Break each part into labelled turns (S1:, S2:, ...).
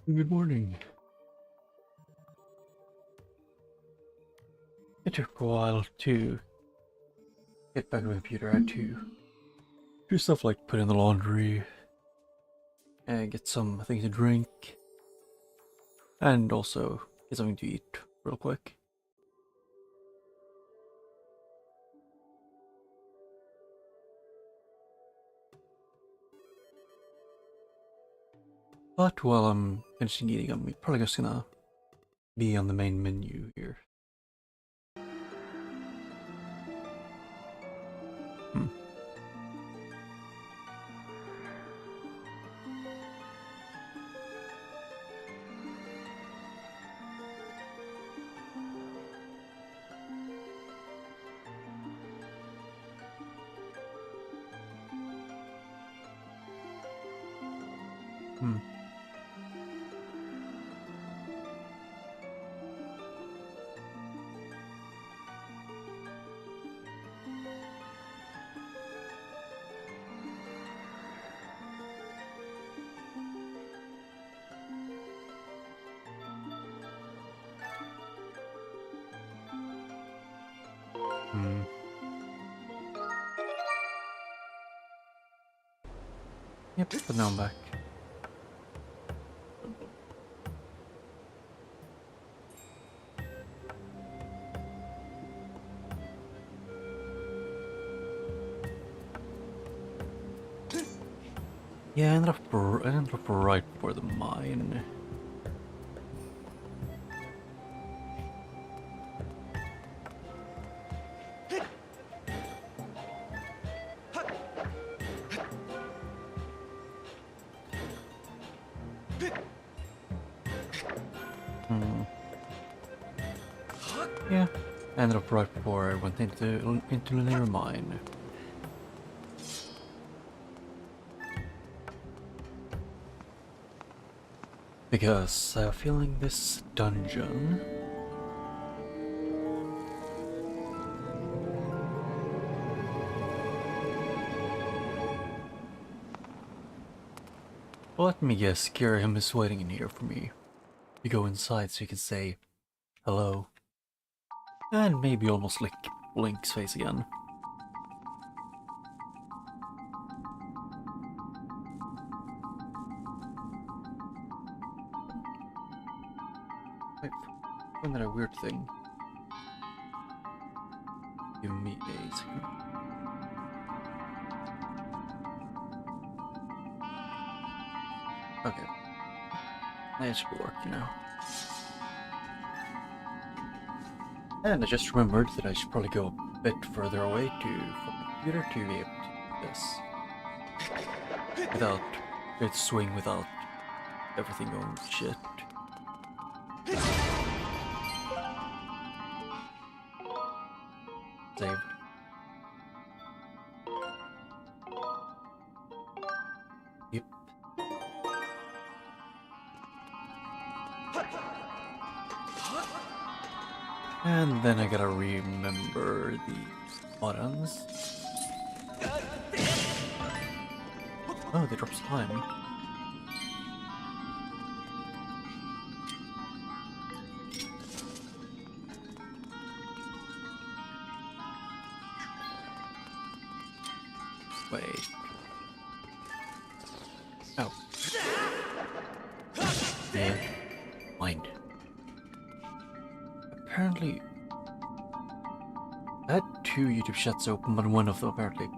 S1: Good morning. It took a while to get back to the computer. I had to do stuff like put in the laundry and get something to drink and also get something to eat real quick. But while I'm finishing eating, I'm probably just gonna be on the main menu here. Hmm. Hmm. Hmm. Yep, but now I'm back. Yeah, I ended up right before the mine. Hmm. Yeah, I ended up right before I went into the near mine. Because I have a feeling this dungeon... Let me guess, Kiriam is waiting in here for me. You go inside so you can say hello. And maybe almost lick Blink's face again. Wait, wasn't that a weird thing? Give me a second. Okay. That should be working now. And I just remembered that I should probably go a bit further away from the computer to be able to do this. Without it swing without everything going to shit. Saved. Yep. And then I gotta remember the buttons. Oh, they drop slime. Wait. Oh. Yeah. Mind. Apparently, I had two YouTube chats open, but one of them apparently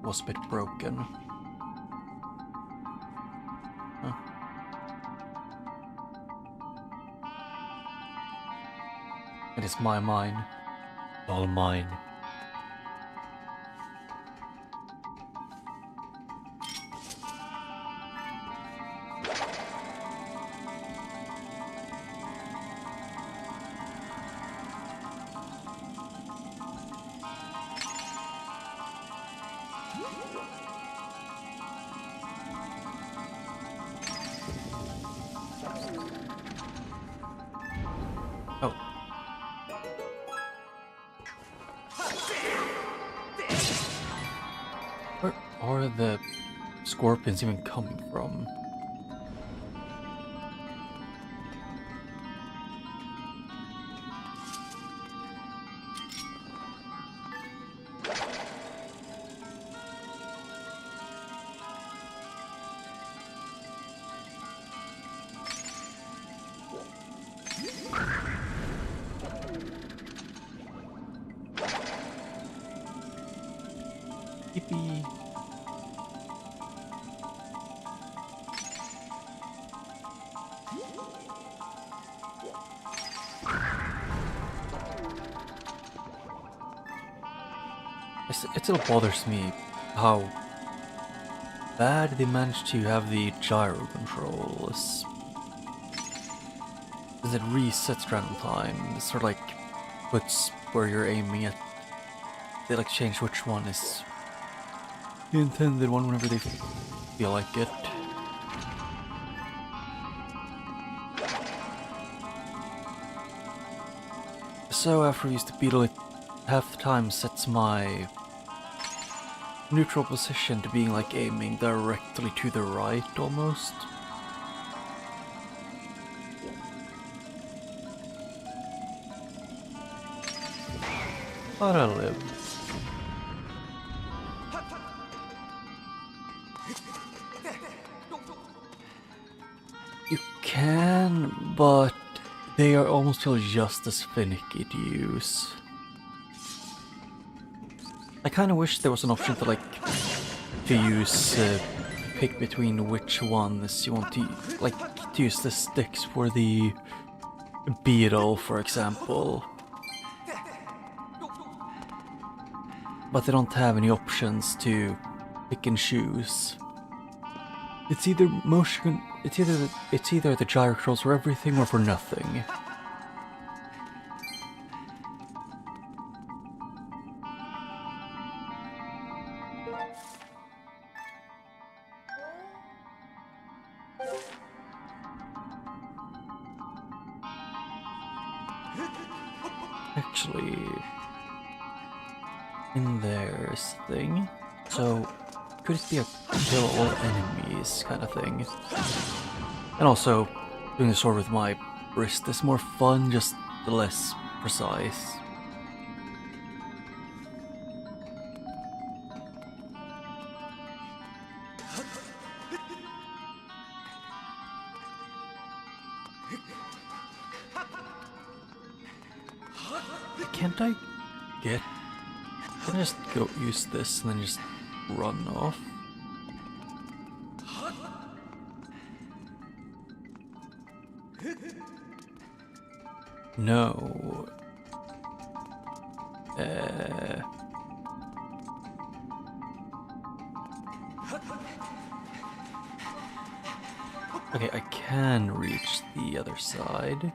S1: was a bit broken. Huh. It is my mine. All mine. Oh. Where are the scorpions even coming from? Yippee. It still bothers me how bad they managed to have the gyro controls. Because it resets random time. It sort of like puts where you're aiming at. They like change which one is the intended one whenever they feel like it. So after I use the beetle, it half the time sets my neutral position to being like aiming directly to the right almost. How'd I live? You can, but they are almost feel just as finicky to use. I kind of wish there was an option to like pick between which ones you want to like to use the sticks for the beetle, for example. But they don't have any options to pick and choose. It's either motion. It's either the gyro controls for everything or for nothing. Actually, in there's the thing. So, could it be a kill all enemies kind of thing? And also, doing the sword with my wrist is more fun, just less precise. Can't I get... Can I just go use this and then just run off? No. Okay, I can reach the other side.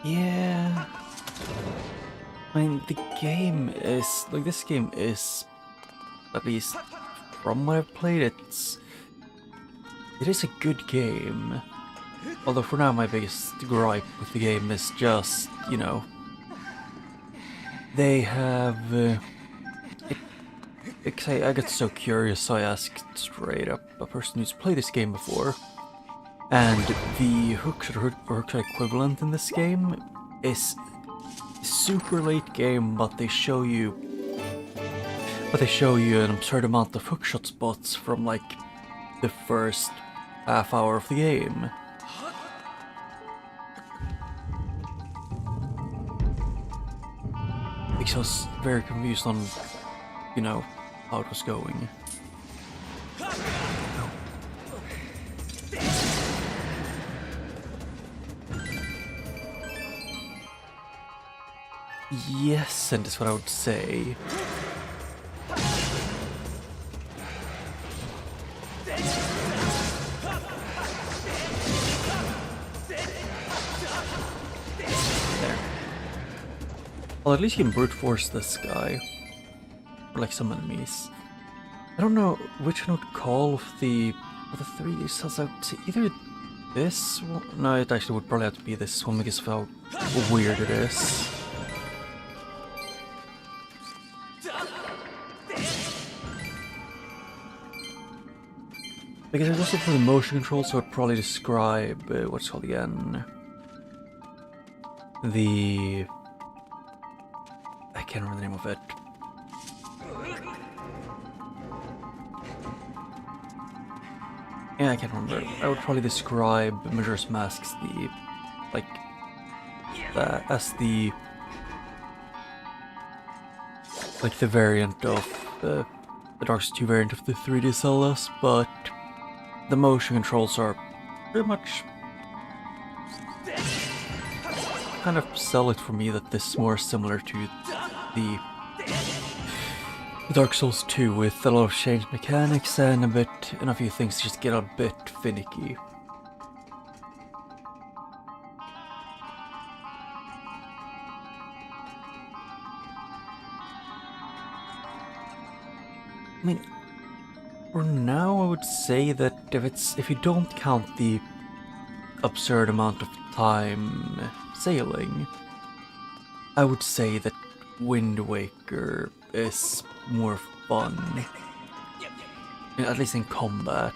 S1: Yeah, I mean, the game is, like, this game is, at least from what I've played, it is a good game. Although for now my biggest gripe with the game is just, you know, they have, I got so curious, so I asked straight up a person who's played this game before. And the hookshot equivalent in this game is super late game, but they show you an absurd amount of hookshot spots from like the first half hour of the game. Because I was very confused on, you know, how it was going. Yes, and that's what I would say. There. Well, at least you can brute force this guy. Or like some enemies. I don't know which one would call the For the 3D cells, I would say either this one. No, it actually would probably have to be this one because of how weird it is. Because there's also for the motion control, so I'd probably describe what's called again. I can't remember the name of it. Yeah, I can't remember. I would probably describe Majora's Mask's as the variant of the Dark Souls 2 variant of the 3D Zeldas, but the motion controls are pretty much kind of sell it for me that this is more similar to the Dark Souls 2 with a lot of changed mechanics and a few things just get a bit finicky. I mean, for now I would say that if you don't count the absurd amount of time sailing, I would say that Wind Waker is more fun, at least in combat.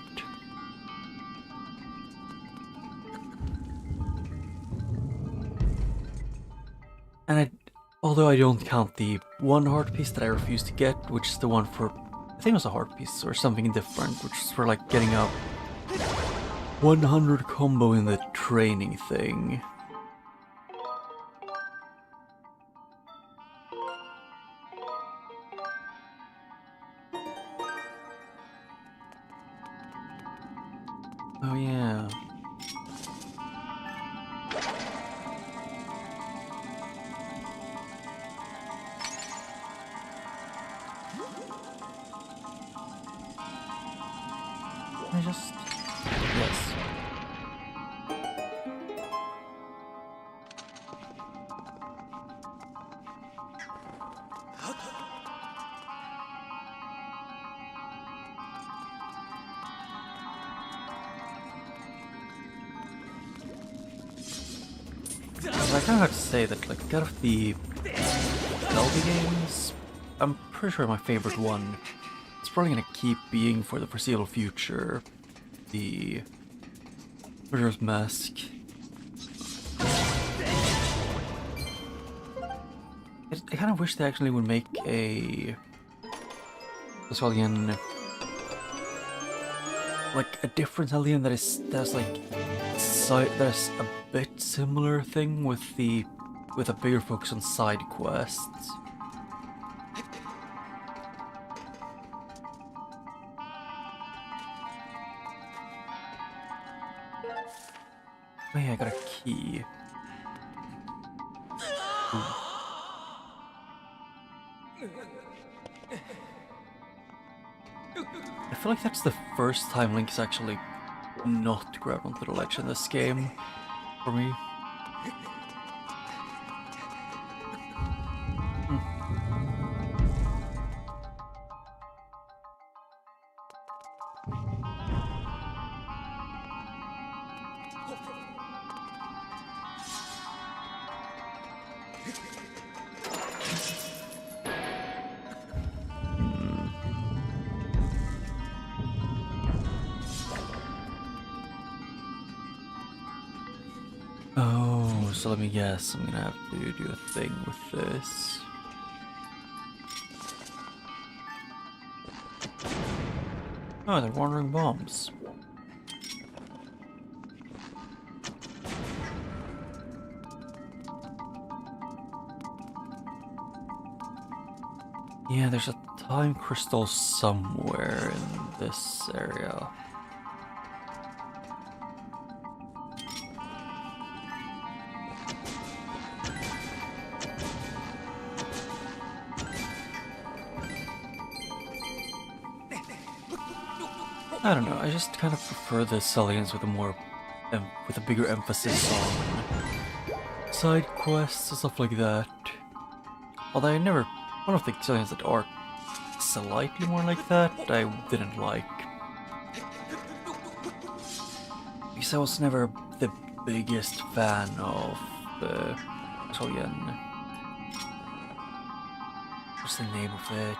S1: And although I don't count the one heart piece that I refuse to get, which is the one for, I think it was a heart piece or something different, which is for like getting a 100 combo in the training thing. Oh yeah. Yes. I kind of have to say that, like, out of the Zelda games, I'm pretty sure my favorite one is probably gonna keep being for the foreseeable future the Majora's Mask. I kind of wish they actually would make what's called again, like a different Zelda game that's a bit similar thing with a bigger focus on side quests. Oh yeah, I got a key. Ooh. I feel like that's the first time Link is actually not grabbed onto the ledge in this game, for me. Oh, so let me guess, I'm gonna have to do a thing with this. Oh, they're wandering bombs. Yeah, there's a time crystal somewhere in this area. I don't know, I just kind of prefer the Zeldians with a bigger emphasis on side quests and stuff like that. Although one of the Zeldians that are slightly more like that, I didn't like. Because I was never the biggest fan of again, what's the name of it?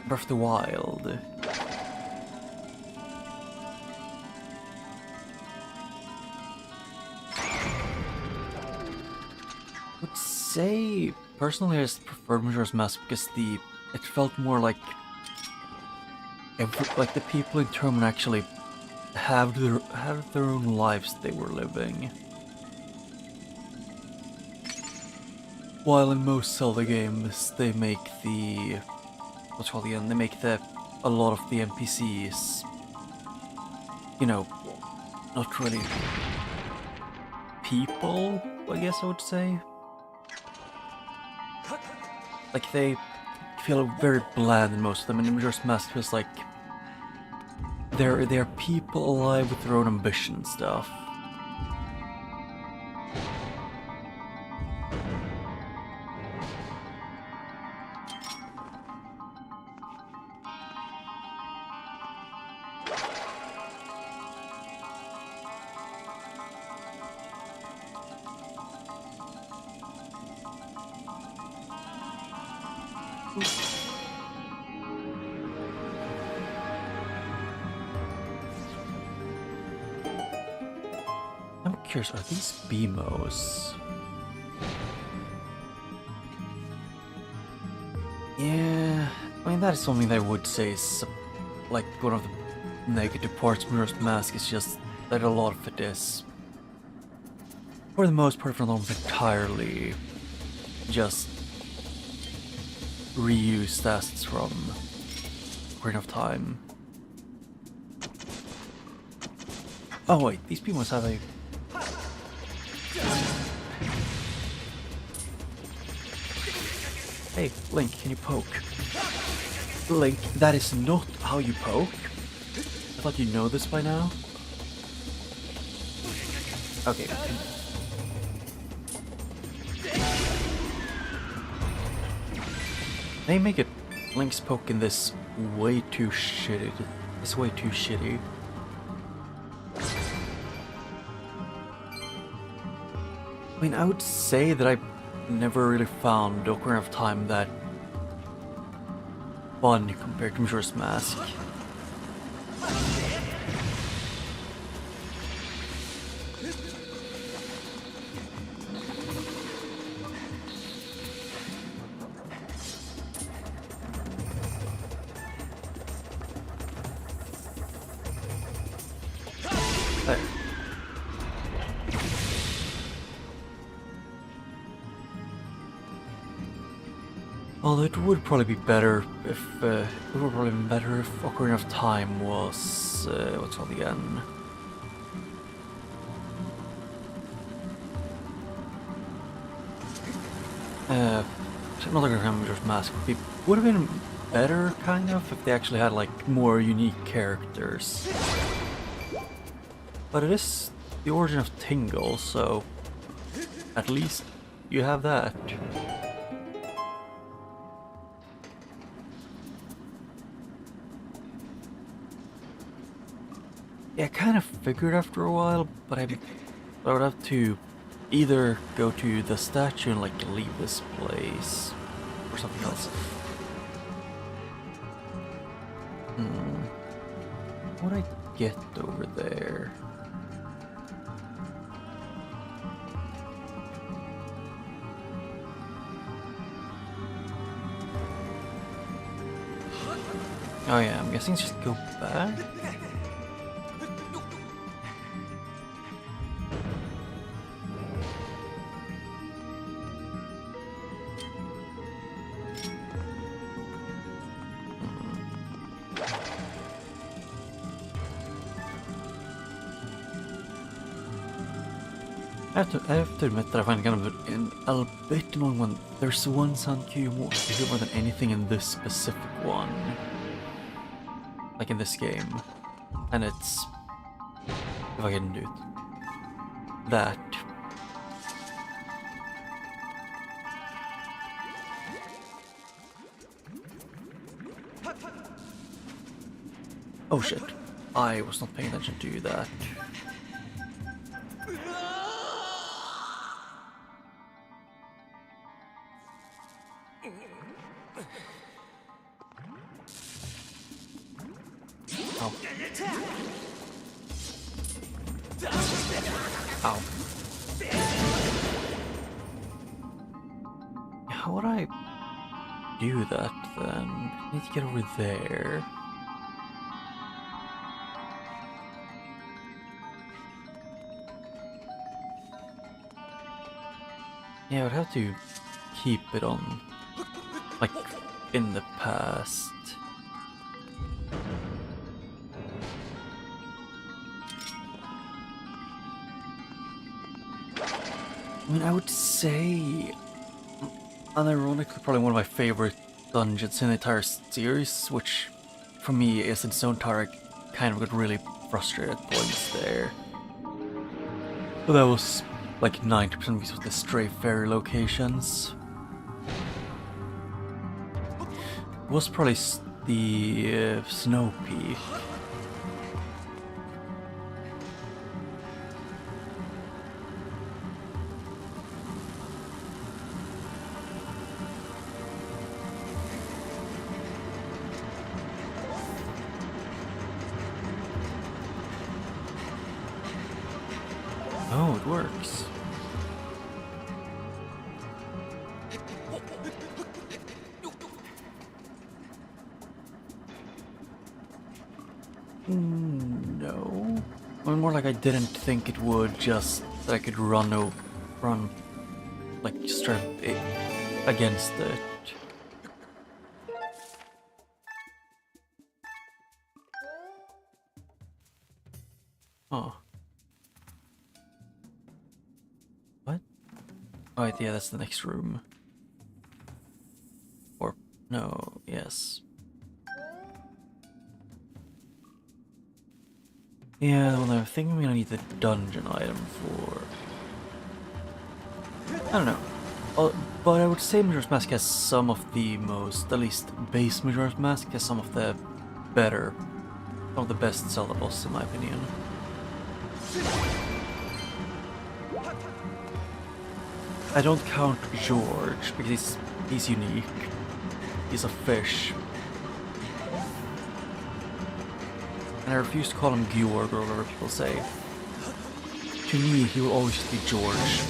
S1: Breath of the Wild. I would say personally I just preferred Majora's Mask because it felt more like the people in Termon actually had their own lives they were living. While in most Zelda games they make a lot of the NPCs, you know, not really people, I guess I would say. Like they feel very bland in most of them, and in Majora's Mask feels like they're people alive with their own ambition and stuff. I'm curious, are these BMOs? Yeah, I mean that is something that I would say is like one of the negative parts of Majora's Mask is just that a lot of it is, for the most part, almost entirely just reused assets from Ocarina of Time. Oh wait, these people must have a... Hey, Link, can you poke? Link, that is not how you poke. I thought you know this by now. Okay. They make it Link's poke in this way too shitty. It's way too shitty. I mean, I would say that I never really found Ocarina of Time that fun compared to Majora's Mask. There. Although it would probably be better if Ocarina of Time was what's it called again? Not Ocarina of Majora's Mask. Would have been better, kind of, if they actually had like more unique characters. But it is the origin of Tingle, so at least you have that. Yeah, I kind of figured after a while, but I would have to either go to the statue and like leave this place, or something else. What would I get over there? Oh yeah, I'm guessing just go back. I have to admit that I find it kind of a bit annoying when there's one sound cue you hear more than anything in this specific one. Like in this game. And it's... if I can do it. That. Oh shit. I was not paying attention to that. Ow. Ow. How would I do that then? I need to get over there. Yeah, I would have to keep it on, like, in the past. I mean, I would say, unironically, probably one of my favorite dungeons in the entire series, which for me is in Stone Tower. I kind of got really frustrated at points there. But that was like 90% because of the stray fairy locations. It was probably the Snow Peak. Oh, it works. No. Well, more like I didn't think it would, just that I could run, like, just try against it. Oh. What? Oh, wait, yeah, that's the next room. Or, no, yes. Yeah, well, I think I'm gonna need the dungeon item for... I don't know. But I would say Majora's Mask has some of the most, at least base Majora's Mask has some of the better, some of the best Zelda bosses in my opinion. I don't count George because he's unique. He's a fish. And I refuse to call him Georg or whatever people say. To me, he will always just be George.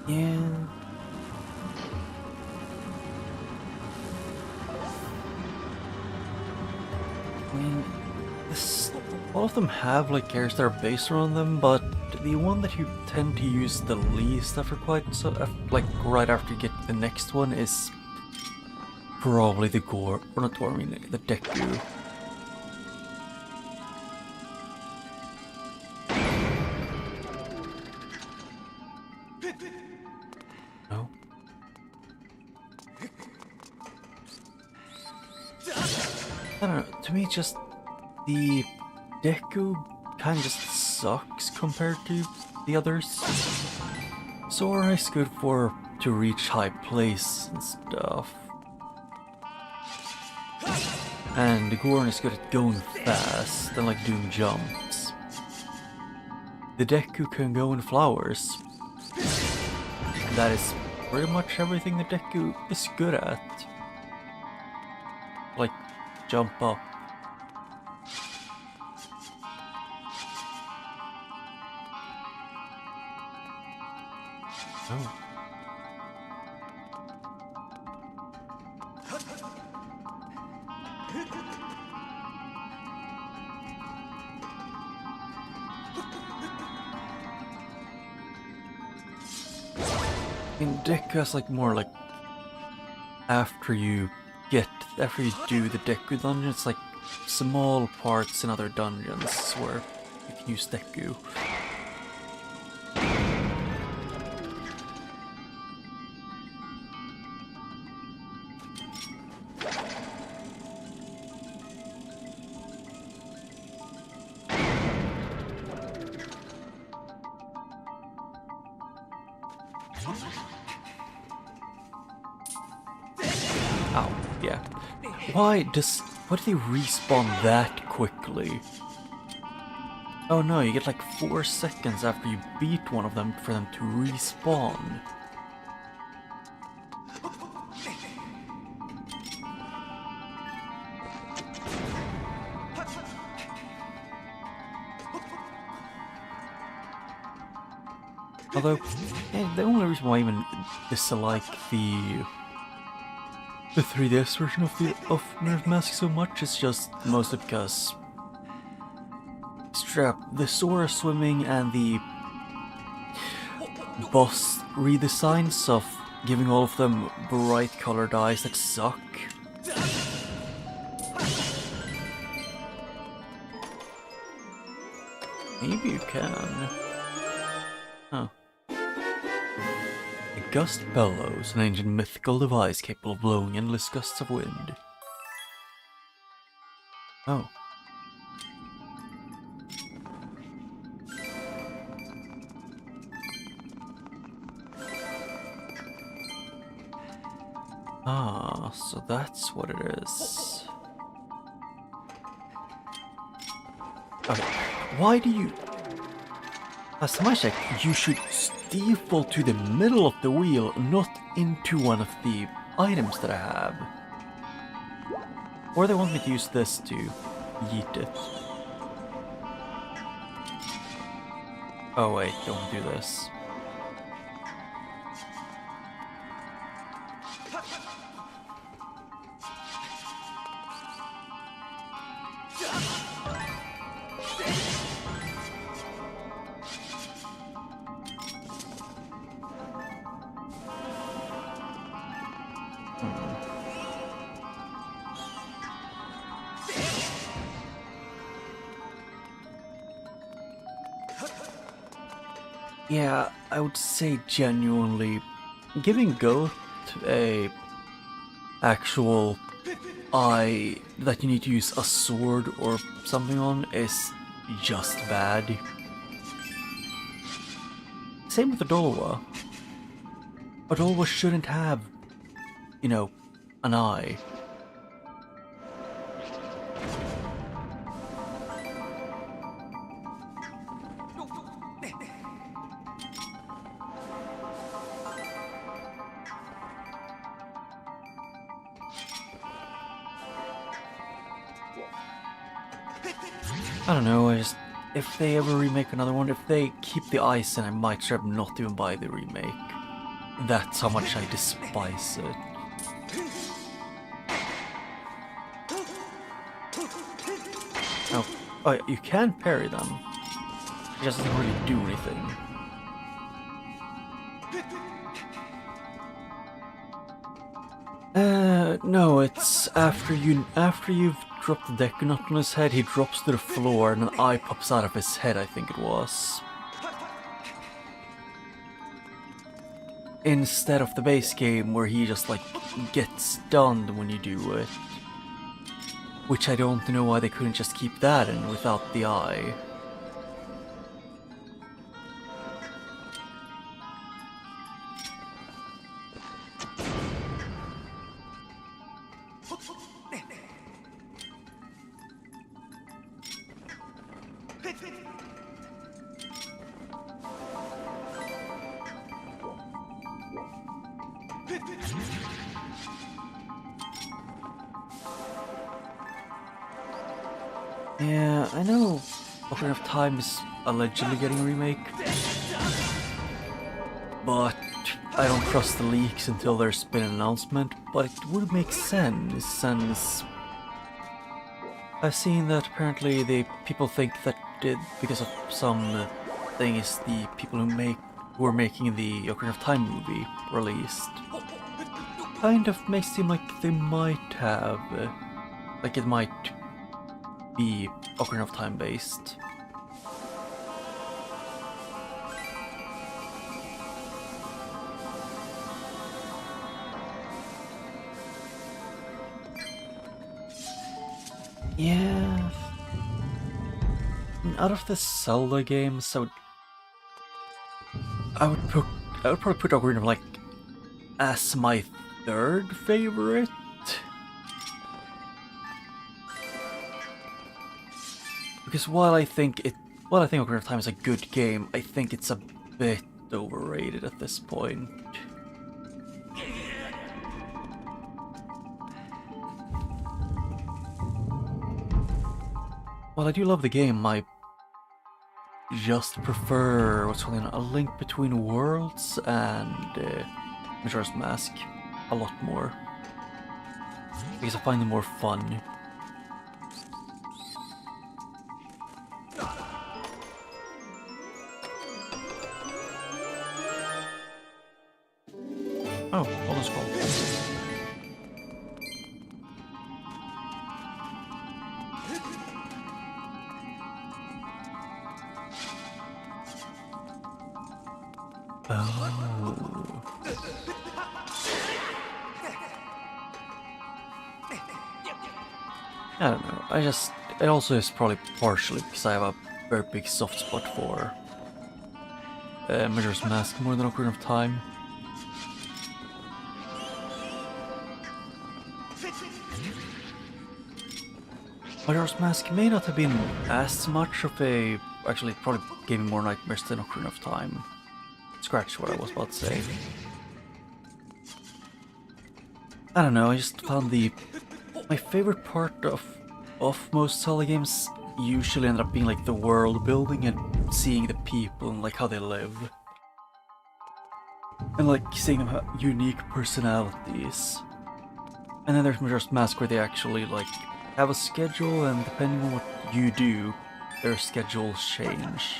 S1: Yeah. I mean, all of them have like characters that are based around them, but the one that you tend to use the least after like right after you get the next one is probably the Gore, or not Gore, I mean the Deku. No. I don't know, to me just the Deku kind of just sucks compared to the others. Sora is good to reach high place and stuff. And the Goron is good at going fast and like doing jumps. The Deku can go in flowers. And that is pretty much everything the Deku is good at. Like, jump up. Oh. I mean, Deku has like more like after you do the Deku dungeon, it's like small parts in other dungeons where you can use Deku. Ow, yeah. Why do they respawn that quickly? Oh no, you get like 4 seconds after you beat one of them for them to respawn. Although, the only reason why I even dislike the 3DS version of Nerve Mask so much is just mostly because the Sora swimming and the boss redesigns of giving all of them bright colored eyes that suck. Maybe you can. Huh. A gust bellows, an ancient mythical device capable of blowing endless gusts of wind. Oh. Ah, so that's what it is. Okay, why do you... Last time I checked, you should default to the middle of the wheel, not into one of the items that I have. Or they want me to use this to yeet it. Oh wait, don't do this. Yeah, I would say genuinely, giving Goat a actual eye that you need to use a sword or something on is just bad. Same with Adolwa. Adolwa shouldn't have, you know, an eye. I don't know, if they ever remake another one, if they keep the ice in, I might try not even buy the remake. That's how much I despise it. Oh, you can parry them. It just doesn't really do anything. No, it's after you've dropped the deck nut on his head, he drops to the floor and an eye pops out of his head, I think it was. Instead of the base game where he just like gets stunned when you do it. Which I don't know why they couldn't just keep that in without the eye. Yeah, I know Ocarina of Time is allegedly getting a remake, but I don't trust the leaks until there's been an announcement, but it would make sense since I've seen that apparently the people think that because of some things the people who are making the Ocarina of Time movie released kind of makes it seem like they might have, like it might be Ocarina of Time based. Yeah. Out of the Zelda games, I I would probably put Ocarina of like as my third favorite. Because while I think Ocarina of Time is a good game, I think it's a bit overrated at this point. While I do love the game, I just prefer what's called A Link Between Worlds and Majora's Mask a lot more. Because I find them more fun. Oh, all is cool. Oh. I don't know. It also is probably partially because I have a very big soft spot for Majora's Mask more than Ocarina of Time. Majora's Mask may not have been as much of a... Actually, it probably gave me more nightmares than Ocarina of Time. Scratch what I was about to say. I don't know, I just found my favorite part of most Zelda games usually end up being like the world building and seeing the people and like how they live. And like seeing them have unique personalities. And then there's Majora's Mask where they actually like have a schedule, and depending on what you do, their schedules change.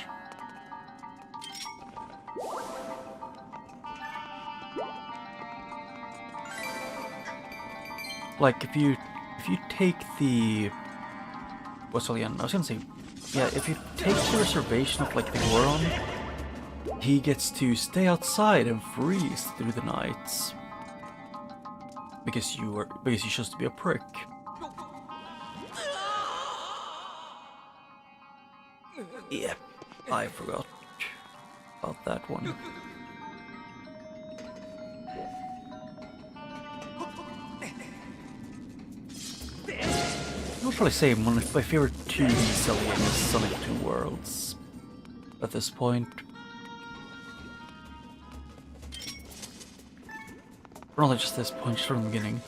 S1: Like if you take the what's all again? I was gonna say, yeah, if you take the reservation of like the Goron, he gets to stay outside and freeze through the nights because you chose to be a prick. Yeah, I forgot about that one. I would probably say one of my favorite 2D Zelda games is Sonic 2 Worlds at this point. Or not just this point, just from the beginning.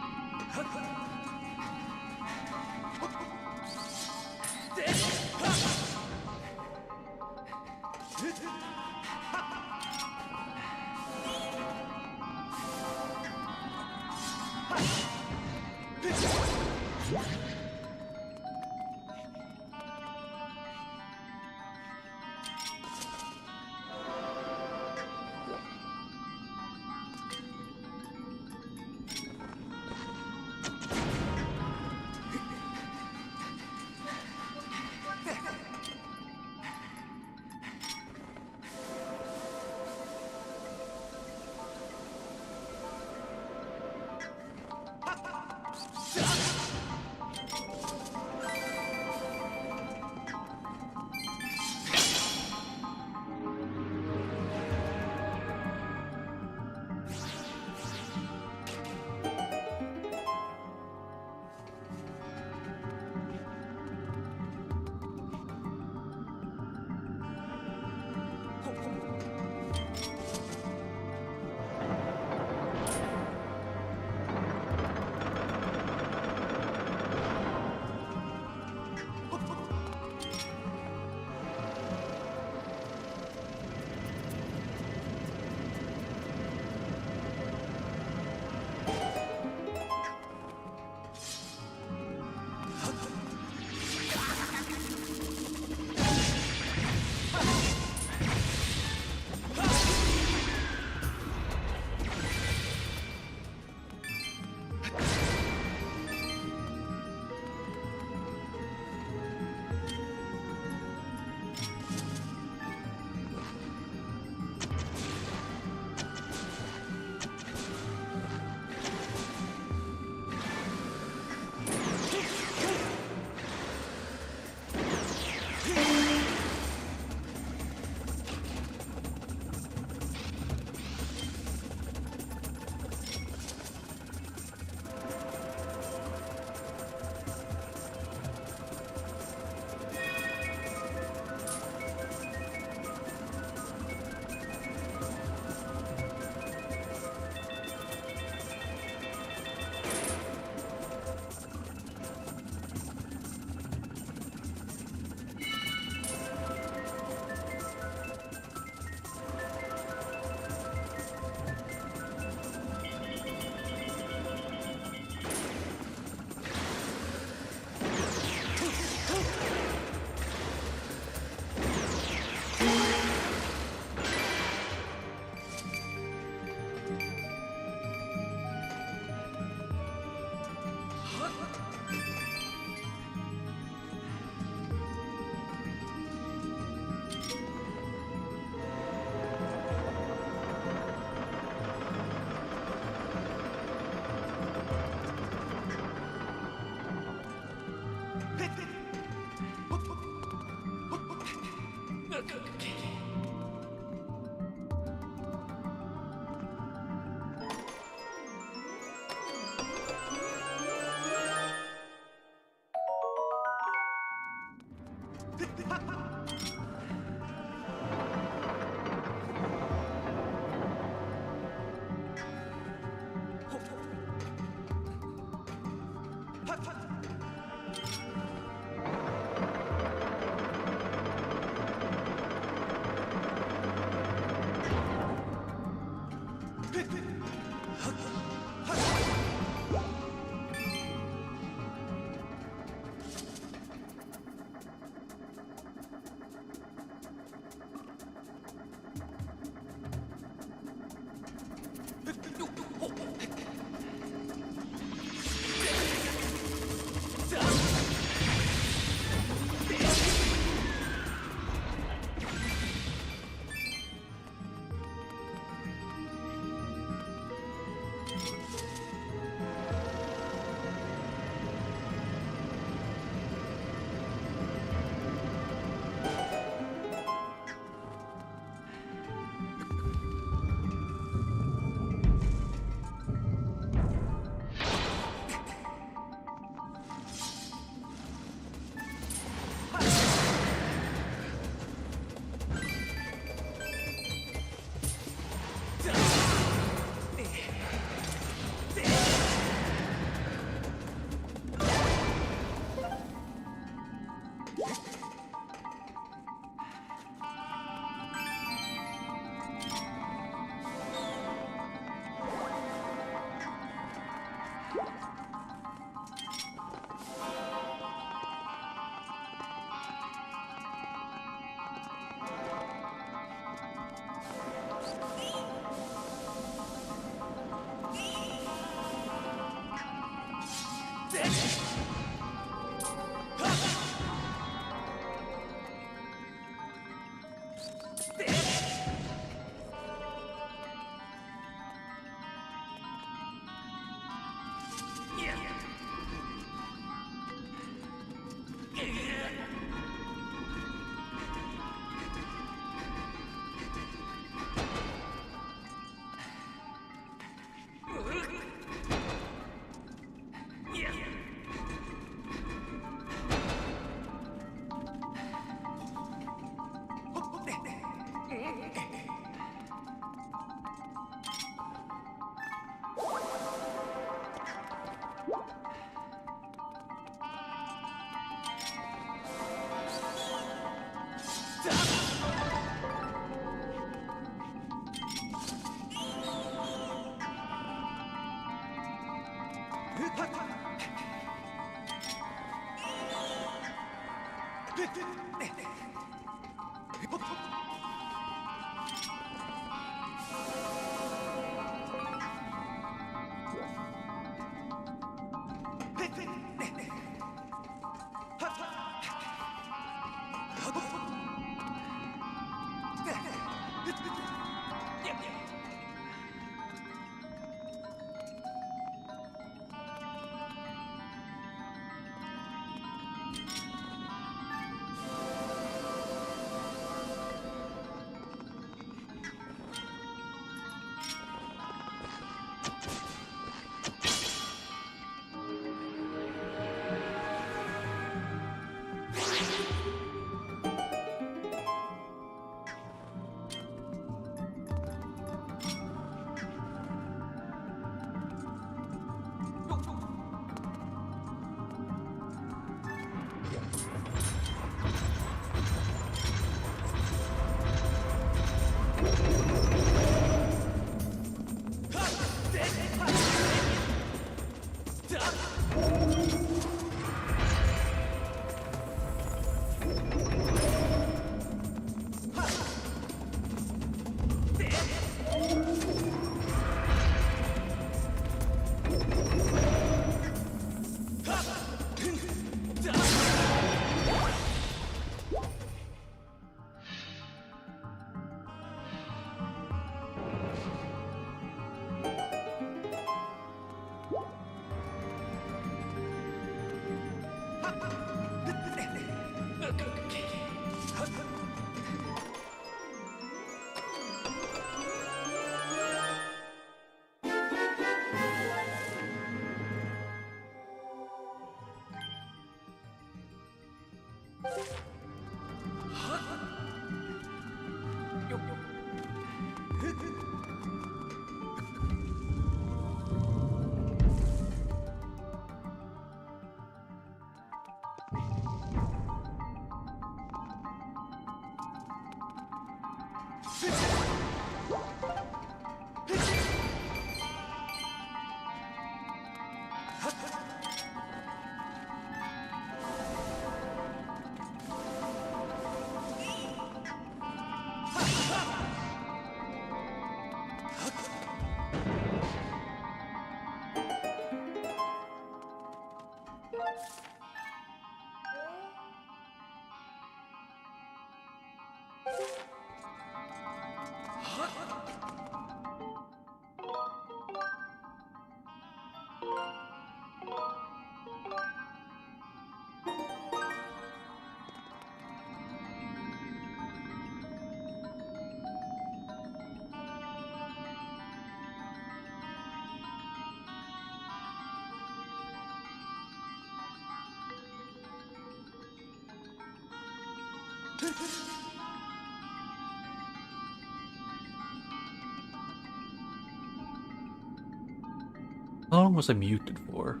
S1: How long was I muted for?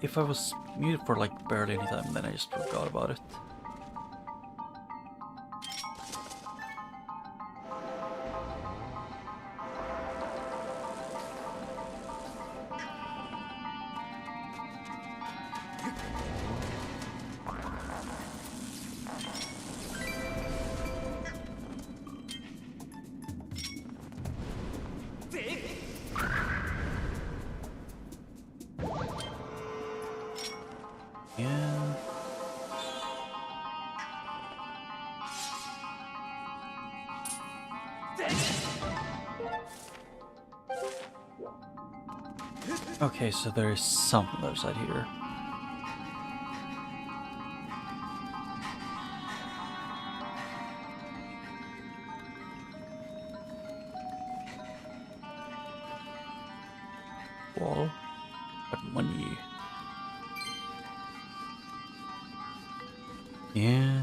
S1: If I was muted for like barely any time, then I just forgot about it. Yeah. Okay, so there is something on the other side here. Wall. But money. Yeah.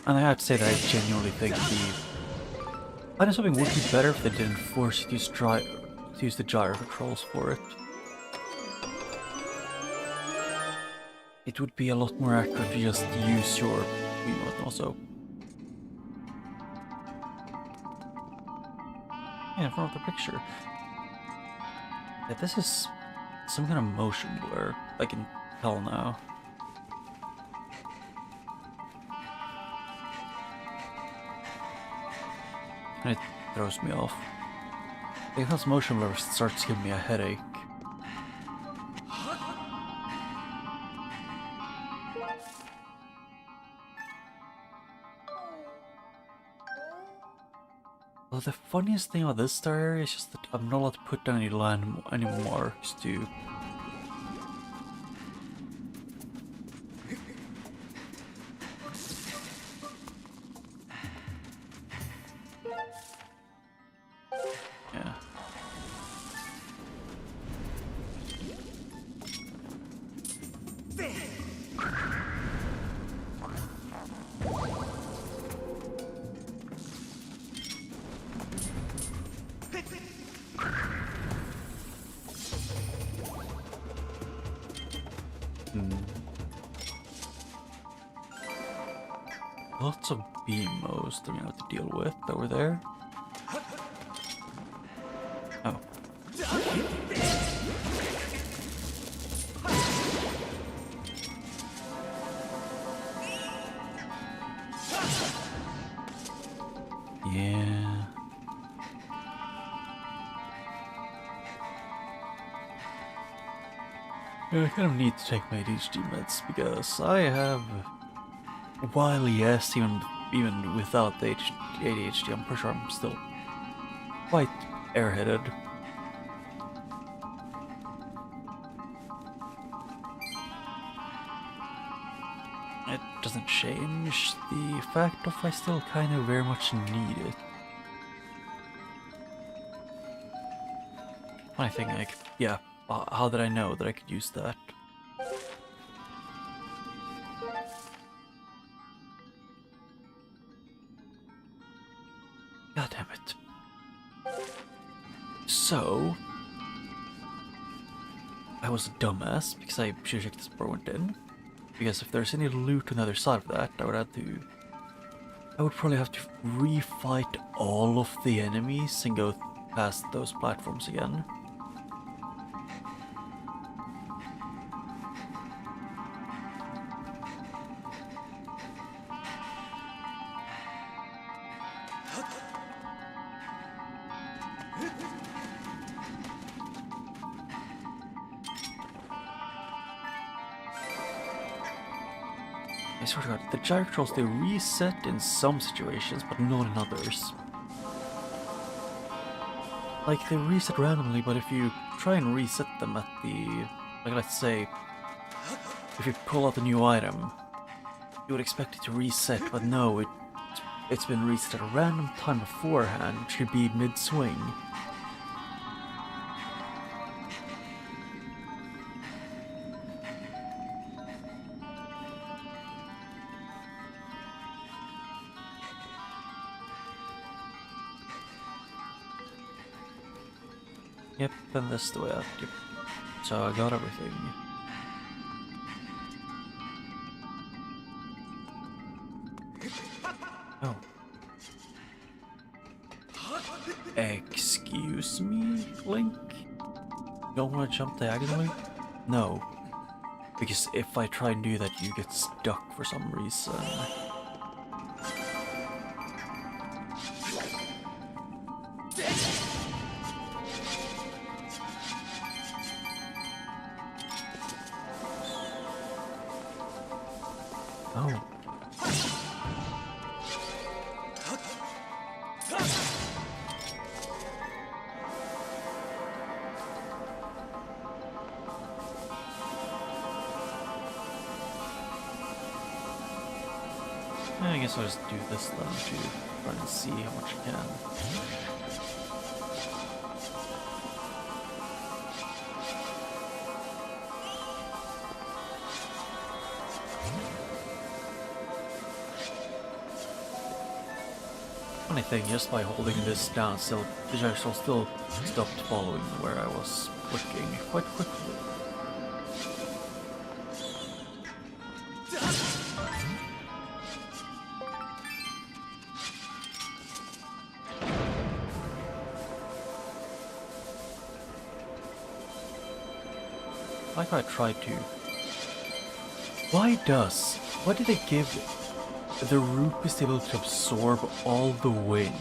S1: And I have to say that I genuinely think the item swapping would be better if they didn't force you to use the gyro controls for it. it would be a lot more accurate to just use your Wiimote also. Yeah, in front of the picture. Yeah, this is some kind of motion blur. I can tell now. And it throws me off. If this motion blur starts giving me a headache. Well, the funniest thing about this star area is just that I'm not allowed to put down any marks to... Yeah. Lots of BMOs that we have to deal with over there. Oh. Yeah. I kind of need to take my ADHD meds because I have, while yes, even without the ADHD, I'm pretty sure I'm still quite airheaded. It doesn't change the fact of I still kind of very much need it. I think like, yeah, how did I know that I could use that? God damn it. So, I was a dumbass because I should have checked this before I went in. Because if there's any loot on the other side of that, I would probably have to refight all of the enemies and go past those platforms again. I swear to God, the gyro controls, they reset in some situations, but not in others. Like, they reset randomly, but if you try and reset them at the... Like, let's say, if you pull out a new item, you would expect it to reset, but no, it's been reset at a random time beforehand, which should be mid-swing. Yep, and that's the way out. Yep. So I got everything. Oh. Excuse me, Link? You don't want to jump diagonally? No. Because if I try and do that, you get stuck for some reason. Oh. I guess I'll just do this then to try and see how much I can. Funny thing, just by holding this down, the gyro still stopped following where I was clicking quite quickly. like how I tried to. Why did they give the rupees able to absorb all the wind?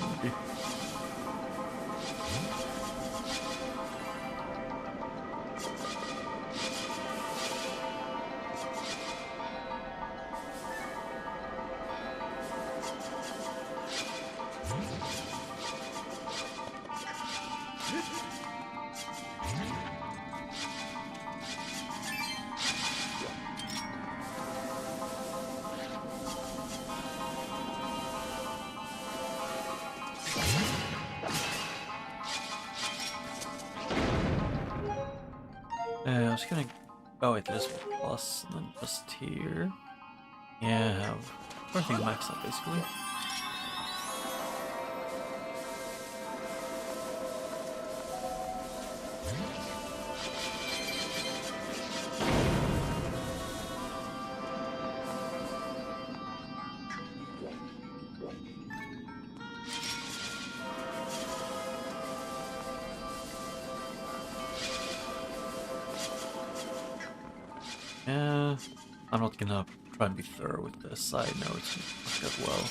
S1: I was gonna... Oh wait, there's plus, and then just here. Yeah, I have everything maxed out basically. I'm not gonna try and be thorough with this. I know it's not that well.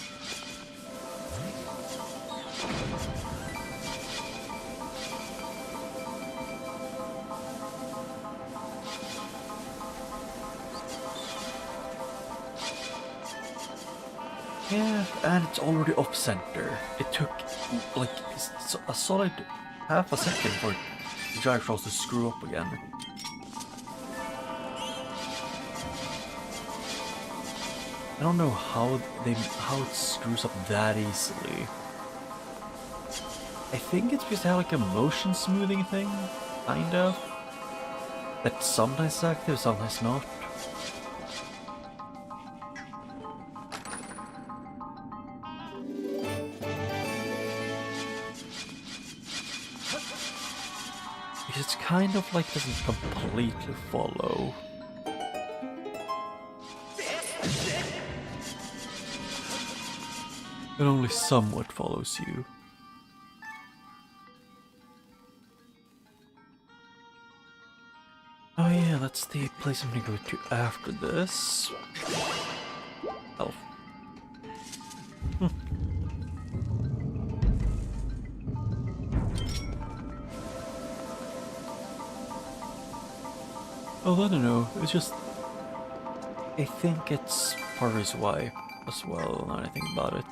S1: Yeah, and it's already off center. It took like a solid half a second for the drag trolls to screw up again. I don't know how it screws up that easily. I think it's because they have like a motion smoothing thing, kind of. That sometimes is active, sometimes not. Because it's kind of like doesn't completely follow. It only somewhat follows you. Oh yeah, that's the place I'm gonna go to after this. Elf. Oh, I don't know, it's just... I think it's part of the reason why, as well, now that I think about it.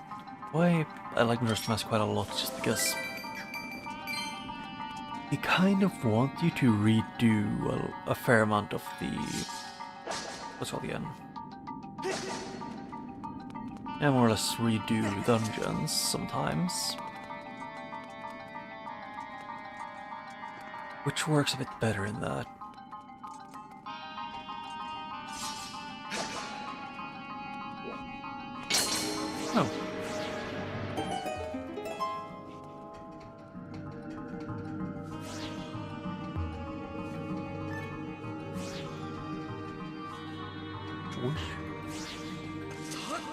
S1: Why I like Majora's Mask quite a lot, just because they kind of want you to redo a fair amount of the... what's it called again? Yeah, more or less redo dungeons sometimes. Which works a bit better in that. Oh.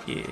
S1: Yeah.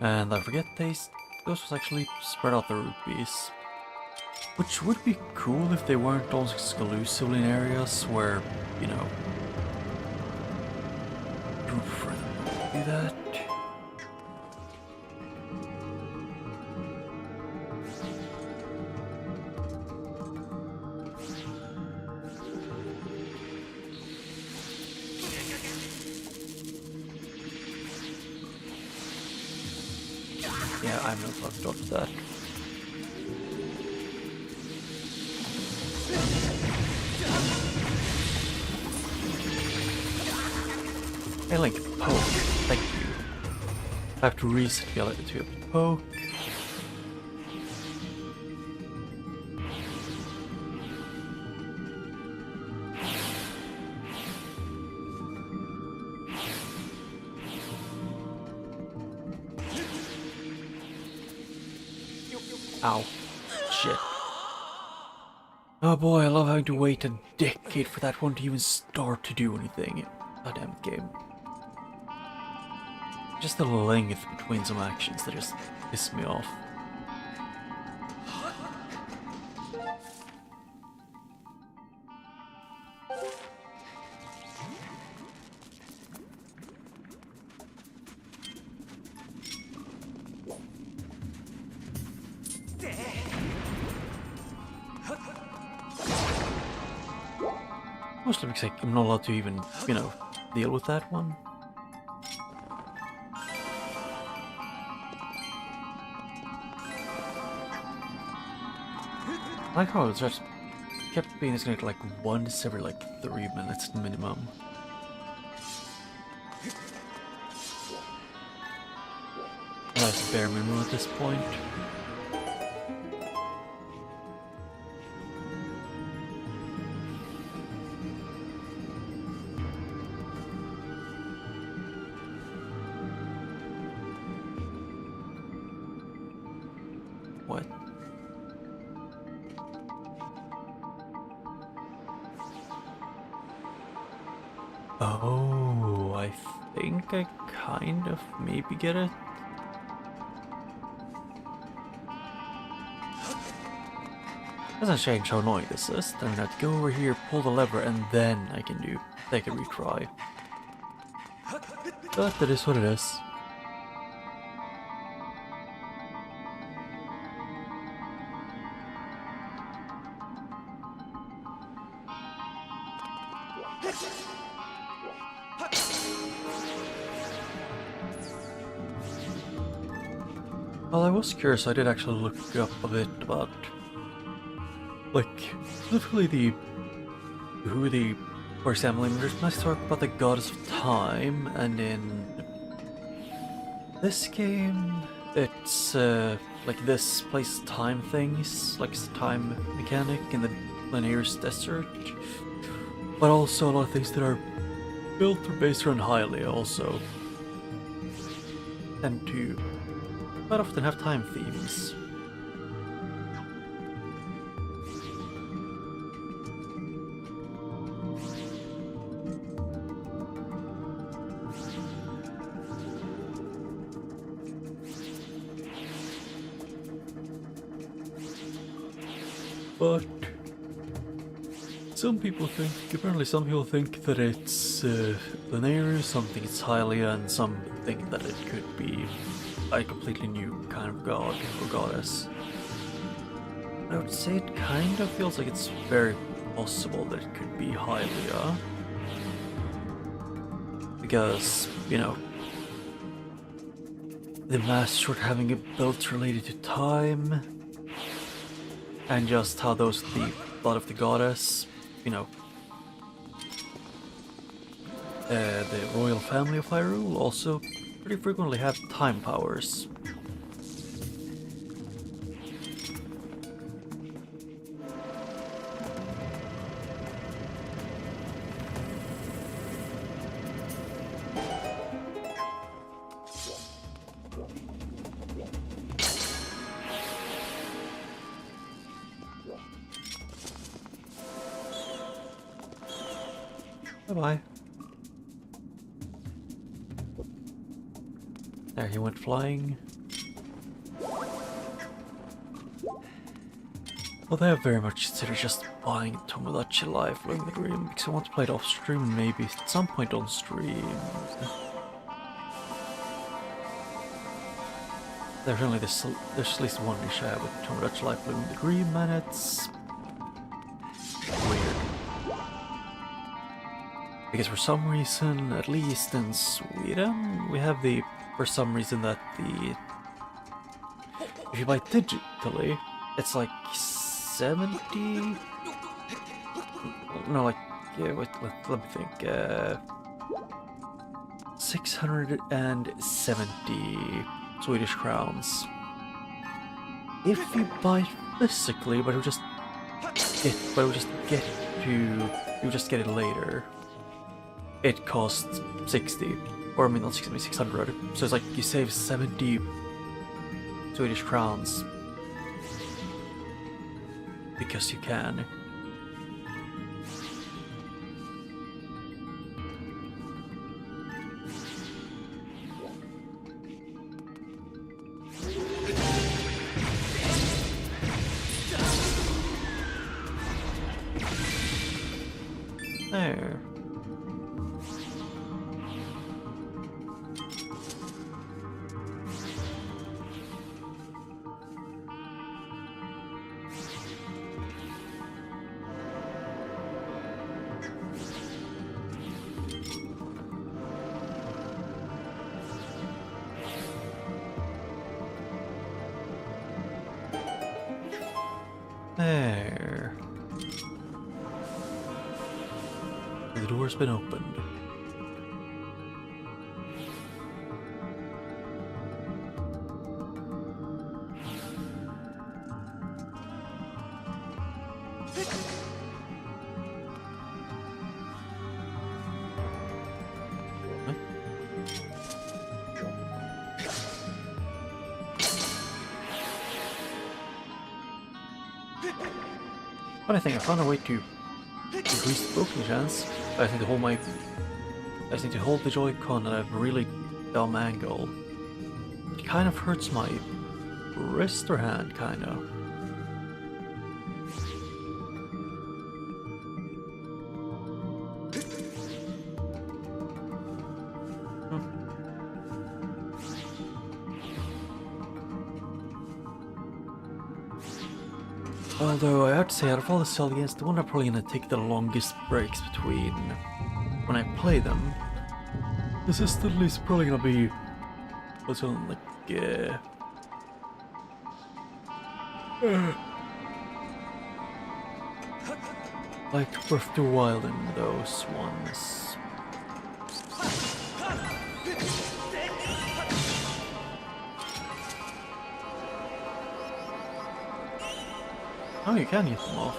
S1: And I forget those was actually spread out the rupees. Which would be cool if they weren't all exclusively in areas where, you know, you would prefer them to do that. Yeah, I'm not allowed to dodge that. Hey Link, poke. Thank you. I have to reset to be able to poke. Ow. Shit. Oh boy, I love having to wait a decade for that one to even start to do anything. Goddamn game. Just the length between some actions that just piss me off. Mostly because I'm not allowed to even, you know, deal with that one. I like how it just kept being disconnected like once every like 3 minutes minimum. That's bare minimum at this point. What? Oh, I think I kind of maybe get it. Doesn't change how annoying this is. Then I have to go over here, pull the lever, and then I can take a retry. But that is what it is. Well, I was curious, I did actually look up a bit about, like, specifically for example, there's nice talk about the goddess of time, and in this game, it's, like this place time things, like it's the time mechanic in the Lanayru's desert, but also a lot of things that are built or based around Hylia also tend to quite often have time themes. But apparently some people think that it's Lanayru, some think it's Hylia, and some think that it could be a completely new kind of god or goddess. I would say it kind of feels like it's very possible that it could be Hylia. Because, you know, the master having a belt related to time, and just how those the blood of the goddess, you know, the royal family of Hyrule also pretty frequently have time powers. Bye-bye. There he went flying. Well, they have very much considered just buying Tomodachi Life Living the Dream because I want to play it off stream, maybe at some point on stream. There's at least one issue I have with Tomodachi Life Living the Dream, and it's weird. Because for some reason, at least in Sweden, we have for some reason that if you buy digitally, it's like 70? No, like, yeah, wait, let me think, 670 Swedish crowns. If you buy it physically, but you just get it later. It costs 60, or I mean not 60, 600. So it's like you save 70 Swedish crowns because you can. There. There. The door's been opened. Huh? But I think I found a way to increase the broken chance. I just need to hold the Joy-Con at a really dumb angle. It kind of hurts my wrist or hand, kinda. Although I have to say, out of all the Zelda games, the one I'm probably gonna take the longest breaks between when I play them. This is at least probably gonna be what's on like like Breath of the Wild and those ones. Oh, you can get them off.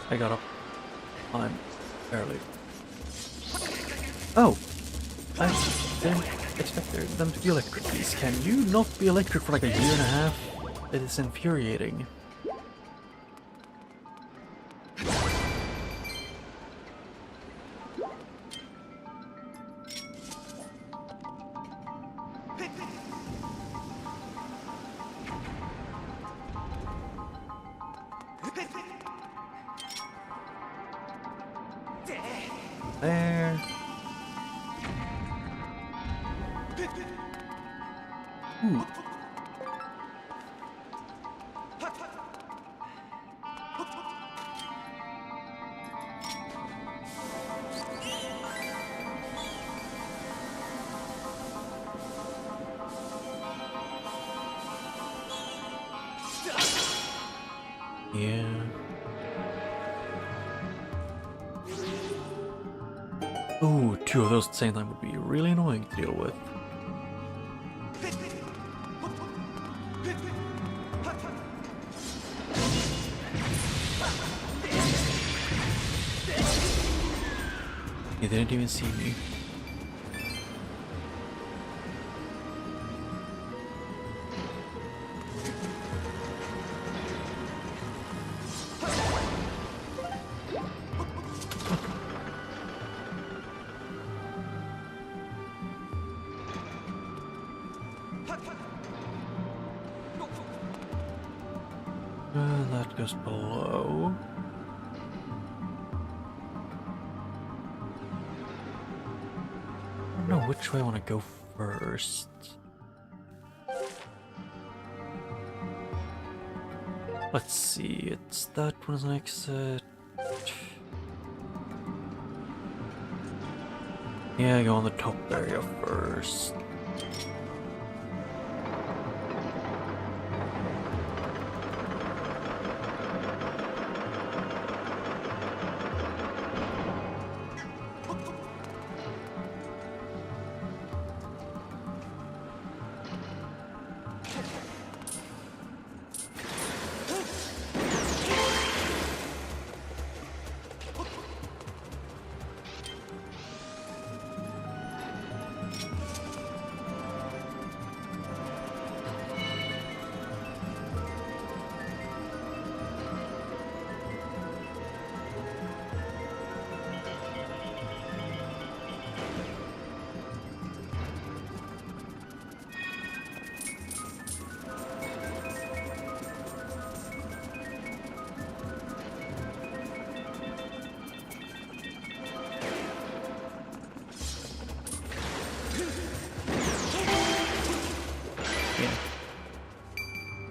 S1: I got up. I'm barely. Oh! I didn't expect them to be electric. Please, can you not be electric for like a year and a half? It is infuriating. There. Ooh. Yeah. Ooh, two of those at the same time would be really annoying to deal with. He didn't even see me. That goes below. I don't know which way I want to go first. Let's see, it's that one as an exit. Yeah, go on the top area first.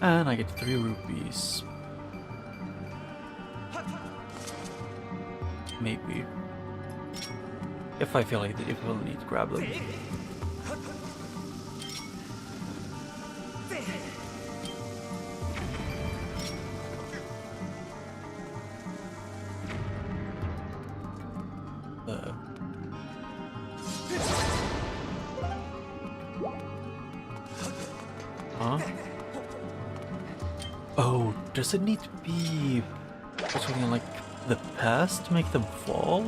S1: And I get 3 rupees. Maybe. If I feel like it will need to grab them. Huh? Oh, does it need to be something like the past to make them fall?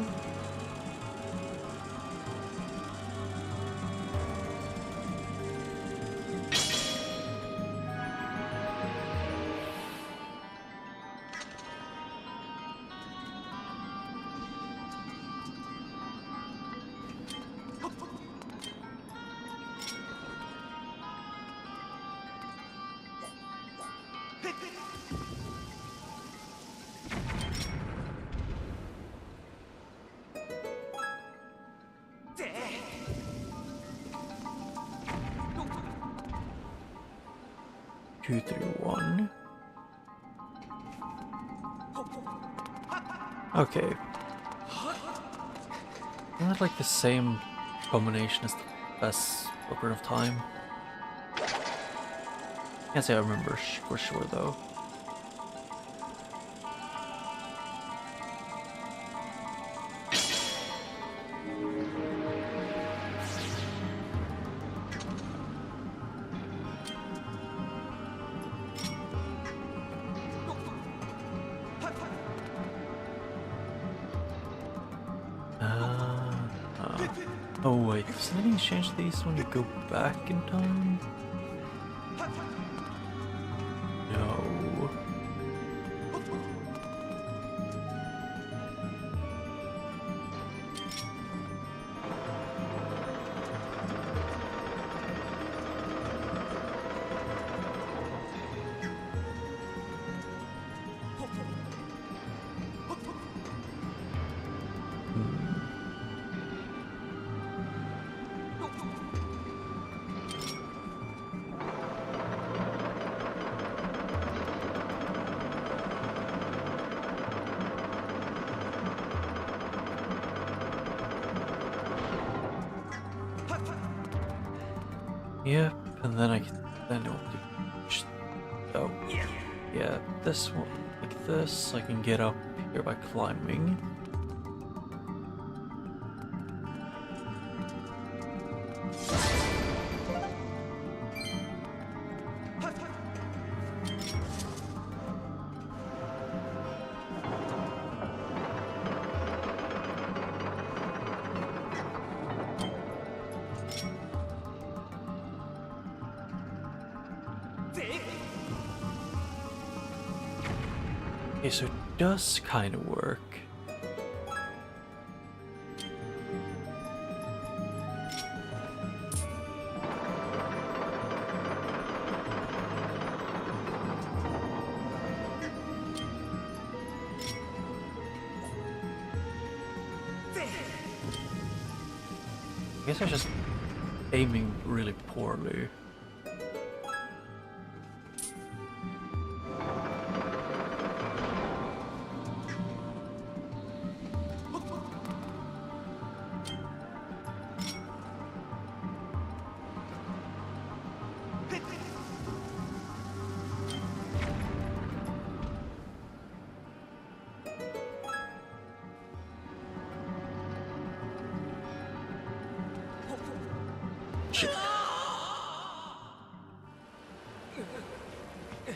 S1: Two, three, one. Okay. Isn't that like the same combination as the best Ocarina of Time? Can't say I remember for sure though. Oh wait, does anything change these when you go back in time? No. Yep, and then then it will be, oh, yeah, this one, like this, I can get up here by climbing. Okay, so it does kind of work. I guess I was just aiming really poorly.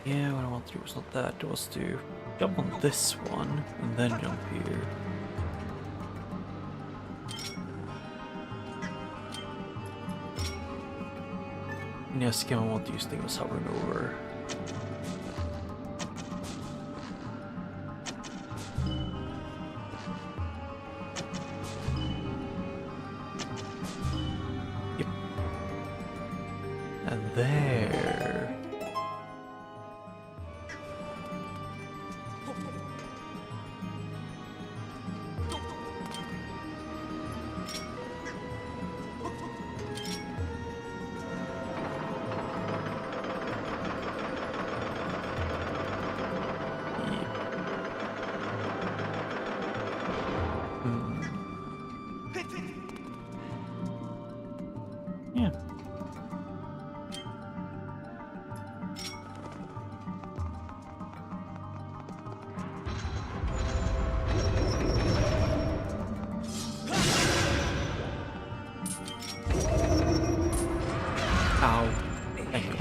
S1: Yeah, what I want to do was not that. It was to jump on this one and then jump here. And yes, again, I want to use things hovering over. Yep. And there. Yeah. Ow. Thank you.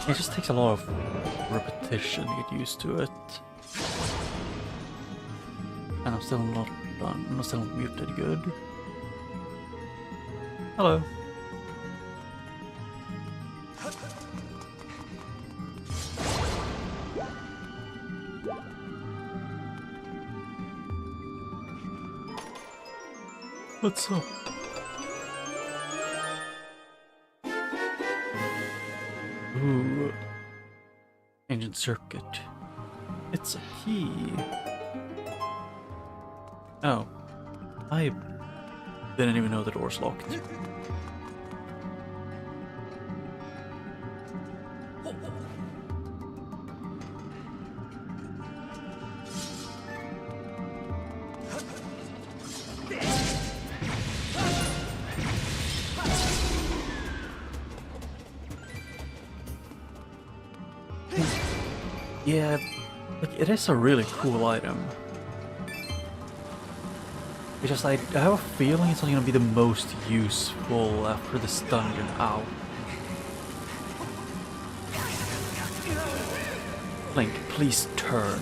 S1: It just takes a lot of repetition to get used to it. And I'm still not done. I'm still not muted good. Hello. What's up? Ooh. Ancient circuit. It's a key. Oh. I didn't even know the door's locked. Yeah, like, it is a really cool item. It's just I have a feeling it's only gonna be the most useful after this dungeon. Ow. Link, please turn.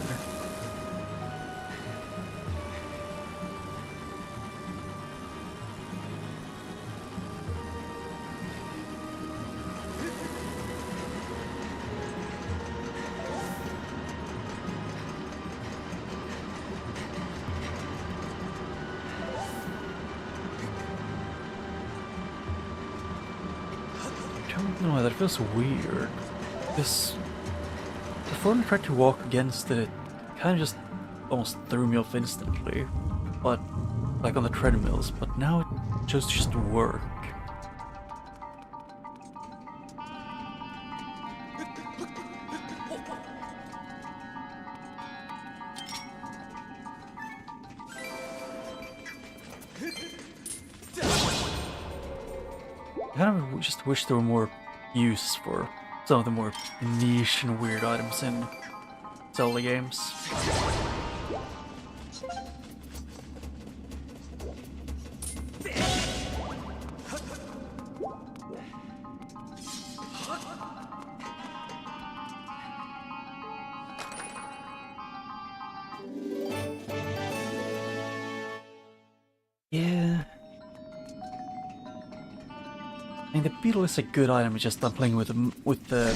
S1: I don't know, that feels weird. This... Before I tried to walk against it, it kind of just almost threw me off instantly. But, like on the treadmills, but now it just work. I kind of just wish there were more use for some of the more niche and weird items in Zelda games. Yeah. I mean, the beetle is a good item, it's just I'm playing with the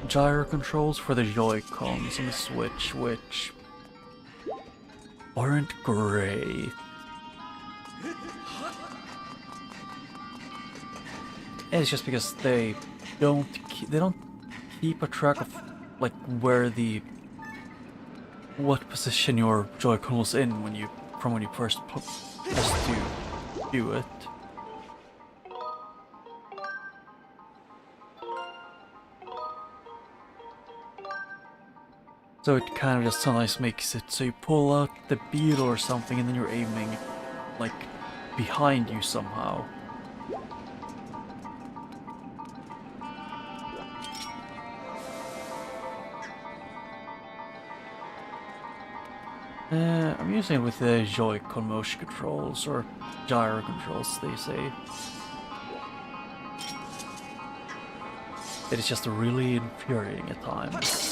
S1: gyro controls for the Joy-Cons on the Switch, which aren't great. It's just because they don't keep a track of like what position your Joy-Con was in when you first to do it. So it kind of just sometimes makes it so you pull out the beetle or something and then you're aiming like behind you somehow. I'm using it with the Joy-Con motion controls, or gyro controls they say. It is just really infuriating at times.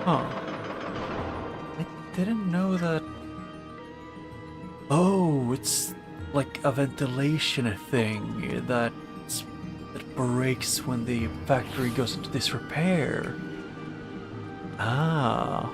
S1: Huh. I didn't know that. Oh, it's like a ventilation thing that breaks when the factory goes into disrepair. Ah.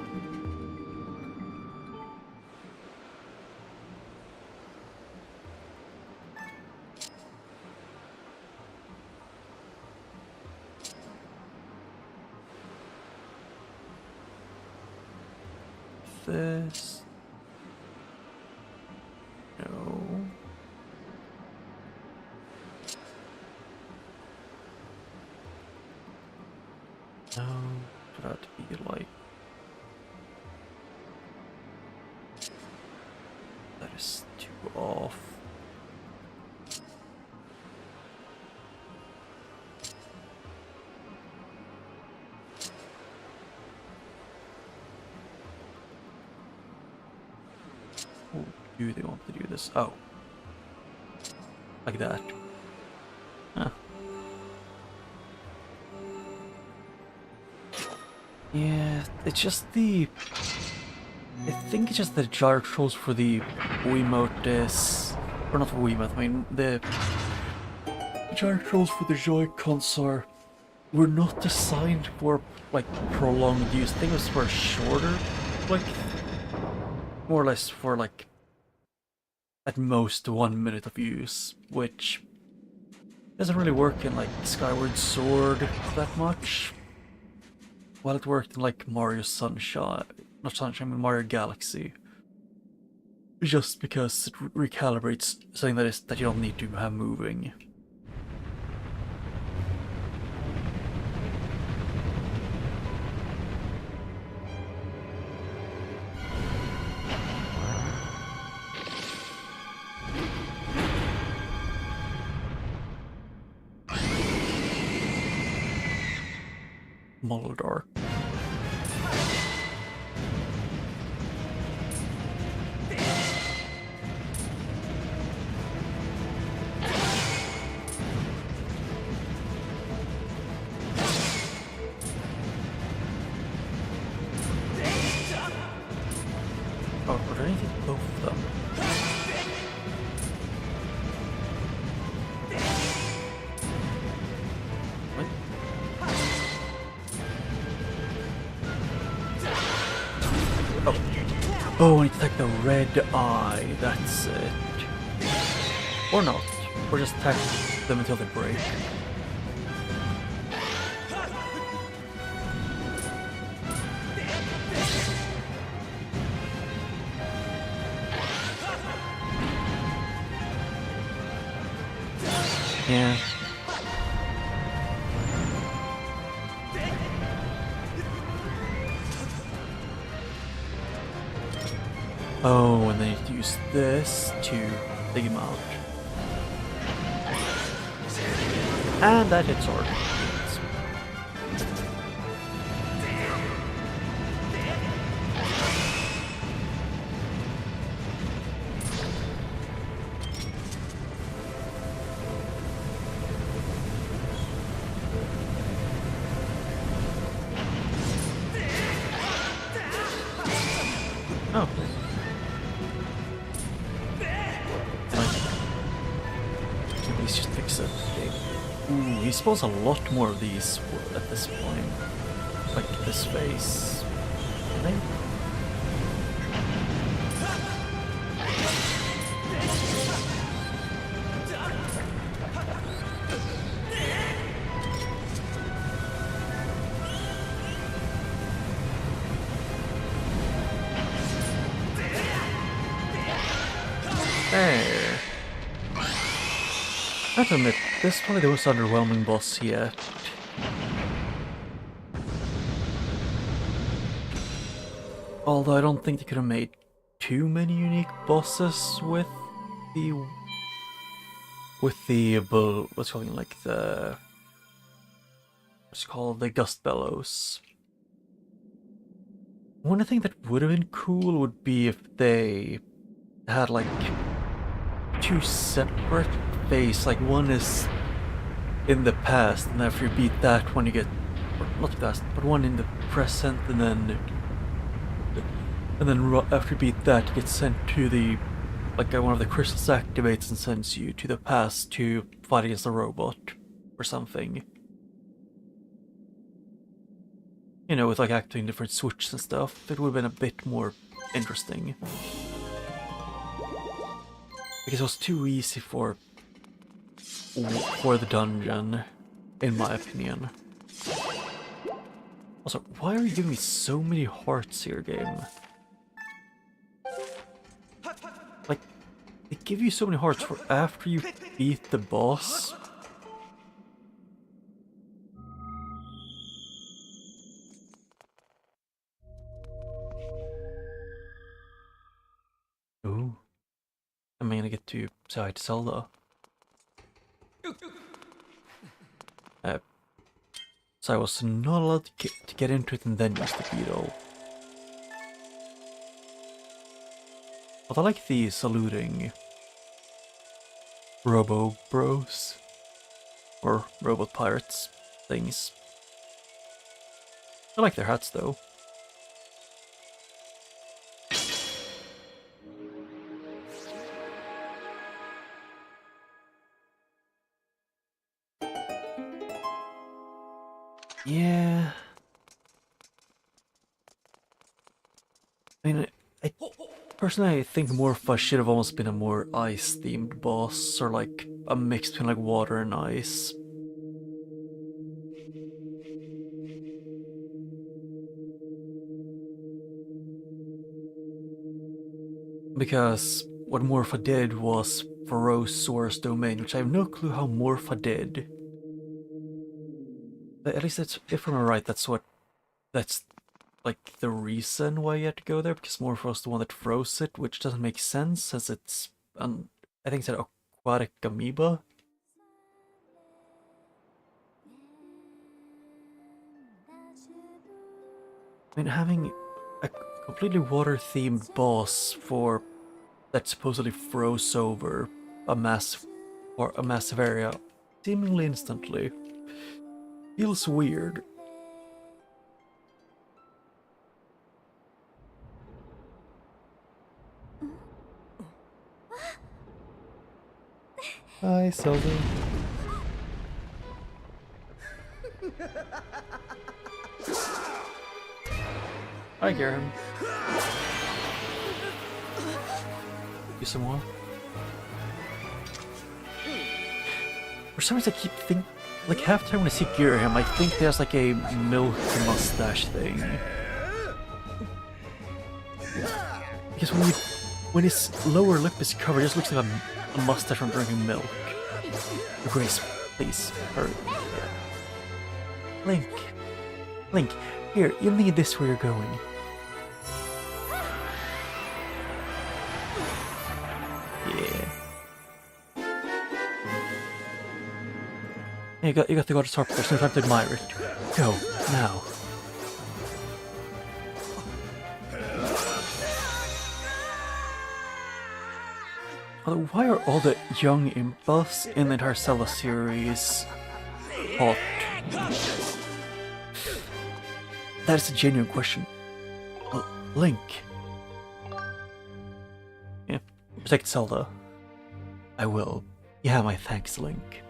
S1: This. No. No, for that to be like. That is too off. Oh, do they want to do this? Oh. Like that. Huh. Yeah, it's just the... I think it's just the gyro controls for the Wiimote is... Or not for Wiimote, I mean the gyro controls for the Joy-Cons were not designed for like prolonged use. I think it was for shorter, like more or less for like at most 1 minute of use, which doesn't really work in like Skyward Sword that much. While it worked in like Mario Sunshine, not Sunshine, but Mario Galaxy. Just because it recalibrates something that you don't need to have moving. Moldor. Oh, were there anything both of them? What? Oh, I need to attack the red eye, that's it. Or not. Or just attack them until they break. Yeah. Oh, and then you have to use this to dig him out. And that hits sword. Oh. Please just fix it. Ooh, he spawns a lot more of these at this point. Like this phase. I think. I have to admit, this is probably the most underwhelming boss yet. Although I don't think they could have made too many unique bosses with the what's called like what's called the gust bellows. One thing that would have been cool would be if they had like two separate phases. Like one is in the past, and after you beat that one, you get, or not the past, but one in the present, and then after you beat that, you get sent to the, like one of the crystals activates and sends you to the past to fight against a robot or something. You know, with like activating different switches and stuff, it would have been a bit more interesting. Because it was too easy for the dungeon, in my opinion. Also, why are you giving me so many hearts here, game? Like, they give you so many hearts for after you beat the boss. Ooh. I'm gonna get to say hi to Zelda. So I was not allowed to get into it and then use the beetle. But I like the saluting Robo Bros or Robot Pirates things. I like their hats though. Yeah. I mean, personally, I think Morpha should have almost been a more ice-themed boss, or like a mix between like water and ice. Because what Morpha did was Ferosaurus domain, which I have no clue how Morpha did. But at least that's, if I'm right, that's like the reason why you had to go there, because Morph was the one that froze it, which doesn't make sense since it's I think it's an aquatic amoeba. I mean, having a completely water-themed boss for that supposedly froze over a massive area seemingly instantly feels weird. Hi, Zelda. Hi, Garen. You some more? For some reason, I keep thinking, like half the time when I see Garen, I think there's like a milk mustache thing. Because when his lower lip is covered, it just looks like a mustache from drinking milk. Grace, please, hurry. Link, here, you need this where you're going. Yeah. You got to go to Sarp first, no time to admire it. Go, now. Why are all the young imps in the entire Zelda series hot? That is a genuine question. Link. Yeah, protect Zelda. I will. You have my thanks, Link.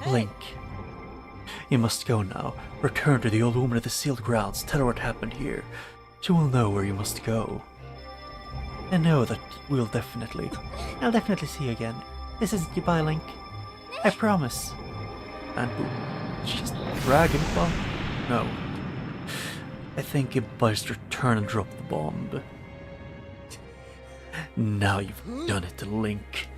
S1: Link. You must go now. Return to the old woman at the sealed grounds. Tell her what happened here. She will know where you must go. And know that I'll definitely see you again. This isn't goodbye, Link. I promise. And boom. It's just Dragon Ball? No. I think it buys your turn and drop the bomb. Now you've done it, Link.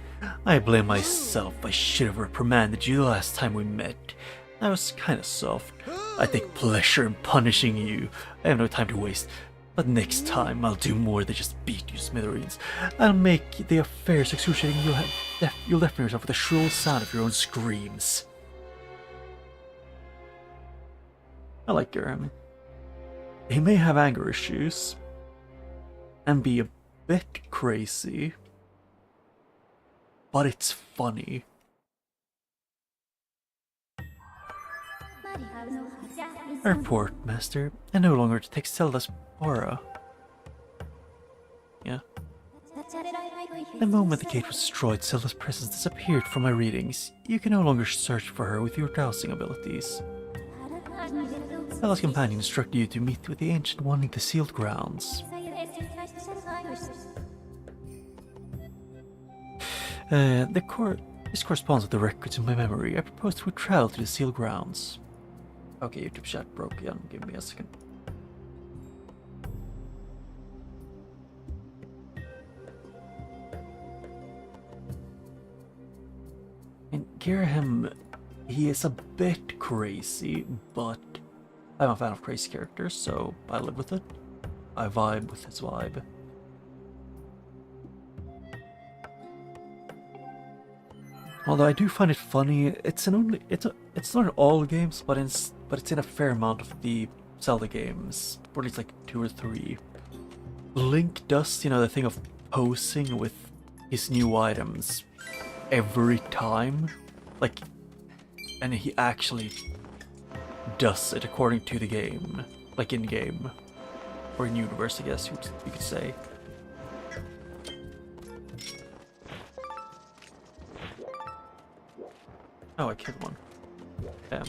S1: I blame myself. I should have reprimanded you the last time we met. I was kinda soft. I take pleasure in punishing you. I have no time to waste. But next time I'll do more than just beat you smithereens. I'll make the affair so excruciating you'll deafen yourself with the shrill sound of your own screams. I like Gurham. He may have anger issues and be a bit crazy, but it's funny. Report, Master. I no longer detect Zelda's aura. Yeah. The moment the gate was destroyed, Zelda's presence disappeared from my readings. You can no longer search for her with your dowsing abilities. Zelda's companion instructed you to meet with the Ancient One in the sealed grounds. This corresponds with the records in my memory. I propose to travel to the sealed grounds. Okay, YouTube chat broke again. Give me a second. And Girahim, he is a bit crazy, but I'm a fan of crazy characters, so I live with it. I vibe with his vibe. Although I do find it funny, it's not in all games, but it's in a fair amount of the Zelda games, or at least like 2 or 3. Link does, the thing of posing with his new items every time, like, and he actually does it according to the game, like in game, or in universe, I guess you could say. Oh, I killed one. Damn.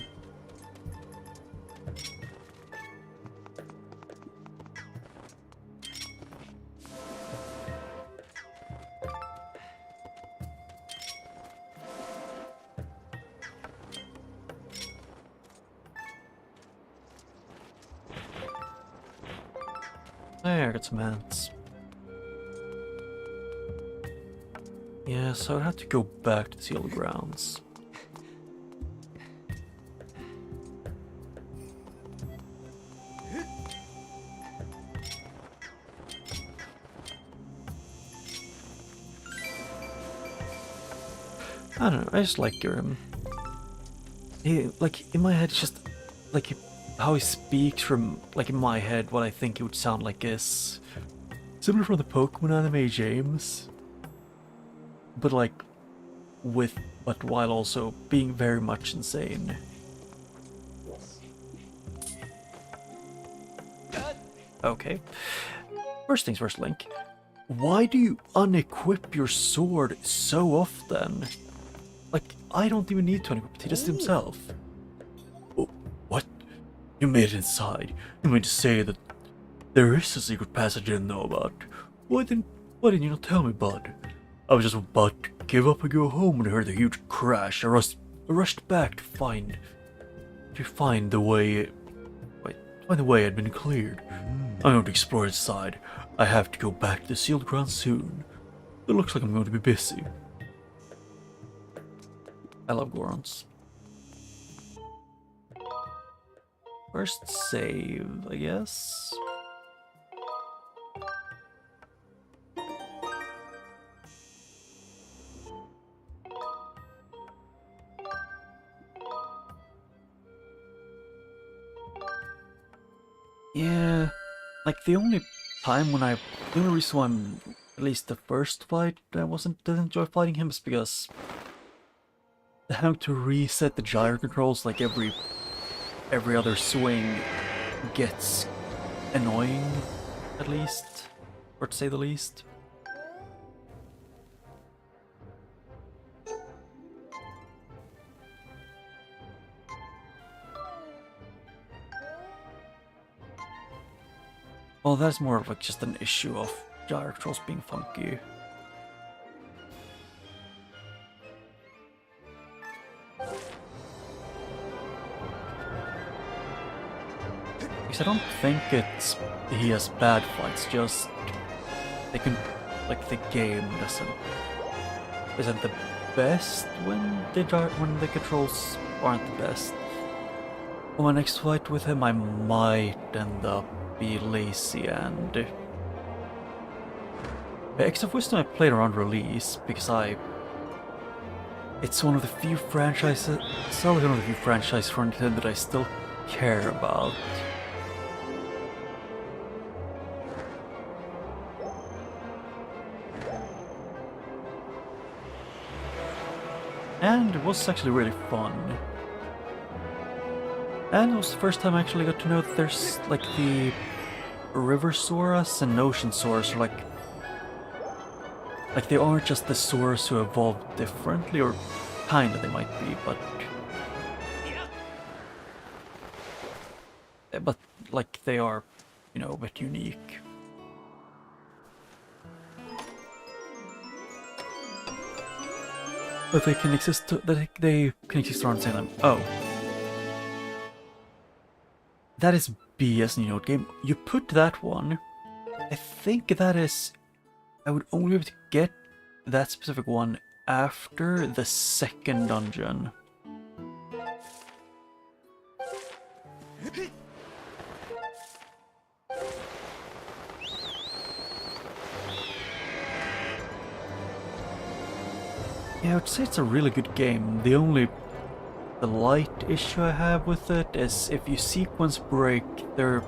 S1: There, I got some ants. Yeah, so I'd have to go back to the sealed grounds. I don't know, I just like Gurham. Like, in my head, it's just, like, how he speaks from, like, in my head, what I think it would sound like is similar from the Pokemon anime James. But, like, but while also being very much insane. Okay. First things first, Link. Why do you unequip your sword so often? Like, I don't even need to unequip it, he does it himself. Oh, what? You made it inside. You mean to say that there is a secret passage I didn't know about? Why didn't you not tell me, bud? I was just about to give up and go home when I heard the huge crash. I rushed back to find the way. Find the way had been cleared. I'm going to explore inside. I have to go back to the sealed ground soon. It looks like I'm going to be busy. I love Gorons. First save, I guess. Yeah, like the only reason why I'm, at least the first fight, I didn't enjoy fighting him is because having to reset the gyro controls like every other swing gets annoying, at least, or to say the least. Well, that's more of like just an issue of gyro controls being funky. because I don't think he has bad fights, just they can, like, the game isn't the best when the controls aren't the best. On my next fight with him I might end up be lazy and X of Wisdom I played around release because it's one of the few franchises, Zelda is one of the few franchises for Nintendo that I still care about. And it was actually really fun. And it was the first time I actually got to know that there's like the River Soras and Ocean Soras are like they aren't just the Soras who evolved differently, or kinda they might be, but like they are, you know, a bit unique. But they can exist around the same time. Oh. That is BS in Note game. You put that one. I think that is... I would only be able to get that specific one after the second dungeon. Yeah, I would say it's a really good game. The light issue I have with it is if you sequence break, you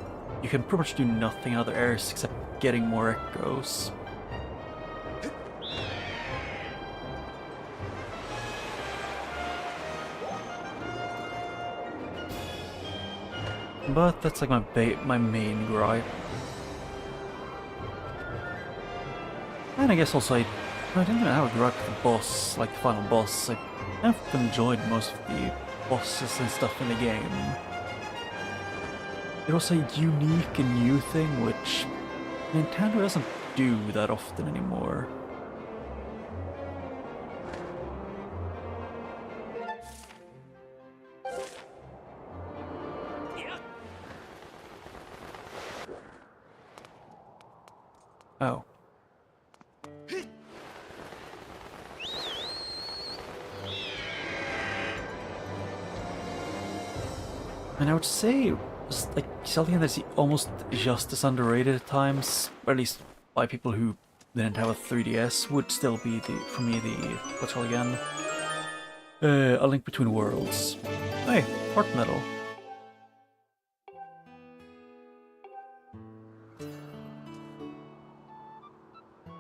S1: can pretty much do nothing in other areas except getting more echoes. But that's like my main gripe. And I guess also I didn't even have a gripe with the boss, like the final boss. I've enjoyed most of the bosses and stuff in the game. It was a unique and new thing which Nintendo doesn't do that often anymore. Oh. And I would say, like, something that's almost just as underrated at times, or at least by people who didn't have a 3DS, would still be for me what's it called again? A Link Between Worlds. Hey, Heart Metal.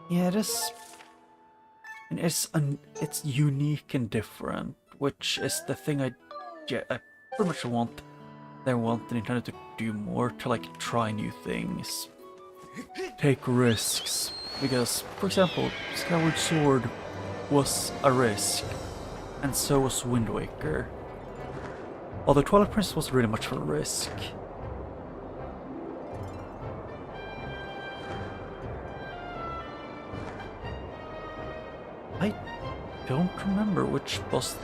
S1: Yeah, it is. And it's unique and different, which is the thing I pretty much want the Nintendo to do more, to like try new things, take risks. Because, for example, Skyward Sword was a risk, and so was Wind Waker. Although Twilight Princess wasn't really much of a risk. I don't remember which boss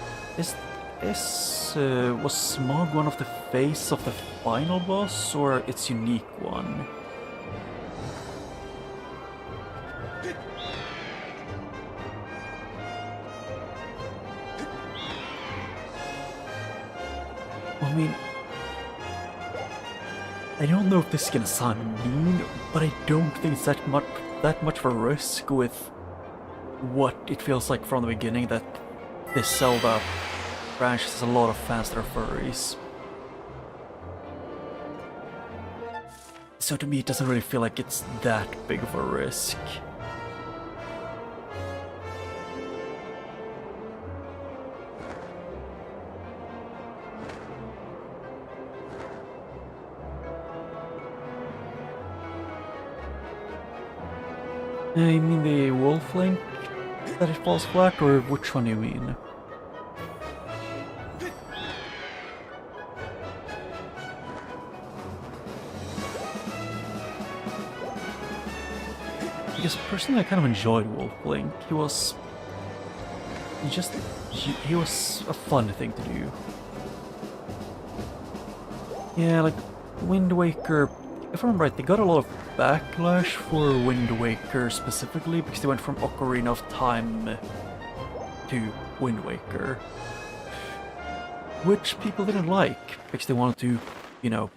S1: was Smog one of the face of the final boss, or its unique one? I mean, I don't know if this is gonna sound mean, but I don't think it's that much of a risk with what it feels like from the beginning that this Zelda franchise has a lot of fans that are furries. So to me it doesn't really feel like it's that big of a risk. You mean the Wolf Link that it falls flat, or which one do you mean? Because personally I kind of enjoyed Wolf Link. He was a fun thing to do. Yeah, like Wind Waker, if I'm right, they got a lot of backlash for Wind Waker specifically because they went from Ocarina of Time to Wind Waker, which people didn't like because they wanted to, you know,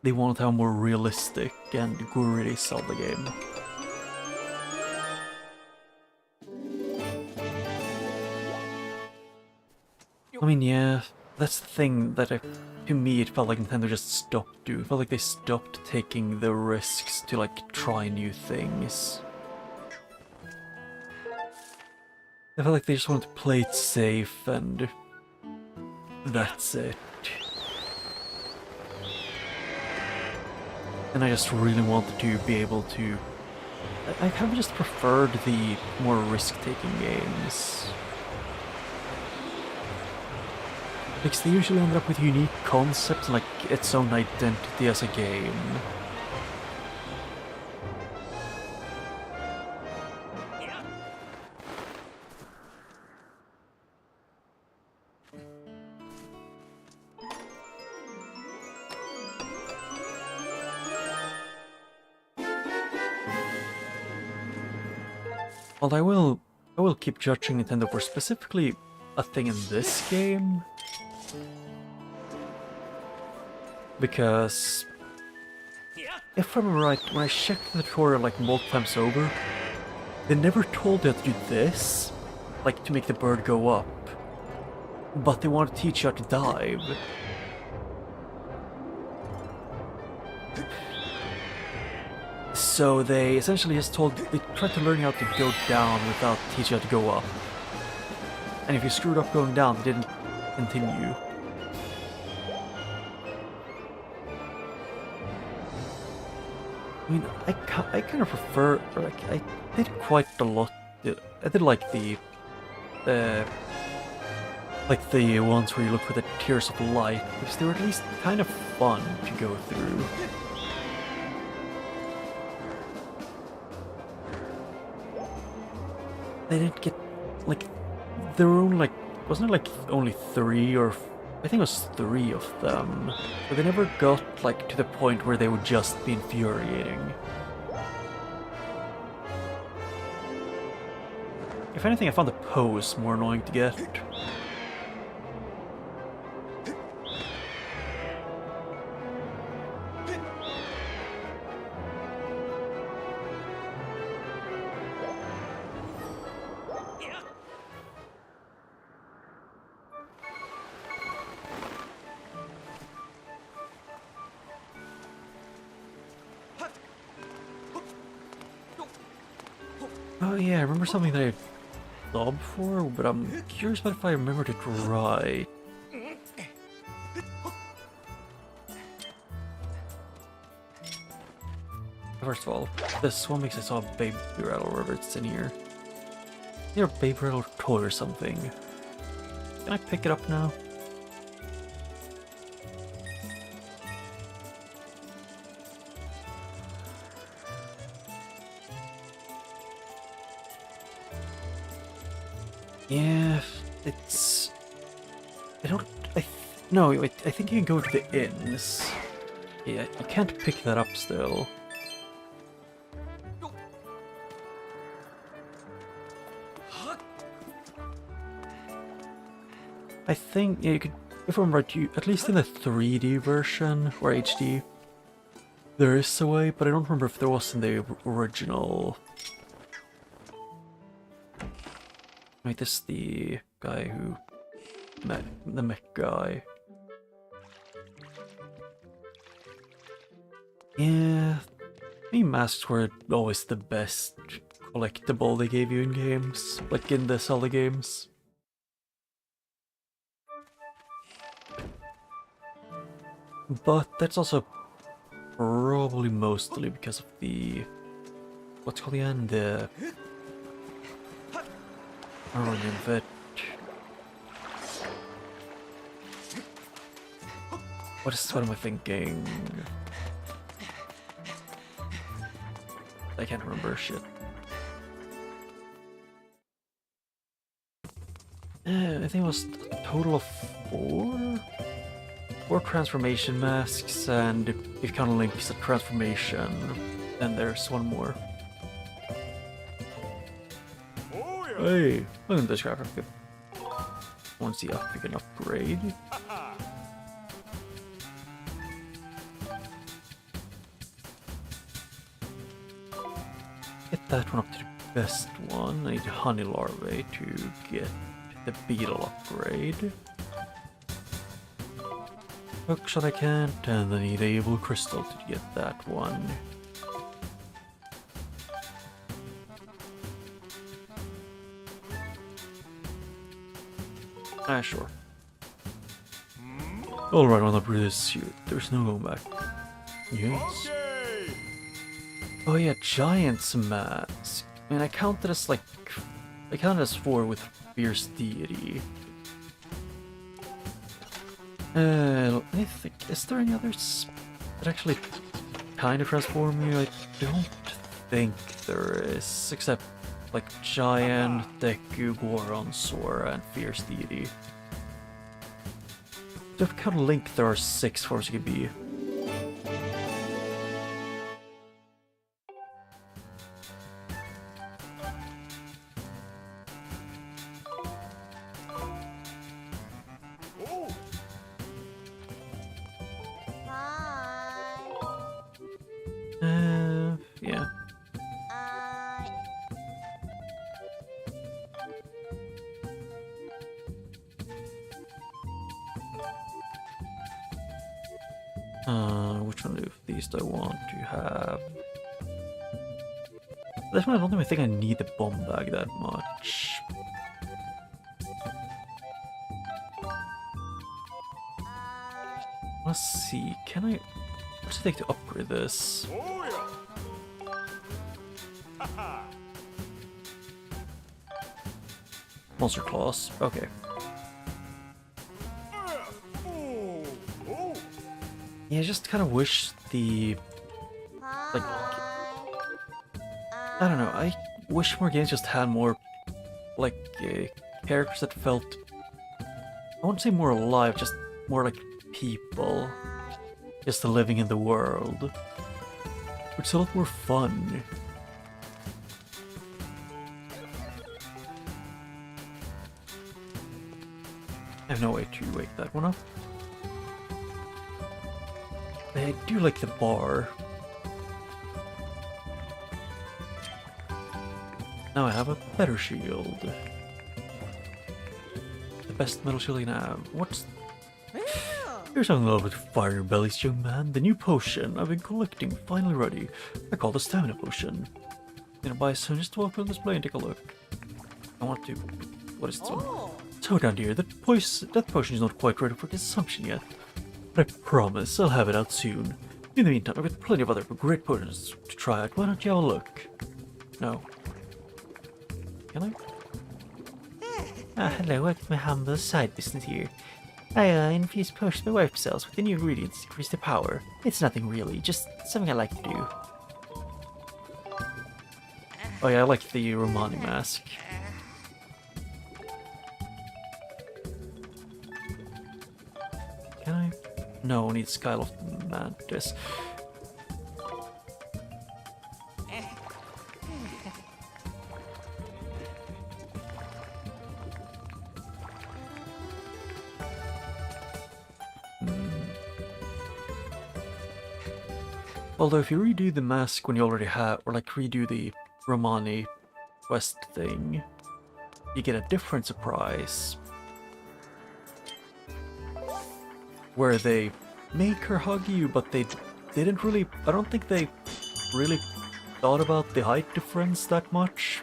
S1: they wanted to have a more realistic and gritty Zelda game. I mean, yeah, that's the thing that to me it felt like Nintendo just stopped doing. It felt like they stopped taking the risks to like try new things. I felt like they just wanted to play it safe and that's it. And I just really wanted to be able to... I kind of just preferred the more risk-taking games. Because they usually end up with unique concepts and like its own identity as a game. Well, I will keep judging Nintendo for specifically a thing in this game. Because if I'm right, when I checked the tutorial like multiple times over, they never told you how to do this, like to make the bird go up, but they want to teach you how to dive. So they essentially just they tried to learn how to go down without teaching you how to go up. And if you screwed up going down, they didn't continue. I mean, I kind of prefer, like, I did quite a lot. I did like the ones where you look for the tears of light, because they were at least kind of fun to go through. They didn't get, like, there were only, like, wasn't it like only 3 or, I think it was 3 of them, but they never got, like, to the point where they would just be infuriating. If anything, I found the pose more annoying to get. Oh yeah, I remember something that I saw before, but I'm curious about if I remembered it right. First of all, this one makes I saw a baby rattle wherever it's in here. Either a baby rattle toy or something. Can I pick it up now? Yeah, it's... No, wait, I think you can go to the inns. Yeah, you can't pick that up still. I think, yeah, you could, if I'm right, at least in the 3D version, or HD, there is a way, but I don't remember if there was in the original. Wait, this is the guy who met the mech guy. Yeah, I mean, masks were always the best collectible they gave you in games, like in the Zelda games. But that's also probably mostly because of the... what's it called again? The... I don't know the name of it. What am I thinking? I can't remember shit. I think it was a total of 4? 4 transformation masks, and if you count Link's transformation, then there's one more. Hey, look at this guy. I want to see if we can upgrade. Get that one up to the best one. I need honey larvae to get the beetle upgrade. Hookshot I can't, and I need evil crystal to get that one. Ah, sure. Alright, I'll upgrade this suit. There's no going back. Yes.
S2: Okay.
S1: Oh yeah, Giant's Mask. I mean, I counted as 4 with Fierce Deity. Let me think, is there any others that actually kind of transform you? I don't think there is, except like Giant, Deku, Goron, Sora, and Fierce Deity. So if you count Link, there are 6 forms you could be. Yeah. Which one of these do I want to have? This one I don't even think I need the bomb bag that much. Let's see, can I... What's it take to upgrade this?
S2: Oh yeah.
S1: Monster Claws, okay. Yeah, I just kind of wish the... Like... I don't know, I wish more games just had more... Like, characters that felt... I won't say more alive, just more like people. Just living in the world. Which is a lot more fun. I have no way to wake that one up. I do like the bar. Now I have a better shield. The best metal shield I can have. What's... You're something in love with fire bellies, young man. The new potion I've been collecting, finally ready. I call the stamina potion. Gonna buy soon, just walk on display and take a look. I want to... What is this one? So down here, that potion is not quite ready for consumption yet. But I promise I'll have it out soon. In the meantime, I've got plenty of other great potions to try out. Why don't you have a look? No. Can I?
S3: Hello, welcome to my humble side business here. I infuse potions by wipe cells with the new ingredients to increase their power. It's nothing really, just something I like to do.
S1: Oh yeah, I like the Romani mask. Can I? No, I need Skyloft Mantis. Although if you redo the mask when you already have, or like redo the Romani quest thing, you get a different surprise. Where they make her hug you, but they didn't really, I don't think they really thought about the height difference that much.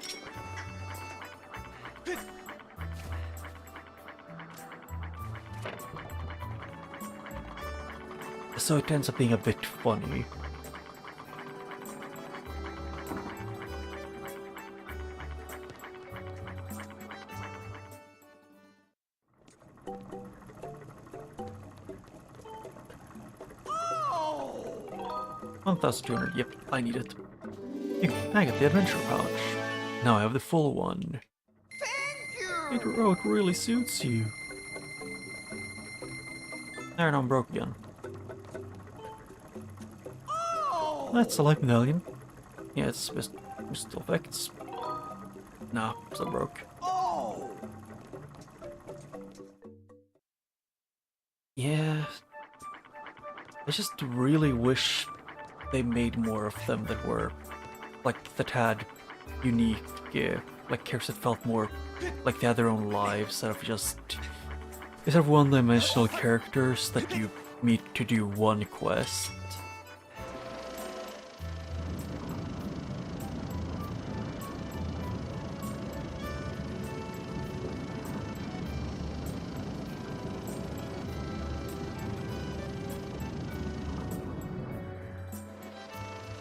S1: So it ends up being a bit funny.
S2: Oh!
S1: 1200, yep, I need it. I got the adventure pouch. Now I have the full one.
S2: Thank you.
S1: It really suits you. There, now I'm broke again. That's a light medallion. Yeah, it's missile effects. Nah, still broke. Yeah, I just really wish they made more of them that were, like, that had unique, like, characters that felt more like they had their own lives instead of one-dimensional characters that you meet to do one quest.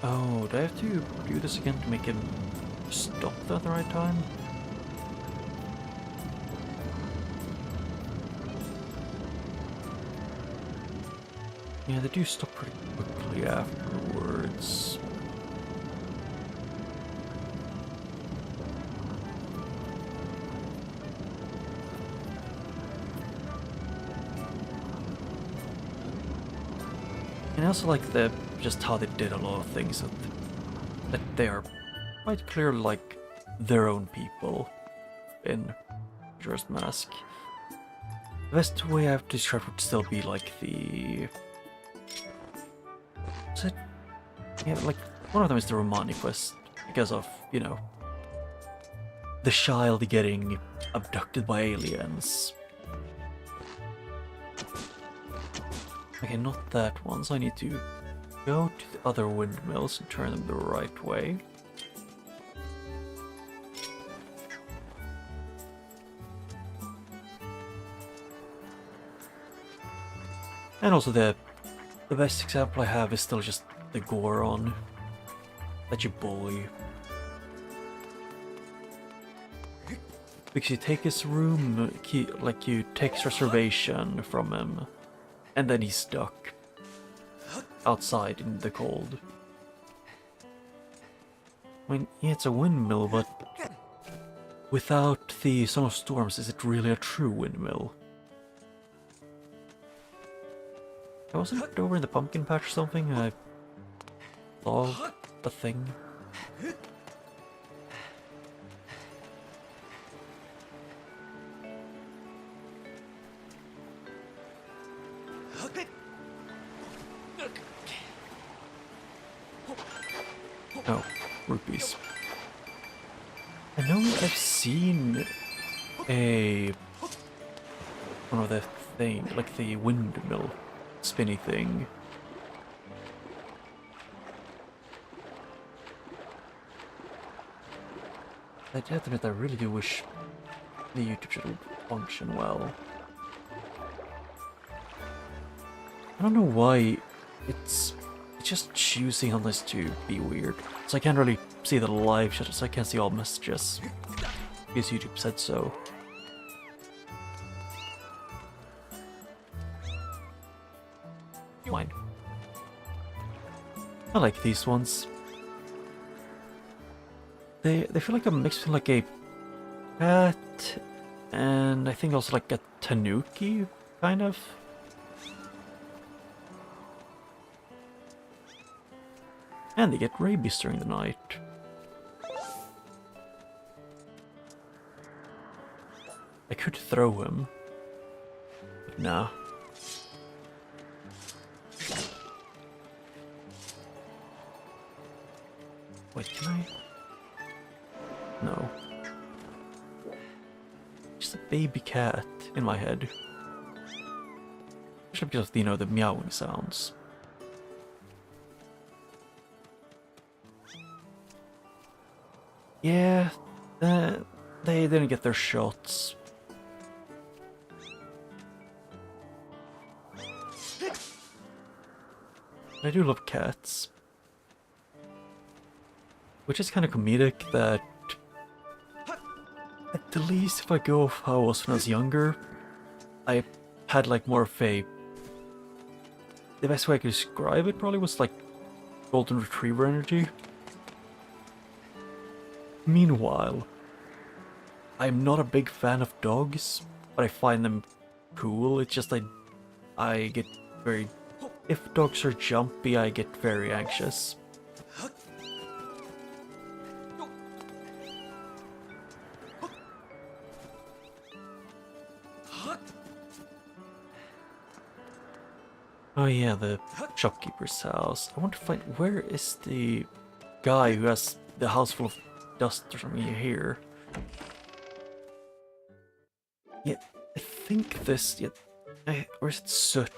S1: Oh, do I have to do this again to make him stop at the right time? Yeah, they do stop pretty quickly afterwards. And I also like just how they did a lot of things, that they are quite clear like their own people in Majora's Mask. The best way I have to describe it would still be like the... Is it? Yeah, like one of them is the Romani quest because of, you know, the child getting abducted by aliens. Okay, not that one, so I need to go to the other windmills and turn them the right way. And also the best example I have is still just the Goron that you bully. Because you take his room, like you take his reservation from him, and then he's stuck outside in the cold. I mean, yeah, it's a windmill, but without the Song of Storms, is it really a true windmill? Wasn't it over in the pumpkin patch or something? I saw a thing. Oh, rupees. I know I've seen one of the thing, like the windmill spinny thing. I have to admit, I really do wish the YouTube channel would function well. I don't know why it's just choosing on this to be weird. So I can't really see the live chat, so I can't see all messages because YouTube said so. Mine. I like these ones. They feel like a mix between like a cat and I think also like a tanuki, kind of. And they get rabies during the night. I could throw him, but nah. Wait, can I? No. Just a baby cat in my head. Especially because of, you know, the meowing sounds. Yeah, they didn't get their shots. I do love cats. Which is kind of comedic that, at the least if I go off how I was when I was younger, I had like more of a... The best way I could describe it probably was like golden retriever energy. Meanwhile, I'm not a big fan of dogs, but I find them cool. It's just I I get very... If dogs are jumpy, I get very anxious. Oh yeah, the shopkeeper's house. I want to find... Where is the guy who has the house full of dust or something here? Yeah, I think this... Yeah, or is it soot?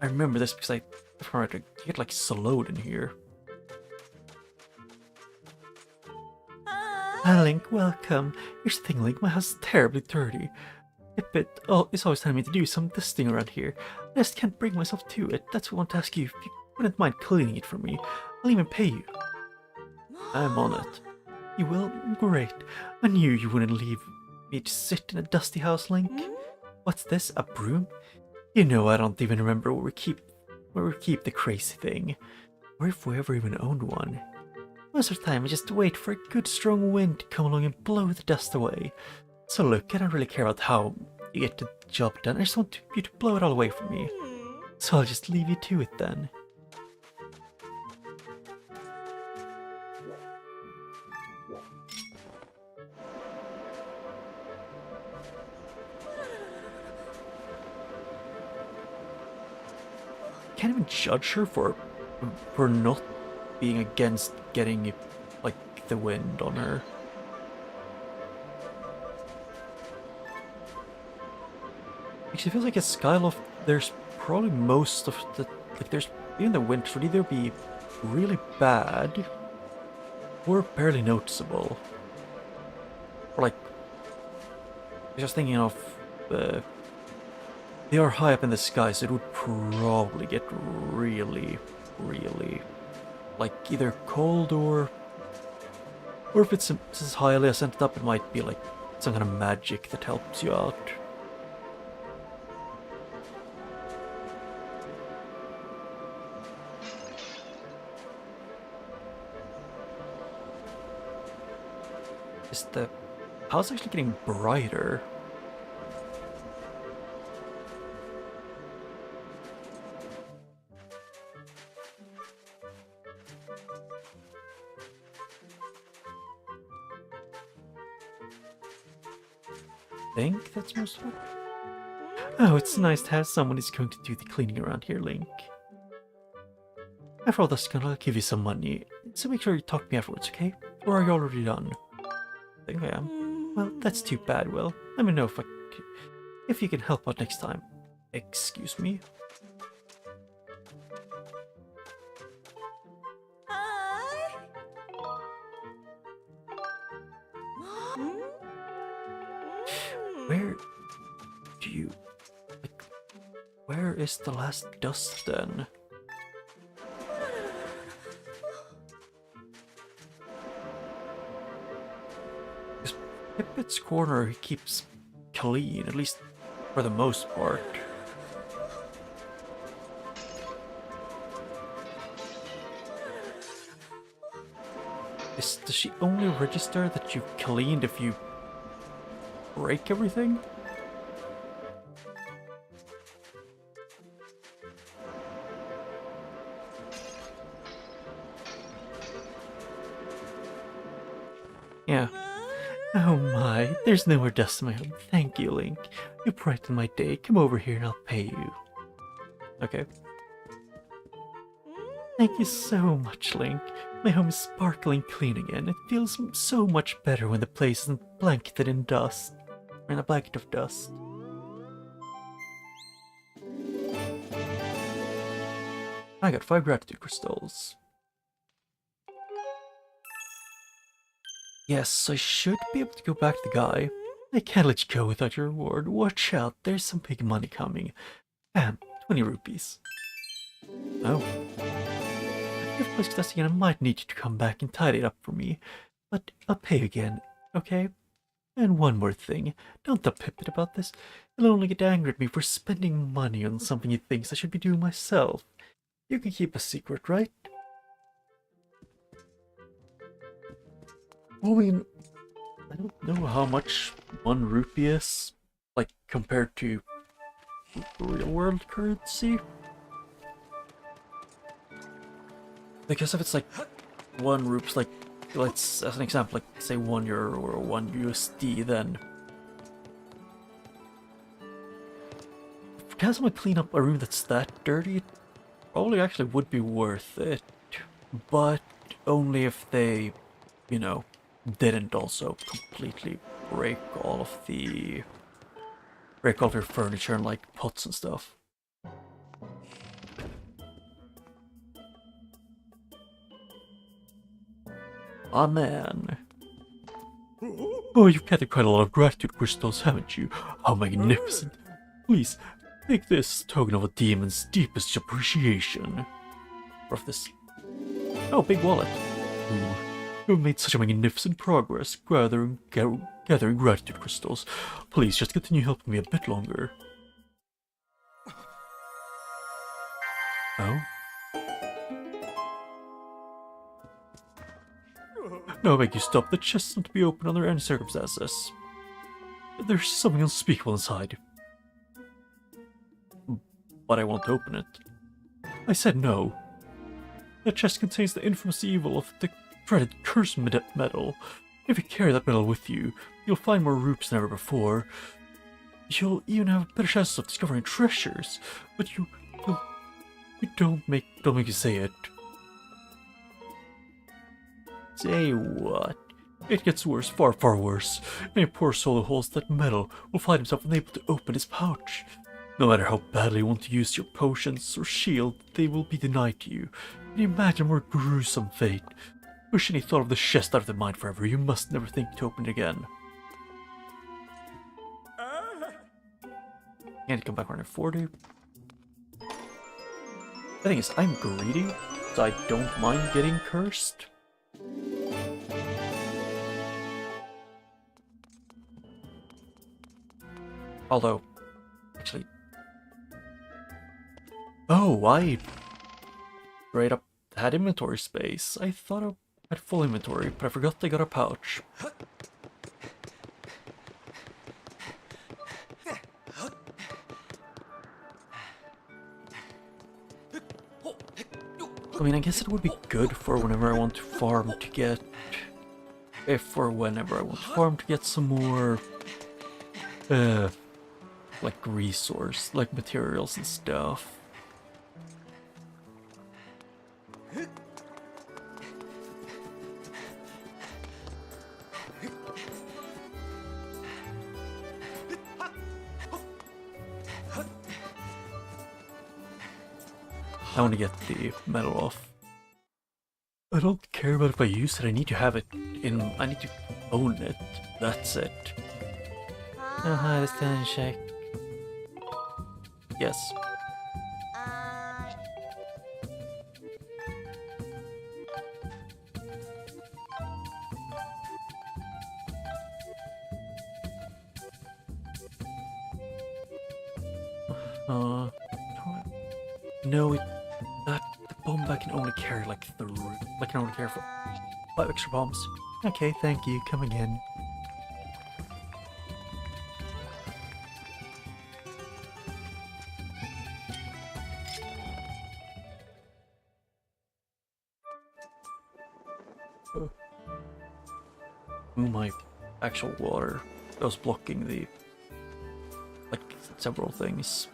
S1: I remember this because if I'm right, you get like solode in here.
S3: Ah, Link, welcome. Here's the thing, Link, my house is terribly dirty. It's always telling me to do some dusting around here. I just can't bring myself to it. That's why I want to ask you if you wouldn't mind cleaning it for me. I'll even pay you.
S1: I'm on it.
S3: You will? Great. I knew you wouldn't leave me to sit in a dusty house, Link. What's this? A broom? You know I don't even remember where we keep the crazy thing. Or if we ever even owned one. Most of the time I just wait for a good strong wind to come along and blow the dust away. So look, I don't really care about how you get the job done. I just want you to blow it all away from me. So I'll just leave you to it then.
S1: Can't even judge her for not being against getting like the wind on her. Actually, it feels like a Skyloft. There's probably most of the there's even the winter would either be really bad or barely noticeable. Or like, I was just thinking of they are high up in the sky, so it would probably get really, really like either cold or if it's as highly ascended up, it might be like some kind of magic that helps you out. Is the house actually getting brighter? I think that's most of it.
S3: Oh, it's nice to have someone who's going to do the cleaning around here, Link. After all this, I'll give you some money, so make sure you talk to me afterwards, okay? Or are you already done?
S1: I think I am.
S3: Well, that's too bad, Will. Let me know if you can help out next time.
S1: Excuse me? Where do you... like, where is the last dust then? Because Pipit's corner he keeps clean, at least for the most part. Does she only register that you've cleaned if you break everything? Yeah.
S3: Oh my, there's no more dust in my home. Thank you, Link. You brighten my day. Come over here and I'll pay you.
S1: Okay.
S3: Thank you so much, Link. My home is sparkling clean again. It feels so much better when the place isn't blanketed in dust. Or in a blanket of dust.
S1: I got 5 gratitude crystals. Yes, I should be able to go back to the guy.
S3: I can't let you go without your reward. Watch out, there's some big money coming. 20 rupees.
S1: Oh.
S3: If the place gets dusty again, I might need you to come back and tidy it up for me. But I'll pay you again, okay? And one more thing, don't tell Pipit about this. He'll only get angry at me for spending money on something he thinks I should be doing myself. You can keep a secret, right?
S1: I mean, I don't know how much 1 rupee is, like, compared to real world currency. Because if it's like 1 rupees, like, let's, as an example, like say €1 or 1 USD, then can someone clean up a room that's that dirty? It probably actually would be worth it, but only if they, you know, didn't also completely break all of your furniture and like pots and stuff. Ah, man. Oh, you've gathered quite a lot of gratitude crystals, haven't you? How magnificent. Please, take this token of a demon's deepest appreciation. Of this. Oh, big wallet. You've made such a magnificent progress gathering gratitude crystals. Please, just continue helping me a bit longer. Oh? No, I beg you stop. The chest is not to be opened under any circumstances. There's something unspeakable inside. But I want to open it. I said no. The chest contains the infamous evil of the dreaded cursed metal. If you carry that metal with you, you'll find more rupes than ever before. You'll even have a better chance of discovering treasures. But you don't make me say it. Say what? It gets worse, far, far worse. Any poor soul who holds that metal will find himself unable to open his pouch. No matter how badly you want to use your potions or shield, they will be denied to you. Can you imagine a more gruesome fate? Push any thought of the chest out of the mind forever. You must never think to open it again. And come back around at 40. The thing is, I'm greedy, so I don't mind getting cursed. Although, actually... Oh, I straight up had inventory space. I thought I had full inventory, but I forgot I got a pouch. I mean, I guess it would be good for whenever I want to farm to get... whenever I want to farm to get some more... like resource, like materials and stuff. I want to get the metal off. I don't care about if I use it, I need to have it in... I need to own it. That's it. Oh, hi, this talent check. Yes. No, the bomb bag can only carry like 3. Like, can only carry 5 extra bombs. Okay, thank you. Come again. My actual water that was blocking the like several things.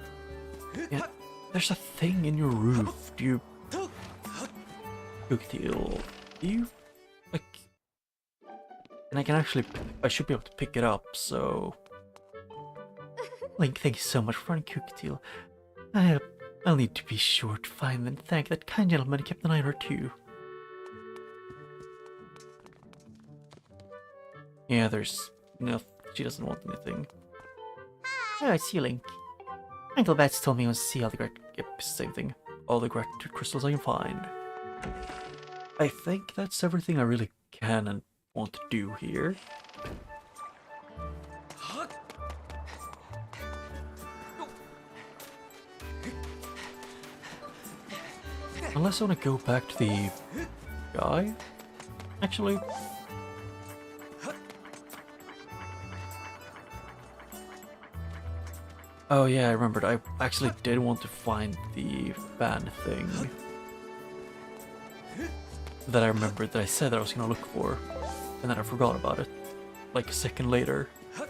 S1: Yeah, there's a thing in your roof. Do you do you like? And I should be able to pick it up. So, Link, thank you so much for running Cooktail. I'll need to be sure to find and thank that kind gentleman who kept an eye on her too. Yeah, there's no. She doesn't want anything. Oh, I see, Link. Uncle Bats told me I was to see all the same thing. All the gratitude crystals I can find. I think that's everything I really can and want to do here. Unless I want to go back to the guy. Actually. Oh yeah, I remembered. I actually did want to find the fan thing that I remembered that I said that I was gonna look for, and then I forgot about it, like a second later. I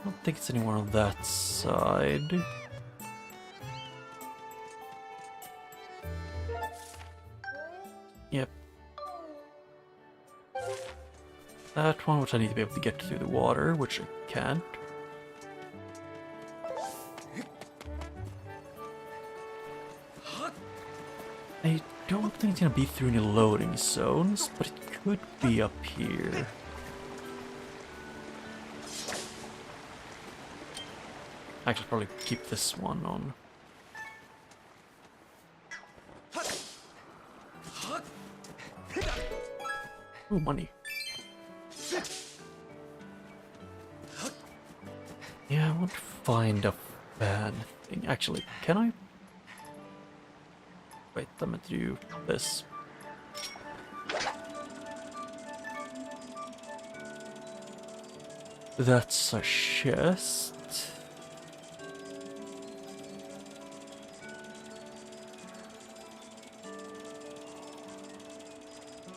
S1: don't think it's anywhere on that side. Yep. That one, which I need to be able to get through the water, which I can't. I don't think it's gonna be through any loading zones, but it could be up here. I should probably keep this one on. Ooh, money. Yeah, I want to find a fan thing. Actually, can I? Wait, I'm gonna do this. That's a chest.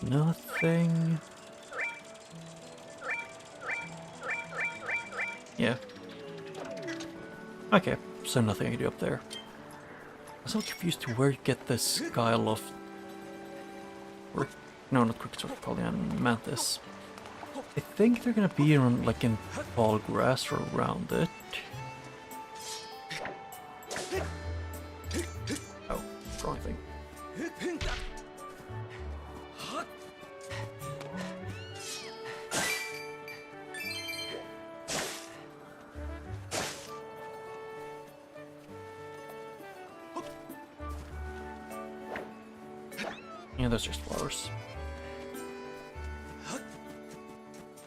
S1: Nothing. Yeah. Okay, so nothing I can do up there. I'm so confused to where you get this Skyloft. Or, no, not Crooked Sword, Polyam Mantis. I think they're gonna be around, like in tall grass or around it. Oh, wrong thing. Yeah, those are just flowers.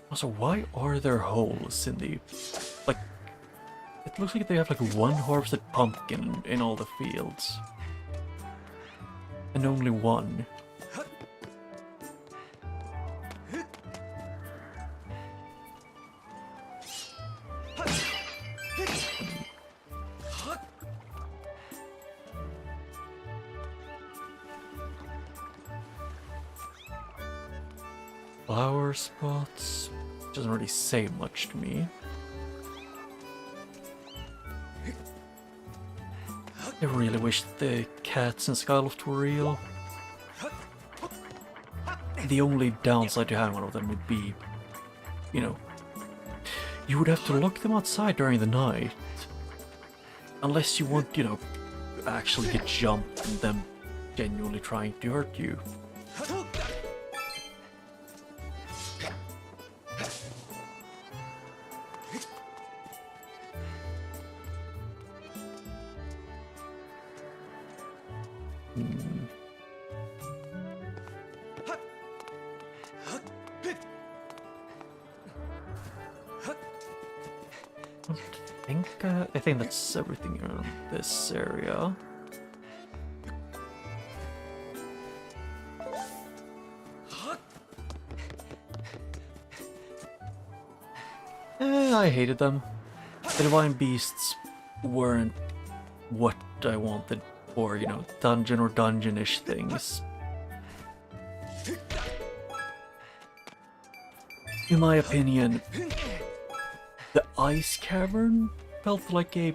S1: Also, why are there holes in the... Like, it looks like they have like one harvested pumpkin in all the fields. And only one. Flower spots doesn't really say much to me. I really wish the cats in Skyloft were real. The only downside to having one of them would be, you know, you would have to lock them outside during the night. Unless you want, you know, to actually get jumped and them genuinely trying to hurt you. I think that's everything around this area. I hated them. The divine beasts weren't what I wanted for, you know, dungeon or dungeon-ish things. In my opinion, the ice cavern felt like a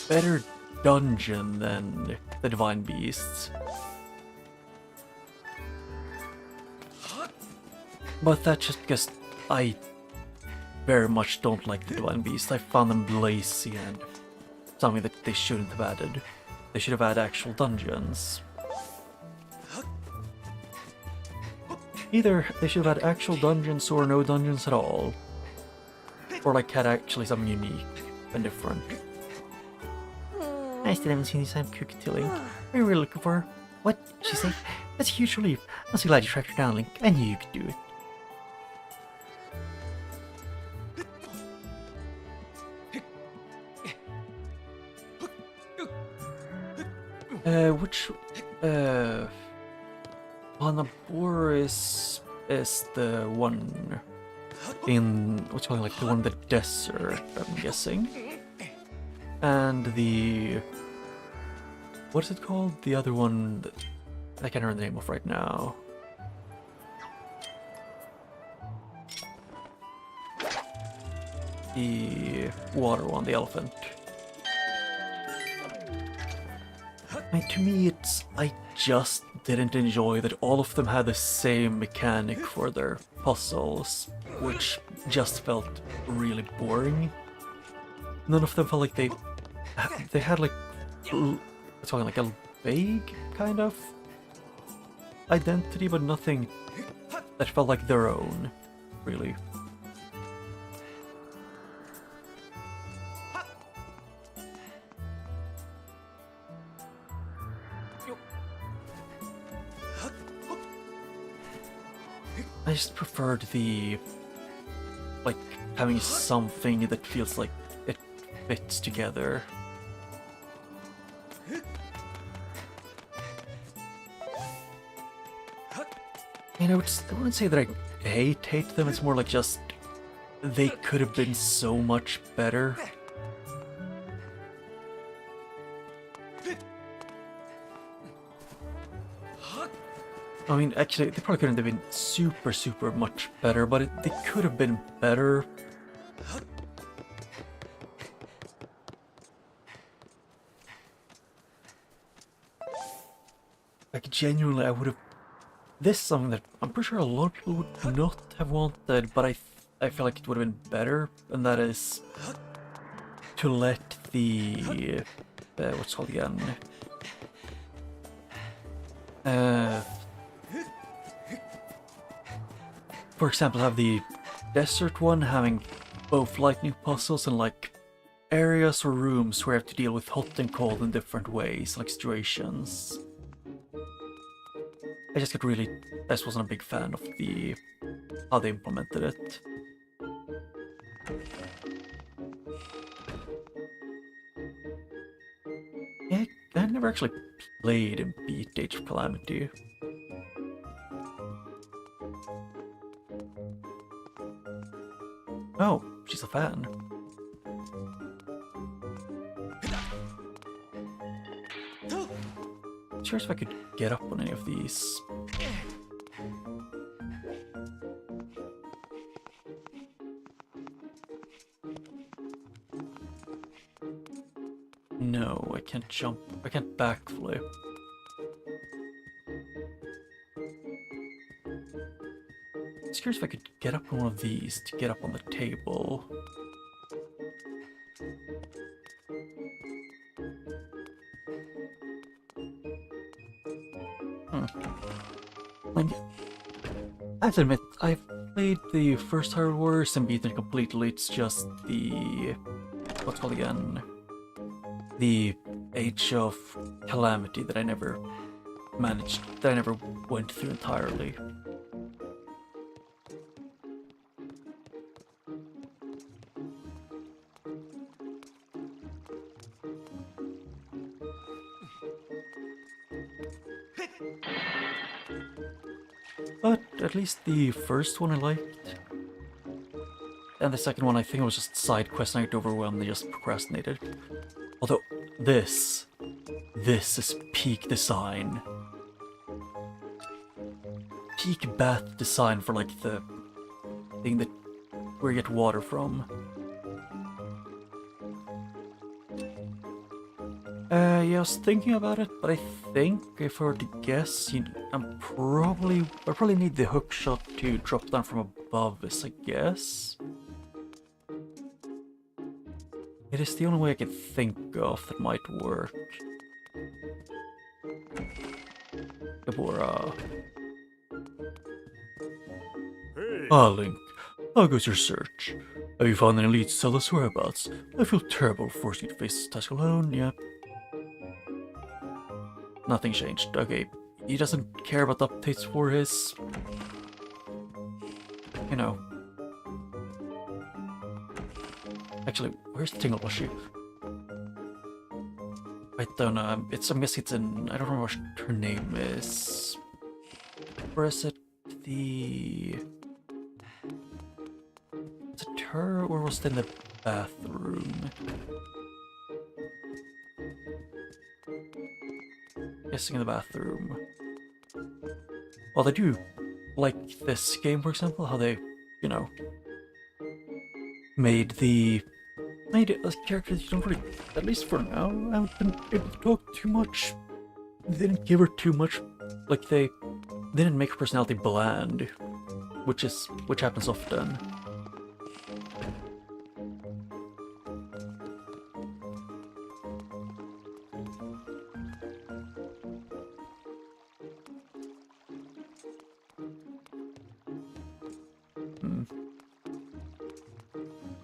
S1: better dungeon than the divine beasts. But that's just because I very much don't like the divine beasts. I found them lazy and something that they shouldn't have added. They should have added actual dungeons. Either they should have had actual dungeons or no dungeons at all. Or like had actually something unique and different. I still haven't seen this time Cookie to Link. Are you really looking for her? What? She said? That's a huge relief. I'm so glad you tracked her down, Link. I knew you could do it. Which Panabor is the one.
S3: in what's called like the one in the desert, I'm guessing. And the what is it called? The other one that I can't remember the name of right now. The water one, the elephant. And to me, I just didn't enjoy that all of them had the same mechanic for their puzzles, which just felt really boring. None of them felt like they had like what's called like a vague kind of identity, but nothing that felt like their own, really. I just preferred the, like, having something that feels like it fits together. You know, I wouldn't say that I hate them, it's more like just, they could have been so much better. I mean, actually, they probably couldn't have been super much better, but they could have been better. Like, genuinely, I would have... This is something that I'm pretty sure a lot of people would not have wanted, but I feel like it would have been better, and that is to let the... what's it called again? For example, have the desert one having both lightning puzzles and like areas or rooms where you have to deal with hot and cold in different ways, like situations. I just wasn't a big fan of how they implemented it. Yeah, I never actually played and beat Age of Calamity. Oh, she's a fan. Curious if I could get up on any of these. No, I can't jump. I can't backflip. I'm curious if I could get up on one of these to get up on the table. I have to admit, I've played the first Hyrule Warriors and beaten it completely. It's just the... what's it called again? The Age of Calamity that I never went through entirely. But at least the first one I liked. And the second one I think was just side quest and I got overwhelmed and just procrastinated. Although this is peak design. Peak bath design for like the thing that where you get water from. Yeah, I was thinking about it, but I think if I were to guess, I'll probably need the hook shot to drop down from above this, I guess. It is the only way I can think of that might work. Gabora. Ah, Link. How goes your search? Have you found any leads to Zelda's whereabouts? I feel terrible forcing you to face this task alone, yeah. Nothing changed. Okay, he doesn't care about the updates for his... you know. Actually, where's Tinglebushi? I don't know, I'm guessing it's in... I don't remember what her name is. Or is it the...
S1: her, or was it in the bathroom? Guessing in the bathroom. Well, they do like this game, for example, how they, you know, made it as characters you don't really, at least for now, I haven't been able to talk too much. They didn't give her too much, like they didn't make her personality bland, which happens often.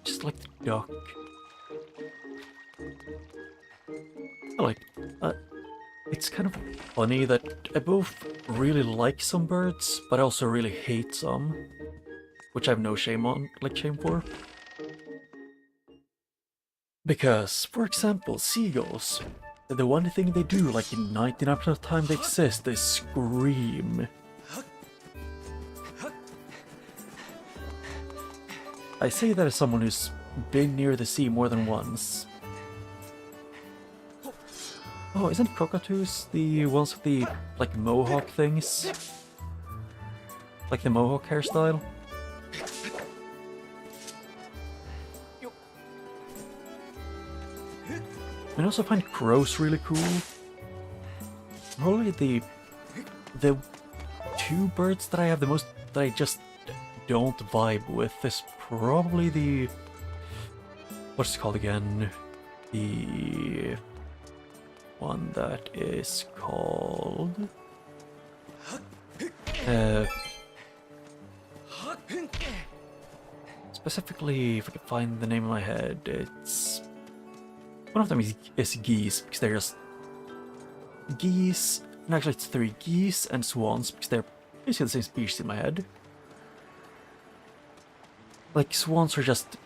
S1: Just like the duck. It's kind of funny that I both really like some birds, but I also really hate some, which I have no shame for. Because, for example, seagulls, the one thing they do, like in 99% of the time they exist, they scream. I say that as someone who's been near the sea more than once. Oh, isn't cockatoos the ones with the, like, mohawk things? Like the mohawk hairstyle? I also find crows really cool. Probably the two birds that I have the most, that I just don't vibe with is probably the, what's it called again? The one that is called specifically, if I can find the name in my head, it's one of them is geese, because they're just geese, and actually it's three: geese and swans, because they're basically the same species in my head. Like, swans are just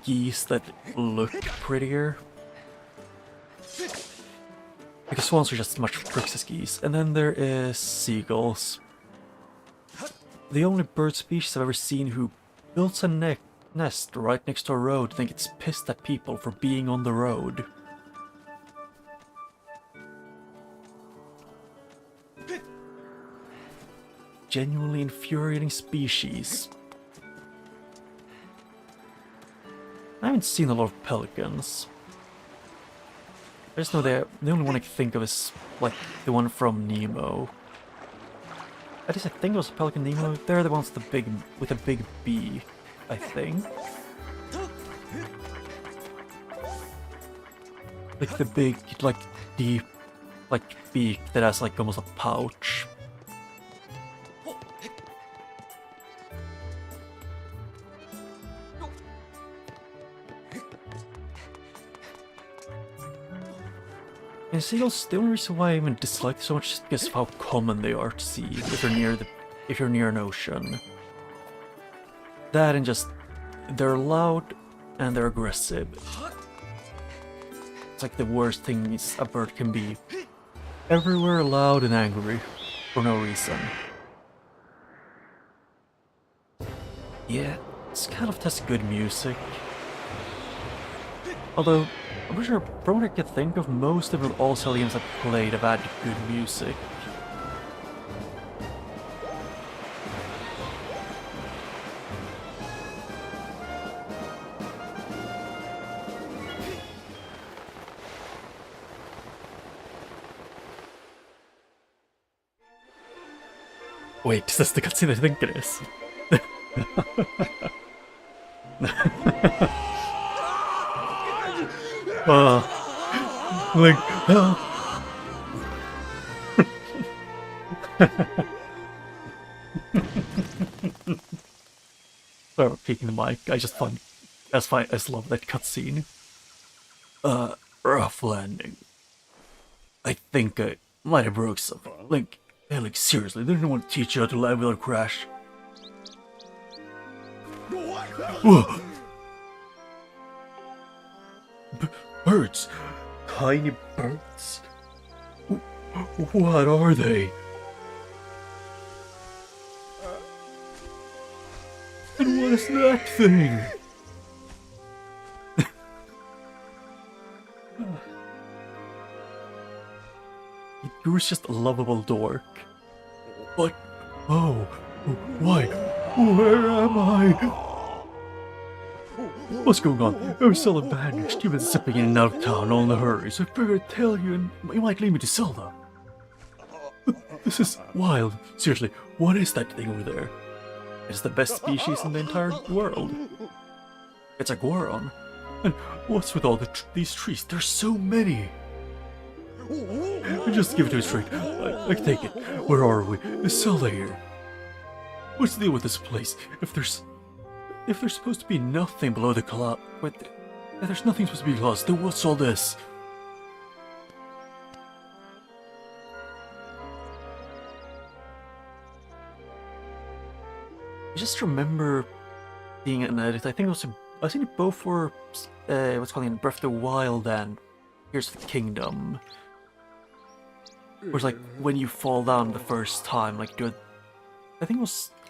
S1: geese that look prettier. Because swans are just as much pricks as geese. And then there is seagulls. The only bird species I've ever seen who builds a nest right next to a road and gets pissed at people for being on the road. Genuinely infuriating species. I haven't seen a lot of pelicans. I just know the only one I can think of is, like, the one from Nemo. At least I think it was Pelican Nemo. They're the ones with the big B, I think. Like the big, like, deep, like, beak that has, like, almost a pouch. And seagulls, the only reason why I even dislike them so much is because of how common they are to see if you're near an ocean. That and just, they're loud and they're aggressive. It's like the worst things a bird can be. Everywhere loud and angry, for no reason. Yeah, this kind of has good music. Although, I'm pretty sure from what I can think of, most of all Zelda games I've played have had good music. Wait, is this the cutscene I think it is? Like, sorry about peeking the mic, I just find, that's fine, I just love that cutscene. Rough landing. I think I might have broke something. Link, hey, like, seriously, they didn't want to teach you how to land without a crash. Whoa! Birds! Tiny birds? What are they? And what is that thing?
S3: You're just a lovable dork. But, oh, why? Where am I? What's going on? Oh, Zelda vanished. You've been zipping in and out of town all in a hurry, so I figured I'd tell you and you might lead me to Zelda. This is wild. Seriously, what is that thing over there? It's the best species in the entire world. It's a Goron. And what's with all these trees? There's so many. Just give it to me straight. I can take it. Where are we? Is Zelda here? What's the deal with this place? If there's supposed to be nothing below the cloud, if there's nothing supposed to be lost, then what's all this? I just remember seeing an edit. I think it was I think it both were what's called in Breath of the Wild and Here's the Kingdom. Where it's like when you fall down the first time, like do it. I think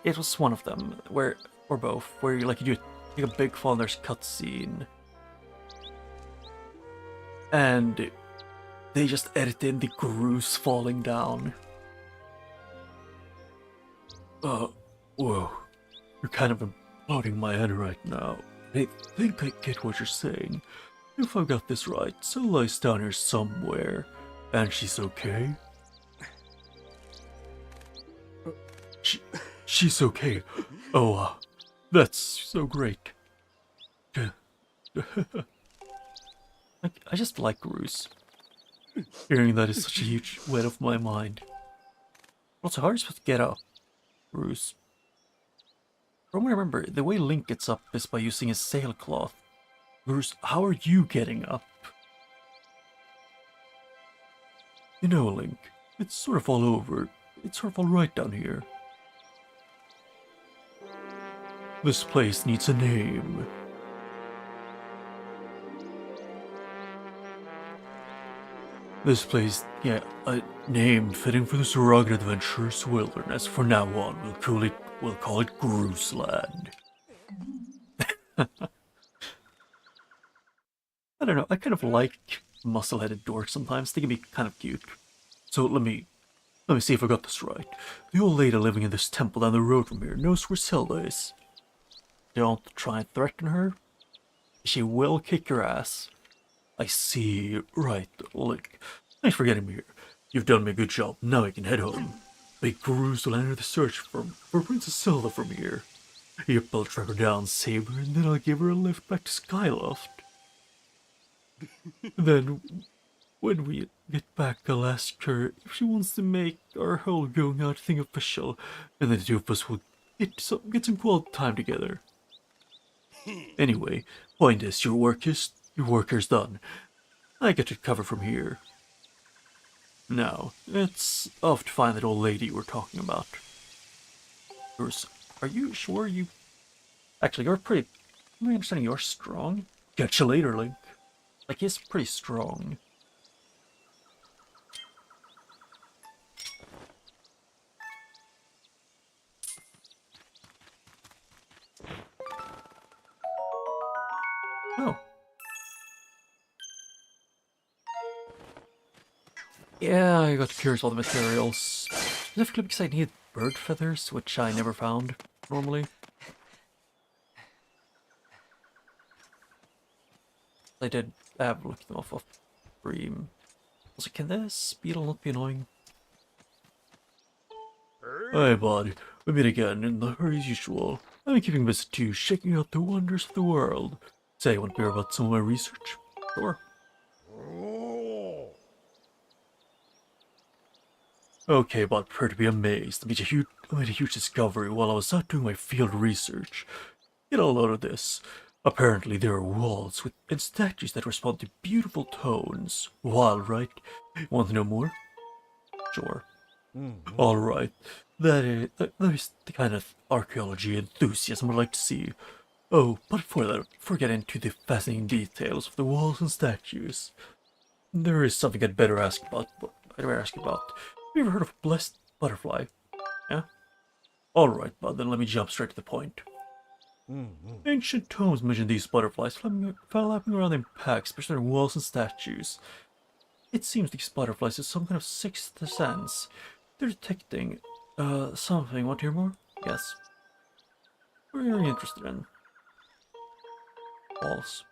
S3: it was one of them where or both where you do a big fall and there's a cutscene, and they just edit in the Groose falling down. Whoa. You're kind of imploding my head right now. I think I get what you're saying. If I've got this right, Zelda's down here somewhere, and she's okay. She's okay. Oh, that's so great. I just like Groose. Hearing that is such a huge weight off my mind. Also, how are you supposed to get up, Groose? From what I remember, the way Link gets up is by using his sailcloth. Groose, how are you getting up? You know, Link, it's sort of all over. It's sort of all right down here. This place needs a name. This place, yeah, a name fitting for this rugged adventurous wilderness. From now on, we'll call it Grooseland. I don't know, I kind of like muscle-headed dorks sometimes. They can be kind of cute. So let me see if I got this right. The old lady living in this temple down the road from here knows where Zelda is. Don't try and threaten her. She will kick your ass. I see. Right, Link. Thanks for getting me here. You've done me a good job. Now I can head home. Big Groose will enter the search for Princess Zelda from here. Yep, I'll track her down, save her, and then I'll give her a lift back to Skyloft. Then, when we get back, I'll ask her if she wants to make our whole going out thing official, and then the two of us will get some quality time together. Anyway, point is, your work is done. I get it covered from here. Now, it's off to find that old lady we're talking about. Are you sure you... Actually, you're pretty... Am I understanding you're strong? Catch you later, Link. Like, he's pretty strong. Oh. Yeah, I got curious about the materials. Specifically because I needed bird feathers, which I never found normally. I did have looked them off stream. Also, can this beetle not be annoying? Hey, bud. We meet again in the hurry as usual. I'm keeping busy too, checking out the wonders of the world. Say, want to hear about some of my research? Sure. Okay, but prepare to be amazed. I made a huge discovery while I was out doing my field research. Get a load of this. Apparently there are walls and statues that respond to beautiful tones. Wild, right? Want to know more? Sure. Alright. That is the kind of archaeology enthusiasm I'd like to see. Oh, but before getting into the fascinating details of the walls and statues, there is something I'd better ask about. Have you ever heard of a blessed butterfly? Yeah? Alright, bud, then let me jump straight to the point. Ancient tomes mention these butterflies flapping around in packs, especially on walls and statues. It seems these butterflies have some kind of sixth sense. They're detecting, something. Want to hear more? Yes. What are you interested in? Walls.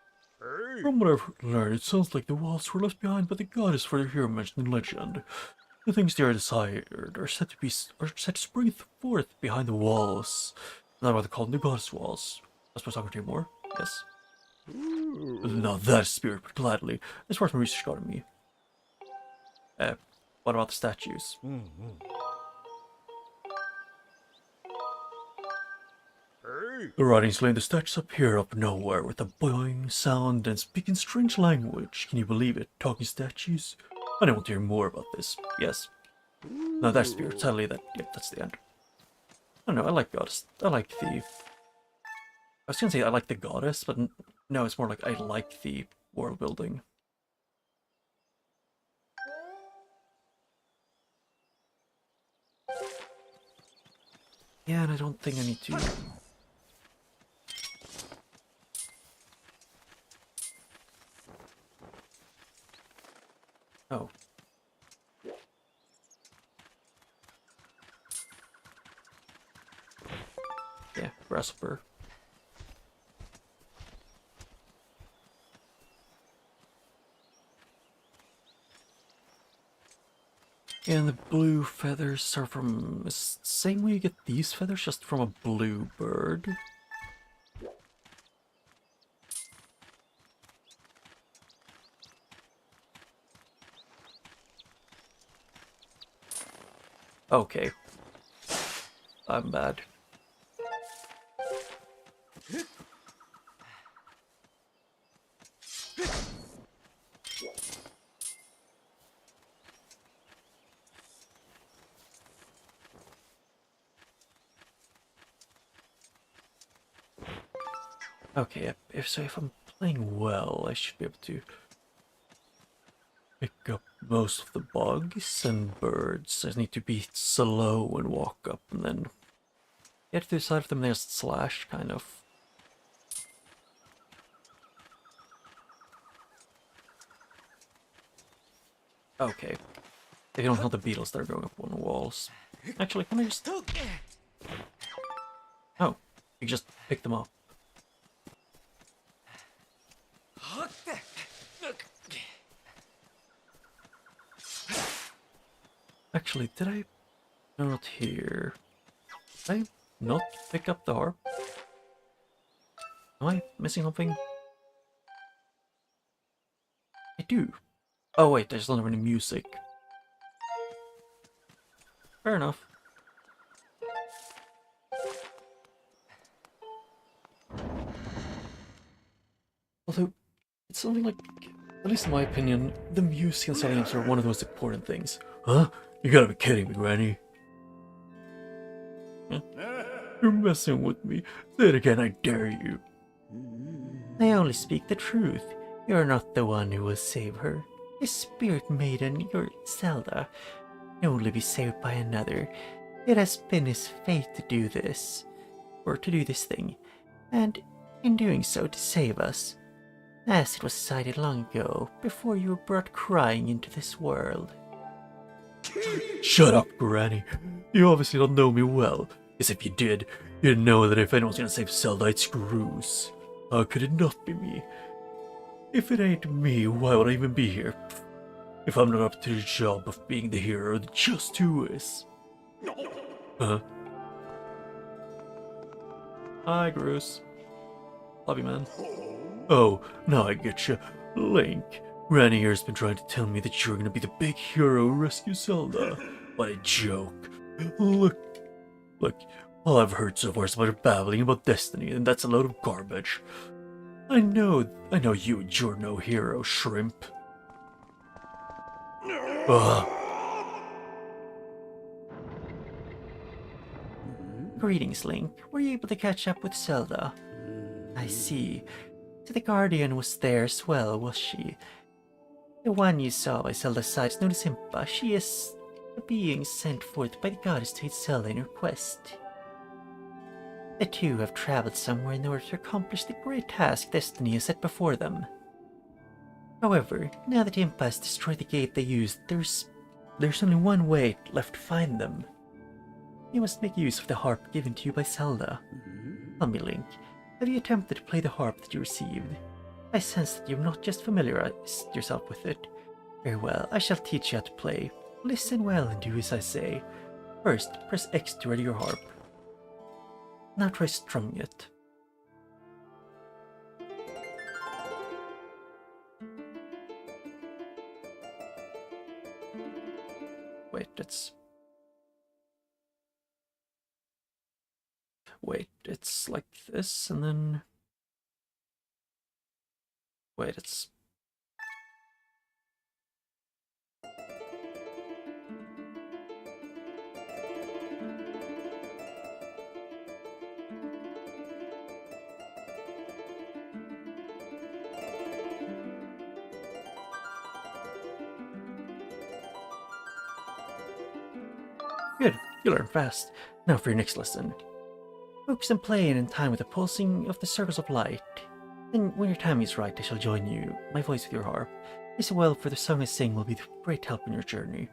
S3: From what I've learned, it sounds like the walls were left behind by the goddess for the hero mentioned in legend. The things they are desired are said to spring forth behind the walls. That's why they call them the goddess walls. I suppose I can tell you more. Yes. Now that spirit would gladly. As far as my research got me. What about the statues? The writings laying the statues appear up nowhere with a boing sound and speaking strange language. Can you believe it? Talking statues? I don't want to hear more about this. Yes. Now that's spirit. Sadly, that's the end. I don't know. I like goddess. I like the. I was gonna say I like the goddess, but no, it's more like I like the world building. Yeah, and I don't think I need to. Oh. Yeah, grasshopper. And the blue feathers are from the same way you get these feathers, just from a blue bird. Okay. I'm bad. Okay, if I'm playing well, I should be able to pick up most of the bugs and birds. I just need to be slow and walk up and then get to the side of them and just slash, kind of. Okay. If you don't count the beetles that are going up on the walls. Actually, can I just... Oh, you just pick them up. Actually, did I not hear? Did I not pick up the harp? Am I missing something? I do. Oh wait, I just don't have any music. Fair enough. Although, it's something like, at least in my opinion, the music in Zelda games are one of the most important things. Huh? You gotta be kidding me, Granny. You're messing with me. Say it again, I dare you. I only speak the truth. You're not the one who will save her. The spirit maiden, your Zelda, can only be saved by another. It has been his fate to do this. Or to do this thing. And in doing so to save us. As it was decided long ago, before you were brought crying into this world. Shut up, Granny. You obviously don't know me well. Because if you did, you'd know that if anyone's gonna save Zelda, it's Screws. How could it not be me? If it ain't me, why would I even be here? If I'm not up to the job of being the hero, then just who is? Huh? Hi, Groose. Love you, man. Oh, now I getcha. Link. Granny here's been trying to tell me that you're gonna be the big hero who rescues Zelda. What a joke. Look, all I've heard so far is about her babbling about destiny, and that's a load of garbage. I know you and you're no hero, shrimp. Ugh. Greetings, Link. Were you able to catch up with Zelda? I see. So the Guardian was there as well, was she? The one you saw by Zelda's side is known as Impa. She is a being sent forth by the goddess to aid Zelda in her quest. The two have traveled somewhere in order to accomplish the great task destiny has set before them. However, now that Impa has destroyed the gate they used, there's only one way left to find them. You must make use of the harp given to you by Zelda. Tell me, Link, have you attempted to play the harp that you received? I sense that you've not just familiarized yourself with it. Very well, I shall teach you how to play. Listen well and do as I say. First, press X to ready your harp. Now try strumming it. Wait, it's like this, and then... Wait, it's... Good, you learn fast. Now for your next lesson. Focus on playing in time with the pulsing of the circles of light. Then, when your timing is right, I shall join you, my voice with your harp. Listen well, for the song I sing will be of great help in your journey.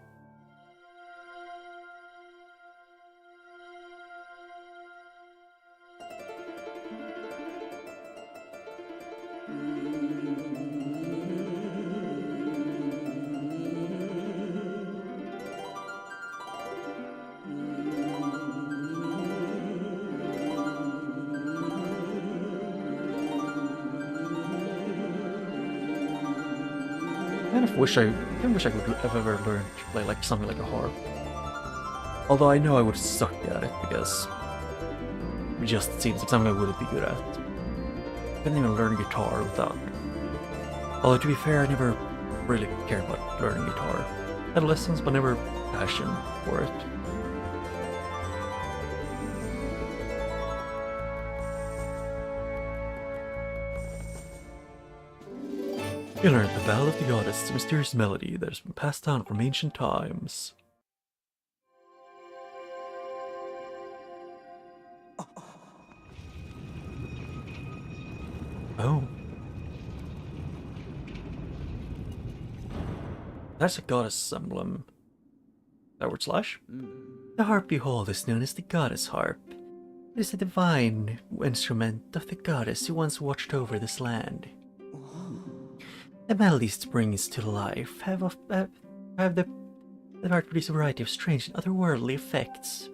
S3: I kind of wish I could have ever learned to play like something like a harp. Although I know I would have sucked at it because it just seems like something I wouldn't be good at. I couldn't even learn guitar without. Although to be fair, I never really cared about learning guitar. I had lessons, but never passion for it. You learned the Ballad of the Goddess, a mysterious melody that has been passed down from ancient times. Oh. That's a goddess emblem. Forward slash? The harp you hold is known as the Goddess Harp. It is a divine instrument of the goddess who once watched over this land. The melodies it brings to life have the art produce a variety of strange and otherworldly effects.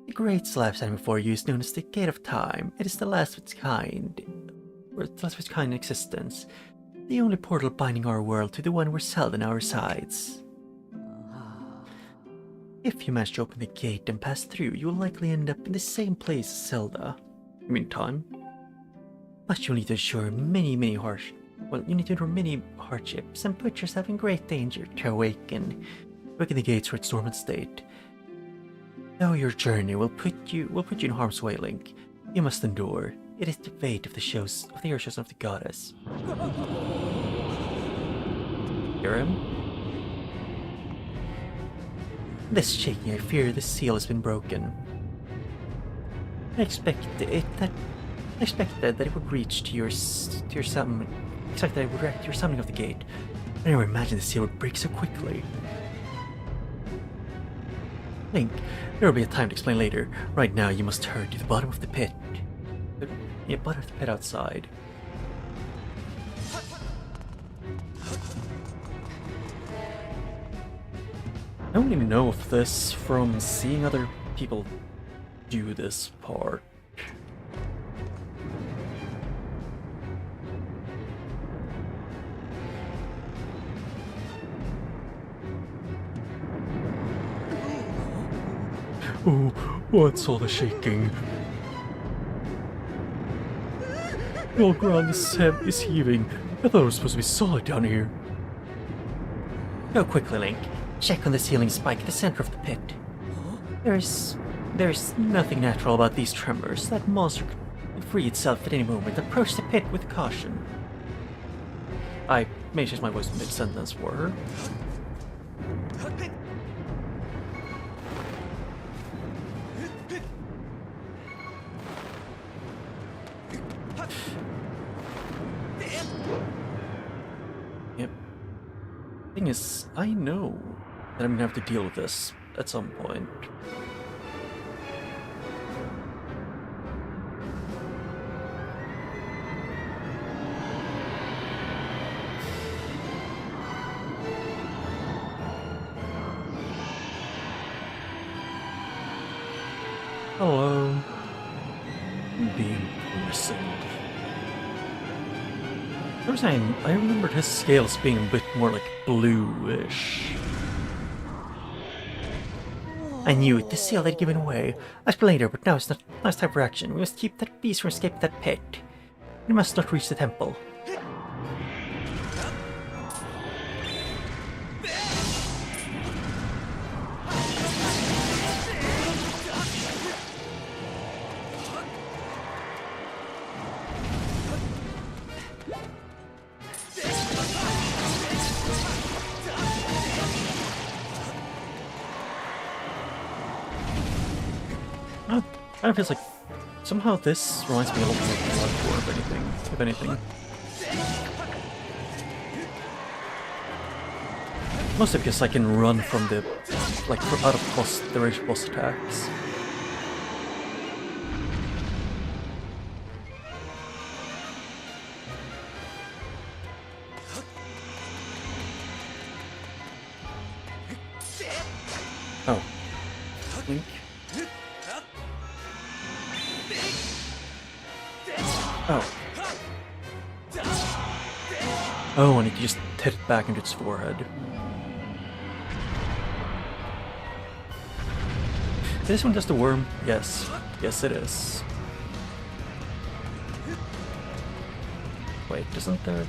S3: The great slab standing before you is known as the Gate of Time. It is the last of its kind, in existence. The only portal binding our world to the one where Zelda now resides. If you manage to open the gate and pass through, you will likely end up in the same place as Zelda. You mean time? But you'll need to endure many hardships and put yourself in great danger to awaken the gates for its dormant state. Though your journey will put you in harm's way, Link, you must endure. It is the fate of the Earth of the Goddess. Hear him? This shaking, I fear the seal has been broken. I expected that it would reach to your summon. Expect that it would react to your summoning of the gate. I never imagined the seal would break so quickly. Link, there will be a time to explain later. Right now, you must hurry to the bottom of the pit. The bottom of the pit outside. I only know of this from seeing other people do this part. Oh, what's all the shaking? The old ground is heaving. I thought it was supposed to be solid down here. Go quickly, Link. Check on the ceiling spike at the center of the pit. There's nothing natural about these tremors. That monster could free itself at any moment. Approach the pit with caution. I may change my voice mid-sentence for her. Yep. Thing is, I know that I'm gonna have to deal with this at some point. Hello. Being imprisoned. I was saying, I remembered his scales being a bit more like bluish. I knew it, the seal they'd given away. I spoke later, but now it's time for action. We must keep that beast from escaping that pit. We must not reach the temple. Kind of feels like somehow this reminds me a little bit of Bloodborne, if anything. Mostly because I can run from the out of the range of boss attacks. Oh, Link. Oh. Oh, and he just hit it back into its forehead. This one just a worm? Yes. Yes, it is. Wait, isn't there...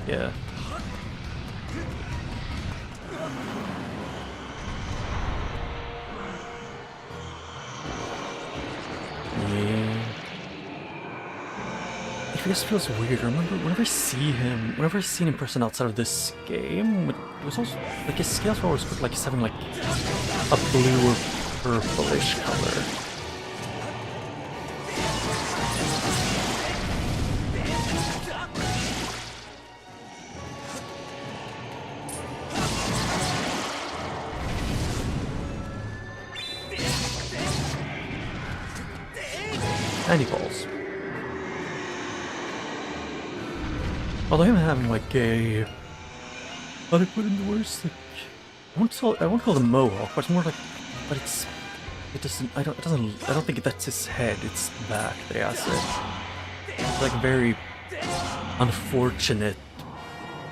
S3: Yeah. Yeah. It just feels weird. I remember whenever I seen him in person outside of this game, it was also like his scales were always looked like he's having like a blue or purplish color. And he falls. Although him having like a... How do I put in the words? Like, I won't call it a mohawk, but it's more like... But I don't think that's his head, it's the back that he has it. It's like very unfortunate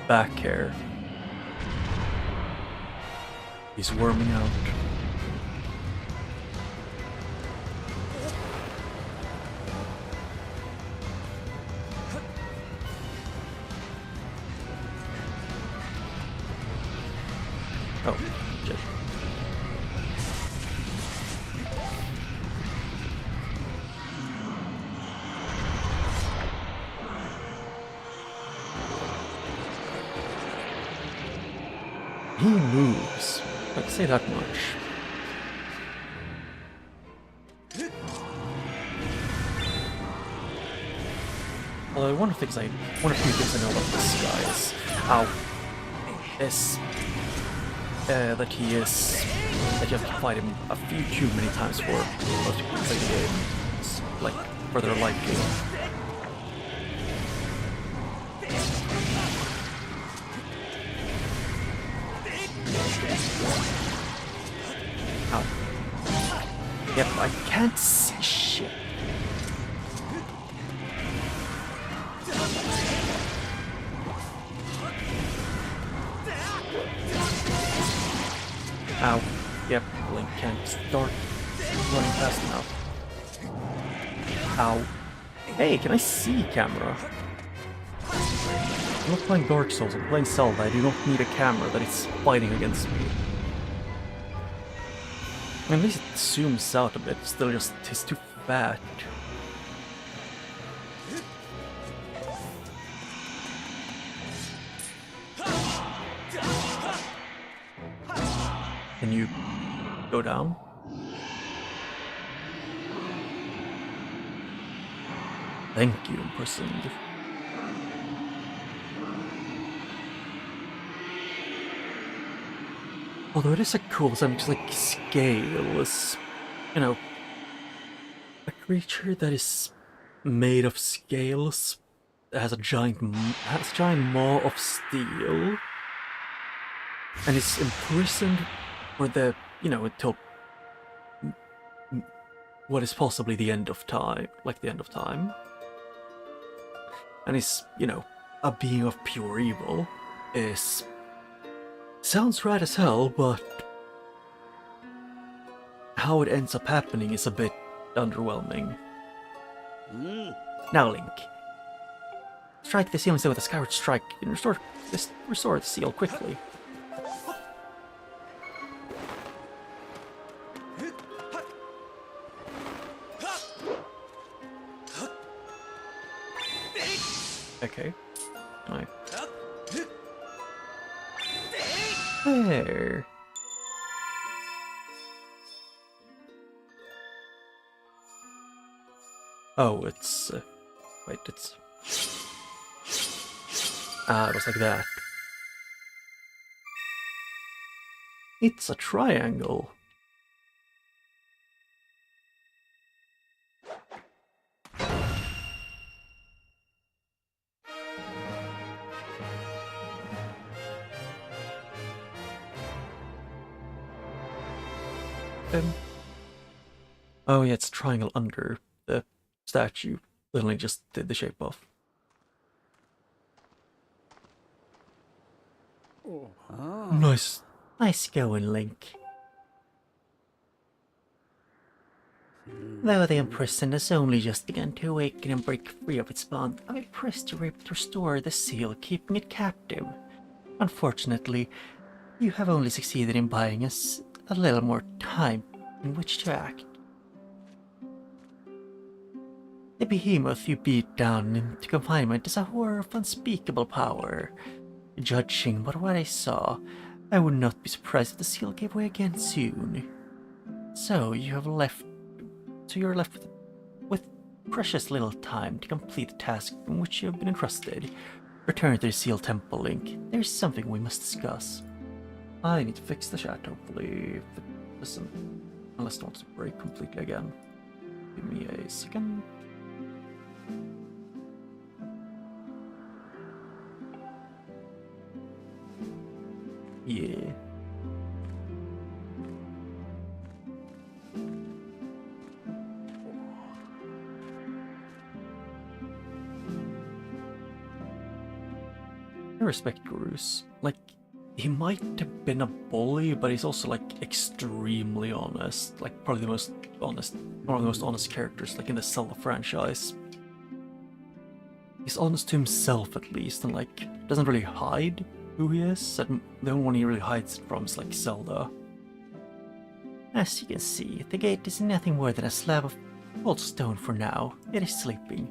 S3: back hair. He's worming out. Oh, shit. He moves. I can say that much. Although one of the few things I know about this guy is how that you have to fight him a few too many times for most people play the game, like for their liking. Ow. Yep, I can't see shit. Ow. Yep, Link can't start running fast enough. Ow. Hey, can I see camera? I'm not playing Dark Souls, I'm playing Zelda. I do not need a camera that is fighting against me. I mean, at least it zooms out a bit, still just, he's too fat. Can you go down? Thank you, imprisoned. Although it is a cool something just like scales, you know, a creature that is made of scales that has a giant maw of steel and is imprisoned for the until what is possibly the end of time, like the end of time, and is a being of pure evil. Is sounds right as hell, but how it ends up happening is a bit underwhelming. Now, Link, strike the seal with a Skyward Strike and restore the seal quickly. Okay. Right. There. Oh, it's... wait, it's... Ah, it was like that. It's a triangle. Oh yeah, it's a triangle under the statue. Literally just did the shape of. Nice. Nice going, Link. Though the imprisoned has only just begun to awaken and break free of its bond, I pressed you to restore the seal, keeping it captive. Unfortunately, you have only succeeded in buying us a little more time in which to act. The behemoth you beat down into confinement is a horror of unspeakable power. Judging by what I saw, I would not be surprised if the seal gave way again soon. So you're left with precious little time to complete the task in which you have been entrusted. Return to the Seal Temple, Link. There's something we must discuss. I need to fix the chat, hopefully, if it doesn't, unless it wants to break completely again. Give me a second. Yeah. I respect Gurus. Like, he might have been a bully, but he's also like extremely honest. Like probably the most honest, one of the most honest characters like in the Zelda franchise. He's honest to himself at least, and like doesn't really hide who he is. And the only one he really hides from is like Zelda. As you can see, the gate is nothing more than a slab of cold stone for now. It is sleeping.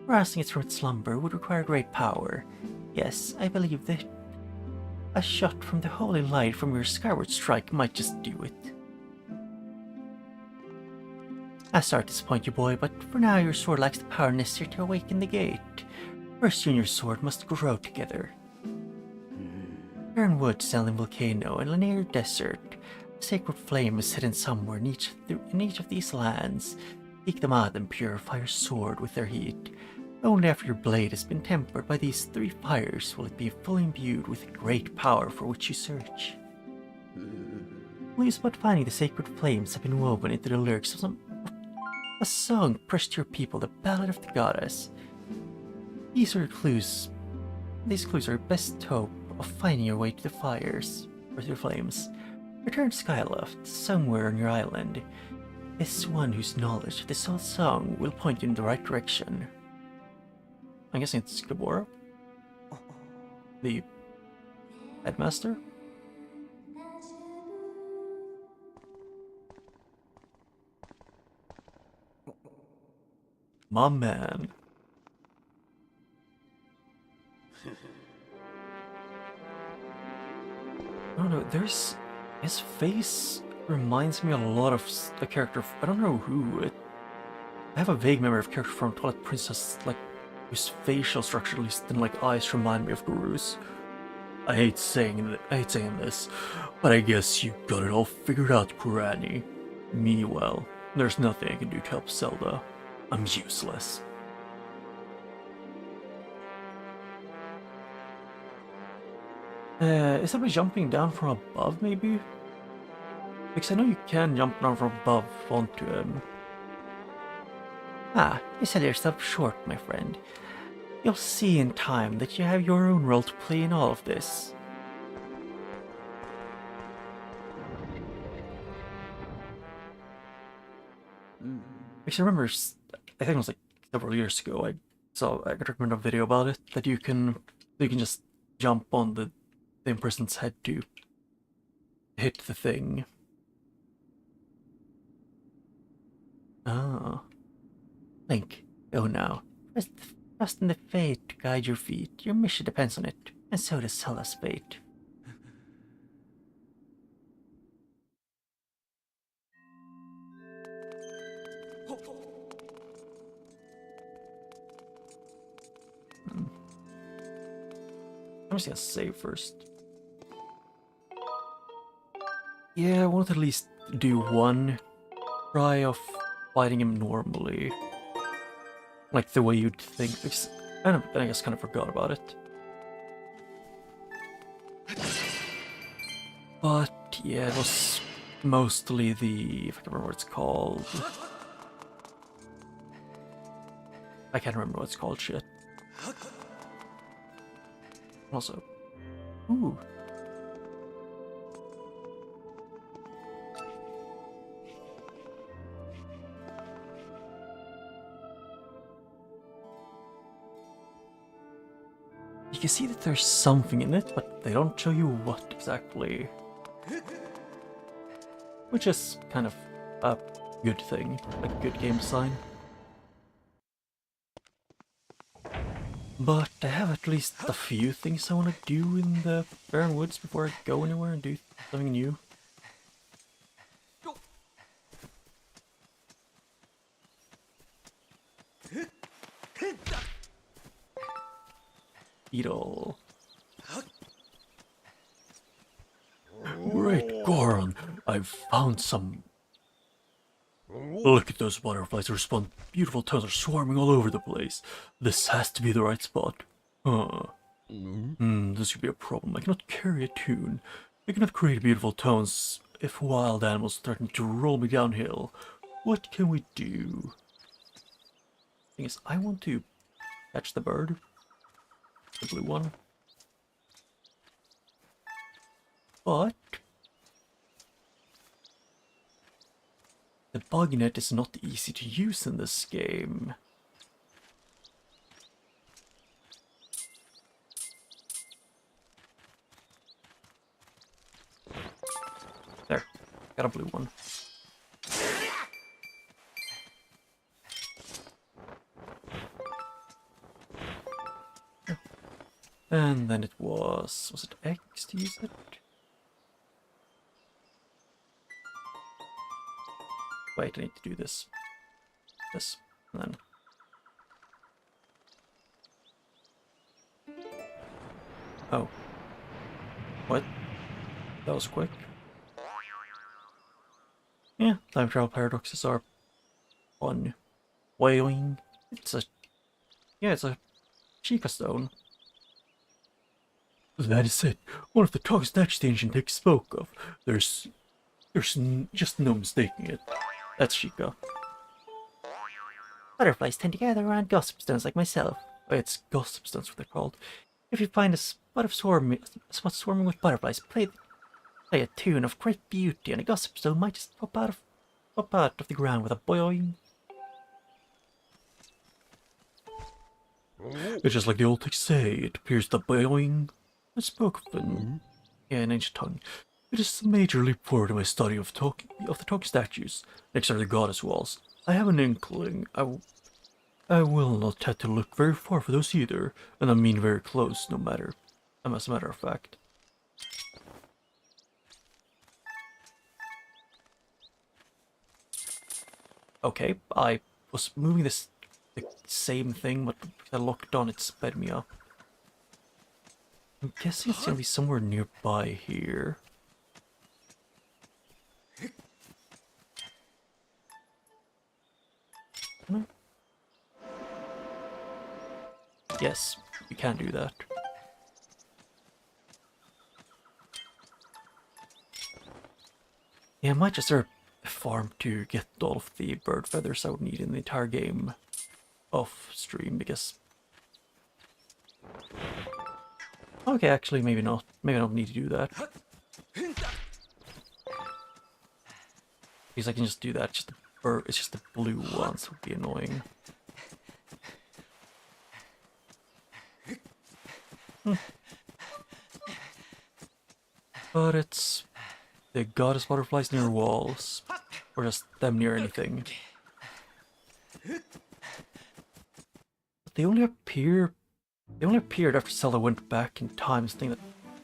S3: Rousing it from its slumber would require great power. Yes, I believe that a shot from the holy light from your Skyward Strike might just do it. I start to disappoint you, boy, but for now your sword lacks the power necessary to awaken the gate. First, you and your sword must grow together. Turn wood, Zelda Volcano, and Linear Desert. A sacred flame is hidden somewhere in each of these lands. Seek them out and purify your sword with their heat. Only after your blade has been tempered by these 3 fires will it be fully imbued with the great power for which you search. Please, but finding the sacred flames have been woven into the lyrics of a song pressed to your people, the Ballad of the Goddess. These clues are your best hope of finding your way to the fires, or to the flames. Return to Skyloft, somewhere on your island. This one whose knowledge of this old song will point you in the right direction. I'm guessing it's Gabora? The headmaster? My man. I don't know, his face reminds me a lot of a character, I don't know who. I have a vague memory of a character from Twilight Princess, like, whose facial structure, at least in like eyes, remind me of Guru's.
S1: I hate saying this, but I guess you got it all figured out, Granny. Me, well, there's nothing I can do to help Zelda. I'm useless. Is that by jumping down from above, maybe? Because I know you can jump down from above onto him.
S3: Ah, you sell yourself short, my friend. You'll see in time that you have your own role to play in all of this.
S1: Because I remember, I think it was like several years ago, I got recommended a video about it, that you can just jump on the same person's head to hit the thing. Ah.
S3: Link, go now. Trust in the fate to guide your feet. Your mission depends on it, and so does Zelda's fate.
S1: I'm just gonna save first. Yeah, I want to at least do one try of fighting him normally. Like the way you'd think, because I guess kind of forgot about it. But yeah, it was mostly the, if I can remember what it's called. I can't remember what it's called, shit. Also, ooh. You can see that there's something in it, but they don't show you what exactly. Which is kind of a good thing, like good game design. But I have at least a few things I want to do in the Barren Woods before I go anywhere and do something new. Beetle. Great Goron, I've found some. Look at those butterflies, they respond. Beautiful tones are swarming all over the place. This has to be the right spot. Huh. This could be a problem. I cannot carry a tune. I cannot create beautiful tones if wild animals threaten to roll me downhill. What can we do? Thing is, I want to catch the bird. The blue one. But the bug net is not easy to use in this game. There, got a blue one. And then it was it X to use it? Wait, I need to do this. This, and then. Oh. What? That was quick. Yeah, time travel paradoxes are fun. Wailing. It's a Chica stone. That is it. One of the talks that the ancient text spoke of. There's just no mistaking it. That's Chica.
S3: Butterflies tend to gather around gossip stones like myself.
S1: Oh, it's gossip stones, what they're called.
S3: If you find a spot swarming with butterflies, play a tune of great beauty, and a gossip stone might just pop out of the ground with a boing.
S1: It's just like the old text say. It appears the boing was spoken in an ancient tongue. It is a major leap forward in my study of the talking statues. Next are the goddess walls. I have an inkling. I will not have to look very far for those either, and I mean very close, as a matter of fact. Okay, I was moving the same thing, but I locked on, it sped me up.
S3: I'm guessing it's gonna be somewhere nearby here. No? Yes, you can do that. Yeah, I might just start a farm to get all of the bird feathers I would need in the entire game off stream, because... Okay, actually, maybe not. Maybe I don't need to do that. Because I can just do that, just the bird, it's just the blue ones would be annoying. But it's the goddess butterflies near walls, or just them near anything. But they only appear. They only appeared after Zelda went back in time. This thing that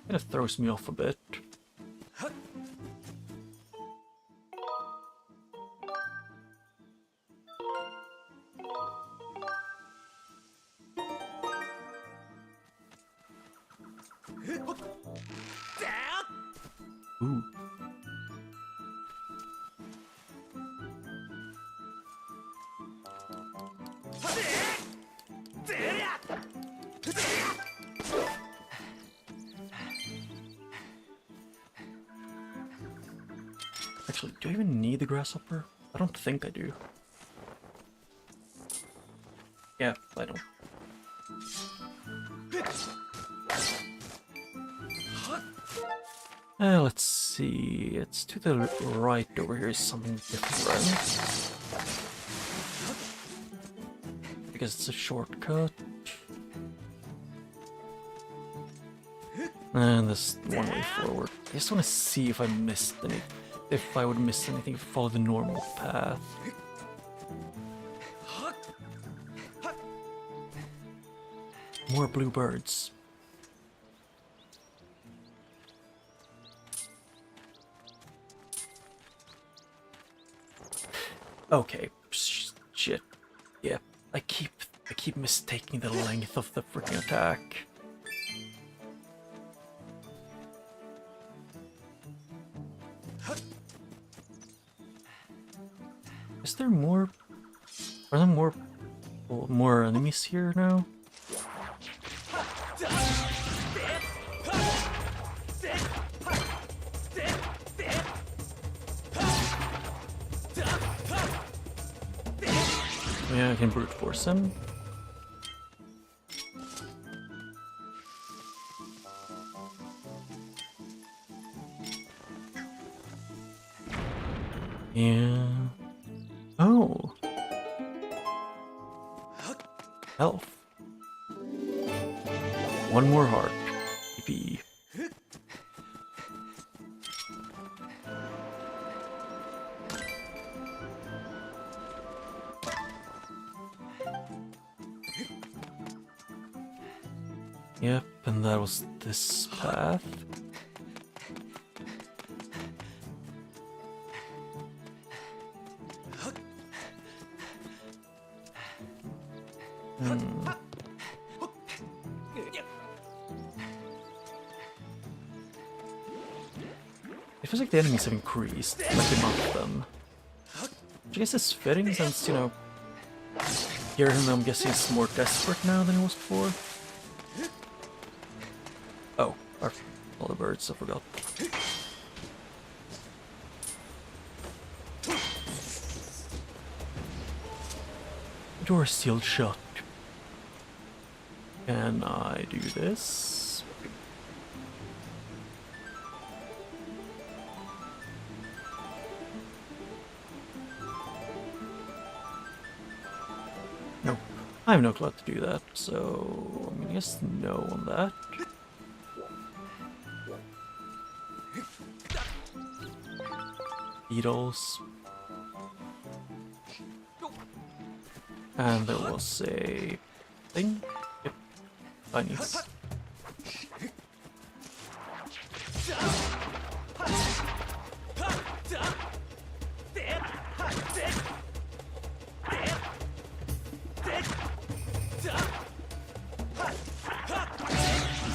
S3: kind of throws me off a bit. Ooh. Actually, do I even need the grasshopper? I don't think I do. Yeah, I don't. Let's see. It's to the right over here is something different. Because it's a shortcut. And this one way forward. I just want to see if I missed any. If I would miss anything if I follow the normal path. More bluebirds. Okay, shit. Yeah, I keep mistaking the length of the freaking attack. Is there more? Are there more enemies here now? Yeah, I can brute force him. Yeah. Oh. Health. One more heart. Yippee. Yep, and that was this path. It feels like the enemies have increased, like the amount of them. Which I guess is fitting since, you know, hearing him, I'm guessing he's more desperate now than he was before. Oh, all the birds, I forgot. The door is sealed shut. Can I do this? Nope. I have no clue how to do that, so I'm gonna guess no on that. Beetles. And there was a thing. Yep. Bunnies.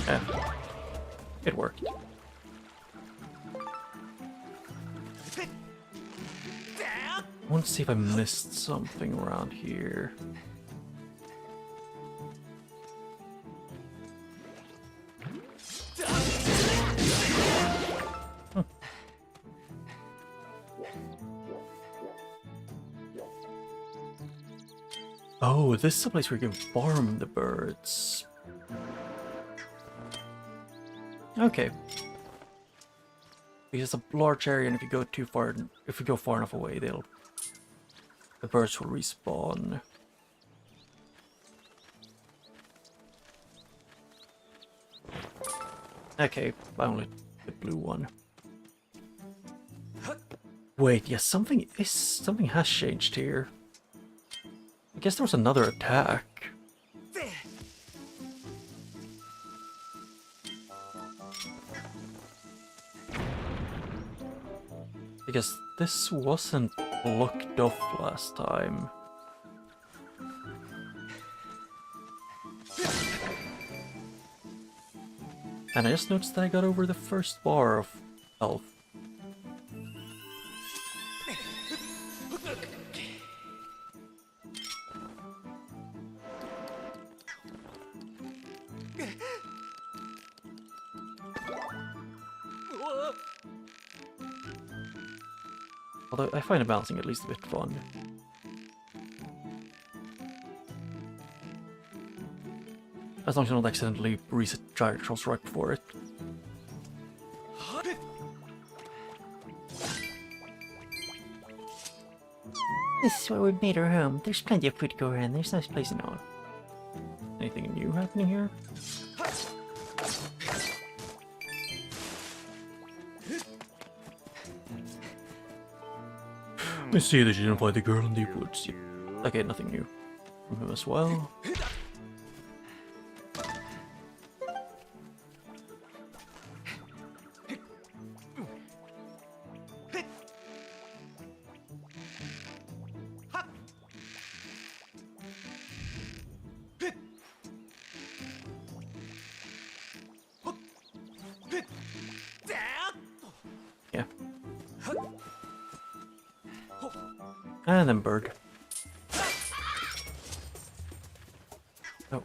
S3: Yeah.
S1: It worked. I want to see if I missed something around here. Oh, this is a place where you can farm the birds. Okay. Because it's a large area, and if you go too far, if you go far enough away, the birds will respawn. Okay, I only the blue one. Wait, yes, something has changed here. I guess there was another attack. Because this wasn't blocked off last time. And I just noticed that I got over the first bar of health. Although I find the balancing at least a bit fun. As long as you don't accidentally reset gyro controls right before it.
S3: This is where we made our home. There's plenty of food to go around. There's no place in all.
S1: Anything new happening here? I see that you didn't find the girl in the woods. Yep. Okay, nothing new from him as well. Yeah. And then bird. Oh.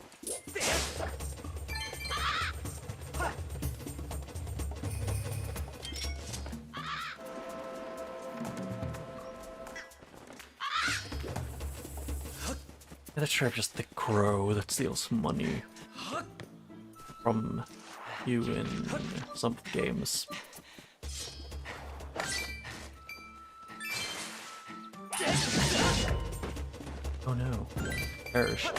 S1: Yeah, that's sure just the crow that steals money from you in some games. Oh no. Perished.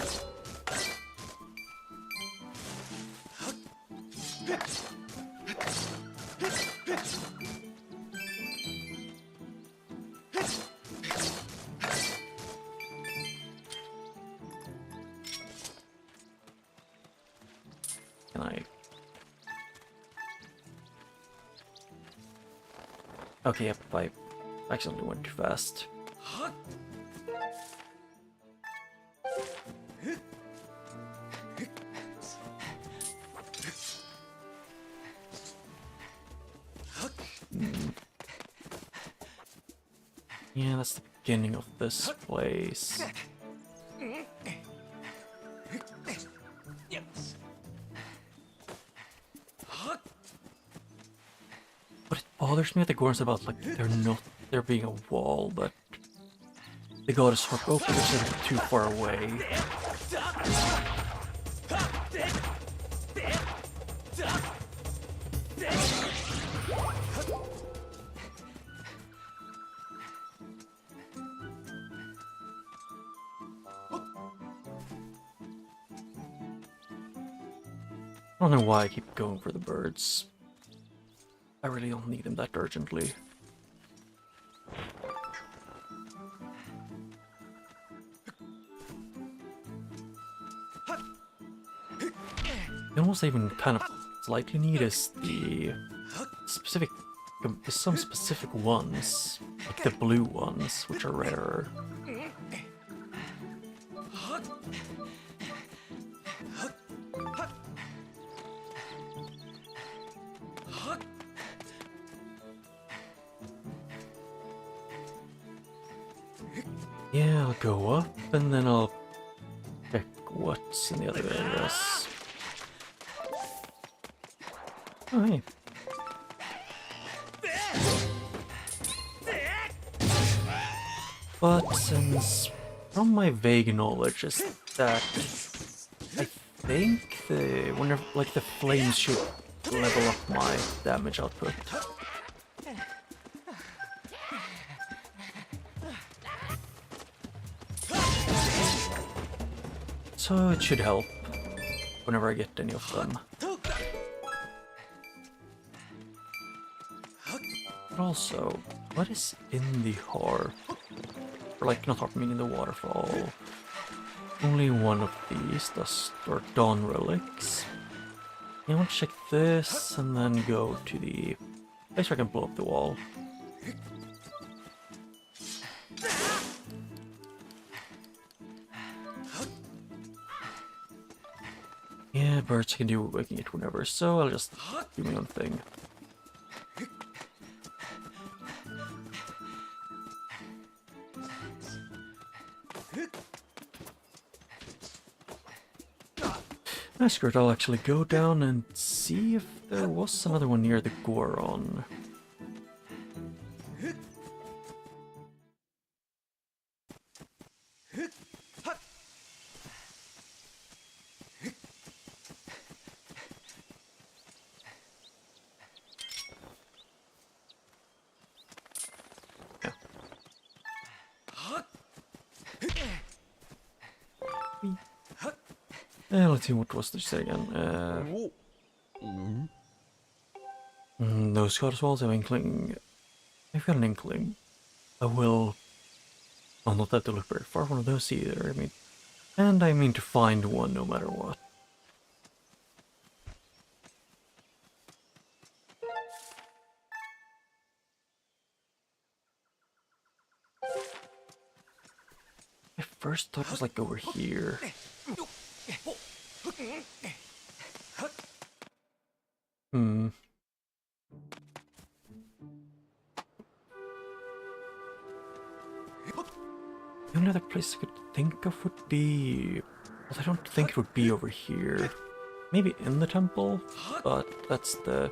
S1: Can I... Okay, yep, I accidentally went too fast. Yeah, that's the beginning of this place. But it bothers me at the Gorns about, like, there being a wall, but the goddess sort of opened it too far away. I don't know why I keep going for the birds. I really don't need them that urgently. The almost even kind of slightly need is the specific, some specific ones, like the blue ones, which are rarer.
S3: Yeah, I'll go up and then I'll check what's in the other areas. Oh, hey. But since, from my vague knowledge, is that I think whenever the flames should level up my damage output. So it should help whenever I get any of them. But also, what is in the harp? Or like, not harp, meaning the waterfall. Only one of these, or dawn relics. I want to check this and then go to the place where I can blow up the wall. Yeah, birds can do waking it whenever, so I'll just do my own thing. Screw it, I'll actually go down and see if there was another one near the Goron. Let's see, what was this again? Those goddess walls have inkling. I've got an inkling. I will. I'll not have to look very far from those either. I mean to find one no matter what. I first thought it was like over here. The only other place I could think of would be... Well, I don't think it would be over here. Maybe in the temple, but that's the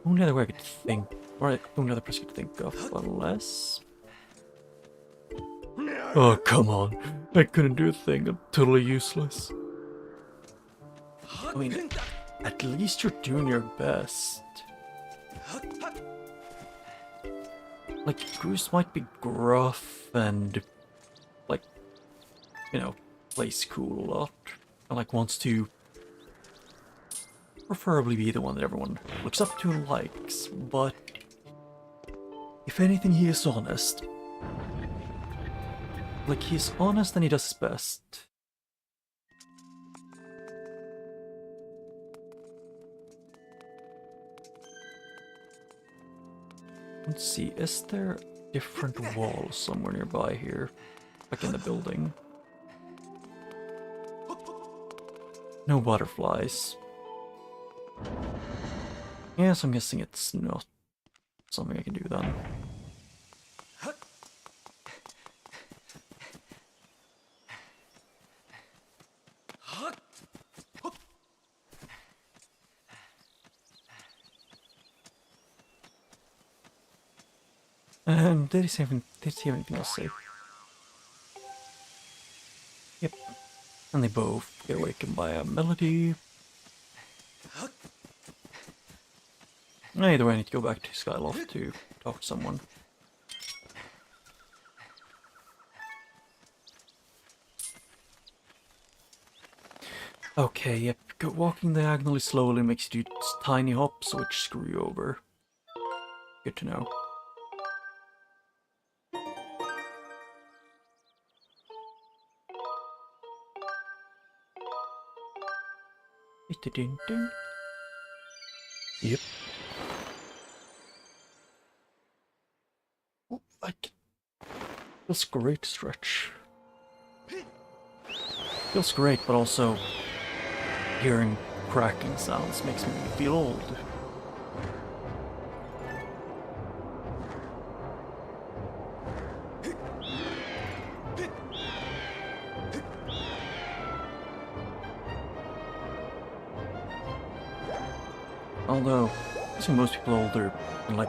S3: only other way I could think, or the only other place I could think of, unless... Oh, come on. I couldn't do a thing. I'm totally useless. I mean, at least you're doing your best. Like, Goose might be gruff and, like, you know, plays cool a lot. And, like, wants to preferably be the one that everyone looks up to and likes. But, if anything, he is honest. Like, he's honest and he does his best. Let's see, is there a different wall somewhere nearby here? Like in the building? No butterflies. Yes, I'm guessing it's not something I can do then. Did he have anything else to say? Yep. And they both get awakened by a melody. Either way, I need to go back to Skyward to talk to someone. Okay, yep. Walking diagonally slowly makes you do tiny hops, which screw you over. Good to know. Yep. Oh, feels great to stretch. Feels great, but also hearing cracking sounds makes me feel old.
S1: Although, I think most people older than like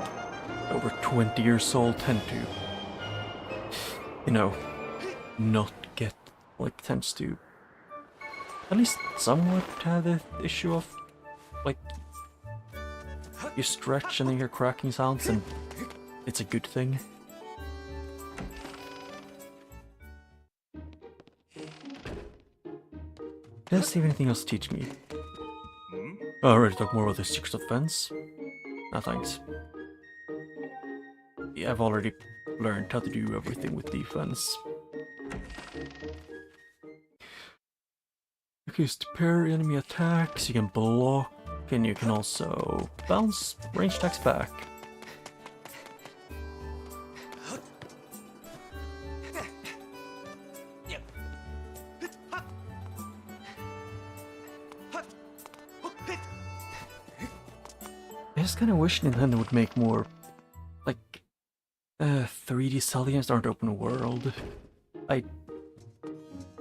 S1: over 20 years old tend to, you know, not get, like, tends to at least somewhat have the issue of, like, you stretch and then you hear cracking sounds and it's a good thing. Does he have anything else to teach me? Oh, ready to talk more about the secrets of fence? No thanks. Yeah, I've already learned how to do everything with defense. You can use to parry enemy attacks, you can block, and you can also bounce range attacks back. I just kind of wish Nintendo would make more, like, 3D Zelda games that aren't open world. I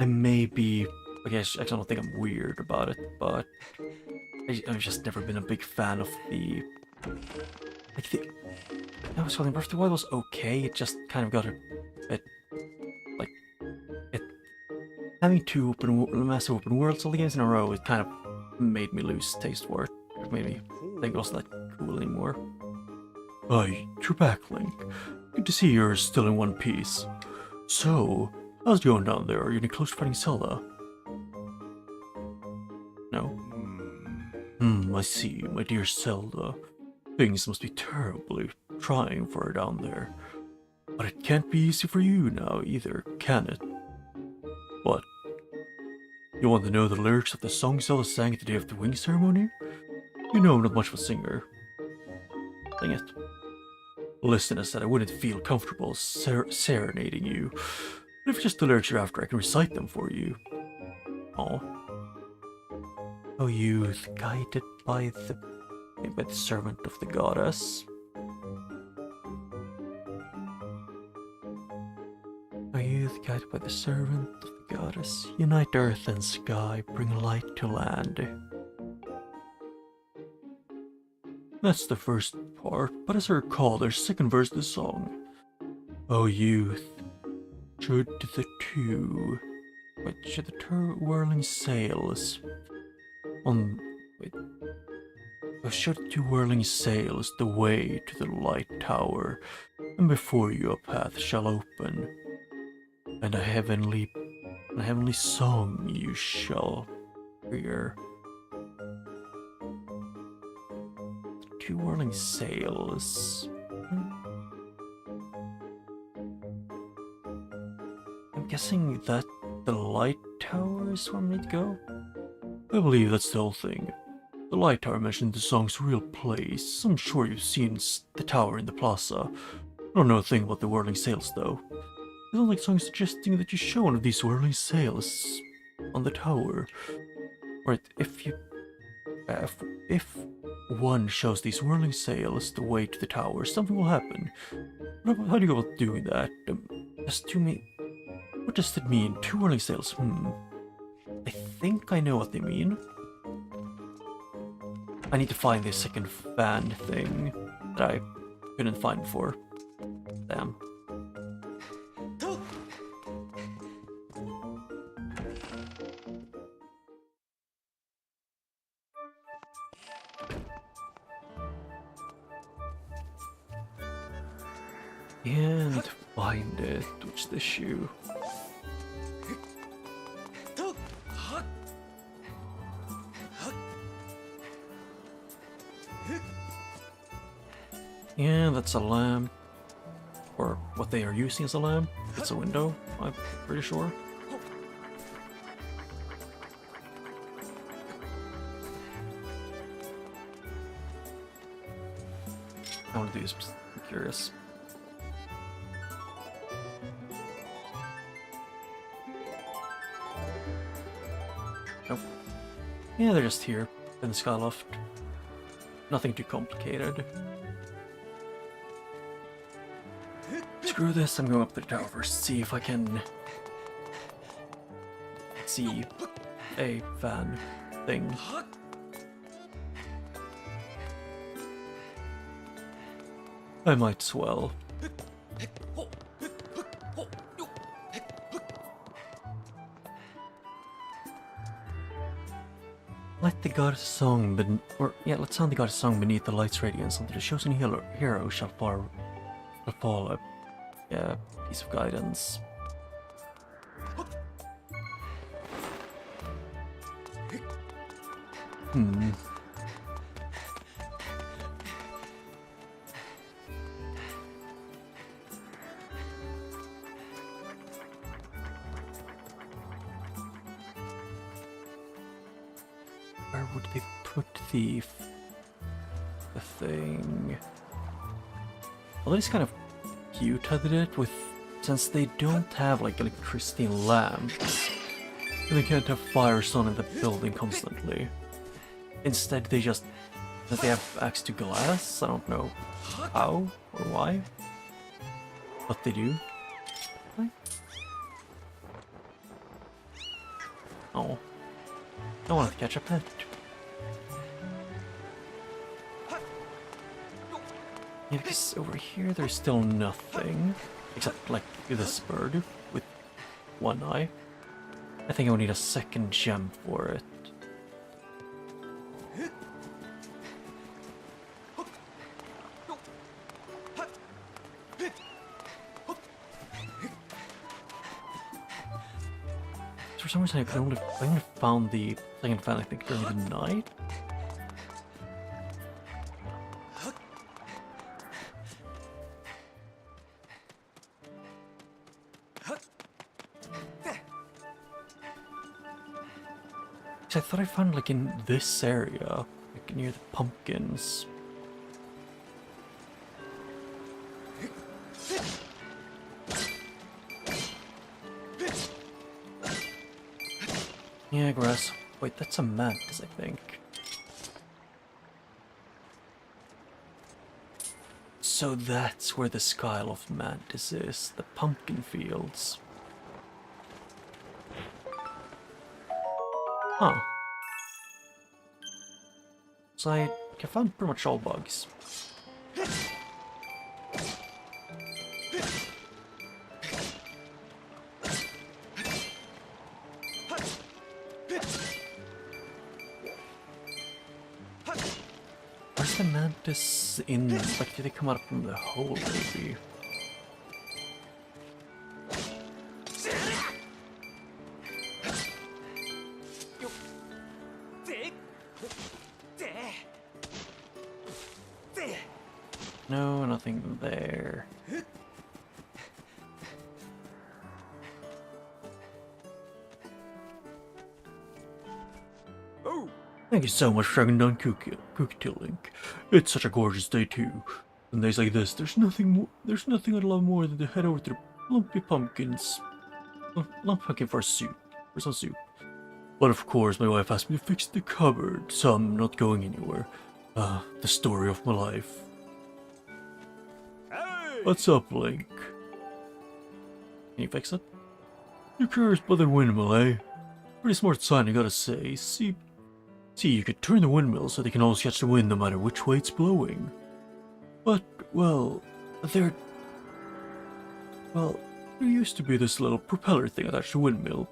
S1: may be, I guess I don't think I'm weird about it, but I've just never been a big fan of the, like, I was calling Breath of the Wild was okay, it just kind of got a bit, like, it, having two massive open world Zelda games in a row, it kind of made me lose taste for it. It made me think it wasn't that cool anymore. Hi, you're back, Link. Good to see you're still in one piece. So, how's it going down there? Are you any close to fighting Zelda? No? I see, my dear Zelda. Things must be terribly trying for her down there. But it can't be easy for you now either, can it? What? You want to know the lyrics of the song Zelda sang at the Day of the Wing ceremony? You know I'm not much of a singer. Dang it. Listen, I said I wouldn't feel comfortable serenading you. But if just the lyrics you're after, I can recite them for you. Oh. O youth, guided by the servant of the goddess. O youth, guided by the servant of the goddess, unite earth and sky, bring light to land. That's the first part, but as I recall, there's a second verse of the song. O youth, should the two whirling sails should the two whirling sails the way to the light tower, and before you a path shall open, and a heavenly song you shall hear. Two whirling sails. I'm guessing that the light tower is where I need to go? I believe that's the whole thing. The light tower mentioned the song's real place. I'm sure you've seen the tower in the plaza. I don't know a thing about the whirling sails though. It sounds like the song suggesting that you show one of these whirling sails on the tower. Right, if one shows these whirling sails the way to the tower, something will happen. How do you go about doing that? What does it mean? Two whirling sails? I think I know what they mean. I need to find the second fan thing that I couldn't find before. Damn. Yeah, I need to find it. Which is the shoe? Yeah, that's a lamp. Or what they are using as a lamp. It's a window, I'm pretty sure. I want to do this, I'm curious. Nope. Yeah, they're just here in the skyloft. Nothing too complicated. Screw this, I'm going up to the tower first, see if I can see a fan thing. I might as well. Let the goddess song let's sound the goddess song beneath the light's radiance until the chosen hero shall fall a piece of guidance. Where would they put the thing? Well, it's kind of cute how they did it since they don't have like electricity and lamps, and they can't have fires on in the building constantly. Instead, they have access to glass. I don't know how or why, but they do. Right? Oh. I wanted to catch a pet. Yeah, because over here there's still nothing. Except like this bird with one eye. I think I will need a second gem for it. For some reason I only found the second fan I think during the night. I thought I found like in this area, like near the pumpkins. Yeah, grass. Wait, that's a mantis, I think. So that's where the Skyle of Mantis is, the pumpkin fields. Huh. So I found pretty much all bugs. Where's the mantis in? Like, did they come out from the hole, maybe? No, nothing there. Thank you so much for having done cookie Link. It's such a gorgeous day too. On days like this, there's nothing I'd love more than to head over to the lumpy pumpkins. Lump pumpkin for some soup. But of course, my wife asked me to fix the cupboard, so I'm not going anywhere. The story of my life.
S2: Hey!
S1: What's up, Link? Can you fix it? You're curious about the windmill, eh? Pretty smart sign, I gotta say. See, you could turn the windmill so they can always catch the wind no matter which way it's blowing. But, well, there used to be this little propeller thing attached to the windmill,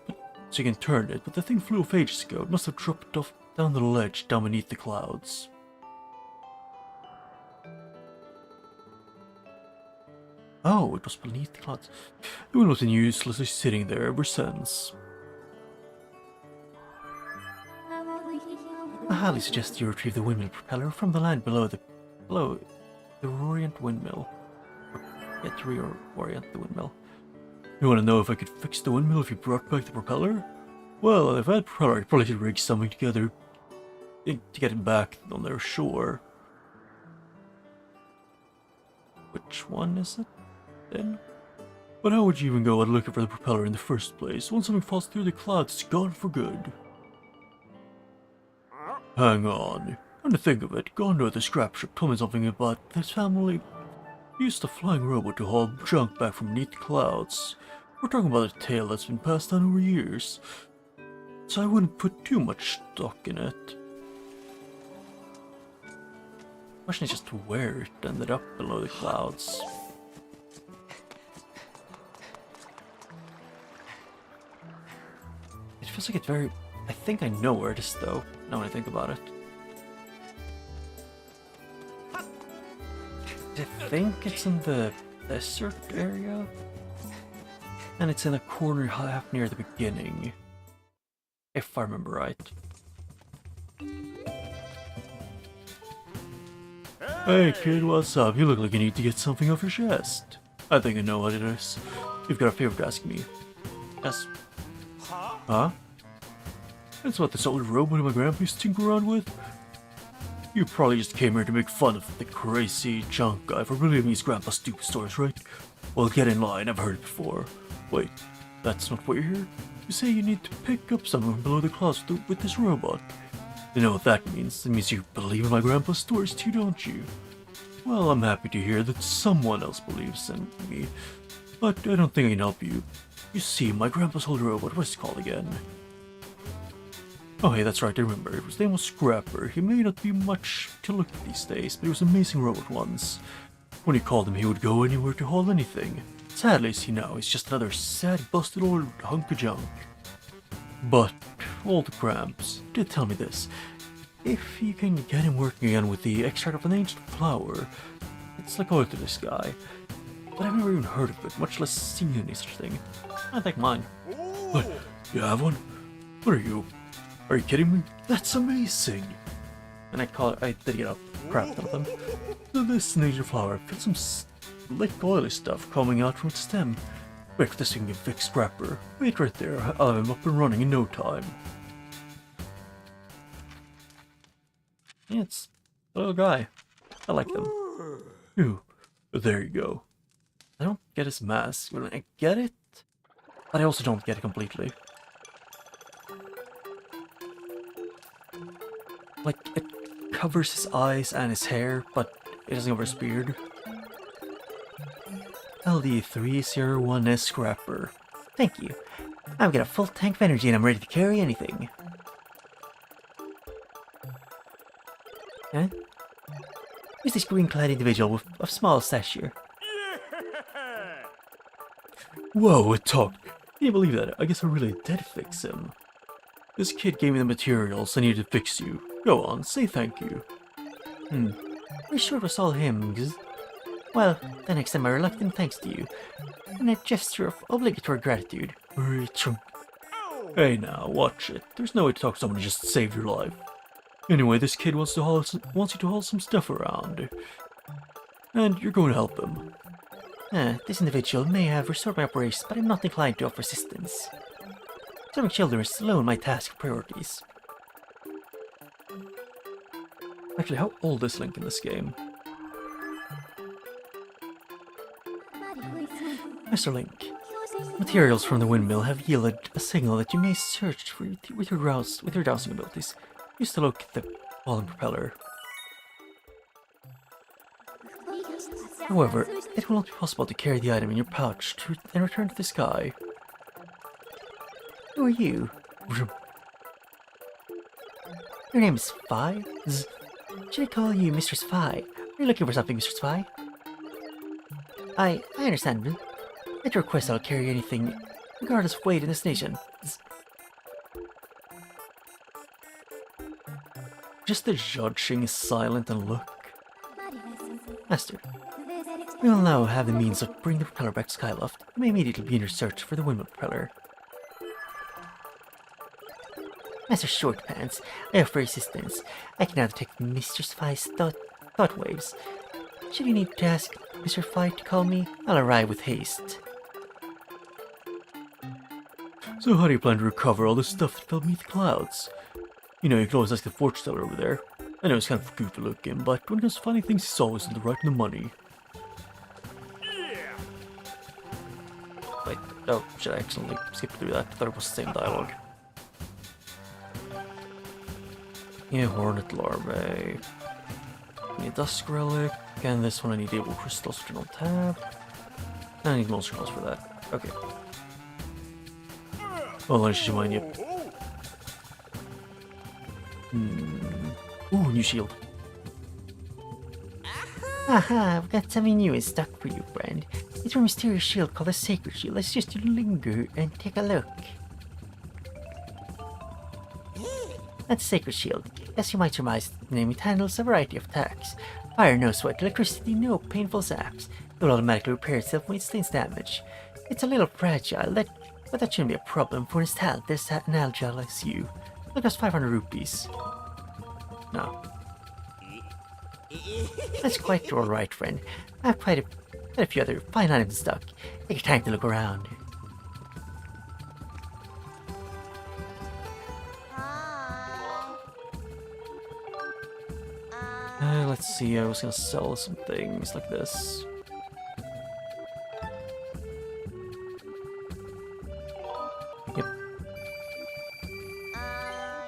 S1: so you can turn it, but the thing flew off ages ago. It must have dropped off down the ledge down beneath the clouds. Oh, it was beneath the clouds. The windmill's been uselessly sitting there ever since. I highly suggest you retrieve the windmill propeller from the land below the reorient windmill. Get to reorient the windmill. You want to know if I could fix the windmill if you brought back the propeller? Well, if I had a propeller, I'd probably rig something together to get it back on their shore. Which one is it, then? But how would you even go out looking for the propeller in the first place? Once something falls through the clouds, it's gone for good. Hang on. Come to think of it, Gondo at the scrap shop told me something about this family used a flying robot to haul junk back from beneath the clouds. We're talking about a tale that's been passed down over years, so I wouldn't put too much stock in it. Question is just where it ended up below the clouds. It feels like it's very... I think I know where it is though, now when I think about it. I think it's in the desert area? And it's in a corner half near the beginning. If I remember right. Hey kid, what's up? You look like you need to get something off your chest. I think I know what it is. You've got a favor to ask me. Yes. Huh? That's what this old robot my grandpa used to tinker around with? You probably just came here to make fun of the crazy junk guy for believing his grandpa's stupid stories, right? Well, get in line, I've heard it before. Wait, that's not what you're here? You say you need to pick up someone below the clouds with this robot. You know what that means? It means you believe in my grandpa's stories too, don't you? Well, I'm happy to hear that someone else believes in me, but I don't think I can help you. You see, my grandpa's old robot, what's it called again? Oh hey, that's right, I remember. His name was Scrapper. He may not be much to look at these days, but he was an amazing robot once. When you called him, he would go anywhere to haul anything. Sadly, see now, he's just another sad, busted old hunk of junk. But, old Gramps did tell me this. If you can get him working again with the extract of an ancient flower, it's like oil to this guy. But I've never even heard of it, much less seen any such thing. I think mine. What? You have one? What are you? Are you kidding me? That's amazing! And I did get a crap out of them. So this nature flower feels some slick oily stuff coming out from its stem. Wait for this thing to fix Scrapper. Wait right there, I'll have him up and running in no time. Yeah, it's a little guy. I like them. Ooh, there you go. I don't get his mask. Well, I get it, but I also don't get it completely. Like, it covers his eyes and his hair, but it doesn't cover his beard. LD301S Scrapper. Thank you. I've got a full tank of energy and I'm ready to carry anything. Huh? Who's this green-clad individual of small stature? Whoa, it talked. Can you believe that? I guess I really did fix him. This kid gave me the materials I needed to fix you. Go on, say thank you. Pretty sure it was all him, cause... Well, then I extend my reluctant thanks to you. In a gesture of obligatory gratitude. Hey now, watch it. There's no way to talk to someone who just saved your life. Anyway, this kid wants you to haul some stuff around. And you're going to help him. This individual may have restored my operations, but I'm not inclined to offer assistance. Serving children is alone my task of priorities. Actually, how old is Link in this game? Mr. Link, materials from the windmill have yielded a signal that you may search for with your dowsing abilities. Use the look at the fallen propeller. However, it will not be possible to carry the item in your pouch and return to the sky. Who are you? Your name is Spy? Should I call you Mr. Spy? Are you looking for something, Mr. Spy? I understand. At your request, I'll carry anything, regardless of weight and destination. Just the judging is silent and look. Master, we will now have the means of bringing the propeller back to Skyloft. You may immediately begin your search for the windmill propeller. Master Shortpants, I offer assistance. I can now detect Mr. Spy's thought waves. Should you need to ask Mr. Spy to call me, I'll arrive with haste. So how do you plan to recover all the stuff that fell beneath the clouds? You know, you can always ask the fortune teller over there. I know he's kind of goofy looking, but when it comes to finding things, he's always right in the money. Wait, oh, should I accidentally skip through that? I thought it was the same dialogue. Yeah, Hornet Larvae. I need Dusk Relic, and this one I need Able Crystals which are on tab. And I need Monster Knolls for that. Okay. Oh, I should mind, yep. Ooh, new shield.
S3: Aha, I've got something new in stock for you, friend. It's a mysterious shield called the Sacred Shield. Let's just linger and take a look. That's Sacred Shield. As you might surmise, the name it handles a variety of attacks. Fire, no sweat, electricity, no painful zaps. It will automatically repair itself when it sustains damage. It's a little fragile, but that shouldn't be a problem for as talented and agile as you. It'll cost 500 rupees. No. That's quite alright, friend. I have quite a few other fine items in stock. Take your time to look around. Let's see, I was gonna sell some things like this. Yep.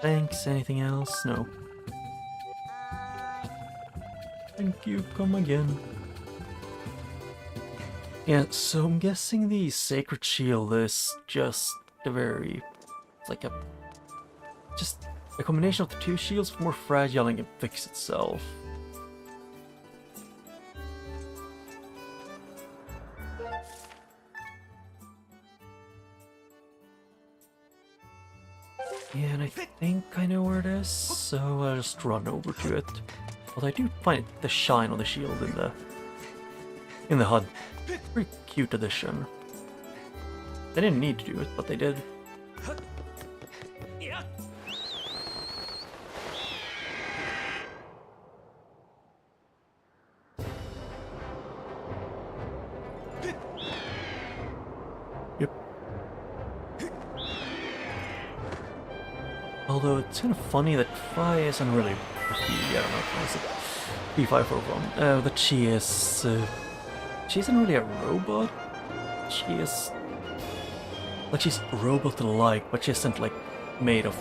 S3: Thanks, anything else? No. Thank you, come again. Yeah, so I'm guessing the Sacred Shield is just a very... It's like just a combination of the two shields, more fragile and can fix itself. Yeah, and I think I know where it is, so I'll just run over to it. But I do find the shine on the shield in the HUD. Pretty cute addition. They didn't need to do it, but they did. Yep. Although it's kind of funny that Fi isn't really... I don't know, what is it? B541. That she is... she isn't really a robot. She is... Like, she's robot-like, but she isn't, like, made of...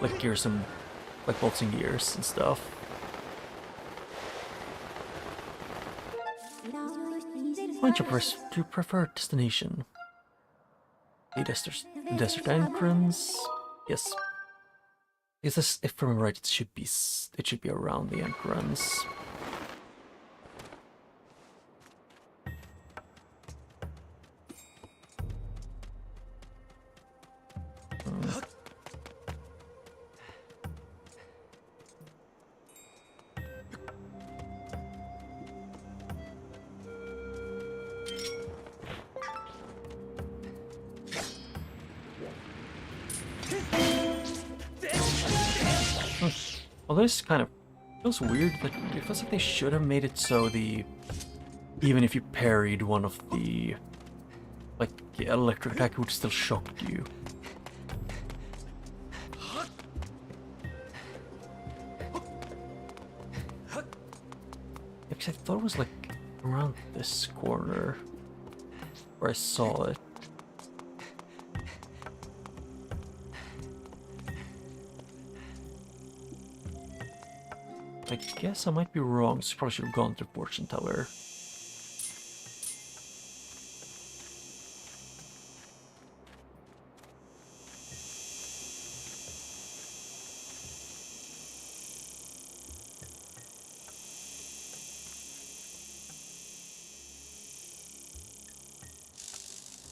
S3: like, gears and... like, bolts and gears and stuff. Find your preferred destination. The desert entrance. Yes. Is this, if I remember right, it should be around the entrance. Well, this kind of feels weird. That it feels like they should have made it so even if you parried one of the electric attack, it would still shock you. Because I thought it was like around this corner where I saw it. I guess I might be wrong, so probably should have gone to Fortune Tower.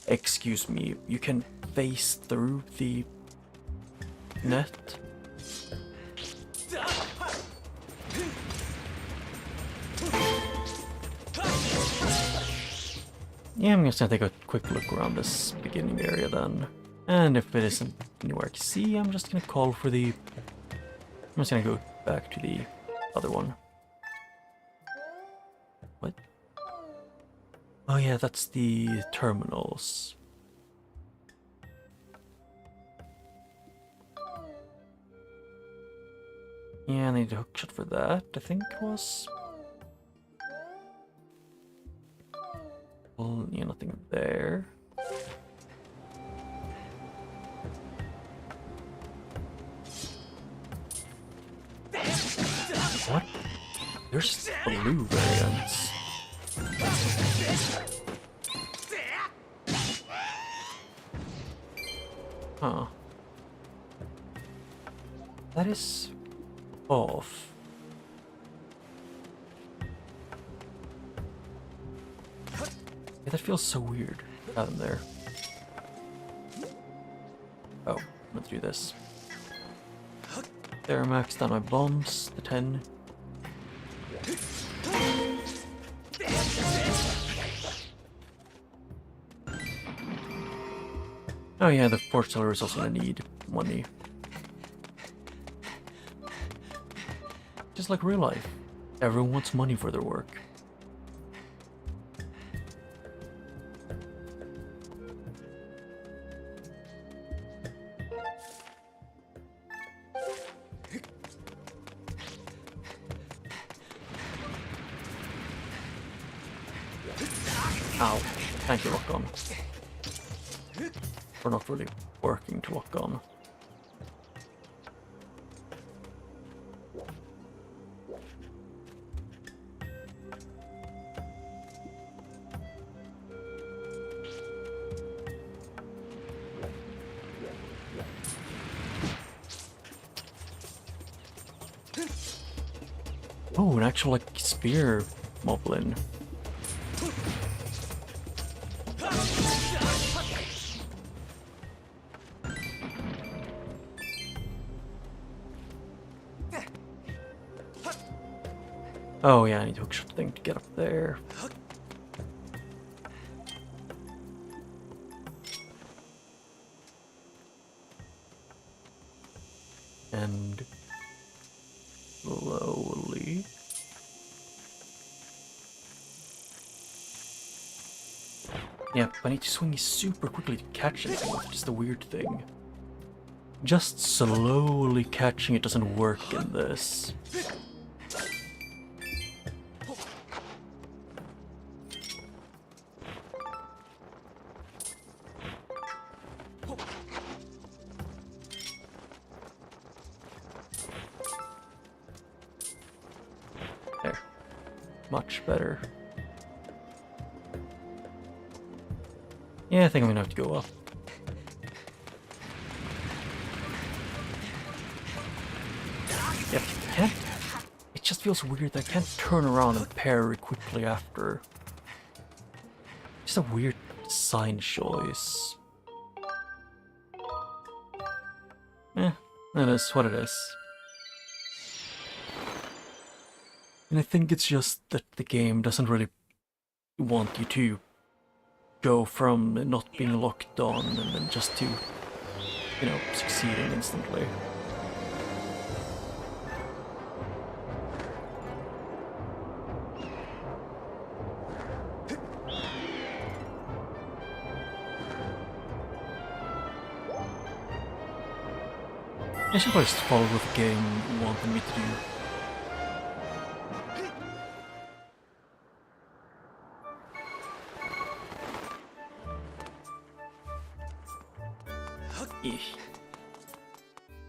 S3: Excuse me, you can phase through the net? Yeah, I'm just gonna take a quick look around this beginning area then. And if it isn't anywhere I can see, I'm just gonna call for the... I'm just gonna go back to the other one. What? Oh yeah, that's the terminals. Yeah, I need a hookshot for that, I think it was. Well, yeah, nothing there. What? There's blue variants. Huh. That is off.
S1: Yeah, that feels so weird. Got him there. Oh, let's do this. There, maxed out my bombs, the 10. Oh yeah, the fortune teller is also gonna need money. Just like real life. Everyone wants money for their work. Ow. Thank you, lock on. We're not really working to lock on. Oh, an actual like spear moblin. Oh yeah, I need to hook the thing to get up there. And slowly. Yep, I need to swing super quickly to catch it, which is the weird thing. Just slowly catching it doesn't work in this. There. Much better. Yeah, I think I'm gonna have to go up. Yep, can't. It just feels weird that I can't turn around and parry quickly after. Just a weird sign choice. That is what it is. And I think it's just that the game doesn't really want you to go from not being locked on and then just to, you know, succeeding instantly. I should probably just follow what the game wanted me to do.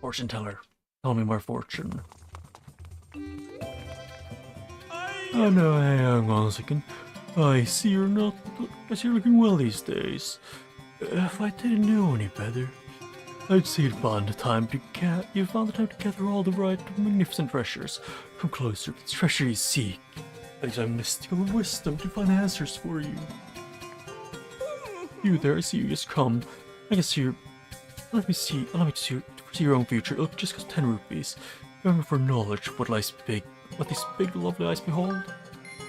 S1: Fortune teller, tell me my fortune. Oh no, hang on a second. I see you're not. I see you're looking well these days. If I didn't know any better, I'd say you found the time to gather all the right magnificent treasures. Come closer, it's treasure you seek. That is our mystical wisdom to find answers for you. You there, I see you just come. I guess you're. Allow me to see your own future. It'll just cost 10 rupees. Remember for knowledge what these big lovely eyes behold.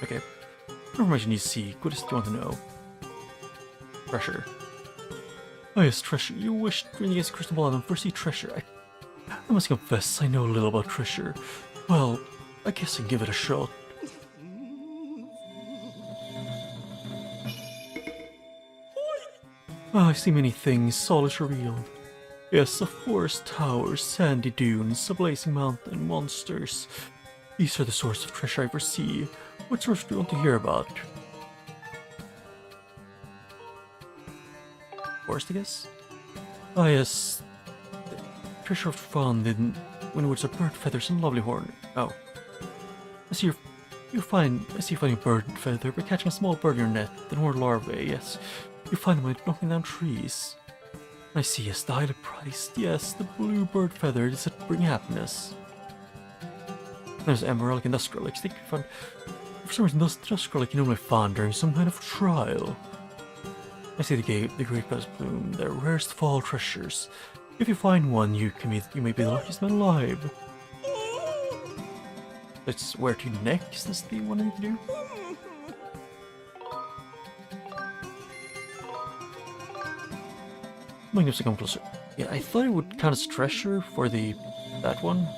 S1: Okay. What information you seek? What do you want to know? Treasure. Oh yes, treasure. You wish to against crystal ball and first see treasure. I must confess, I know a little about treasure. Well, I guess I can give it a shot. I see many things, all is revealed. Yes, a forest towers, sandy dunes, a blazing mountain, monsters. These are the source of treasure I foresee. What source do you want to hear about? Forest, I guess? Ah, yes. Treasure found in when woods are bird feathers and lovely horn. Oh. I see you find a bird feather by catching a small bird in your net, then horned larvae, yes. You find them by knocking down trees. I see, yes, the highly priced, yes, the blue bird feather, does it bring happiness? There's emerald and industrial, like, for some reason those industrial like you normally find during some kind of trial.
S3: I see the great goddess bloom. They're rarest of all treasures. If you find one, you may be the luckiest man alive. Let's where to next is the one I need to do. Magnificent, come closer. Yeah, I thought it would count as treasure for that one.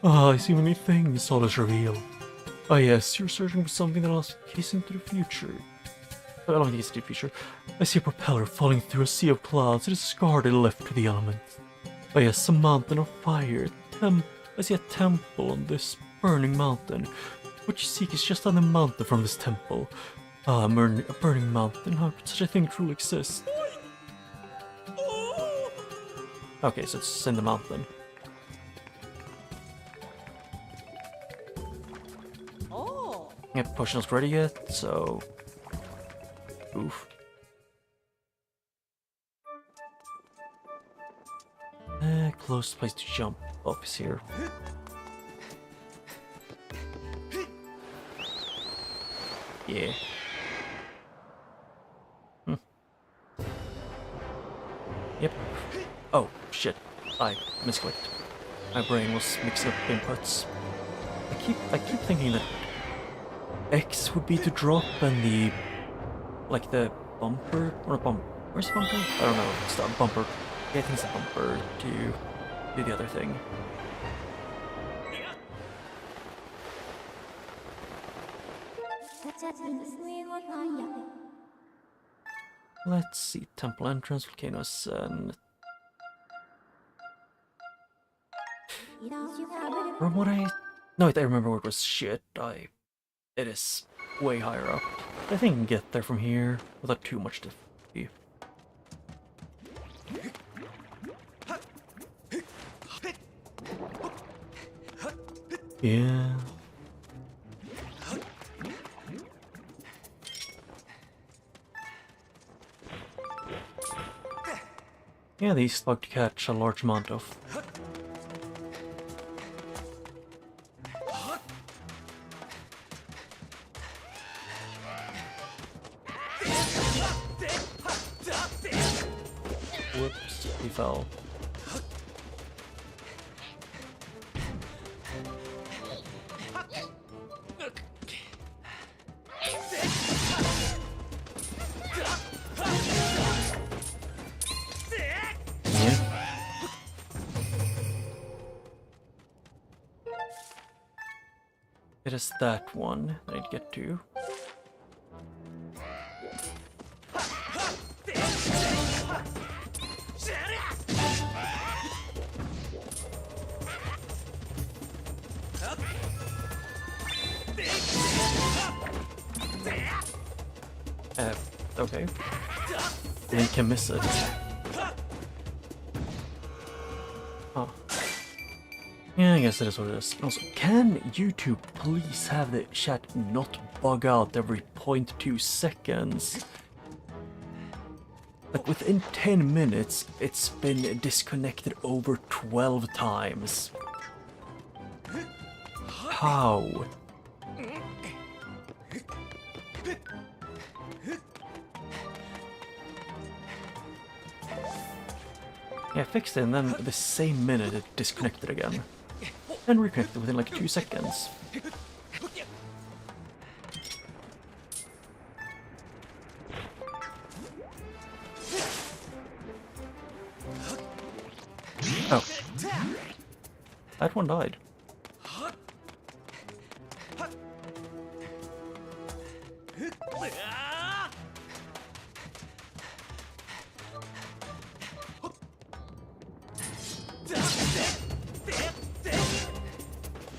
S3: Ah, I see many things, all is revealed. Ah yes, you're searching for something that allows case into the future. I don't think it's the future. I see a propeller falling through a sea of clouds. It is scarred and left to the elements. Ah yes, a mountain of fire. I see a temple on this burning mountain. What you seek is just on the mountain from this temple. Ah, a burning mountain. How could such a thing truly exist? Okay, so it's in the mountain.
S2: Oh.
S3: Yep, potion's ready yet, so... Oof. Closest place to jump up is here. Yeah. Yep. Oh, shit. I misclicked. My brain was mixing up inputs. I keep thinking that X would be to drop and the the bumper or a bump. Where's the bumper? I don't know. It's the bumper. Yeah, I think it's a bumper to do the other thing. Let's see. Temple entrance, volcano ascent. From what no, wait, I remember where it was. Shit, it is way higher up. I think I can get there from here without too much difficulty. Yeah. Yeah, these like to catch a large amount of. Whoops, he fell. It is that one that I'd get to. Okay. Then you can miss it. Oh. Yeah, I guess that is what it is. Also, can YouTube please have the chat not bug out every 0.2 seconds? Like, within 10 minutes, it's been disconnected over 12 times. How? Yeah, I fixed it, and then the same minute it disconnected again. And reconnected within like 2 seconds. Oh. That one died.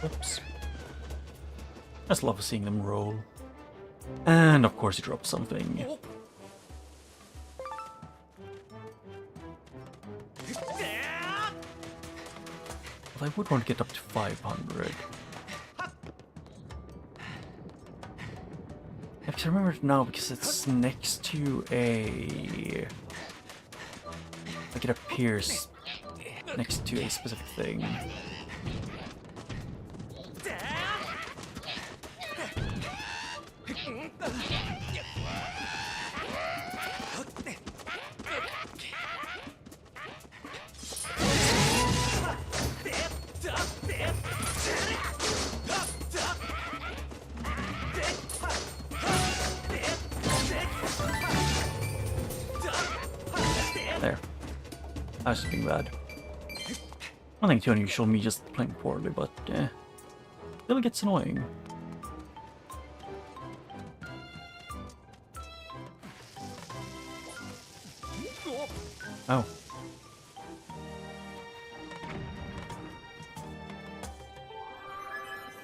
S3: Oops. I just love seeing them roll. And of course he dropped something. But I would want to get up to 500. Because I remember it now because it's next to a... Like it appears next to a specific thing. There. I was just being bad. Nothing too unusual, me just playing poorly, but still it gets annoying. Oh.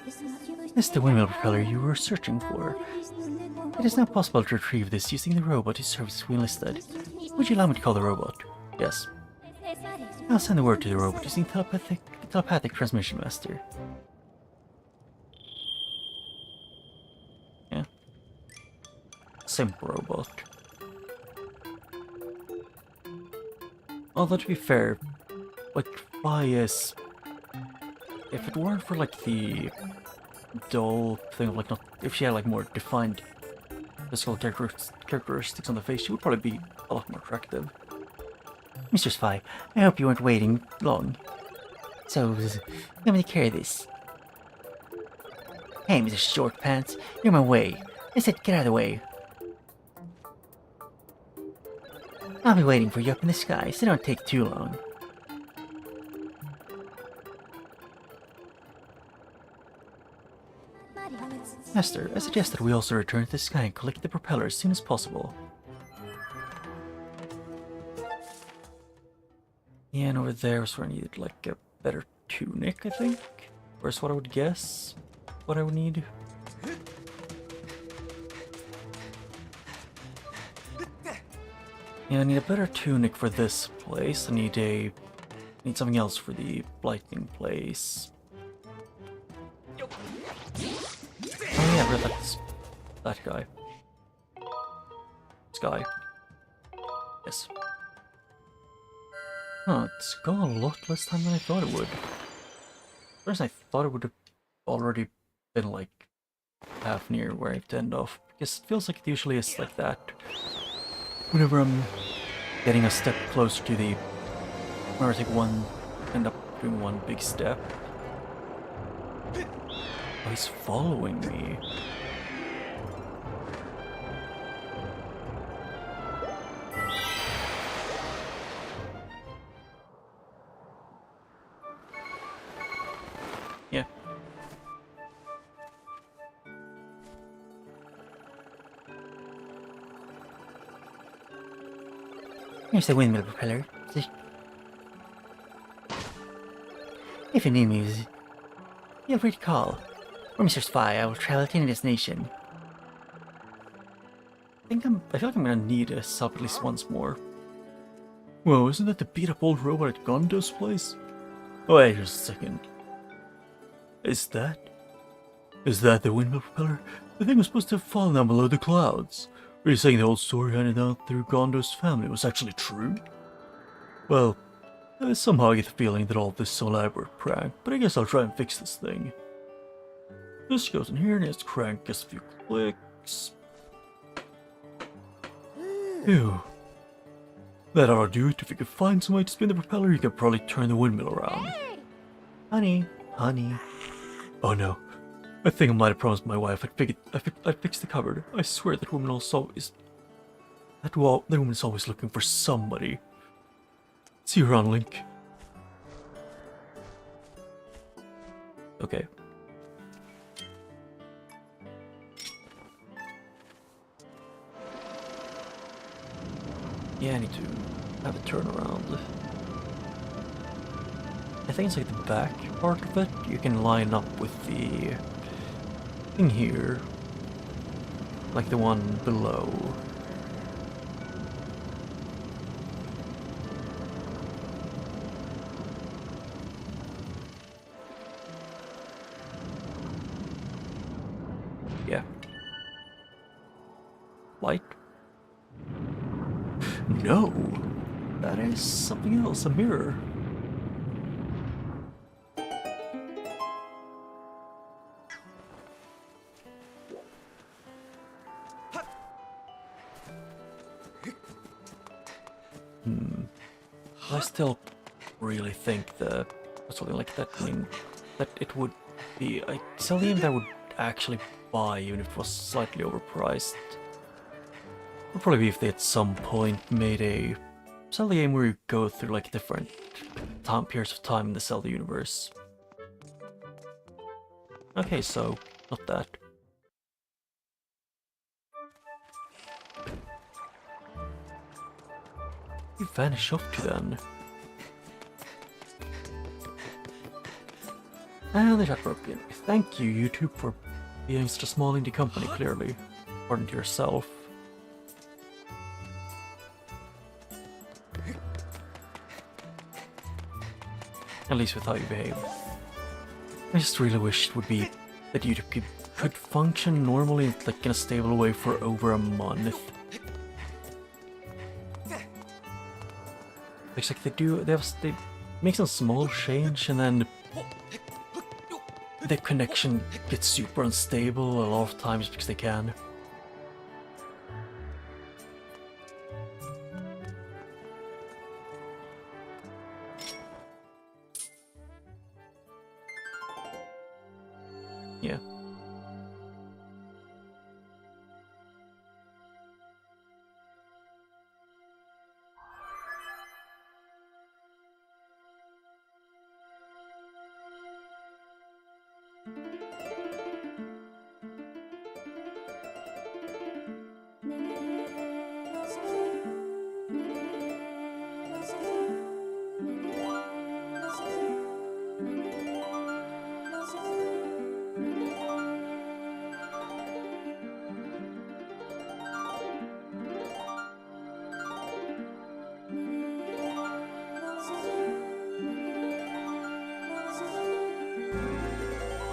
S3: This is the windmill propeller you were searching for. It is now possible to retrieve this using the robot whose service we enlisted. Would you allow me to call the robot? Yes. I'll send the word to the robot using telepathic transmission master. Yeah. Simple robot. Although to be fair, like Bias, if it weren't for like the dull thing of like not, if she had like more defined physical characteristics on the face, she would probably be a lot more attractive. Mr. Spy, I hope you weren't waiting long. So, let me carry this. Hey, Mr. Short Pants, you're in my way. I said get out of the way. I'll be waiting for you up in the sky, so don't take too long. Master, I suggest that we also return to the sky and collect the propeller as soon as possible. Yeah, and over there is where I needed like a better tunic, I think. Where's what I would guess what I would need. Yeah, I need a better tunic for this place. I need something else for the lightning place. Oh yeah, but that's that guy. Sky. Yes. Huh, it's gone a lot less time than I thought it would. First, I thought it would have already been like half near where I have to end off. Because it feels like it usually is like that. Whenever I'm getting a step closer to the... whenever I end up doing one big step. Oh, he's following me. Yeah. Here's the windmill propeller. If you need me, feel free to call. Or Mr. Spy, I will travel to any destination. I feel like I'm gonna need a sub at least once more. Whoa, isn't that the beat up old robot at Gondo's place? Oh, wait just a second. Is that the windmill propeller? The thing was supposed to have fallen down below the clouds. Are you saying the old story handed down through Gondo's family was actually true? Well, somehow I get the feeling that all of this is so elaborate prank, but I guess I'll try and fix this thing. This goes in here and its crank gets a few clicks. Ew. That ought to do it. If you could find some way to spin the propeller, you could probably turn the windmill around. Honey, honey. Oh no. I think I might have promised my wife I'd fix the cupboard. I swear that woman that woman's always looking for somebody. See you around, Link. Okay. Yeah, I need to have a turnaround. I think it's like the back part of it. You can line up with the thing here, like the one below. Yeah. Light. No, that is something else, a mirror. I still really think the
S1: or something like that. I mean, that it would be a Zelda game that I would actually buy even if it was slightly overpriced. Would probably be if they at some point made a Zelda game where you go through like different periods of time in the Zelda universe. Okay, so not that. You vanish off to then. And the chat broke in. Thank you, YouTube, for being such a small indie company, clearly. According to yourself. At least with how you behave. I just really wish it would be that YouTube could function normally, like in a stable way for over a month. It's like they make some small change and then the connection gets super unstable a lot of times because they can. Yeah.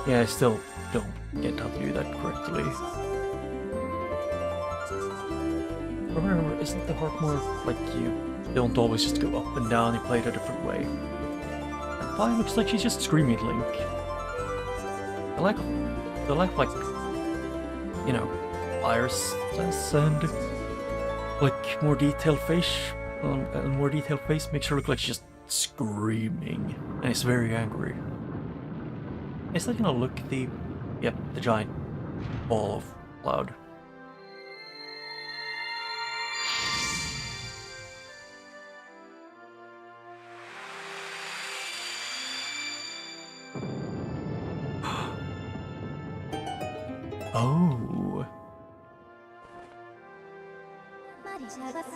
S1: Yeah, I still don't get how to do that correctly. Remember, isn't the heart more like you don't always just go up and down, you play it a different way? Fine, looks like she's just screaming at Link. I like, you know, Iris and like more detailed face, and more detailed face makes her look like she's just screaming, and it's very angry. Is that gonna look the giant ball of cloud? Oh.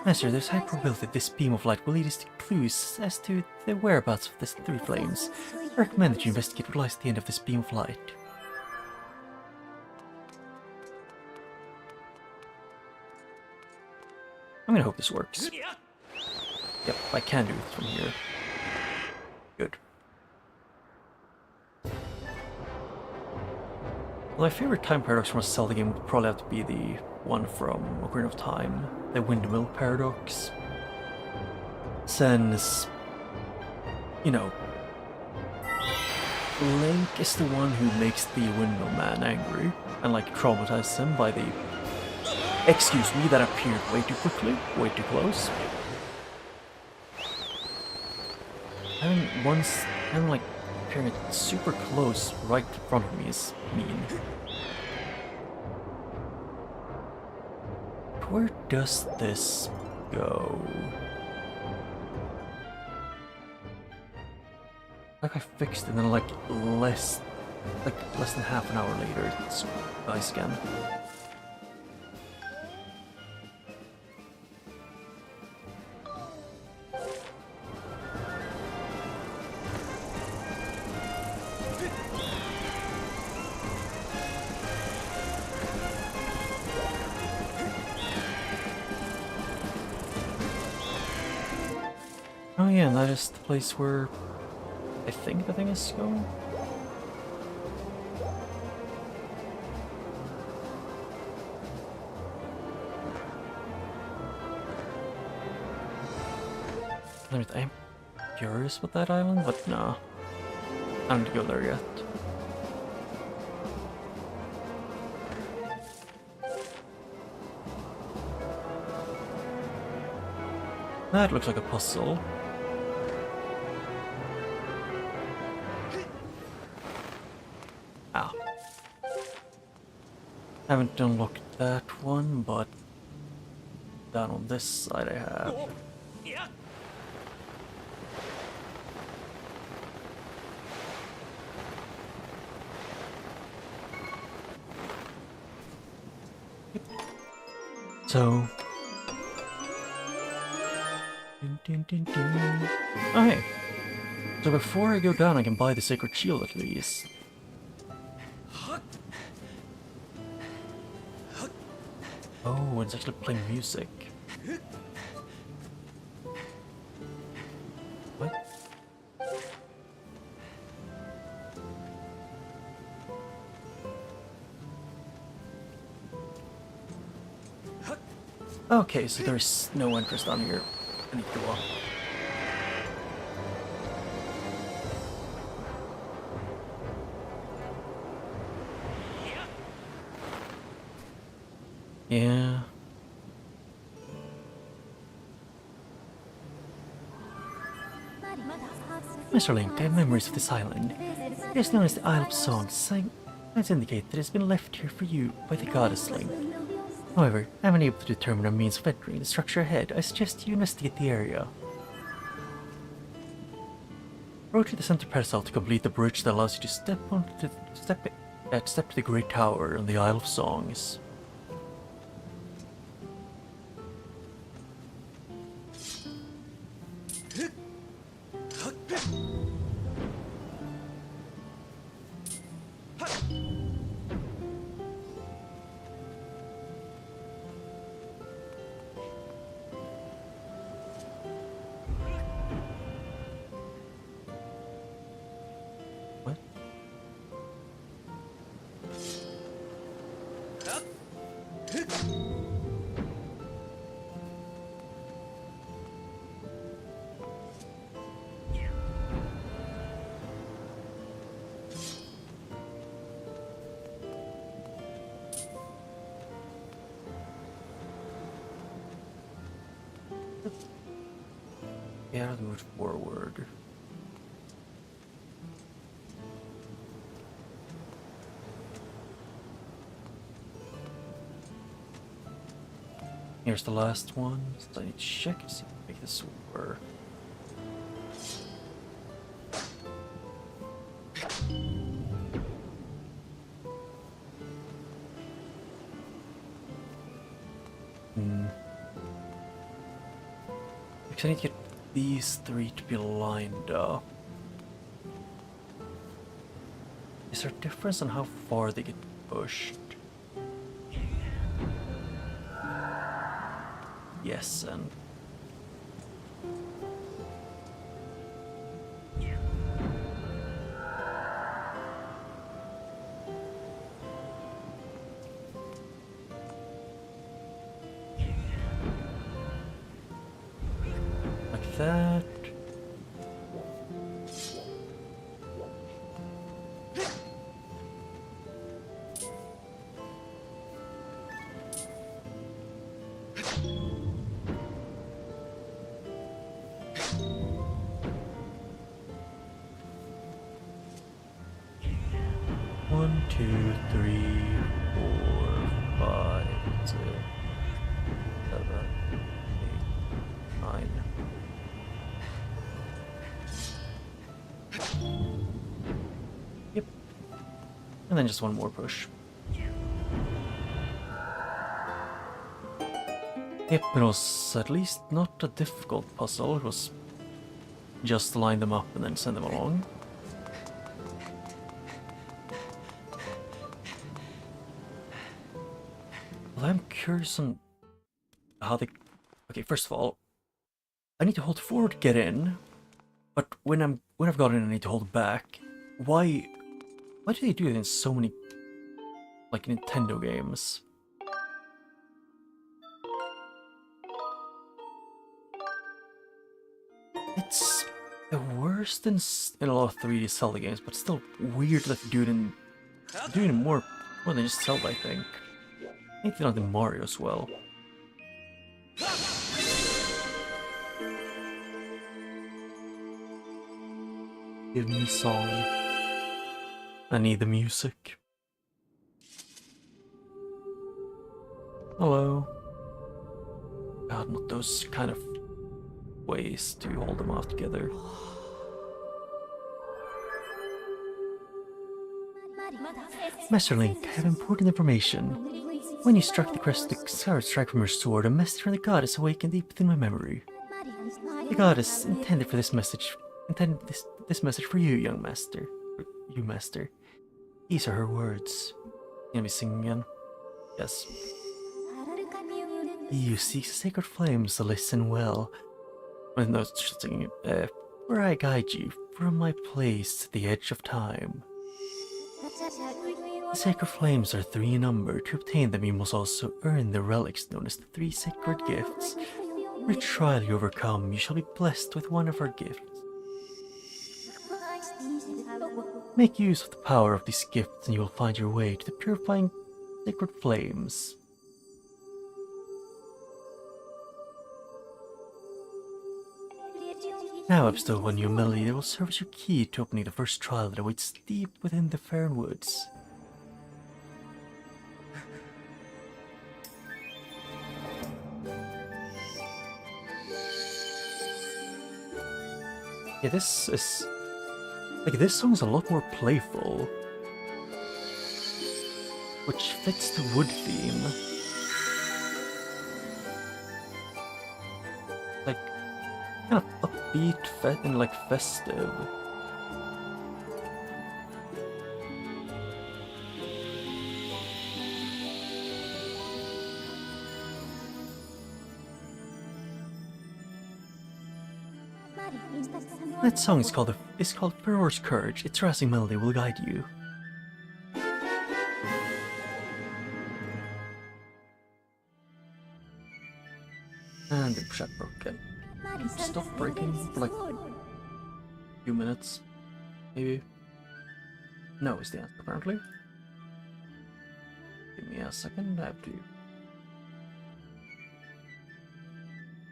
S1: Master, there's high probability that this beam of light will lead us to clues as to the whereabouts of the three flames. I recommend that you investigate what lies at the end of this beam of light. I'm gonna hope this works. Yep, I can do it from here. Good. Well, my favorite time paradox from a Zelda game would probably have to be the one from Ocarina of Time, the windmill paradox. Since, you know, Link is the one who makes the windmill man angry and like traumatizes him by the "excuse me" that appeared way too quickly, way too close. Having like appearing super close right in front of me is mean. Where does this go? Like I fixed it and then like less than half an hour later it's nice again. Oh yeah, and that is the place where I think the thing is going. I'm curious about that island, but nah. I don't need to go there yet. That looks like a puzzle.
S3: Ah. Haven't unlocked that one, but down on this side I have. So. Oh, hey. So before I go down, I can buy the Sacred Shield at least. Oh, it's actually playing music. What? Okay, so there's no entrance down here. I need to go up. Yeah. Mr. Link, I have memories of this island. It is known as the Isle of Songs. Signs indicate that it has been left here for you by the goddess Link. However, I am unable to determine a means of entering the structure ahead. I suggest you investigate the area. Approach the center pedestal to complete the bridge that allows you to step to the Great Tower on the Isle of Songs. What? Yeah, move forward. Here's the last one. So I need to check to see if I make this work. Because I need to get these three to be lined up. Is there a difference on how far they get pushed? Yes, and like that. One, two, three, 4, 5, 6, 7, 8, 9. Yep. And then just one more push. Yep, it was at least not a difficult puzzle. It was just line them up and then send them along. Well, I'm curious on how they... Okay, first of all, I need to hold forward to get in, but when I've got in, I need to hold back. Why do they do it in so many, like, Nintendo games? It's the worst in a lot of 3D Zelda games, but still weird that they do it in more than just Zelda, I think. I think they do it in Mario as well. Give me song. I need the music. Hello. God, not those kind of ways to hold them off together. Master Link, I have important information. When you struck the crest of the Skyward strike from your sword, a message from the goddess awakened deep within my memory. The goddess intended this message for you, young master. You, master. These are her words. You gonna be singing again? Yes. You seek sacred flames, so listen well. No, it's just singing it. Where I guide you from my place to the edge of time. The sacred flames are 3 in number. To obtain them, you must also earn the relics known as the 3 sacred gifts. Every trial you overcome, you shall be blessed with one of our gifts. Make use of the power of these gifts and you will find your way to the purifying sacred flames. Now I bestow upon you a melody that will serve as your key to opening the first trial that awaits deep within the Fair Woods. Yeah, this is... like, this song's a lot more playful. Which fits the wood theme. Like, kind of upbeat and like festive. That song is called Pharaoh's Courage. Its rousing melody will guide you. And the chat broke. Stop breaking for like a few minutes, maybe. No is the answer apparently. Give me a second. I have to.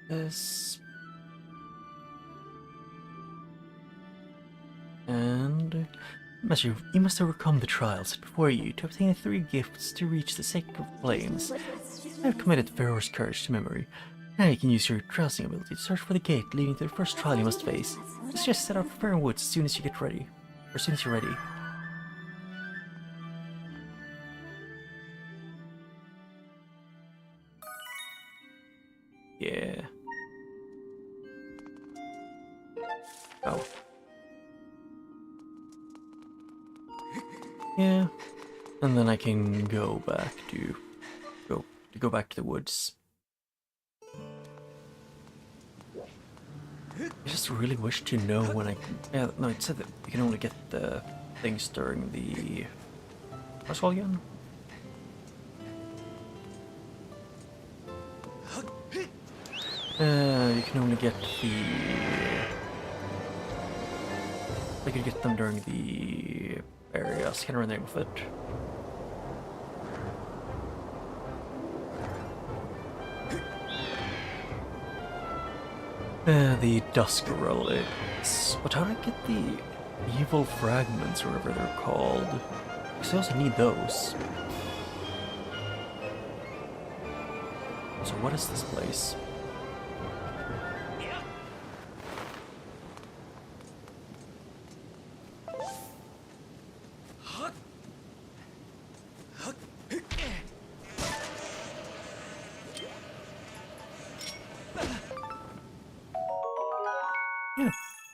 S3: This. And you must overcome the trials set before you to obtain the 3 gifts to reach the sacred flames. I have committed Pharaoh's Courage to memory. Now you can use your drowsing ability to search for the gate leading to the first trial you must face. Just set out for Fair Woods as soon as you get ready. Or as soon as you're ready. Yeah. Oh. Yeah, and then I can go back to go back to the woods. I just really wish to know when I can. Yeah, no, it said that you can only get the things during the. What's it called again? You can only get the. I could get them during the areas. Can't remember the name of it. The Dusk Relics. But how do I get the evil fragments, or whatever they're called? Because I also need those. So what is this place? Yeah.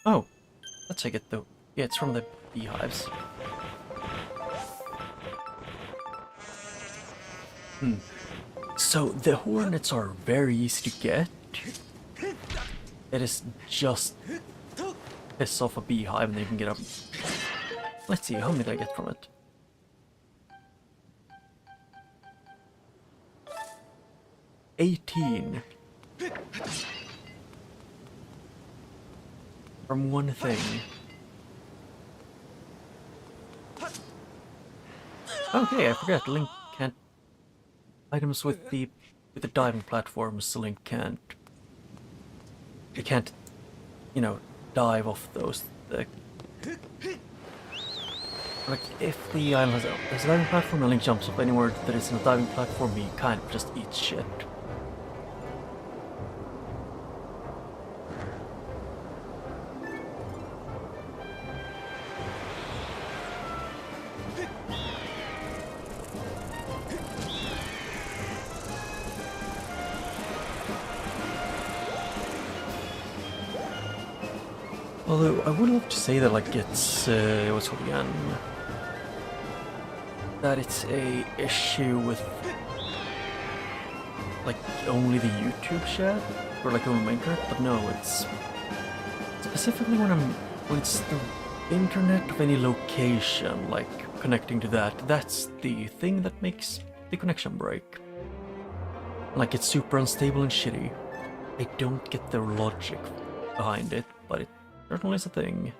S3: Oh, let's take it though. Yeah, it's from the beehives. So the hornets are very easy to get. It is just piss off a beehive and you can get up. Let's see, how many did I get from it? $18. From one thing. Okay, I forgot. Link can't. Items with the diving platforms. Link can't. You can't, you know, dive off those. Like, if the island has a diving platform and Link jumps up anywhere that isn't a diving platform, he kind of just eats shit. Although, I would love to say that, like, it's, what's it called again? That it's a issue with, like, only the YouTube chat, or like only Minecraft, but no, it's specifically when it's the internet of any location, like, connecting to that's the thing that makes the connection break. Like, it's super unstable and shitty. I don't get the logic behind it, but it certainly is a thing.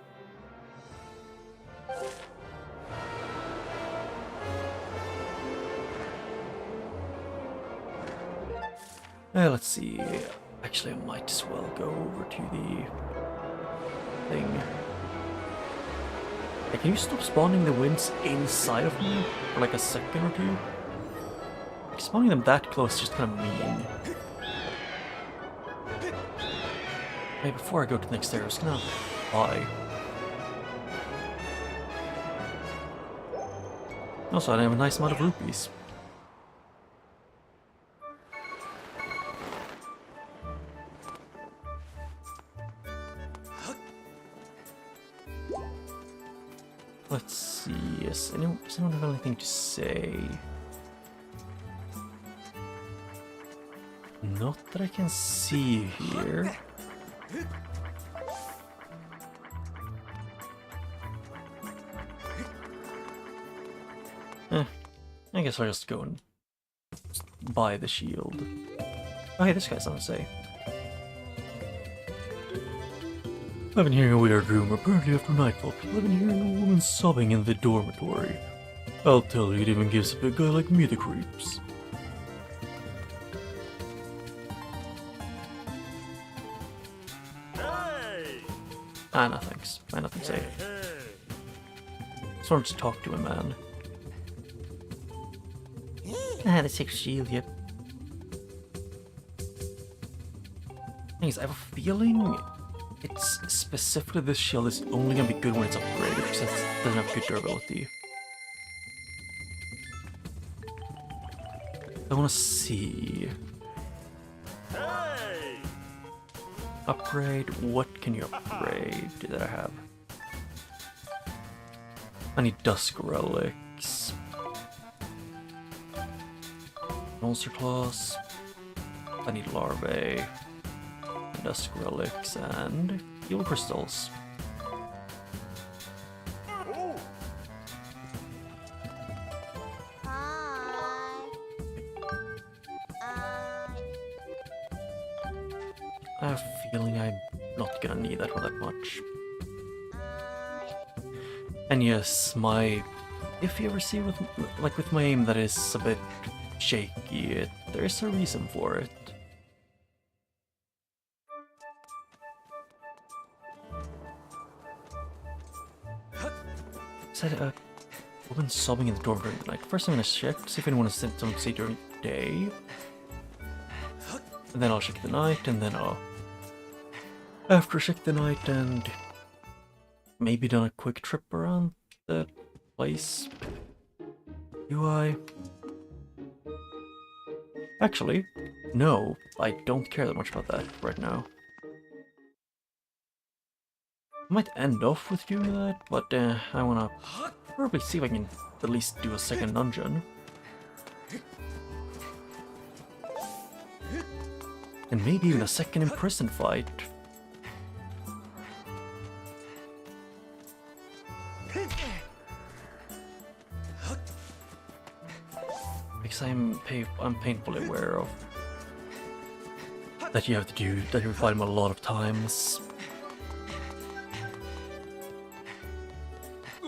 S3: Let's see. Actually, I might as well go over to the thing. Hey, can you stop spawning the winds inside of me for like a second or two? Like, spawning them that close is just kind of mean. Hey, before I go to the next area, I'm just gonna buy. Also, I have a nice amount of rupees. Let's see, does anyone have anything to say? Not that I can see here. I guess I'll just go and buy the shield. Oh hey, this guy's something to say. I've been hearing a weird rumor. Apparently after nightfall, people have been hearing a woman sobbing in the dormitory. I'll tell you, it even gives a big guy like me the creeps. Ah, no thanks. Nothing to say. Just wanted to talk to a man. Ah, the 6th shield, yep. Anyways, I have a feeling it's specifically this shield is only gonna be good when it's upgraded, because it doesn't have good durability. I wanna see. Upgrade, what can you upgrade that I have? I need Dusk Relics. Monster Claws. I need Larvae. Dusk Relics and Fuel Crystals. I have a feeling I'm not gonna need that one that much. And yes, if you ever see with my aim that is a bit shaky, there is a reason for it. Said a woman sobbing in the door during the night. First I'm gonna check to see if anyone has sent something to say during the day. And then I'll check the night, and then I'll after check the night and maybe done a quick trip around the place. Do I? Actually, no, I don't care that much about that right now. I might end off with doing that, but I wanna probably see if I can at least do a second dungeon. And maybe even a second in-prison fight. Because I'm painfully aware of that you have to do that you fight them a lot of times.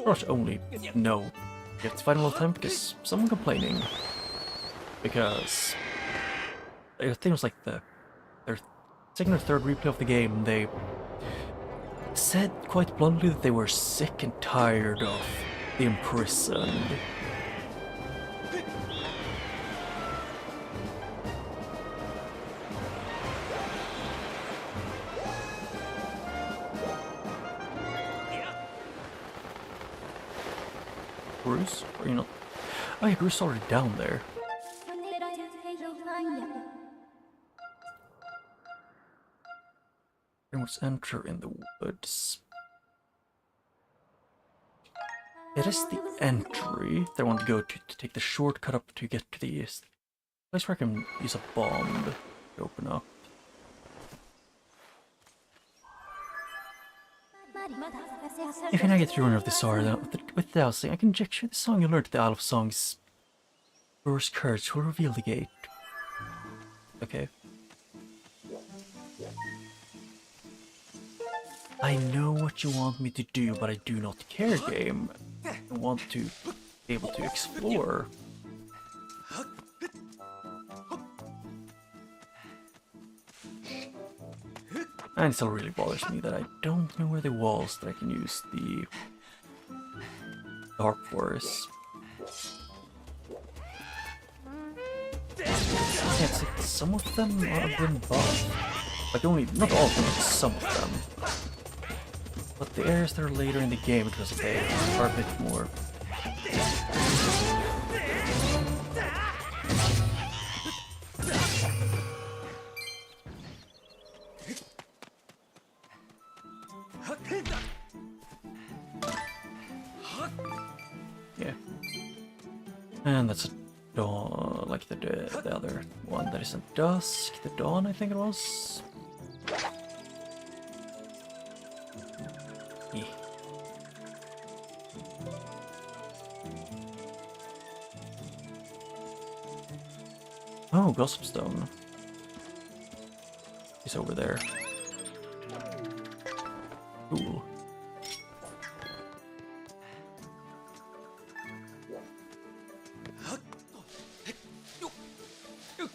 S3: Not only no, you have to fight them a lot of times because someone complaining. Because I think it was like their second or third replay of the game, they said quite bluntly that they were sick and tired of The Imprisoned. Bruce? Are you not? Oh yeah, Bruce is already down there. We must enter in the woods. It is the entry that I want to go to take the shortcut up to get to the east. Place where I can use a bomb to open up. If you now get through of this aura with the dowsing, I conjecture the song you learned at the Isle of Songs. Roar's courage will reveal the gate. Okay. I know what you want me to do, but I do not care, game. I want to be able to explore. And it still really bothers me that I don't know where the walls that I can use the dark forest. Yeah, it's like some of them are been buffed. Like only, not all of them, but some of them. But the areas that are later in the game, because they are a bit more. Yeah. And that's a dawn, like the other one that isn't dusk, the dawn I think it was. Yeah. Oh, Gossip Stone. He's over there. Cool.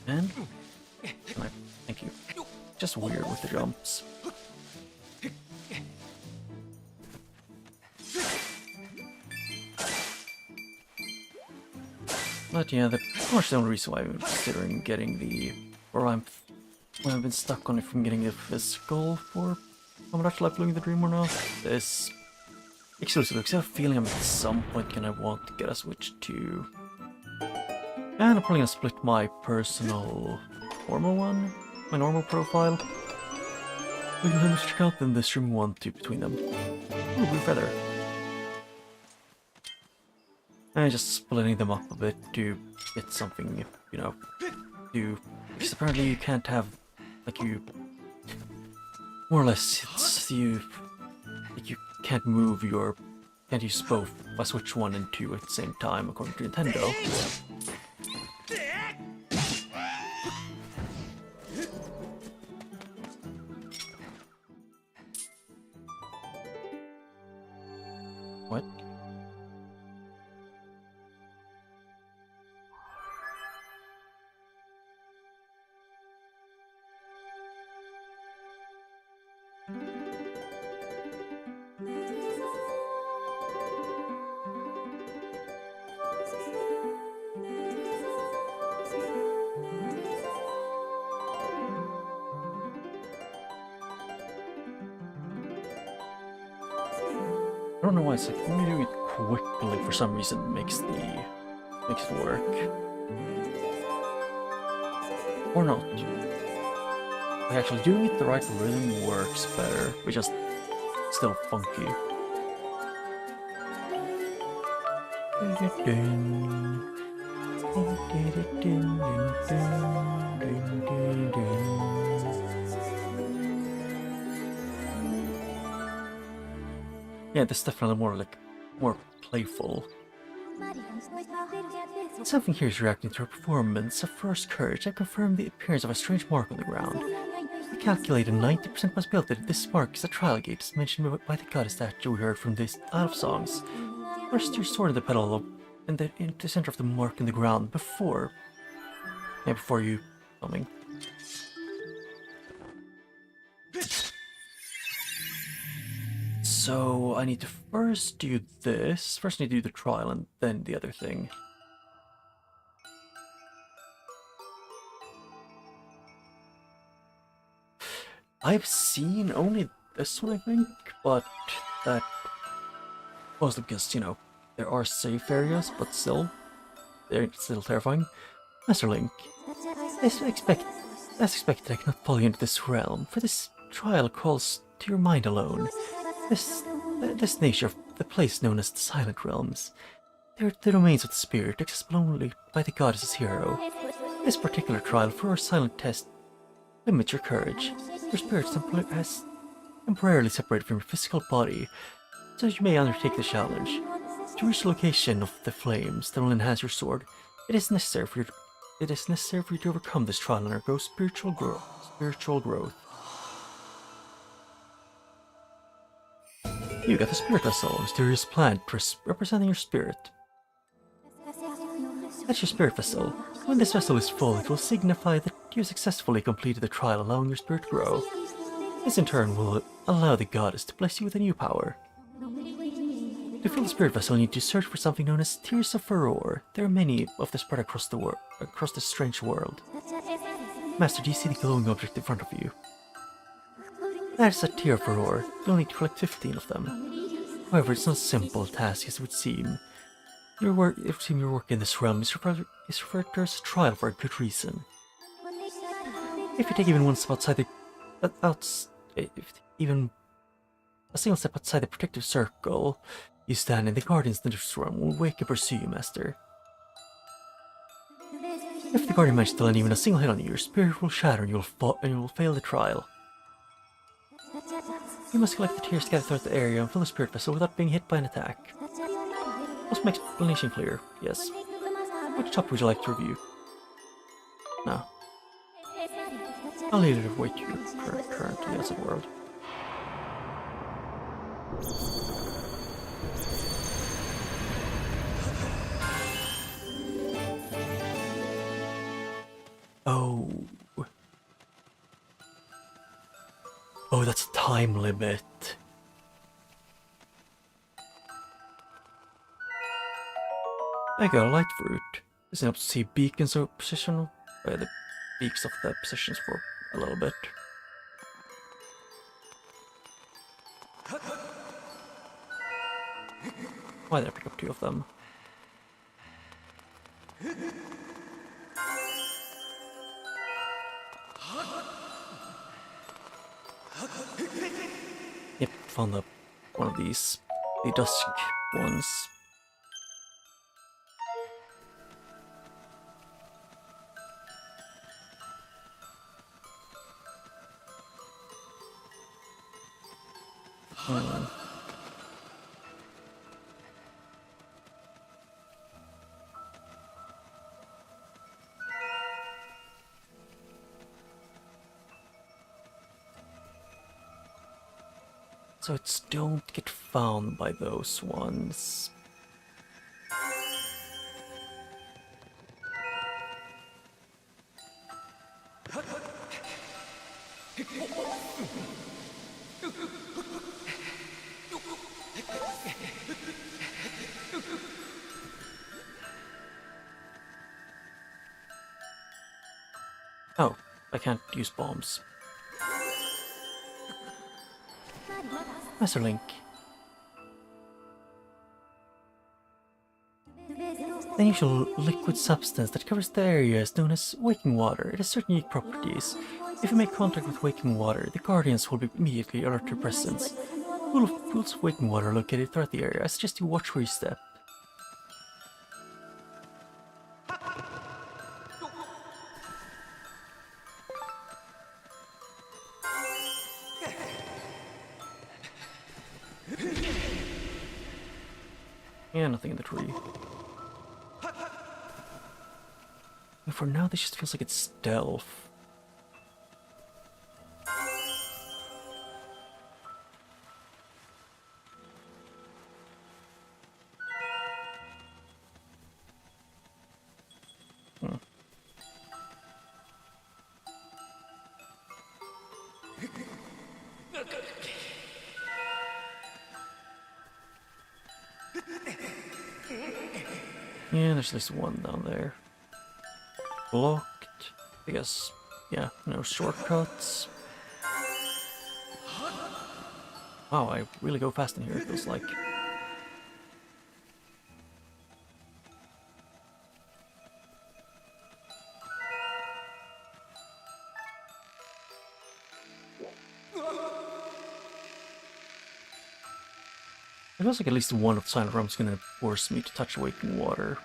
S3: And thank you. Just weird with the jumps. But yeah, that's much the only reason why I'm considering getting the, or I've been stuck on it from getting the physical for how much like Living the Dream or not. This exclusive, because I have a feeling I'm at some point gonna want to get a Switch too. And I'm probably gonna split my personal normal one, my normal profile. We can check out then the streaming one too between them. Ooh, blue feather. And just splitting them up a bit to get something, you know, because apparently you can't have, like you, more or less, it's you, like you can't move your, can't use both, by Switch 1 and 2 at the same time according to Nintendo. What? I don't know why it's like when you do it quickly for some reason makes it work. Or not. Like actually doing it the right rhythm works better, but just still funky. Yeah, this is definitely more playful. Something here is reacting to her performance of First Courage. I confirmed the appearance of a strange mark on the ground. I calculated 90% possibility that this mark is a trial gate, as mentioned by the goddess statue we heard from this Isle of Songs. First, you sorted the pedal in the center of the mark in the ground before you coming. So I need to first do this. First I need to do the trial and then the other thing. I've seen only this one, I think, but that mostly because, you know, there are safe areas, but still, they're still terrifying. Master Link, as expected, I cannot follow you into this realm, for this trial calls to your mind alone. This nature of the place known as the Silent Realms. They're the domains of the spirit, accessible only by the goddess's hero. This particular trial for our silent test limits your courage. Your spirit has temporarily separated from your physical body, so you may undertake the challenge. To reach the location of the flames that will enhance your sword, it is necessary for you to overcome this trial and undergo spiritual growth. You got the spirit vessel, a mysterious plant representing your spirit. That's your spirit vessel. When this vessel is full, it will signify that you successfully completed the trial, allowing your spirit to grow. This in turn will allow the goddess to bless you with a new power. To fill the spirit vessel, you need to search for something known as Tears of Furore. There are many of this spread across this strange world. Master, do you see the glowing object in front of you? That is a Tear of Furore. You'll need to collect 15 of them. However, it's not a simple task as it would seem. Your work in this realm is referred to as a trial for a good reason. If you take even one step outside even a single step outside the protective circle you stand in, the guardians in this realm will wake and pursue you, Master. If the guardian manages to land even a single hit on you, your spirit will shatter and you will fail the trial. You must collect the tears scattered throughout the area and fill the spirit vessel without being hit by an attack. Was my explanation clear? Yes. Which chapter would you like to review? No. I'll leave it to what you're currently as a world. Oh. Oh, that's a time limit. I got a light fruit. This helps to see beacons of position, the beaks of the positions for a little bit. Why did I pick up 2 of them? Yep, found one of these, the dusk ones. So it's don't get found by those ones. Oh, I can't use bombs. Master Link. The unusual liquid substance that covers the area is known as waking water. It has certain unique properties. If you make contact with waking water, the guardians will be immediately alert to your presence. Pools of waking water are located throughout the area. I suggest you watch where you step. Yeah, nothing in the tree. And for now, this just feels like it's stealth.
S1: Yeah, there's at least one down there. Blocked. I guess, yeah, no shortcuts. Wow, I really go fast in here, it feels like. It feels like at least one of the silent realms is gonna force me to touch awakening water.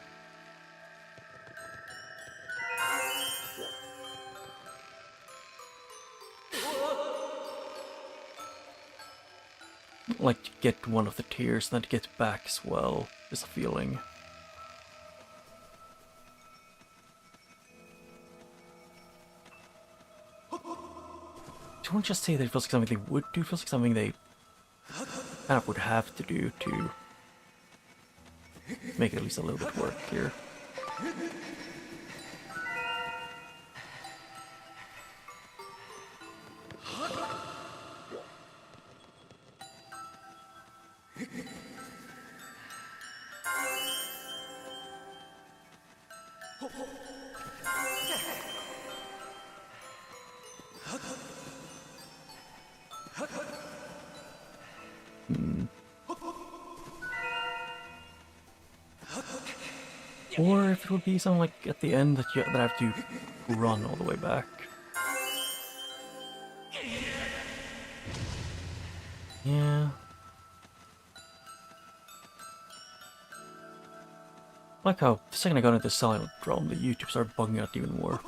S1: Like to get one of the tears, and then to get back as well, is a feeling. Do you want to just say that it feels like something they would do? It feels like something they kind of would have to do to make it at least a little bit work here. Or if it would be something like at the end that I have to run all the way back. Yeah. Like how the second I got into Silent Realm, the YouTube started bugging out even more.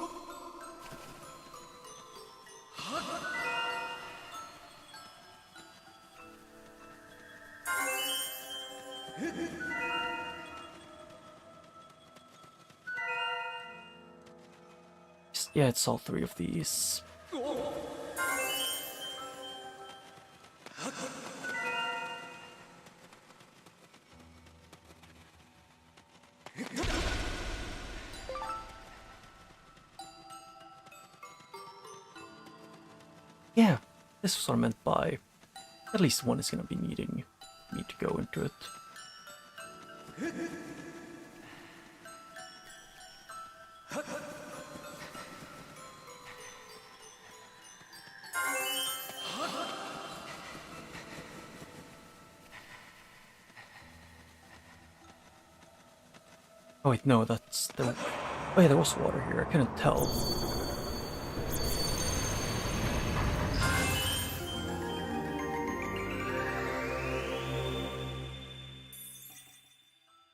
S1: Yeah, it's all three of these. Yeah, this was what I meant by at least one is gonna be needing me to go into it. Oh wait, no, that's the... Oh yeah, there was water here, I couldn't tell.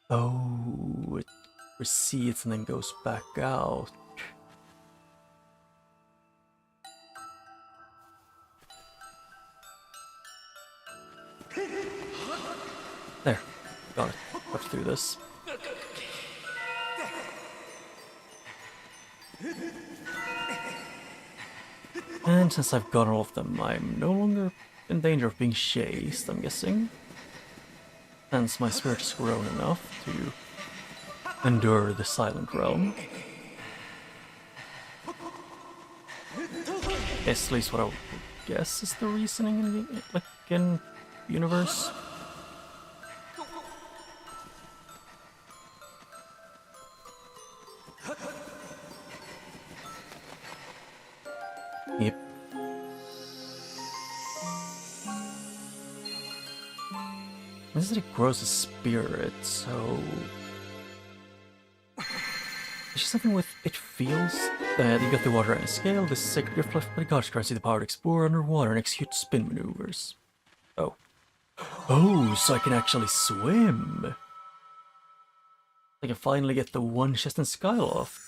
S1: Oh, it recedes and then goes back out. There, got it. Let's do this. And since I've got all of them, I'm no longer in danger of being chased, I'm guessing. Since my spirit has grown enough to endure the Silent Realm. That's at least what I would guess is the reasoning in the, like, in universe. Yep. This is that it grows a spirit, so... It's just something with it feels that you got the water and scale, this sacred gift left by the gods grants you the power to explore underwater and execute spin maneuvers. Oh. Oh, so I can actually swim! I can finally get the one chest in Skyloft.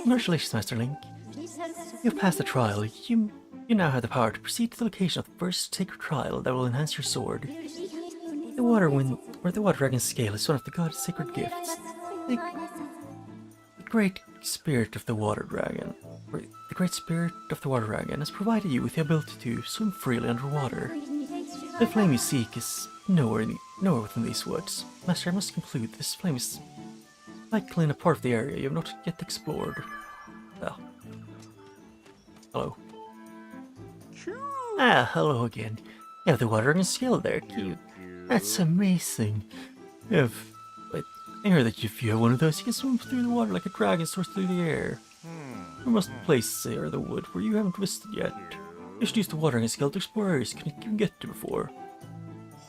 S1: Congratulations, Master Link. You've passed the trial. You now have the power to proceed to the location of the first sacred trial that will enhance your sword. The water dragon scale is one of the god's sacred gifts. The great spirit of the water dragon. The great spirit of the water dragon has provided you with the ability to swim freely underwater. The flame you seek is nowhere within these woods. Master, I must conclude this flame is likely in a part of the area you have not yet explored. Well. Hello. Ah, hello again.
S3: You have the watering skill there, cute. That's amazing. I heard that if you have one of those, you can swim through the water like a dragon soars through the air. There must be places here in the wood where you haven't visited yet. You should use the watering skill to explore areas you can get to before.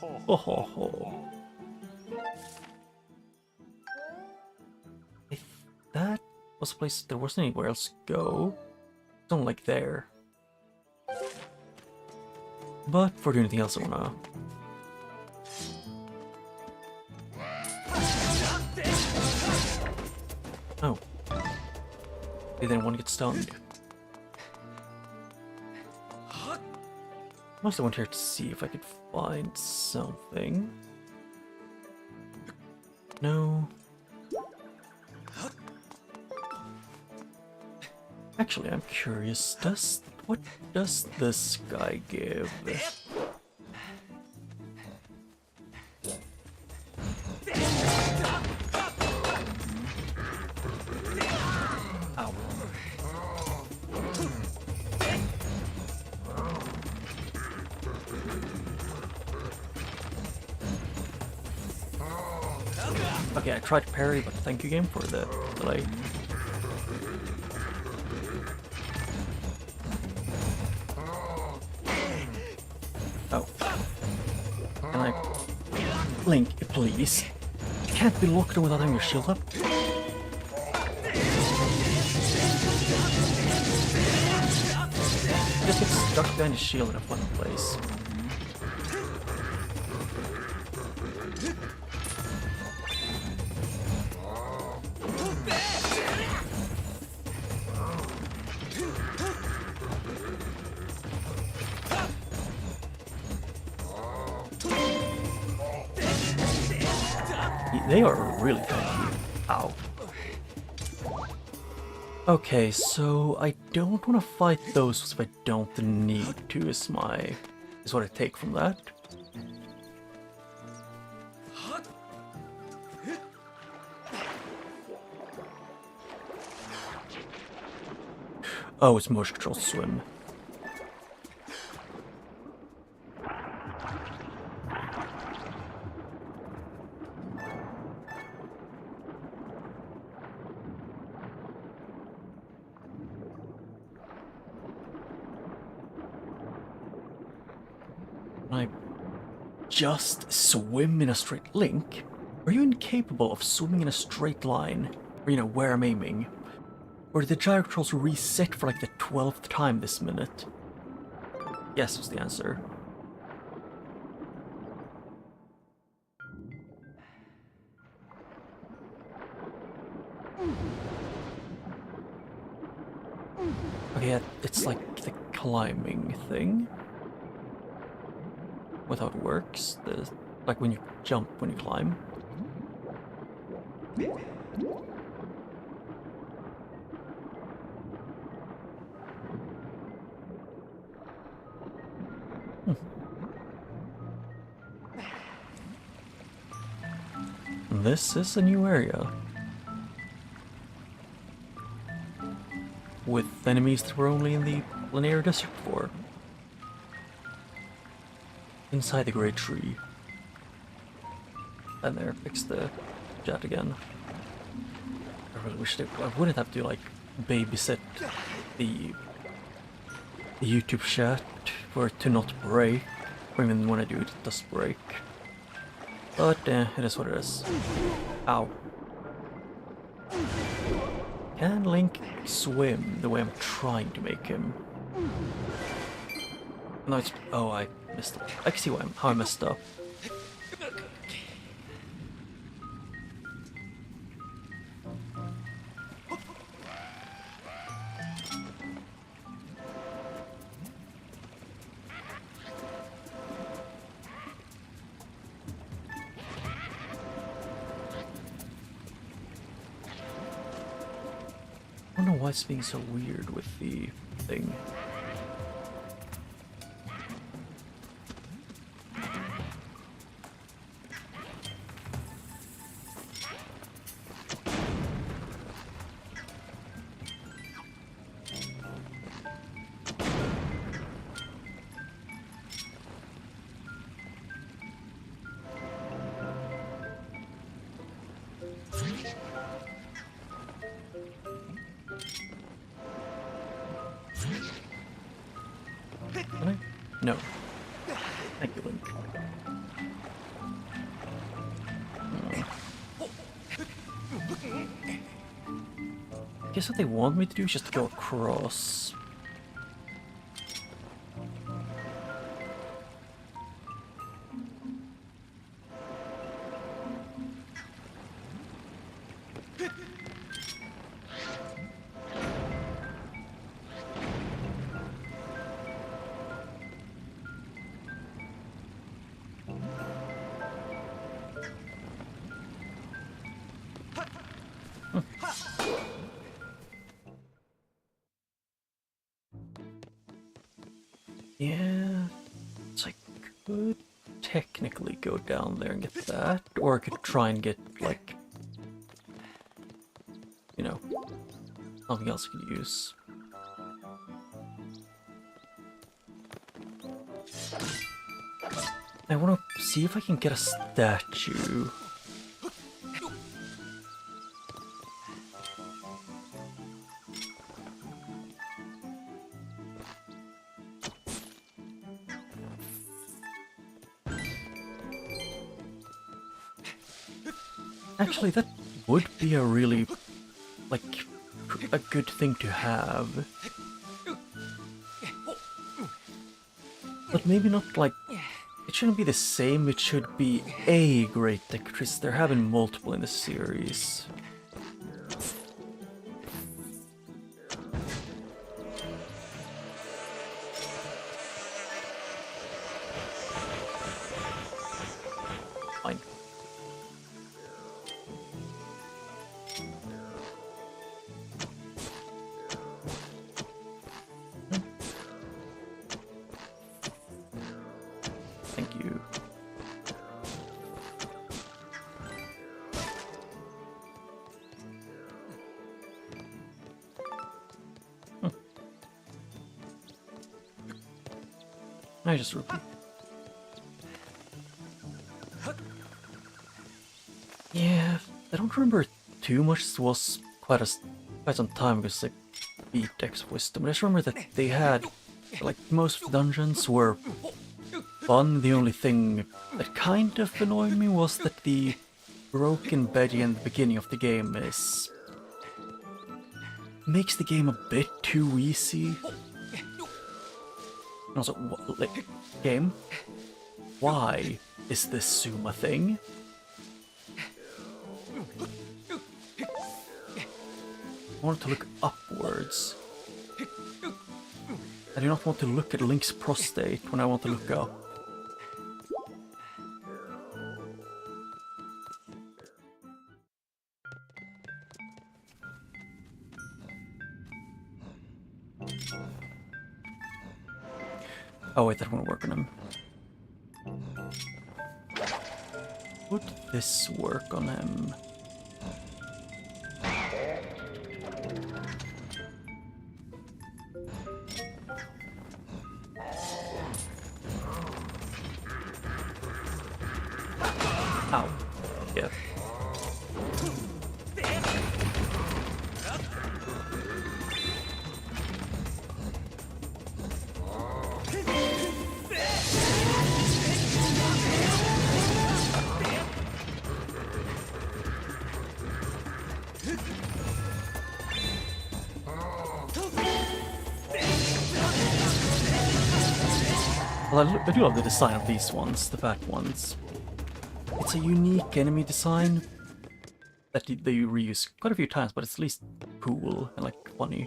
S3: Ho ho ho. If that was a place there wasn't anywhere else to go, something like there. But for anything else I wanna... Oh. They didn't want to get stunned. Mostly went here to see if I could find something. No. Actually, I'm curious. What does this guy give? Ow. Okay, I tried to parry, but thank you game for the delay. Oh. Can I... Link, please. You can't be locked in without having your shield up. Just get stuck behind the shield in a fun place. They are really tanky. Ow. Okay, so I don't want to fight those if I don't need to, is what I take from that. Oh, it's motion control swim. I just swim in a straight link? Are you incapable of swimming in a straight line? Or, you know, where I'm aiming? Or did the gyro controls reset for like the 12th time this minute? Yes was the answer. Okay, yeah, it's like the climbing thing. With how it works, like when you jump when you climb. This is a new area. With enemies that were only in the linear district before. Inside the great tree. And there, fix the chat again. I really wish I wouldn't have to like babysit the YouTube chat for it to not break. Or even when I do it, it does break. But it is what it is. Ow. Can Link swim the way I'm trying to make him? No, it's... Oh, I messed up. I can see how I messed up. I don't know why it's being so weird with the thing. No. Thank you, Link. I guess what they want me to do is just go across. Yeah, so I could technically go down there and get that, or I could try and get, like, you know, something else I could use. I want to see if I can get a statue. Actually, that would be a really, like, a good thing to have. But maybe not, like, it shouldn't be the same, it should be a great actress. They're having multiple in the series. Fine. Thank you. I just repeat. Yeah, I don't remember too much. It was quite some time because I beat X of Wisdom. I just remember that they had, like, most of the dungeons were fun. The only thing that kind of annoyed me was that the broken Betty in the beginning of the game makes the game a bit too easy. And also, like, game, why is this zoom a thing? I want to look upwards. I do not want to look at Link's prostate when I want to look up. Oh wait, that won't work on him. Would this work on him? Ow. Yeah. Well, I do love the design of these ones, the fat ones. It's a unique enemy design that they reuse quite a few times, but it's at least cool and, like, funny.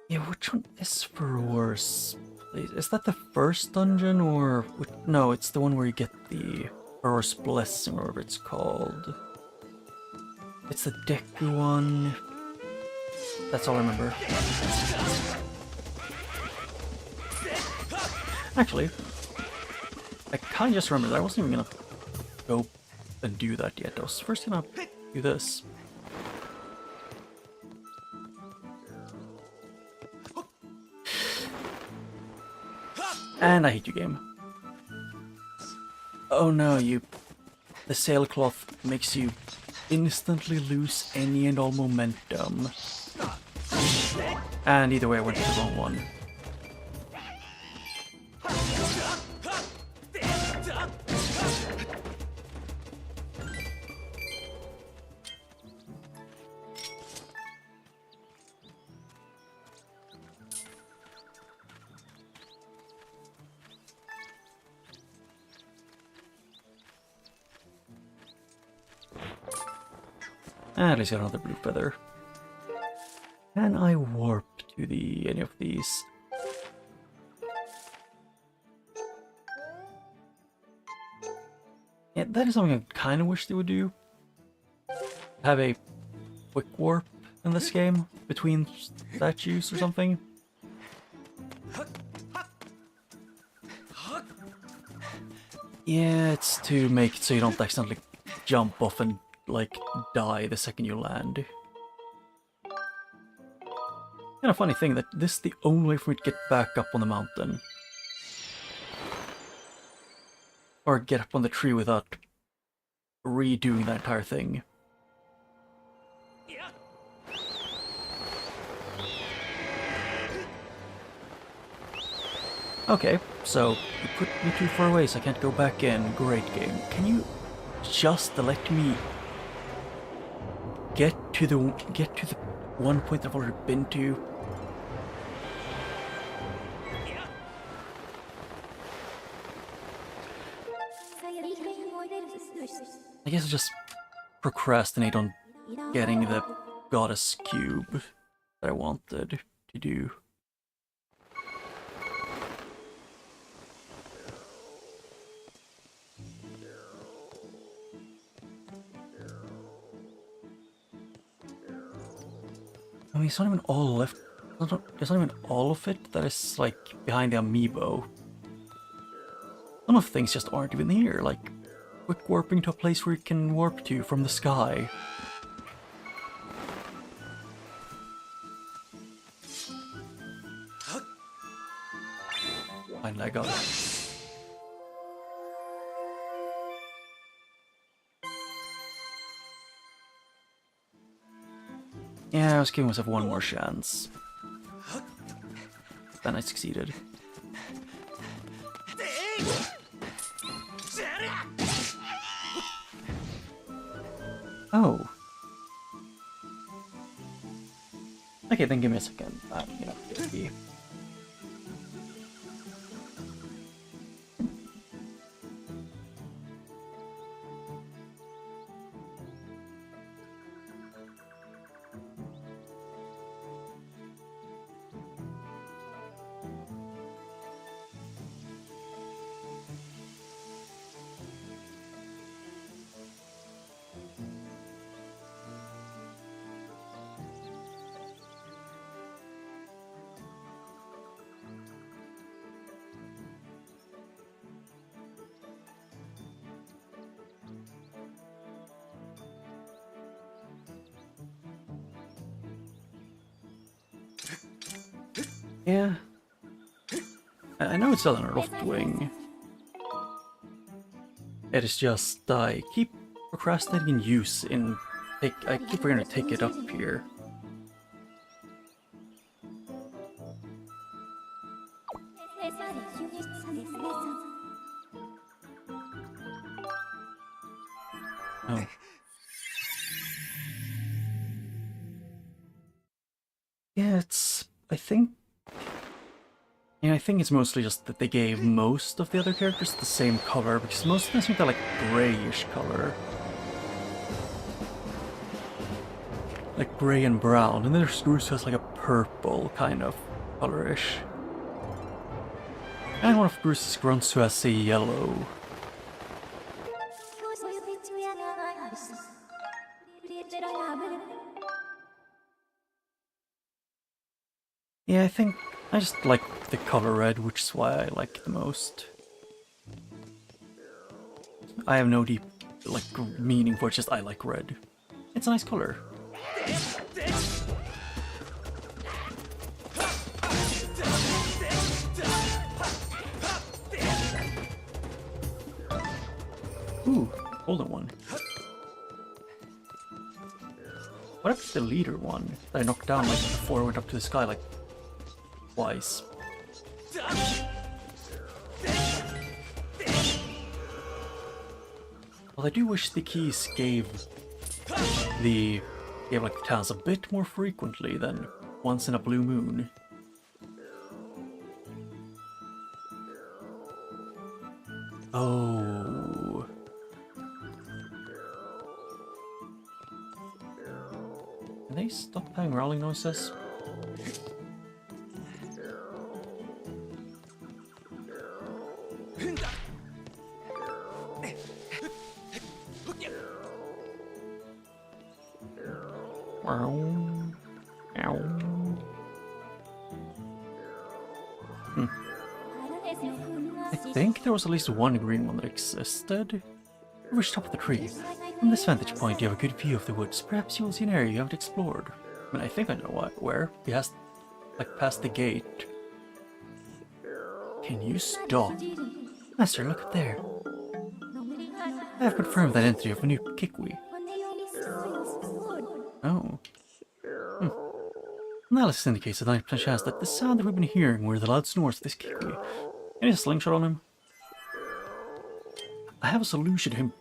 S3: Yeah, which one is Farore's place? Is that the first dungeon, or... No, it's the one where you get the Farore's Blessing, or whatever it's called. It's the Deku one. That's all I remember. Actually, I kind of just remembered that I wasn't even gonna go and do that yet. I was first gonna do this. And I hate you, game. Oh no, the sailcloth makes you instantly lose any and all momentum. And either way, I went to the wrong one. At least got another blue feather. Can I warp to any of these? Yeah, that is something I kind of wish they would do. Have a quick warp in this game between statues or something. Yeah, it's to make it so you don't accidentally jump off and like die the second you land. Kind of funny thing that this is the only way for me to get back up on the mountain. Or get up on the tree without redoing that entire thing. Okay, so you put me too far away so I can't go back in. Great game. Can you just let me get to the one point I've already been to? I guess I'll just procrastinate on getting the goddess cube that I wanted to do. I mean, it's not even all left. There's not even all of it that is like behind the amiibo. Some of the things just aren't even here, like quick warping to a place where you can warp to from the sky. Finally, I got it. Yeah, I was giving myself one more chance. Then I succeeded. Oh. Okay, then give me a second. You know, maybe. Yeah. I know it's still an Loft Wing. It is just I keep procrastinating in use I keep forgetting to take it up here. Oh. Yeah, I think it's mostly just that they gave most of the other characters the same color, because most of them seem to like grayish color. Like gray and brown, and then there's Groose who has like a purple kind of colorish. And one of Groose's grunts who has a yellow. Yeah, I think I just like the color red, which is why I like it the most. I have no deep like meaning for it, just I like red. It's a nice color. Ooh, golden one.
S1: What happened to the leader one that I knocked down like before I went up to the sky like twice? Well, I do wish the keys gave like the towns a bit more frequently than once in a blue moon. Oh. Can they stop playing growling noises? I think there was at least one green one that existed. You reach top of the tree. From this vantage point, you have a good view of the woods. Perhaps you will see an area you haven't explored. I mean, I think I know where. Past the gate. Can you stop? Master, look up there. I have confirmed that entry of a new Kikwi. Oh. Analysis indicates a 90% chance that the sound that we've been hearing were the loud snores of this Kikwi. Any slingshot on him? I have a solution to him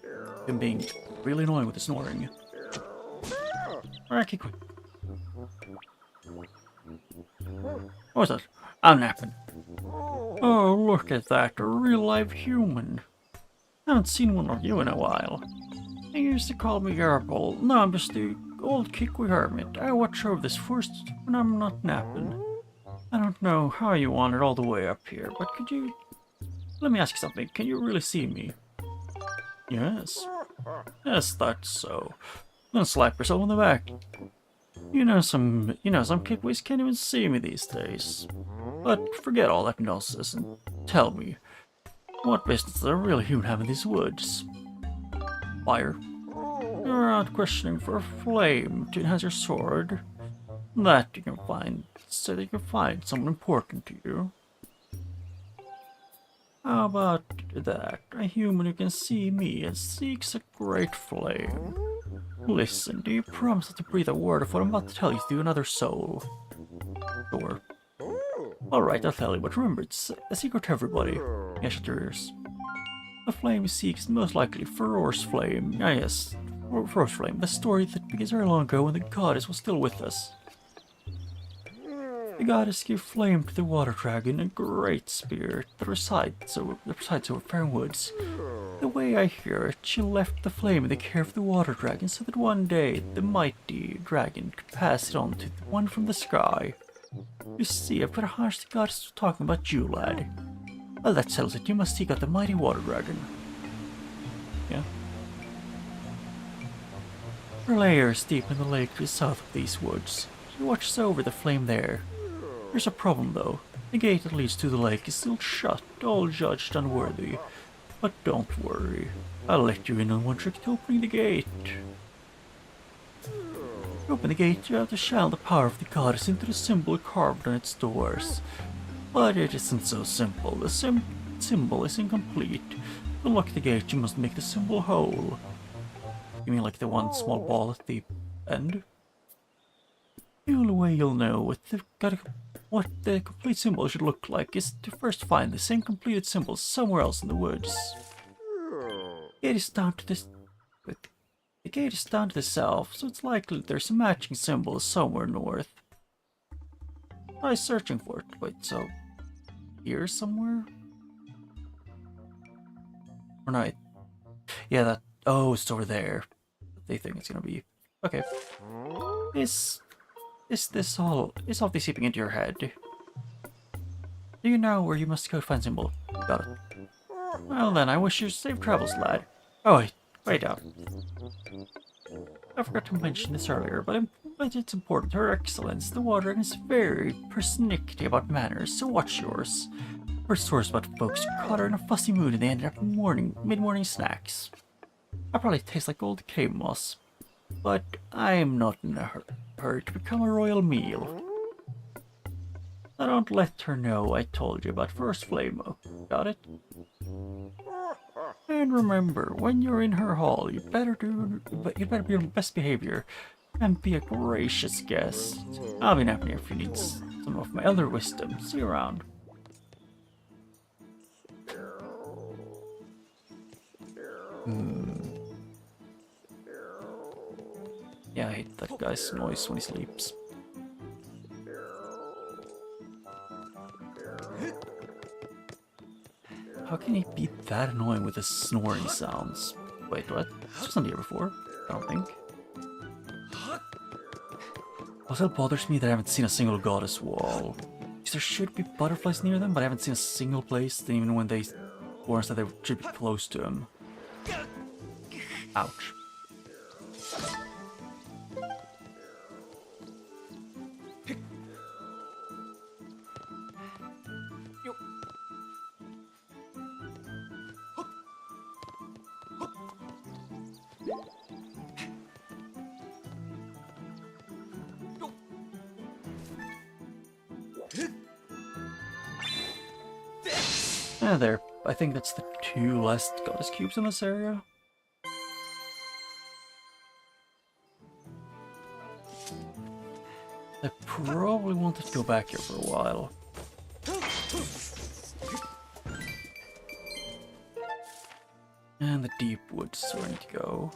S1: being really annoying with the snoring. Alright, Kikwi. What was that? I'm napping. Oh, look at that, a real live human. I haven't seen one of you in a while. They used to call me Garble. No, I'm just the old Kikwi hermit. I watch over this forest when I'm not napping. I don't know how you wandered all the way up here, but could you... Let me ask you something. Can you really see me? Yes. Yes, that's so. Then slap yourself on the back. You know some Kikwis can't even see me these days. But forget all that nonsense and tell me, what business does a real human have in these woods? Fire. You're out questioning for a flame to enhance your sword. That you can find, so that you can find someone important to you. How about that? A human who can see me and seeks a great flame. Listen, do you promise not to breathe a word of what I'm about to tell you through another soul? Sure. Alright, I'll tell you, but remember, it's a secret to everybody. Yes, shut your ears. The flame you seek is most likely Furor's flame. Ah yes, Furor's flame, the story that begins very long ago when the goddess was still with us. The goddess gave flame to the water dragon, a great spirit that resides over Fair Woods. The way I hear it, she left the flame in the care of the water dragon so that one day the mighty dragon could pass it on to the one from the sky. You see, I've got a hunch the goddess was talking about you, lad. Well, that settles it. You must seek out the mighty water dragon. Yeah. Her lair is deep in the lake to the south of these woods. She watches over the flame there. There's a problem, though. The gate that leads to the lake is still shut, all judged unworthy. But don't worry. I'll let you in on one trick to opening the gate. To open the gate, you have to channel the power of the goddess into the symbol carved on its doors. But it isn't so simple. The symbol is incomplete. To unlock the gate, you must make the symbol whole. You mean like the one small ball at the end? The only way you'll know what the complete symbol should look like is to first find the same completed symbol somewhere else in the woods. The gate is down to the south, so it's likely there's a matching symbol somewhere north. Try searching for it. Wait, so here somewhere? Or not? Yeah, that. Oh, it's over there. They think it's gonna be. Okay. Is all this seeping into your head? Do you know where you must go to find symbol? Got it. Well then, I wish you safe travels, lad. Oh, wait up. I forgot to mention this earlier, but it's important. Her Excellence, the water dragon, is very persnickety about manners, so watch yours. Her stories about folks who caught her in a fussy mood and they ended up mid-morning snacks. I probably taste like old cave moss, but I'm not in a hurry to become a royal meal. Now don't let her know I told you about First Flame. Got it? And remember, when you're in her hall, you'd better be on best behavior.
S3: And be a gracious guest. I'll be napping here if you need some of my elder wisdom. See you around. Yeah, I hate that guy's noise when he sleeps. How can he be that annoying with his snoring sounds? Wait, what? This wasn't here before, I don't think. Also, it bothers me that I haven't seen a single goddess wall. Because there should be butterflies near them, but I haven't seen a single place, even when they warn us that they should be close to him. Ouch. Ah, there. I think that's the 2 last goddess cubes in this area. I probably wanted to go back here for a while. And the deep woods is where I need to go.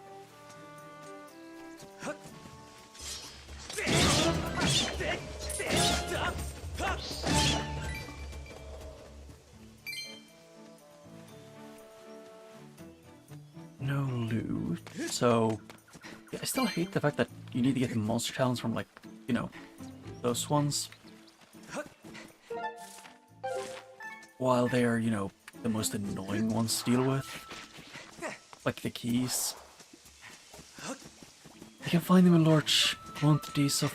S3: No loot. So, yeah, I still hate the fact that you need to get the monster talents from, like, you know, those ones. While they're, you know, the most annoying ones to deal with. Like the keys. You can find them in large quantities of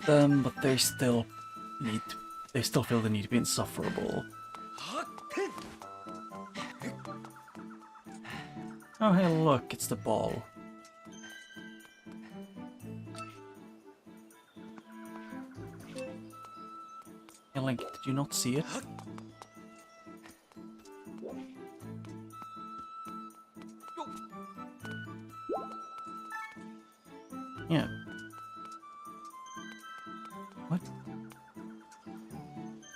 S3: them, but they still feel the need to be insufferable. Oh hey look, it's the ball. Hey Link, did you not see it? Yeah. What?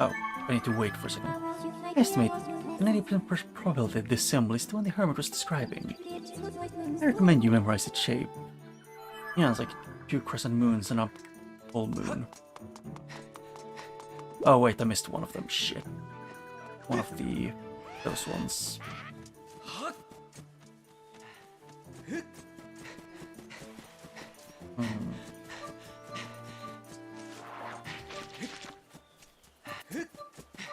S3: Oh, I need to wait for a second. I estimate 90% probability that this symbol is the one the hermit was describing. I recommend you memorize its shape. Yeah, it's like 2 crescent moons and a full moon. Oh wait, I missed one of them. Shit. One of those ones.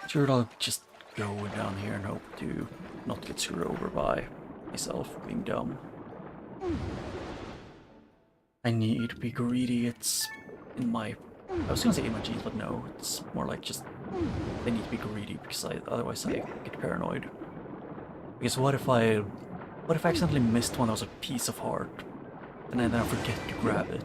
S3: Sure, I'll just go down here and hope to not get screwed over by myself being dumb. I need to be greedy. It's in my... I was gonna say in my genes, but no. It's more like just... I need to be greedy because otherwise I get paranoid. Because what if I accidentally missed one that was a piece of heart? And then I forget to grab it.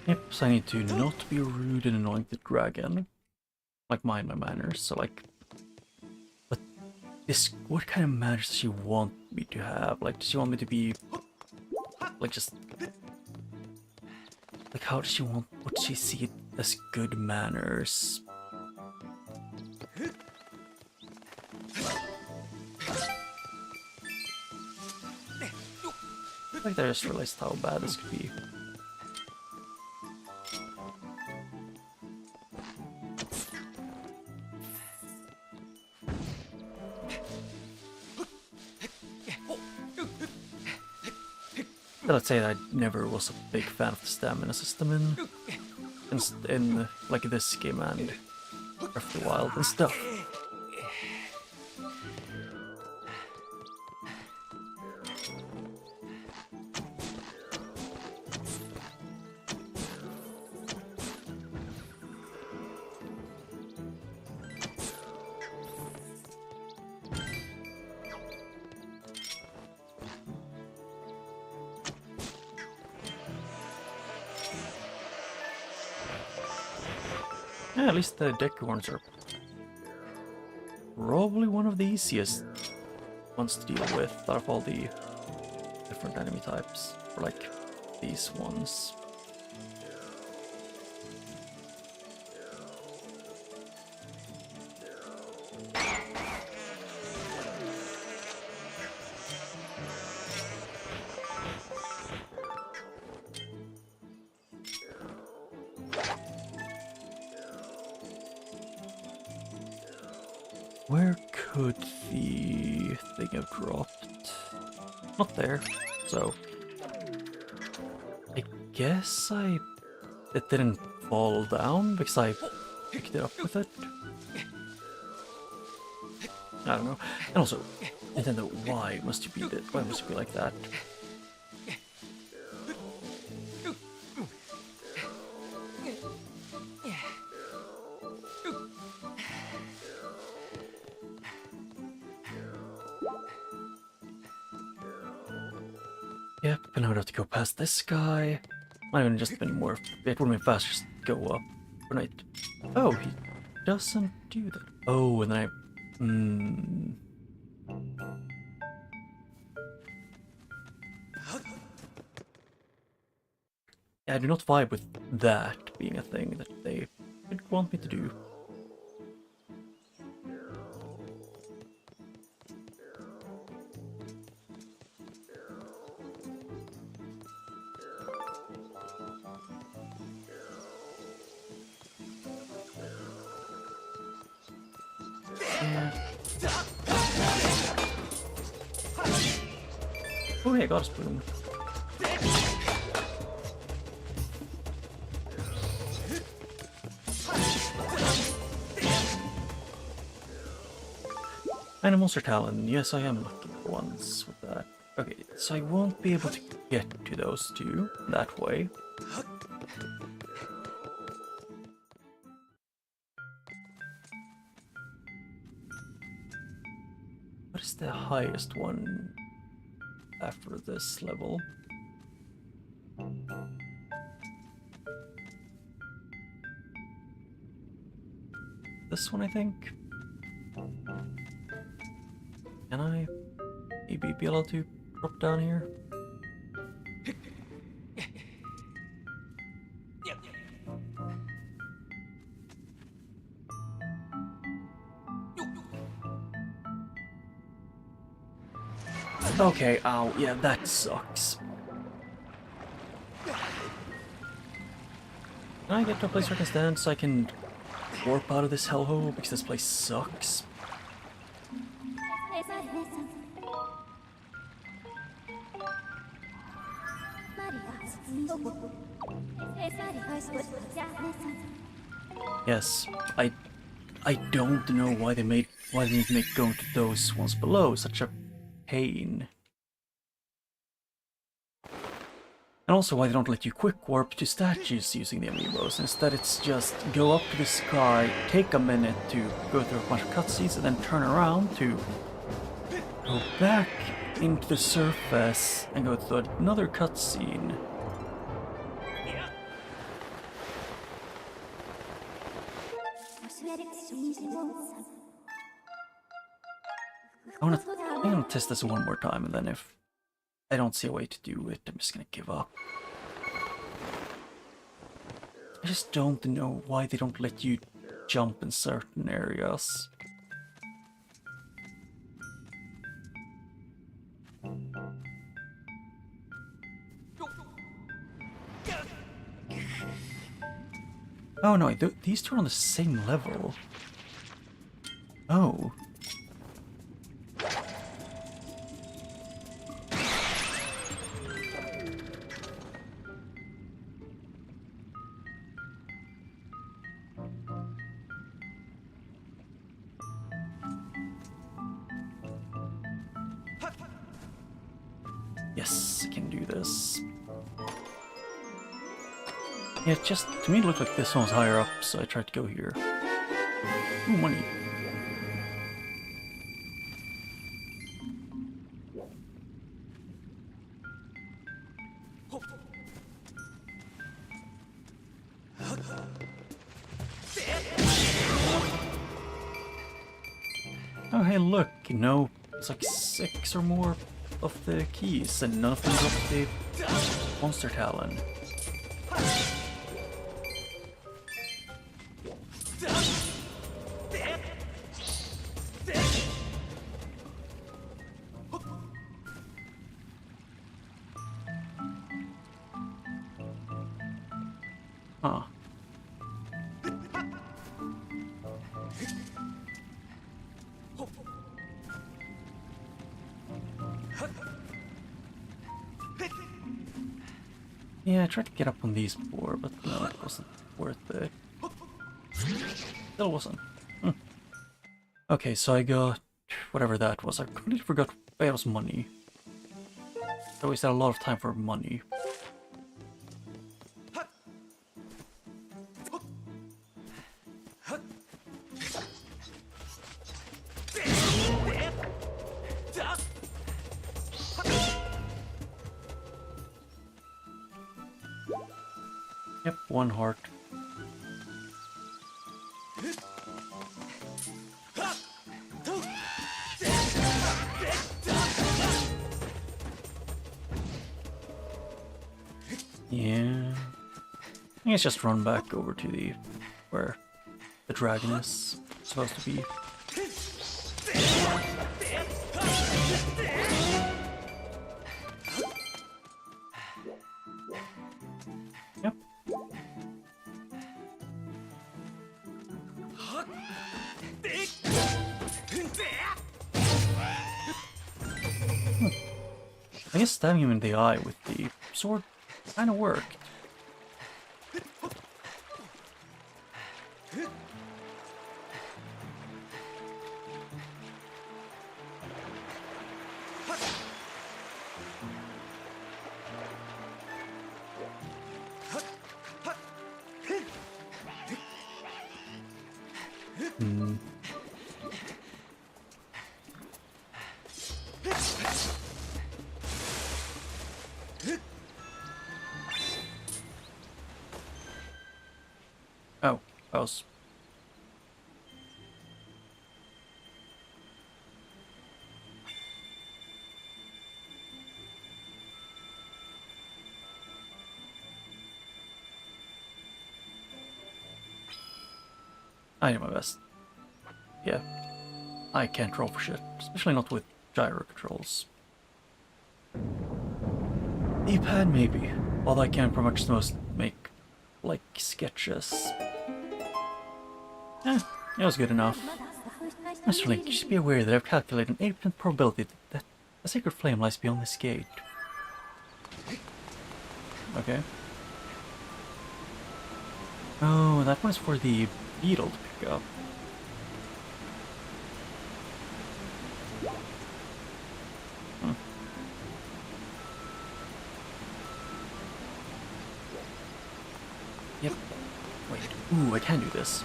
S3: Yep, so I need to not be rude and annoying the dragon. Like, mind my manners, so like... But this... What kind of manners does she want me to have? Like, does she want me to be... Like, just... Like, how does she want... What does she see as good manners? Like, I just realized how bad this could be. let's say that I never was a big fan of the stamina system in like this game and Breath of the Wild and stuff. Yeah, at least the deck horns are probably one of the easiest ones to deal with out of all the different enemy types, or like these ones. Where could the thing have dropped? Not there, so I guess it didn't fall down because I picked it up with it. I don't know. And also, Nintendo, why must you be like that? Yep, and I would have to go past this guy. Might have just been more. It would have been faster just go up. Right. Oh, he doesn't do that. Oh, and then I do not vibe with that being a thing that they would want me to do. Oh yeah, I got a spoon. And a monster talon. Yes, I am lucky once with that. Okay, so I won't be able to get to those two that way. What is the highest one after this level? This one, I think. Can I maybe be allowed to drop down here? Okay, ow, yeah, that sucks. Can I get to a place where I can stand so I can warp out of this hellhole because this place sucks? Yes, I don't know why they need to make going to those ones below such a pain. And also why they don't let you quick warp to statues using the amiibos. Instead it's just go up to the sky, take a minute to go through a bunch of cutscenes, and then turn around to go back into the surface and go through another cutscene. I'm gonna test this one more time, and then if I don't see a way to do it, I'm just gonna give up. I just don't know why they don't let you jump in certain areas. Oh no, these two are on the same level. Oh.
S1: Yes, I can do this. Yeah, it just, to me it looked like this one was higher up, so I tried to go here. Ooh, money. Oh, hey, look, you know, it's like 6 or more of the keys, and none of them got the monster talon. Huh. Yeah, I tried to get up on these before, but no, it wasn't worth it. Still wasn't. Okay, so I got whatever that was. I completely forgot it was money. I wasted a lot of time for money. Yep, 1 heart. Yeah. I guess just run back over to the where the dragon is supposed to be. Yep. I guess stabbing him in the eye with the sword kind of worked. Oh, that was... I did my best. Yeah. I can't roll for shit, especially not with gyro controls. D-pad maybe, although I can pretty much the most make, like, sketches. It was good enough. Mr. Link, you should be aware that I've calculated an 8% probability that a sacred flame lies beyond this gate. Okay. Oh, that one's for the beetle to pick up. Yep. Wait. Ooh, I can do this.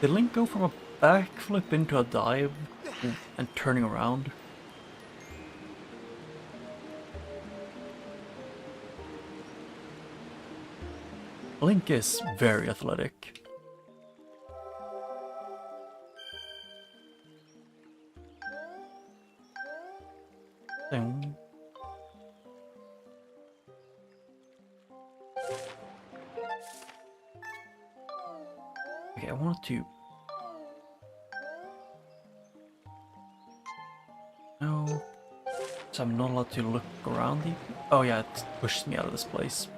S1: Did Link go from a backflip into a dive and turning around? Link is very athletic. Ding. Okay, I wanted to... No. So I'm not allowed to look around even? Oh yeah, it pushes me out of this place.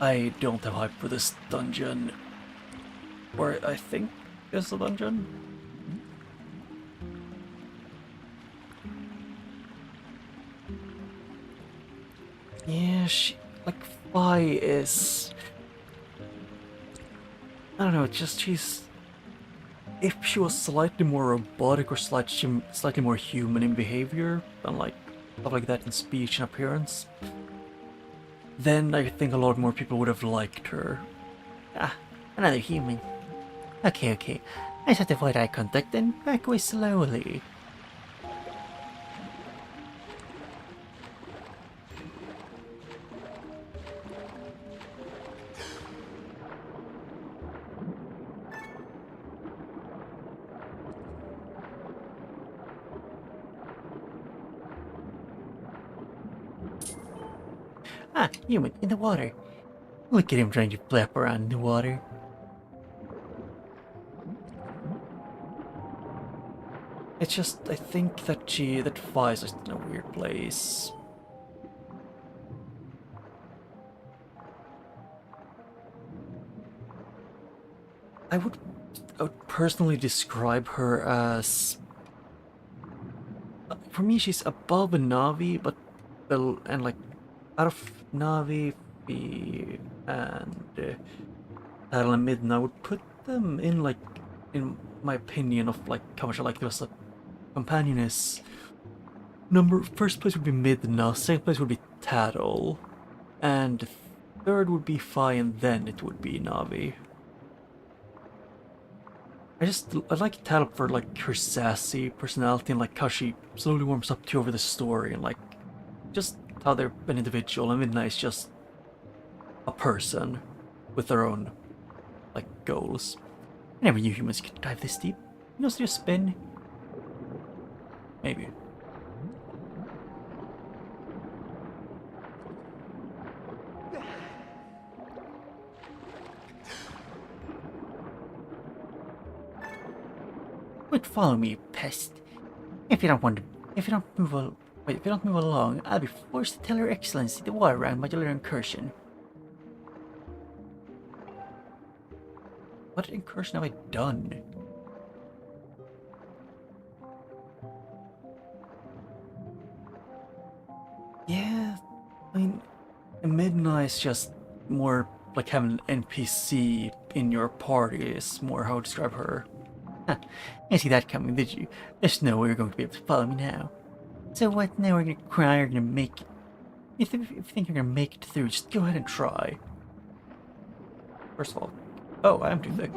S1: I don't have hype for this dungeon. Or I think is the dungeon. Yeah, like Fi is, I don't know, just she's, if she was slightly more robotic or slightly more human in behavior, and like stuff like that in speech and appearance, then I think a lot more people would have liked her.
S3: Ah, another human. Okay, okay. I just have to avoid eye contact and back away slowly. Ah, human, in the water. Look at him trying to flap around in the water.
S1: It's just, I think that Fi is just in a weird place. I would personally describe her as, for me, she's above a Navi, but and like out of Navi, Fi, and Battle and Midna, I would put them in like, in my opinion of like how much I like them as a companion is. First place would be Midna, second place would be Tattle, and third would be Fi, and then it would be Navi. I like Tattle for like her sassy personality and like how she slowly warms up to you over the story and like just how they're an individual, and Midnight is just a person with their own like goals.
S3: I never knew humans could dive this deep. You know, just spin.
S1: Maybe.
S3: Wait, follow me, pest. If you don't move along, I'll be forced to tell Her Excellency the water round modular incursion.
S1: What incursion have I done? Yeah, I mean, Midnight is just more like having an NPC in your party is more how I describe her.
S3: Huh, I see that coming, did you? There's no way you're going to be able to follow me now. So what, now we're gonna cry, you're gonna make it. If you think you're gonna make it through, just go ahead and try.
S1: First of all, oh, I am too thick.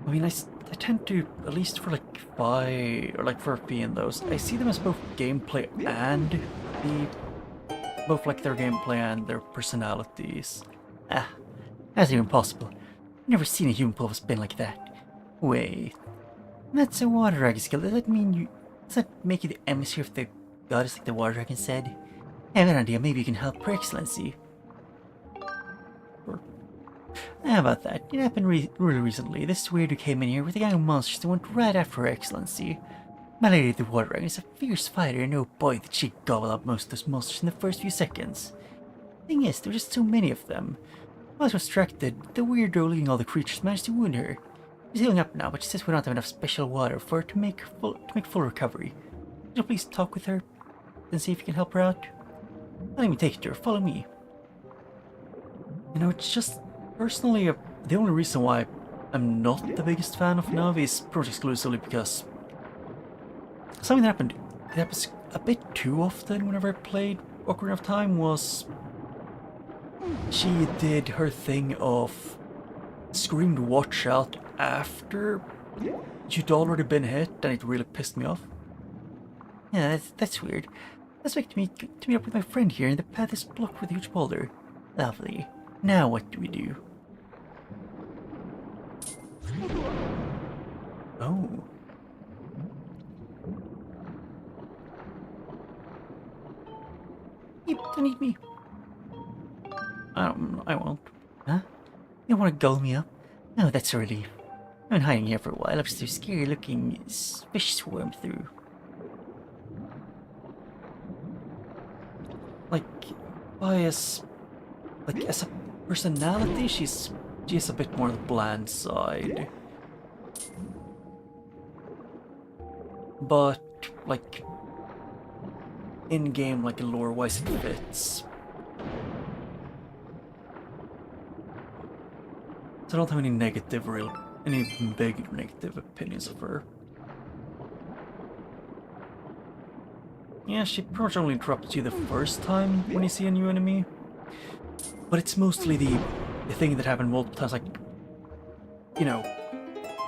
S1: I mean, I tend to, at least for like Fi, or like for Fi and those, I see them as both gameplay and both like their gameplay and their personalities.
S3: Ah, that's even possible. I've never seen a human pull off a spin like that. Wait, that's a water dragon skill. Does that make you the emissary of the goddess like the water dragon said? I have an idea, maybe you can help Her Excellency.
S1: Sure.
S3: How about that? It happened really recently. This weirdo came in here with a gang of monsters that went right after Her Excellency. My lady the water dragon is a fierce fighter, and oh boy did she gobble up most of those monsters in the first few seconds. Thing is, there were just so many of them. While I was distracted, the weirdo leading all the creatures managed to wound her. She's healing up now, but she says we don't have enough special water for her to make full recovery. Could you please talk with her and see if you can help her out? Let me take you to her. Follow me.
S1: You know, it's just personally the only reason why I'm not the biggest fan of Navi is pretty much exclusively because something that happened. It happens a bit too often whenever I played Ocarina of Time was she did her thing of screamed "watch out" after you'd already been hit, and it really pissed me off.
S3: Yeah, that's weird. Let's wait to meet up with my friend here, and the path is blocked with a huge boulder. Lovely. Now what do we do?
S1: Oh.
S3: You don't need me.
S1: I won't.
S3: Huh? You want to gull me up? Oh, that's a relief. I've been hiding here for a while after some scary-looking fish swarmed through. Like, as a personality, she's a bit more on the bland side. But, like, in-game, like, lore-wise, it fits. So I don't have any big negative opinions of her. Yeah, she pretty much only interrupts you the first time when you see a new enemy. But it's mostly the thing that happened multiple times, like, you know,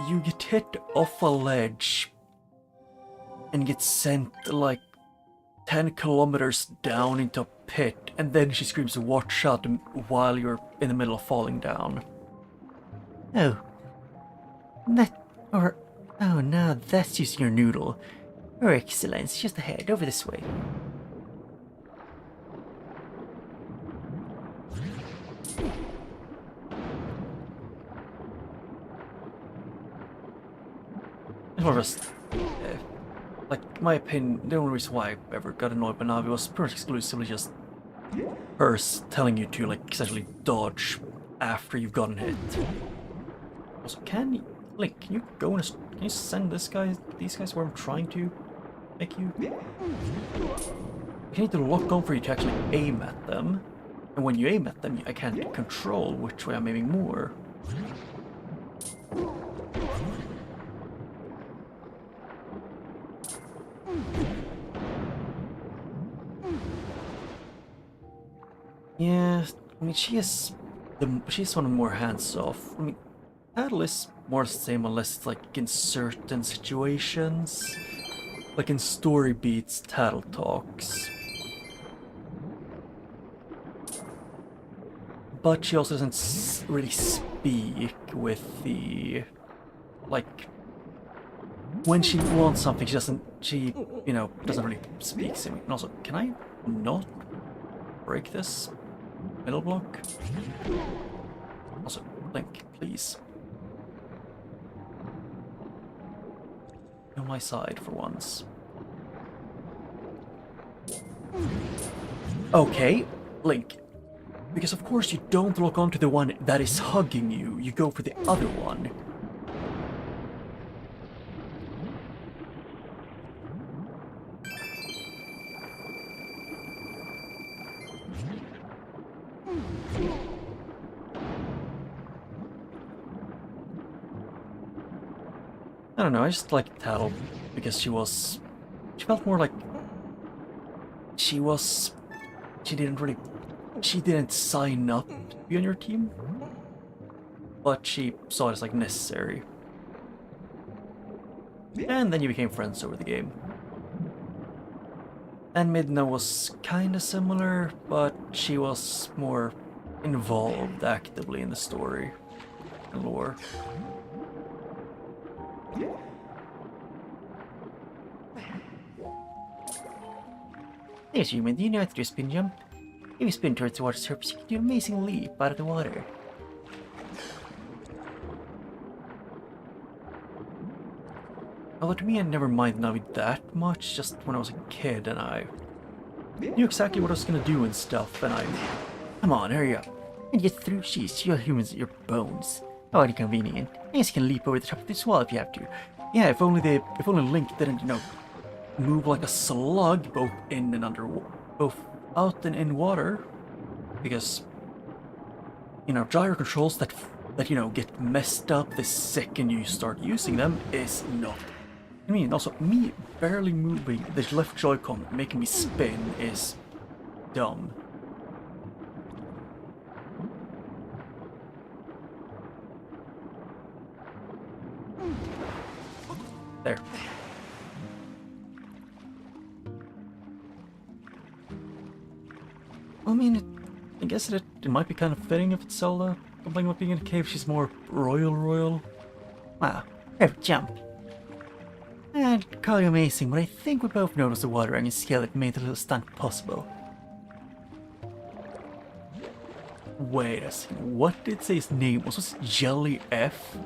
S3: you get hit off a ledge and get sent like 10 kilometers down into a pit, and then she screams "watch out" while you're in the middle of falling down. Oh. Oh no, that's just your noodle. Your Excellence, just ahead, over this way. It's more just, like, my opinion, the only reason why I ever got annoyed by Navi was pretty much exclusively just her telling you to, like, essentially dodge after you've gotten hit. Also, Link, can you go and can you send these guys where I'm trying to make you? You need to lock on for you to actually aim at them. And when you aim at them, I can't control which way I'm aiming more. Yeah, I mean, she's one of the more hands-off. I mean, Tattle is more the same unless it's like in certain situations. Like in story beats, Tattle talks. But she also doesn't really speak with the... like... when she wants something, she doesn't really speak. And also, can I not break this middle block? Also, Link, please. On my side for once. Okay, Link. Because of course you don't lock onto the one that is hugging you, you go for the other one. I don't know, I just like Tattle because she felt more like she didn't sign up to be on your team, but she saw it as like necessary. And then you became friends over the game. And Midna was kinda similar, but she was more involved actively in the story and lore. There's human, do you know how to do a spin jump? If you spin towards the water surface, you can do an amazing leap out of the water. Although to me I never minded Navi that much, just when I was a kid and I knew exactly what I was gonna do and stuff, and come on, hurry up. And get through, jeez, you humans, your bones. How inconvenient. I guess you can leap over the top of this wall if you have to. Yeah, if only Link didn't, move like a slug both in and under, both out and in water, because gyro controls that get messed up the second you start using them is not. I mean, also me barely moving the left Joy-Con making me spin is dumb. There. I mean, I guess it might be kind of fitting if it's Zelda complaining about being in a cave. She's more royal. Wow, perfect jump. I'd call you amazing, but I think we both noticed the water on your skill that made the little stunt possible. Wait a second, what did it say his name was? Was it Jelly F?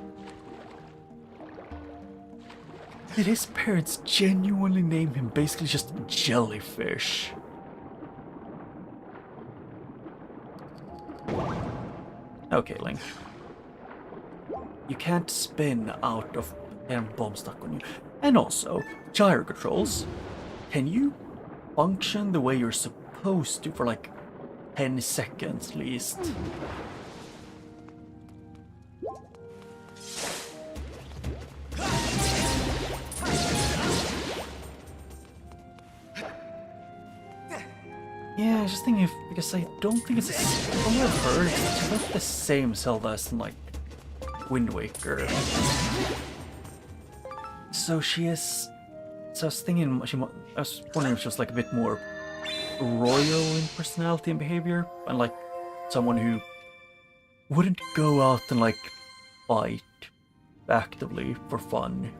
S3: Did his parents genuinely name him basically just Jellyfish? Okay, Link. You can't spin out of damn bomb stuck on you. And also, gyro controls. Can you function the way you're supposed to for like 10 seconds at least? Yeah, I was just thinking because I don't think it's from what I've heard, it's not the same Zelda as in like Wind Waker. So she is. So I was thinking, I was wondering if she was like a bit more royal in personality and behavior, and like someone who wouldn't go out and like fight actively for fun.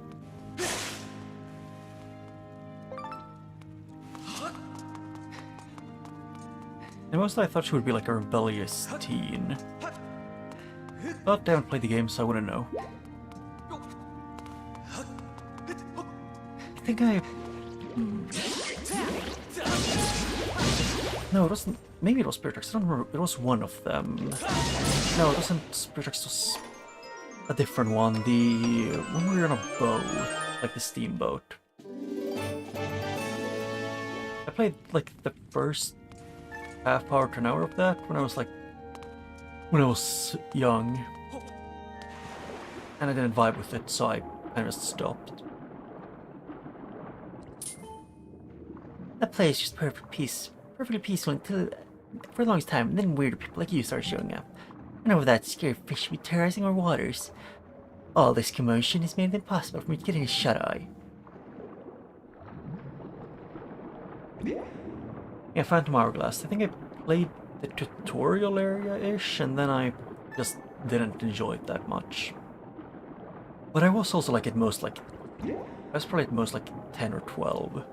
S3: And mostly I thought she would be like a rebellious teen. But I haven't played the game, so I wouldn't know. I think I... No, it wasn't... Maybe it was Spirit Tracks. I don't remember. It was one of them. No, it wasn't Spirit Tracks. It was a different one. The... When we were on a boat. Like the steamboat. I played like the first half hour to an hour of that when I was young. And I didn't vibe with it, so I kind of just stopped.
S4: That place is just perfectly peaceful until for the longest time, and then weird people like you start showing up. And over that, scared fish be terrorizing our waters. All this commotion has made it impossible for me to get any shut-eye.
S3: Yeah, Phantom Hourglass. I think I played the tutorial area-ish, and then I just didn't enjoy it that much. But I was also like at most like... I was probably at most like 10 or 12.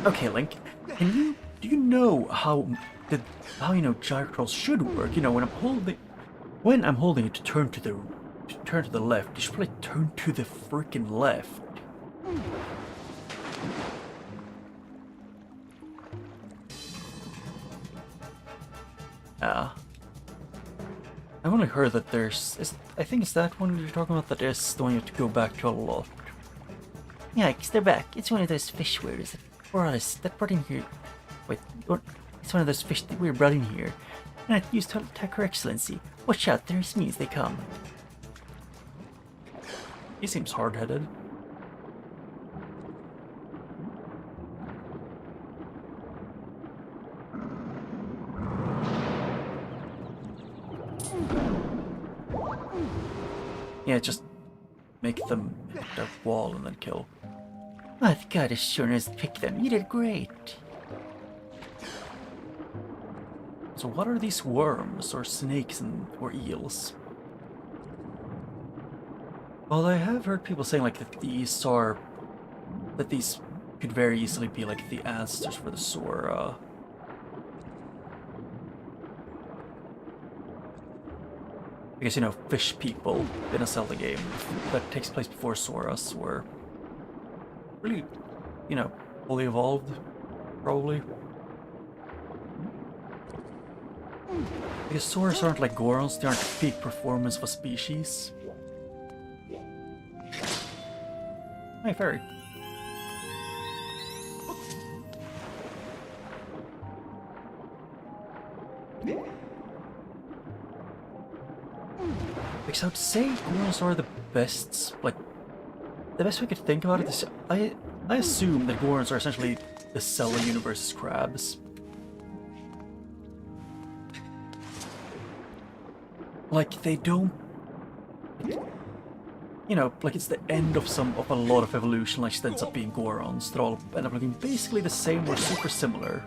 S3: Okay, Link, do you know how gyro controls should work? You know, when I'm holding it to turn to the left, you should probably turn to the freaking left. I've only heard that I think it's that one you're talking about that is the one you have to go back to a lot.
S4: Yeah, 'cause they're back. It's one of those fish words that brought in here. Wait, it's one of those fish that we brought in here. And I used to attack her excellency. Watch out, there's me as they come.
S3: He seems hard-headed. Yeah, just make them hit the wall and then kill.
S4: Oh, the goddess sure knows to pick them. You did great.
S3: So what are these worms, or snakes, or eels? Well, I have heard people saying like that these could very easily be like the ancestors for the Sora. Because, you know, fish people in a Zelda game that takes place before Sora's were really, you know, fully evolved, probably. Because Soras aren't like Gorons, they aren't the peak performance of a species. Hey, fairy. Because I would say Gorons are the best, like, the best way I could think about it is, I assume that Gorons are essentially the Zelda universe's crabs. Like, they don't... You know, like it's the end of a lot of evolution, like it ends up being Gorons that all end up looking basically the same or super similar.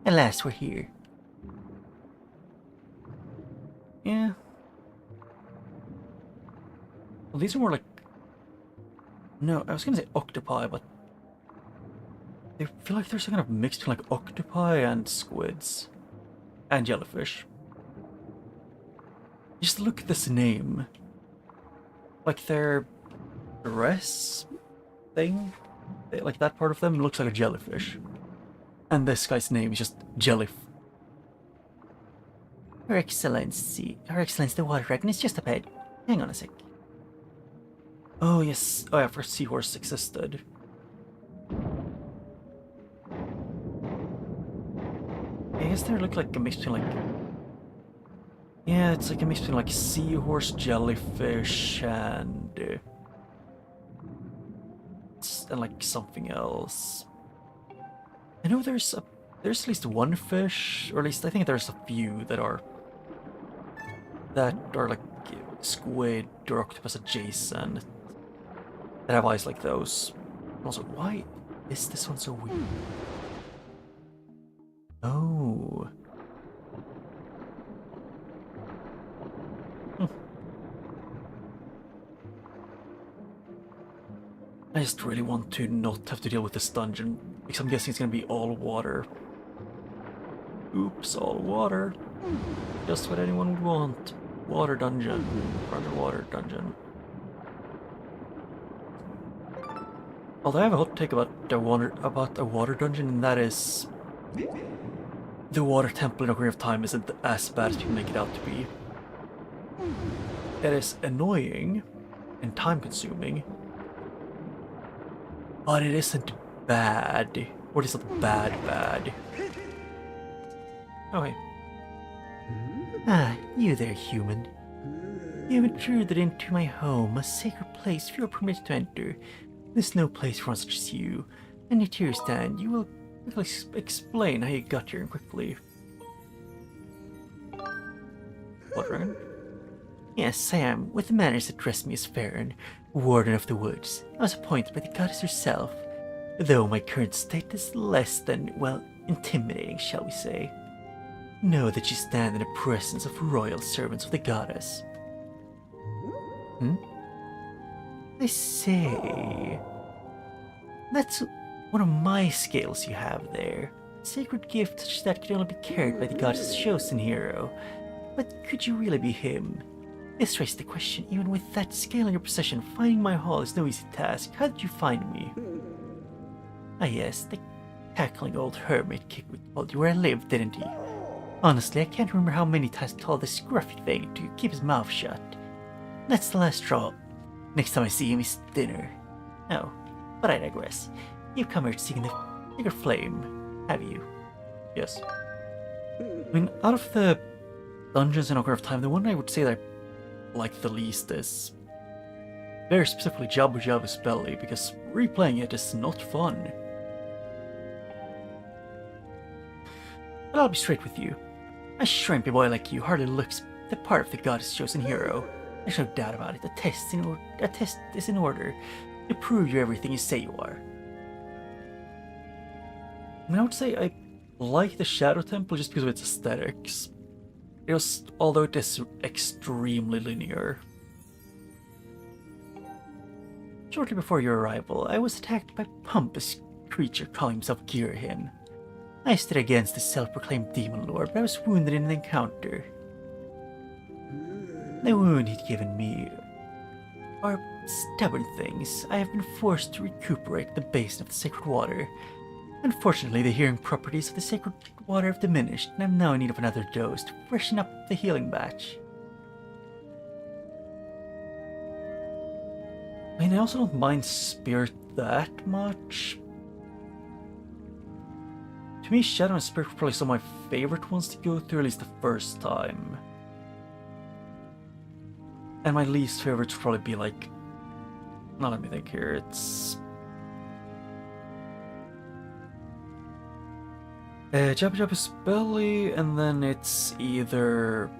S4: At last we're here.
S3: Yeah. Well, these are more like... No, I was gonna say octopi, but... I feel like there's a kind of mix between like octopi and squids. And jellyfish. Just look at this name. Like their dress thing, like that part of them looks like a jellyfish. And this guy's name is just Jelly.
S4: Her Excellency, the water dragon is just up ahead. Hang on a sec.
S3: Oh yes, oh yeah, first seahorse existed. I guess they look like a mix between like... Yeah, it's like a mix between like seahorse, jellyfish, and like something else. I know there's at least one fish, or at least I think there's a few that are like squid or octopus adjacent that have eyes like those. Also, why is this one so weird? Oh. I just really want to not have to deal with this dungeon, because I'm guessing it's gonna be all water. Oops, all water. Just what anyone would want. Water dungeon. Underwater dungeon. Although I have a hot take about a water dungeon, and that is... the water temple in Ocarina of Time isn't as bad as people make it out to be. It is annoying and time-consuming, but it isn't bad. Or it isn't bad. Oh, hey.
S4: Ah, you there, human. You have intruded into my home, a sacred place few are permitted to enter. There's no place for one such as you. And at your stand, you will quickly
S3: Explain how you got here quickly. What, Dragon?
S4: Yes, I am, with the manners that dress me as Farron, warden of the woods. I was appointed by the goddess herself, though my current state is less than, well, intimidating, shall we say. Know that you stand in the presence of royal servants of the goddess. I say... That's one of my scales you have there. A sacred gift such as that could only be carried by the goddess' chosen hero. But could you really be him? This raises the question, even with that scale in your possession, finding my hall is no easy task. How did you find me? Ah yes, the cackling old hermit kicked me told you where I lived, didn't he? Honestly, I can't remember how many times I told this scruffy thing to keep his mouth shut. That's the last straw. Next time I see him, it's dinner. Oh, but I digress. You've come here to seek the bigger flame, have you?
S3: Yes. I mean, out of the dungeons in Ocarina of Time, the one I would say that I like the least is very specifically Jabu Jabu's Belly, because replaying it is not fun.
S4: But I'll be straight with you. A shrimpy boy like you hardly looks the part of the goddess' chosen hero. There's no doubt about it. A test is in order to prove you're everything you say you are.
S3: I mean, I would say I like the Shadow Temple just because of its aesthetics. Although it is extremely linear.
S4: Shortly before your arrival, I was attacked by a pompous creature calling himself Girhin. I stood against the self-proclaimed demon lord, but I was wounded in the encounter. The wound he'd given me are stubborn things. I have been forced to recuperate the basin of the sacred water. Unfortunately, the healing properties of the sacred water have diminished, and I'm now in need of another dose to freshen up the healing batch.
S3: I mean, I also don't mind Spirit that much. To me, Shadow and Spirit were probably some of my favorite ones to go through, at least the first time. And my least favorites would probably be like... Now let me think here, it's... Jabu Jabu's Belly, and then it's either...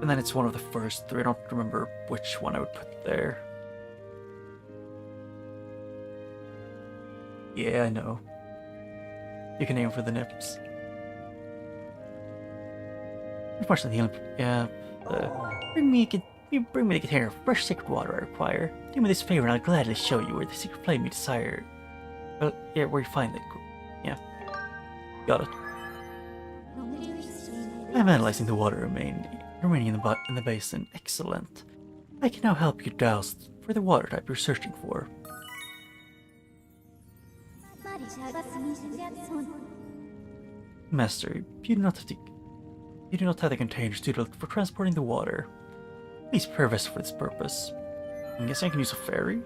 S3: And then it's one of the first three, I don't remember which one I would put there. Yeah, I know. You can aim for the nips.
S4: Unfortunately, bring me the container of fresh sacred water I require. Do me this favor and I'll gladly show you where the secret flame you desire
S3: Well, yeah, where you find it. Yeah, got it. I'm analyzing the water remaining in the basin. Excellent. I can now help you douse for the water type you're searching for. Master, you do not have the containers suitable for transporting the water. Please prepare a vessel for this purpose. I guess I can use a ferry?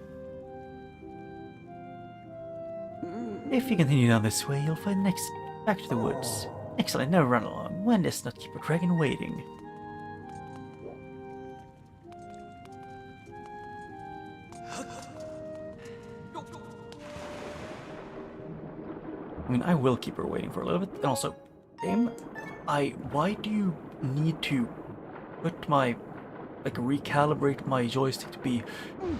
S3: If you continue down this way, you'll find the next back to the woods. Excellent, now run along. One does not keep a dragon waiting. I mean, I will keep her waiting for a little bit. And also, game, why do you need to put my, like, recalibrate my joystick to be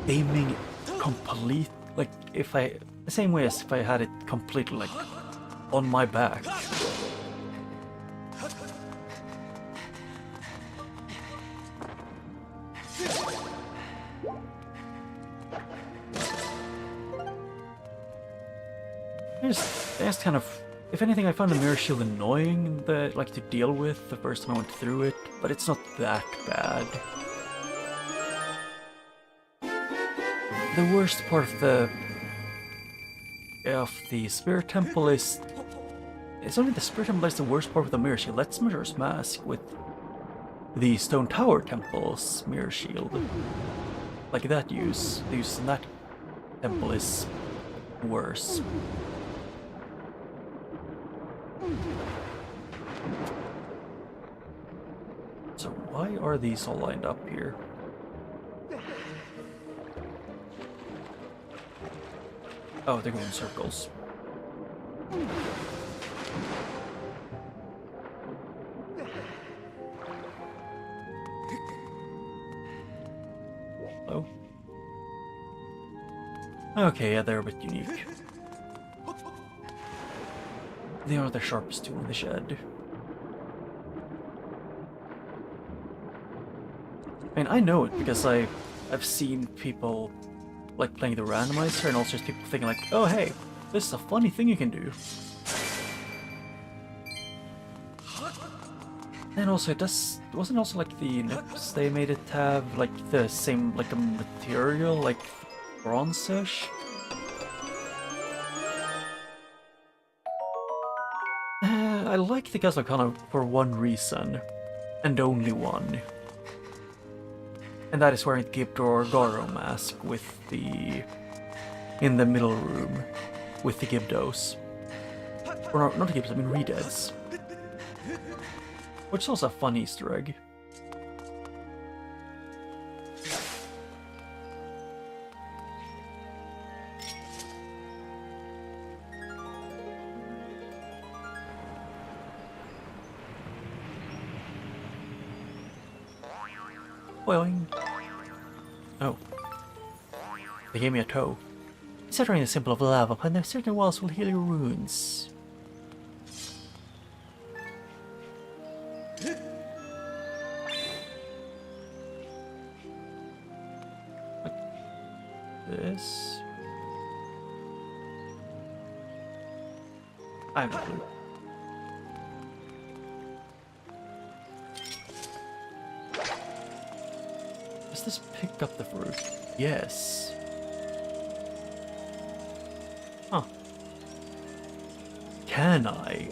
S3: aiming complete, like, the same way as if I had it completely, like, on my back. That's kind of, if anything, I found the mirror shield annoying to deal with the first time I went through it, but it's not that bad. The worst part of the spirit temple is, it's only the spirit temple that's the worst part of the mirror shield. That's Majora's Mask with the Stone Tower temple's mirror shield. Like that use, the use in that temple is worse. So why are these all lined up here? Oh, they're going in circles. Hello? Okay, yeah, they're a bit unique. They are the sharpest tool in the shed. I mean, I know it because I've seen people like playing the randomizer, and also just people thinking like, oh hey, this is a funny thing you can do. And also it wasn't also like the nips they made it have like the same like a material like bronze-ish? I like the Castle Arcana for one reason, and only one. And that is wearing the Gibdor Garo mask in the middle room with the Gibdos. Or not the Gibdos, I mean Redeads. Which is also a fun Easter egg. Boing. Oh. They gave me a toe. Considering the symbol of lava upon the certain walls will heal your wounds. Like this? I have no clue. Does this pick up the fruit? Yes. Huh. Can I?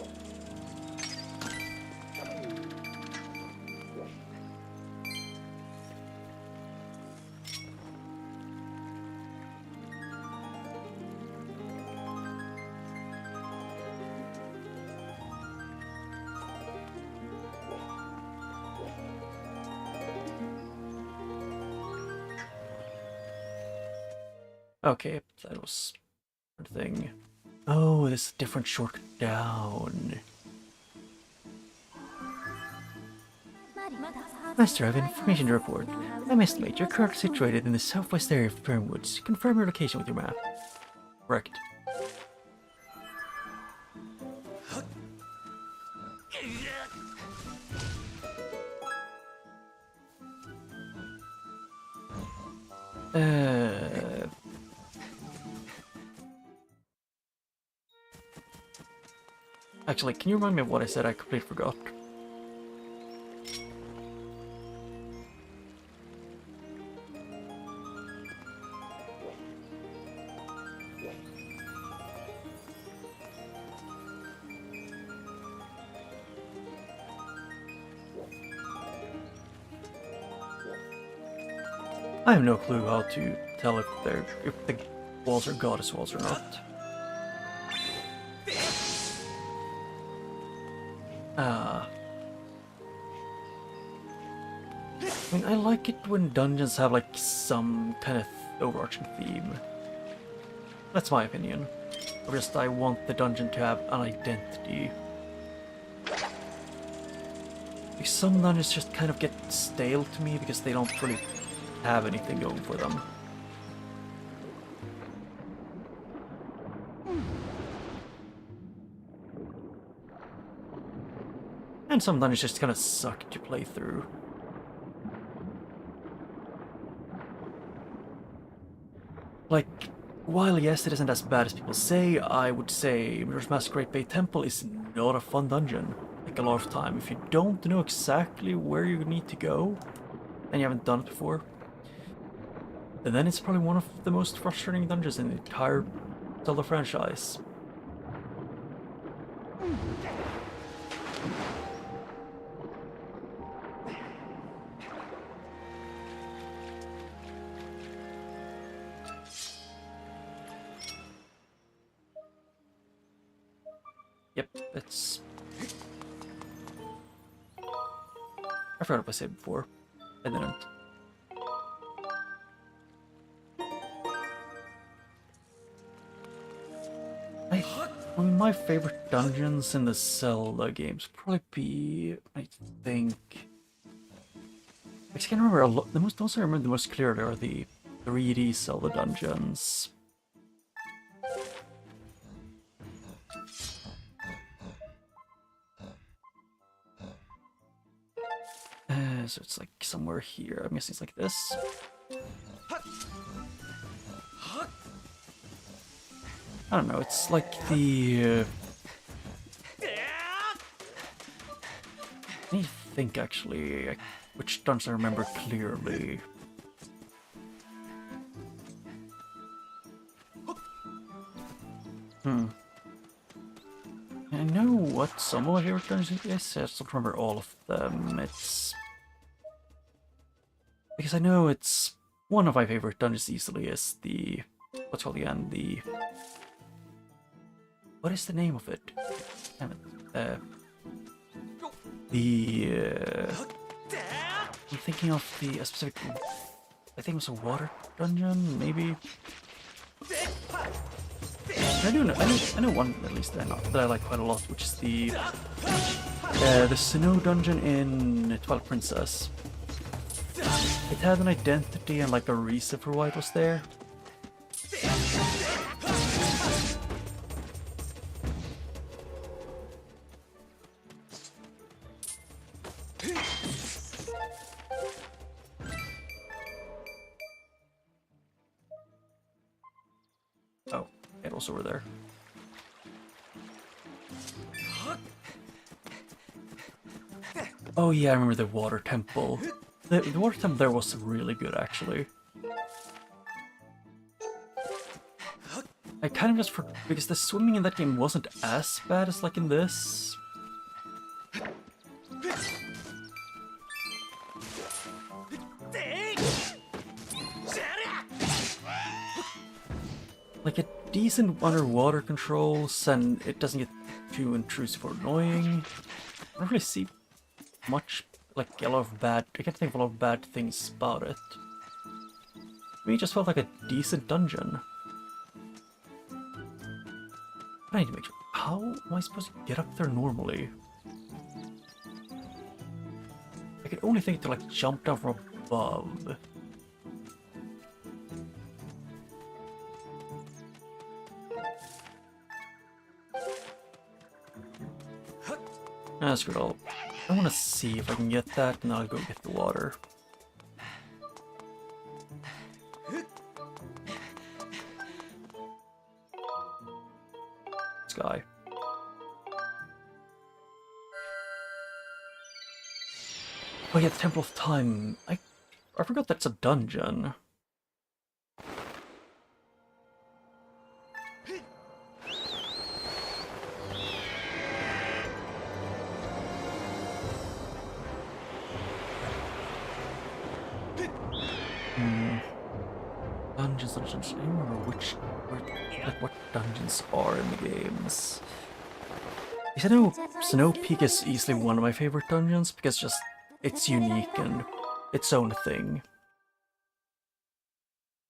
S3: Okay, that was a thing. Oh, this is a different shortcut down. Master, I have information to report. I'm estimate you're currently situated in the southwest area of Fernwoods. Confirm your location with your map. Correct. Actually, can you remind me of what I said? I completely forgot. I have no clue how to tell if the walls are goddess walls or not. I mean, I like it when dungeons have like some kind of overarching theme. That's my opinion. Or just I want the dungeon to have an identity. Like some dungeons just kind of get stale to me because they don't really have anything going for them. And some dungeons just kind of suck to play through. Like, while yes, it isn't as bad as people say, I would say Mirror's Mask Great Bay Temple is not a fun dungeon. Like a lot of time. If you don't know exactly where you need to go, and you haven't done it before, then it's probably one of the most frustrating dungeons in the entire Zelda franchise. Yep, it's... I forgot if I said before. I didn't. I mean, my favorite dungeons in the Zelda games would probably be, I think... I just can't remember a lot. The ones I remember the most clearly are the 3D Zelda dungeons. So it's like somewhere here. I'm guessing it's like this. I don't know, it's like the... I need to think actually, which dungeons I remember clearly. I know what some of my favorite dungeons is, I just don't remember all of them. It's... Because I know it's... One of my favorite dungeons easily is the... What's called again? The... What is the name of it? Damn it. I'm thinking of a specific... I think it was a water dungeon, maybe? I know one at least that I like quite a lot, which is the snow dungeon in Twilight Princess. It had an identity and like a reason for why it was there. Oh, it was over there. Oh yeah, I remember the water temple. The water temple there was really good, actually. I kind of just forgot, because the swimming in that game wasn't as bad as like in this. Like a decent underwater controls, and it doesn't get too intrusive or annoying. I don't really see much, like a lot of bad, I can't think of a lot of bad things about it. To me, it just felt like a decent dungeon. But I need to make sure, how am I supposed to get up there normally? I could only think to like jump down from above. That's good. I want to see if I can get that, and I'll go get the water. Sky. Oh yeah, the Temple of Time. I forgot that's a dungeon. Dungeons. I don't remember what dungeons are in the games. Because I know Snow Peak is easily one of my favorite dungeons because just it's unique and its own thing.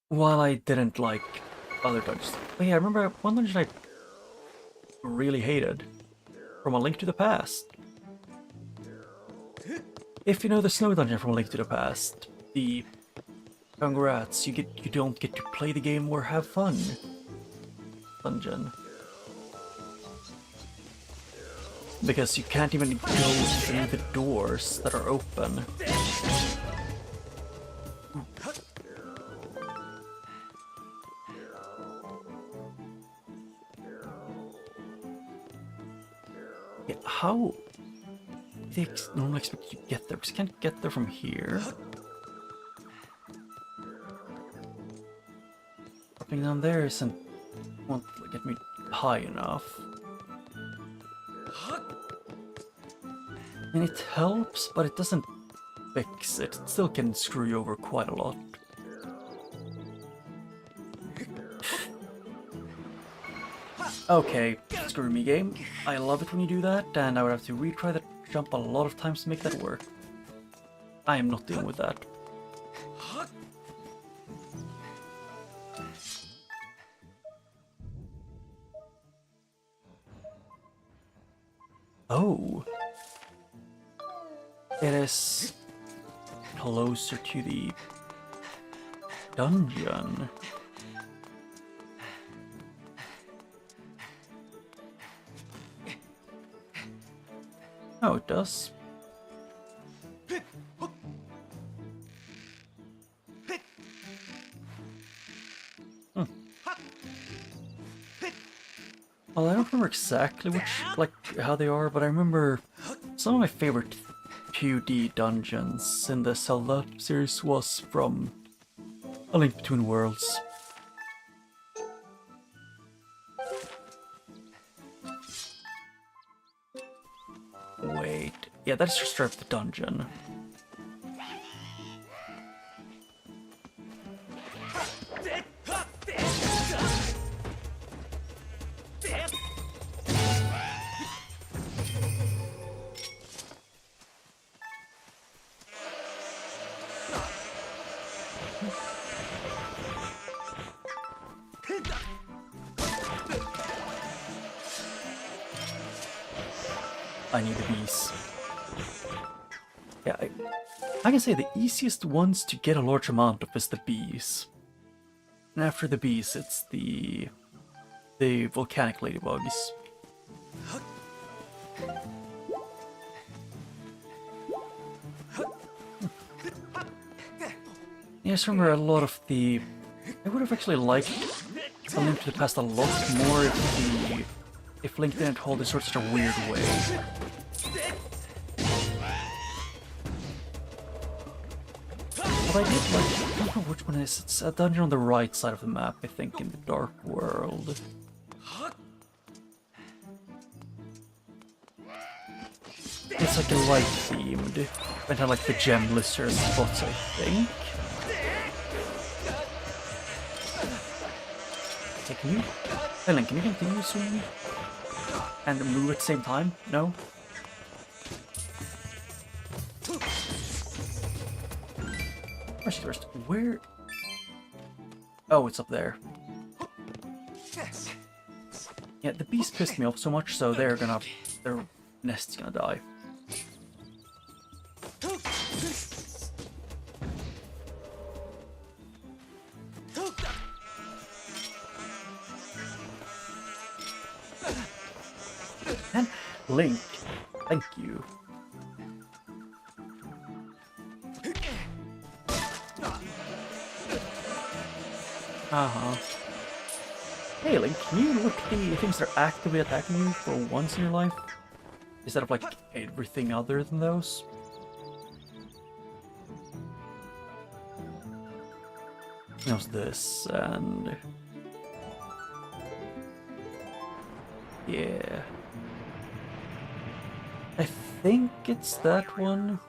S3: While I didn't like other dungeons. But yeah, I remember one dungeon I really hated from A Link to the Past. If you know the snow dungeon from A Link to the Past, the congrats, you don't get to play the game or have fun dungeon. Because you can't even go through the doors that are open. Yeah, how do they normally expect you to get there? Because you can't get there from here. Dropping down there won't get me high enough. I mean, it helps, but it doesn't fix it. It still can screw you over quite a lot. Okay, screw me game. I love it when you do that, and I would have to retry that jump a lot of times to make that work. I am not dealing with that. Oh. It is closer to the dungeon. Oh, it does. Well, I don't remember exactly how they are, but I remember some of my favorite 2D dungeons in the Zelda series was from A Link Between Worlds. Wait, yeah, that's just straight up the dungeon. I need the bees. Yeah, I can say the easiest ones to get a large amount of is the bees. And after the bees, it's the volcanic ladybugs. Yeah, I just remember a lot of the... I would have actually liked A Link to the Past a lot more if Link didn't hold this sort of such a weird way. But I did like, I don't know which one it is. It's a dungeon on the right side of the map, I think, in the Dark World. It's like a light themed. It had like the gem lizard spots, I think. Okay, can you... Hey Link, can you continue swinging? And move at the same time? No? First, where... Oh, it's up there. Yeah, the bees pissed me off so much, so their nest's gonna die. And Link, thank you. Hey Link, can you look at the things that are actively attacking you for once in your life? Instead of like everything other than those?
S1: How's this? And yeah, I think it's that one.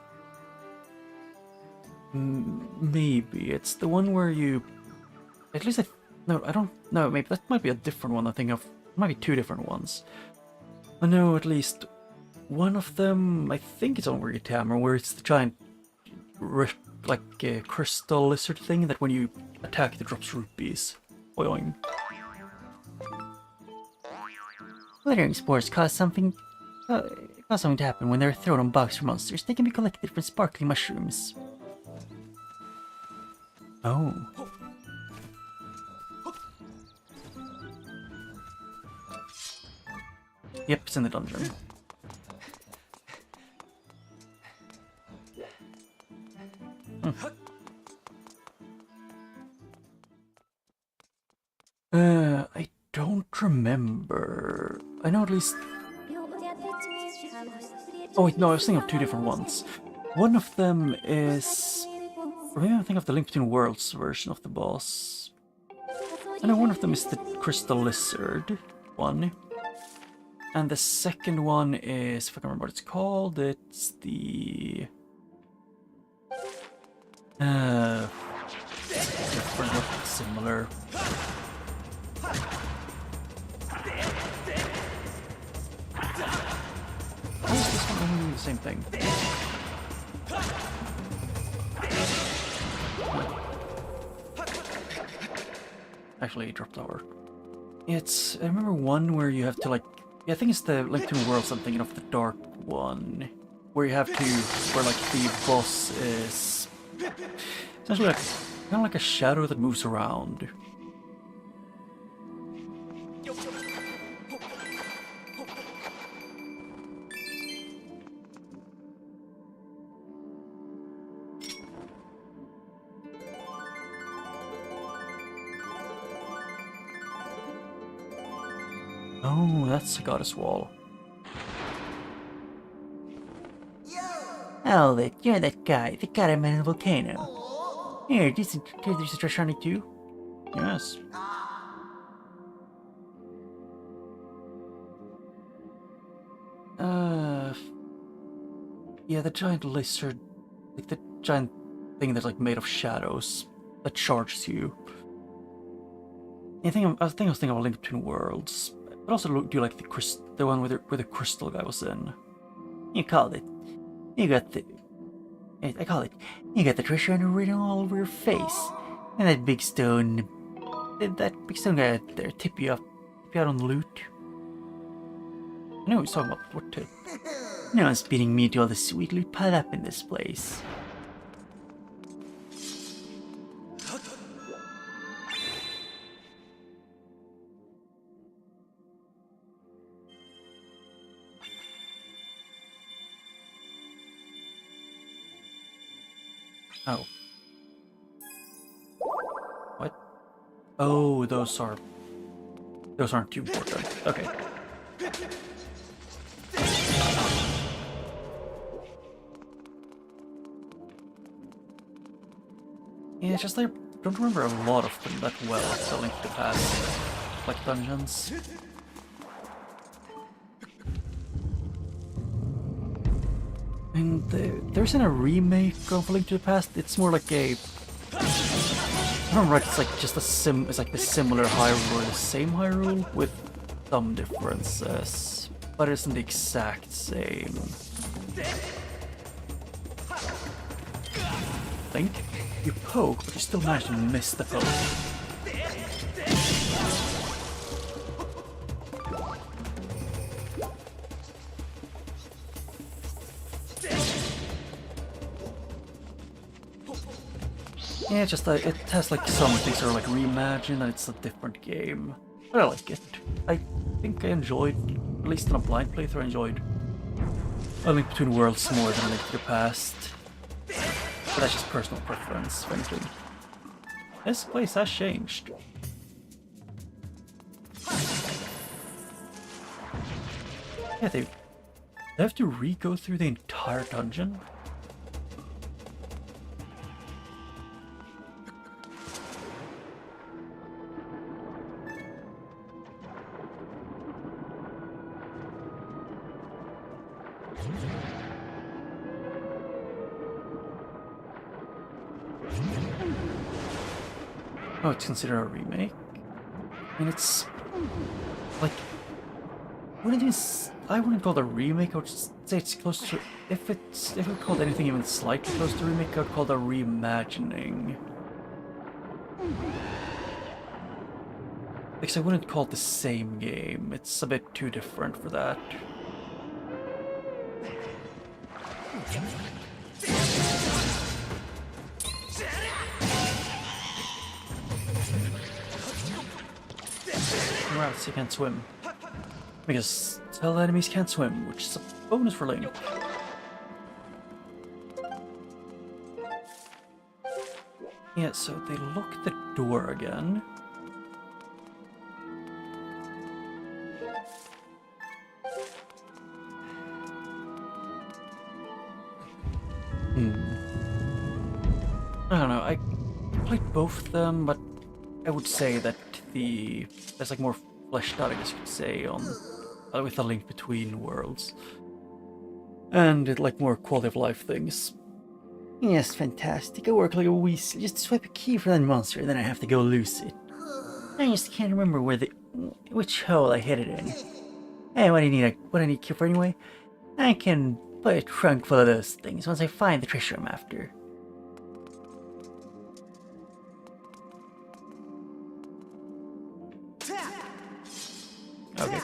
S1: Maybe it's the one where you. At least no, I don't know. Maybe that might be a different one. I think of might be two different ones. I know at least one of them. I think it's on where you hammer, where it's the giant, like a crystal lizard thing that when you attack, it drops rupees. Boing.
S4: Glittering spores cause something to happen when they're thrown on bugs or monsters. They can be collected from sparkling mushrooms.
S1: Oh. Yep, it's in the dungeon. I don't remember. I know at least. Oh wait, no, I was thinking of two different ones. One of them is. Or maybe I'm thinking of the Link Between Worlds version of the boss. I know one of them is the Crystal Lizard one. And the second one is, if I can remember what it's called, it's the... different, but similar. How is this one only doing the same thing? Actually, it dropped over. It's... I remember one where you have to, like... Yeah, I think it's the Link Between Worlds I'm thinking of, the dark one. Where you have to... Where, like, the boss is... Essentially, like... Kind of like a shadow that moves around. Oh, that's the goddess wall.
S4: Oh, you're that guy I met in the volcano. Here, there's a treasure hunting too.
S1: Yes. Yeah, the giant lizard, like the giant thing that's like made of shadows that charges you. I was thinking of Link Between Worlds, but also do you like the one where the crystal guy was in?
S4: You called it. You got the... I call it. You got the treasure hunter written all over your face. And that big stone... That big stone guy out there tip you out on the loot.
S1: I know he's talking about what tip.
S4: No one's beating me to all the sweet loot piled up in this place.
S1: Oh. What? Oh, those aren't too important. Okay. Yeah, it's just I don't remember a lot of them that well, so Link to the Past, like dungeons. And there isn't a remake of Link to the Past. It's more like a. If I'm right, it's like just it's like the similar Hyrule or the same Hyrule with some differences, but it isn't the exact same. Link, you poke, but you still manage to miss the poke. Yeah, just it has like some things are like reimagined and it's a different game. But I like it. I think I enjoyed, at least in a blind playthrough, I enjoyed A Link Between Worlds more than A Link to the Past. But that's just personal preference, frankly. This place has changed. Yeah, they have to re-go through the entire dungeon?
S3: Oh, it's considered a remake? I mean, it's like, I wouldn't call it a remake. I would just say it's close to. If it called anything even slightly close to remake, I would call it a reimagining. Because I wouldn't call it the same game. It's a bit too different for that. Rats, you can't swim. Because Zelda enemies can't swim, which is a bonus for Link. Yeah, so they lock the door again. I don't know, I played both of them, but I would say that there's like more fleshed out, I guess you could say, on with a Link Between Worlds. And it like more quality of life things.
S4: Yes, fantastic. I work like a weasel. Just swipe a key for that monster, then I have to go lose it. I just can't remember which hole I hid it in. Hey, what do I need a key for anyway? I can put a trunk full of those things once I find the treasure I'm after.
S3: Okay.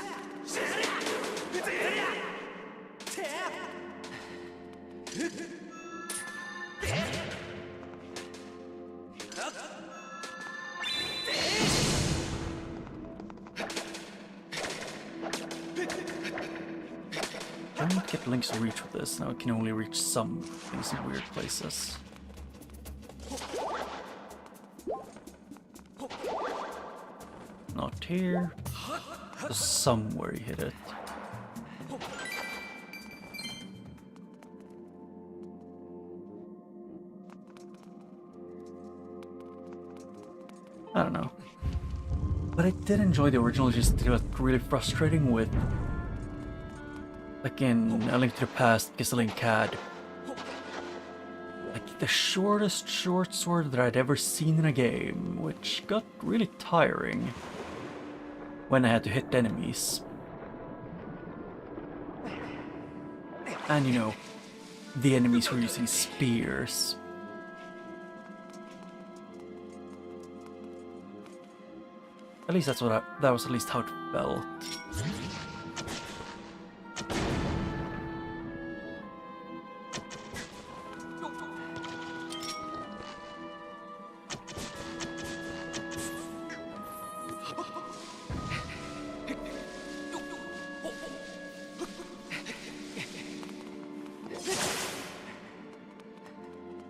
S3: I don't get Link's reach with this. Now I can only reach some things in weird places. Not here. There's somewhere he hit it. I don't know. But I did enjoy the original, just it was really frustrating with, like in A Link to the Past, because Link had like the shortest short sword that I'd ever seen in a game, which got really tiring when I had to hit enemies. And you know, the enemies were using spears. At least that's what that was at least how it felt.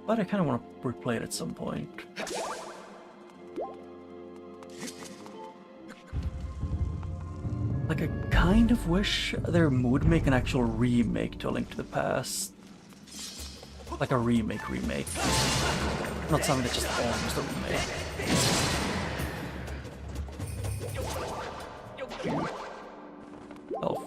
S3: But I kind of want to replay it at some point. Like, I kind of wish there would make an actual remake to A Link to the Past. Like a remake. Not something that's just almost a remake. Elf.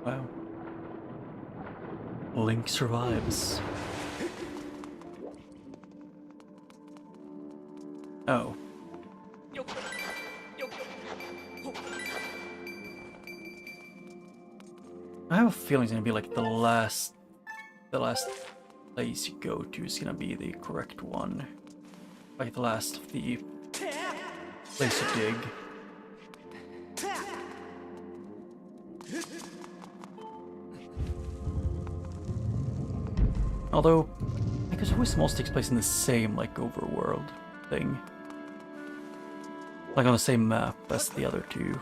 S3: Wow. Link survives. Oh. I have a feeling it's gonna be like the last place you go to is gonna be the correct one. Like the last of the place you dig. Although, because Wisdom also takes place in the same, like, overworld thing. Like on the same map as the other two.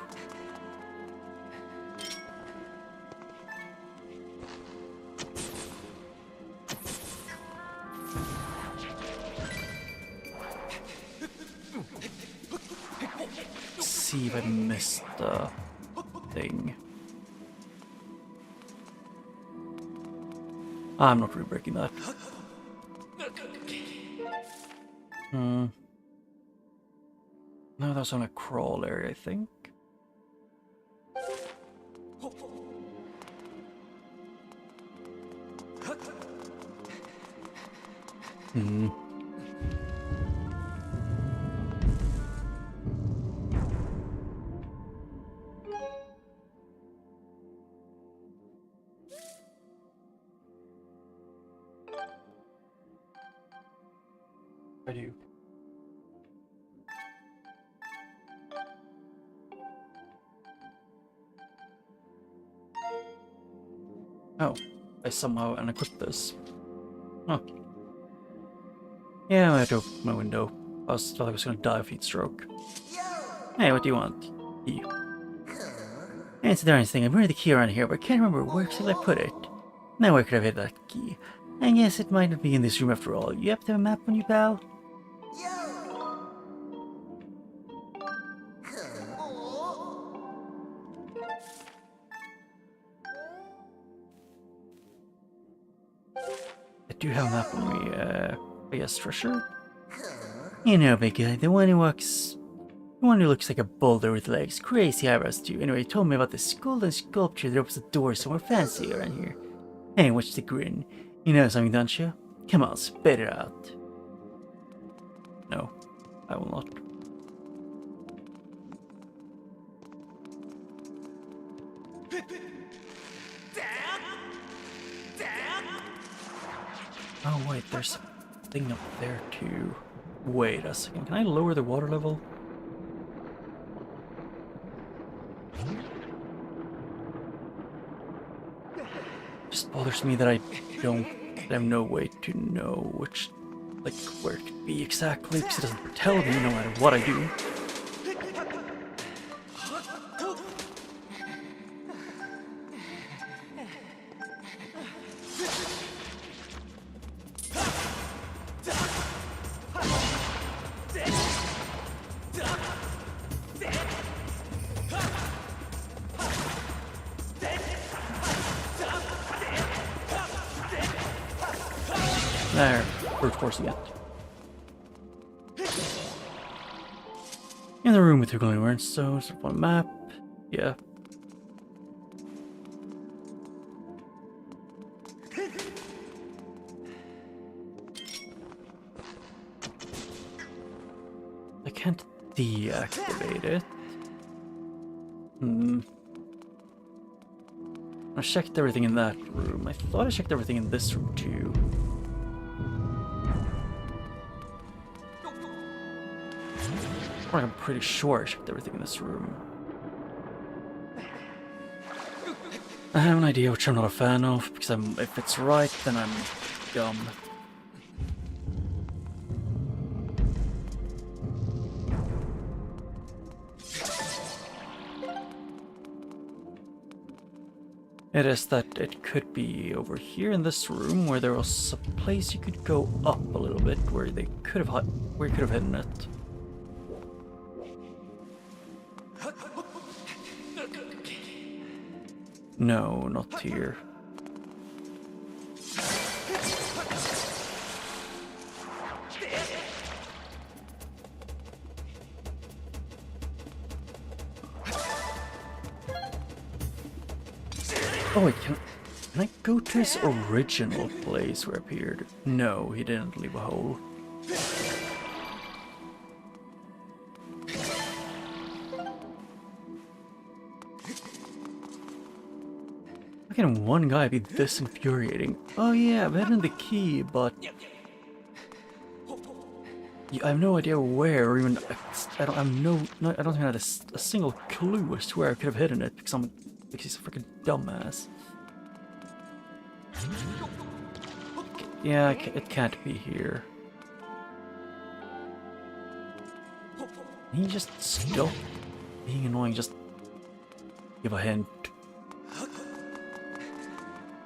S3: see if I missed the thing. I'm not re-breaking that. No, that's on a crawl area, I think. I do. Oh, I somehow unequipped this. Huh. Yeah, I had to open my window. I thought I was gonna die of heat stroke. Hey, what do you want? Key. It's the darnest thing. I buried the key around here, but I can't remember where exactly I put it. Now where could I have hid that key? I guess it might not be in this room after all. You have to have a map on you, pal? I do have a map on me, I guess for sure. You know, big guy, the one who looks like a boulder with legs, crazy eyebrows too. Anyway, he told me about this golden sculpture that opens the door somewhere fancy around here. Hey, watch the grin. You know something, don't you? Come on, spit it out. No, I will not. Oh wait, there's something up there too. Wait a second, can I lower the water level? Just bothers me that I have no way to know which, like, where it could be exactly, because it doesn't tell me no matter what I do. There, brute forcing it. In the room with your glowing rhinestones, on a map. Yeah. I can't deactivate it. I checked everything in that room. I thought I checked everything in this room too. I'm pretty sure I checked everything in this room. I have an idea which I'm not a fan of, because if it's right, then I'm dumb. It is that it could be over here in this room, where there was a place you could go up a little bit, where you could have hidden it. No, not here. Oh wait, can I go to his original place where it appeared? No, he didn't leave a hole. How can one guy be this infuriating? Oh yeah, I've hidden the key, but I have no idea where, or even I don't even have a single clue as to where I could have hidden it because he's a freaking dumbass. Yeah, it can't be here. Can he just stop being annoying? Just give a hint.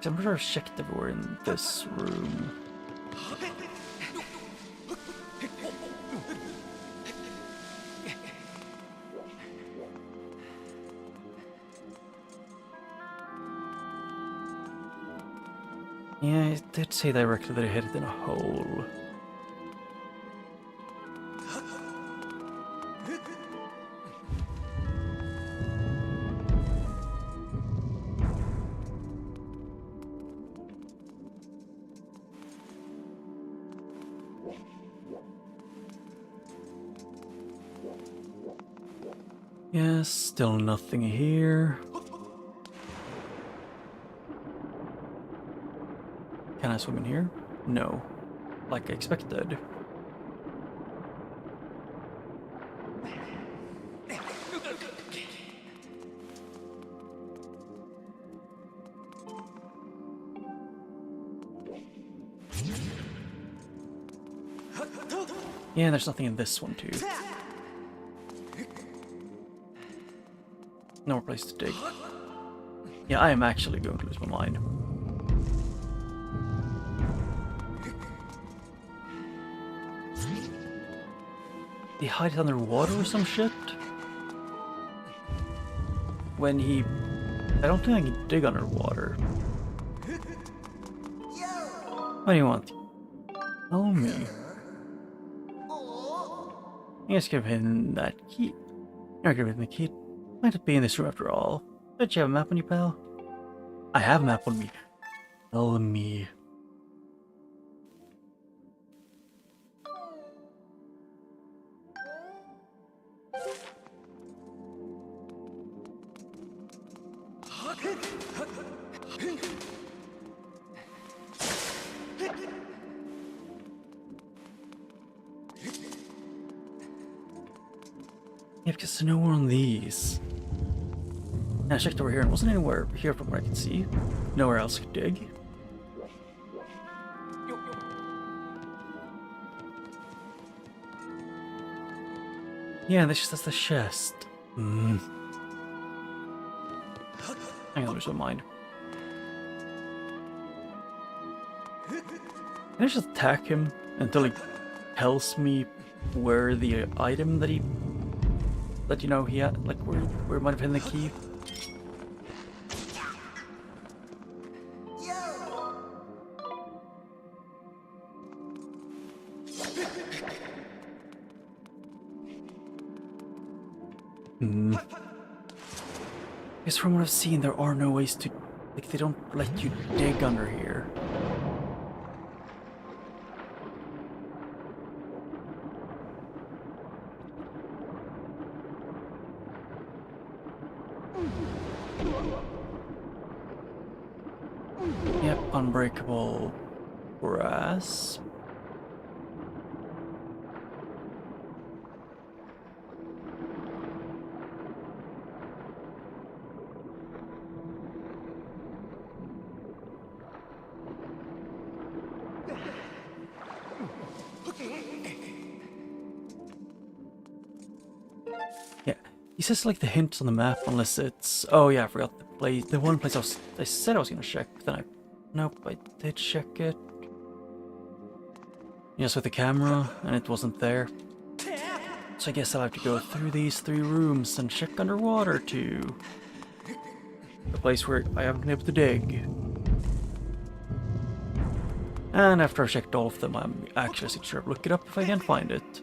S3: I'm sure I've checked everywhere in this room.
S1: Yeah, it did say directly that it hit it in a hole. Yes, still nothing here. Can I swim in here? No. Like I expected. Yeah, there's nothing in this one too. No more place to dig. Yeah, I am actually going to lose my mind. He hide it underwater or some shit? When he... I don't think I can dig underwater. What do you want? Tell me. I guess give him that key. You're giving the key. Might it be in this room after all? Don't you have a map on you, pal? I have a map on me. Tell me. Yeah, because there's nowhere on these. And I checked over here and wasn't anywhere here from what I could see. Nowhere else I could dig. Yeah, that's the chest. Hang on, there's no mind. Can I just attack him until he tells me where the item that he had, like where it might have hidden the key? Because from what I've seen, there are no ways to, like, they don't let you dig under here. Yep, unbreakable brass. Yeah, he says like the hints on the map, unless it's... Oh yeah, I forgot the place. The one place I said I was gonna check, then I... Nope, I did check it. Yes, with the camera, and it wasn't there. So I guess I'll have to go through these 3 rooms and check underwater too. The place where I haven't been able to dig. And after I've checked all of them, I'm actually sure to look it up if I can't find it.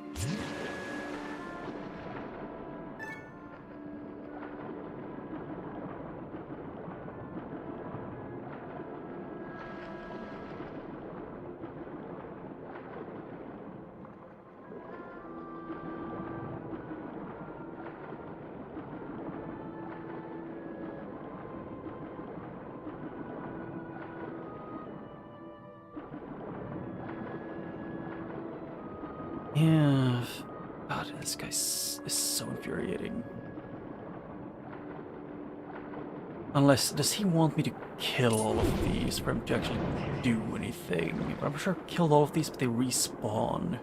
S1: Yeah, God, this guy is so infuriating. Unless, does he want me to kill all of these for him to actually do anything? I'm sure I've killed all of these, but they respawn.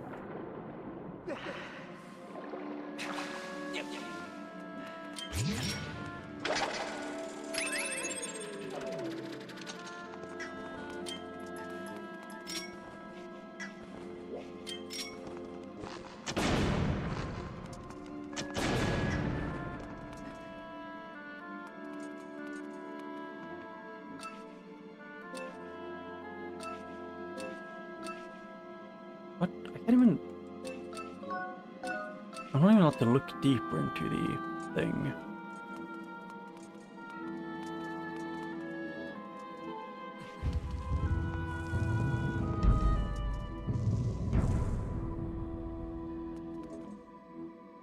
S1: I'm not even allowed to look deeper into the thing.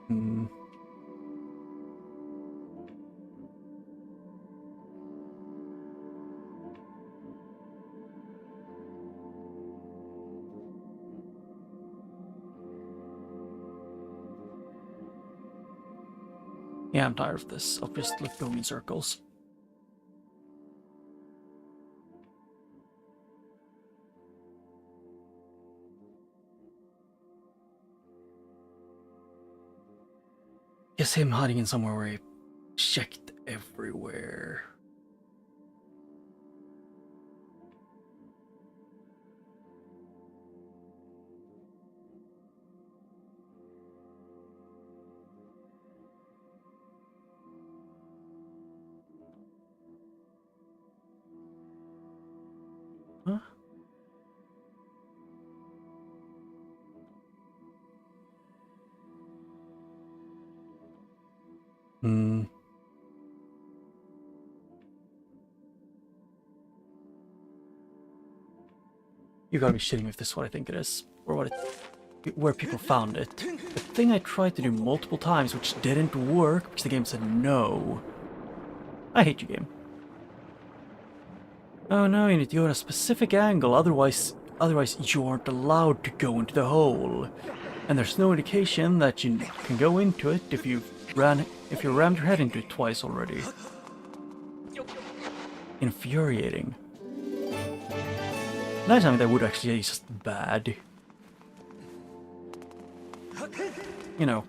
S1: Hmm. Yeah, I'm tired of this. I'll just look going in circles. Guess him hiding in somewhere where he checked everywhere. Huh? Hmm. You gotta be shitting me if this is what I think it is. Or what where people found it. The thing I tried to do multiple times which didn't work because the game said no. I hate you, game. Oh no, you need to go in a specific angle, otherwise you aren't allowed to go into the hole. And there's no indication that you can go into it if you rammed your head into it twice already. Infuriating. Last time that would actually is just bad. You know.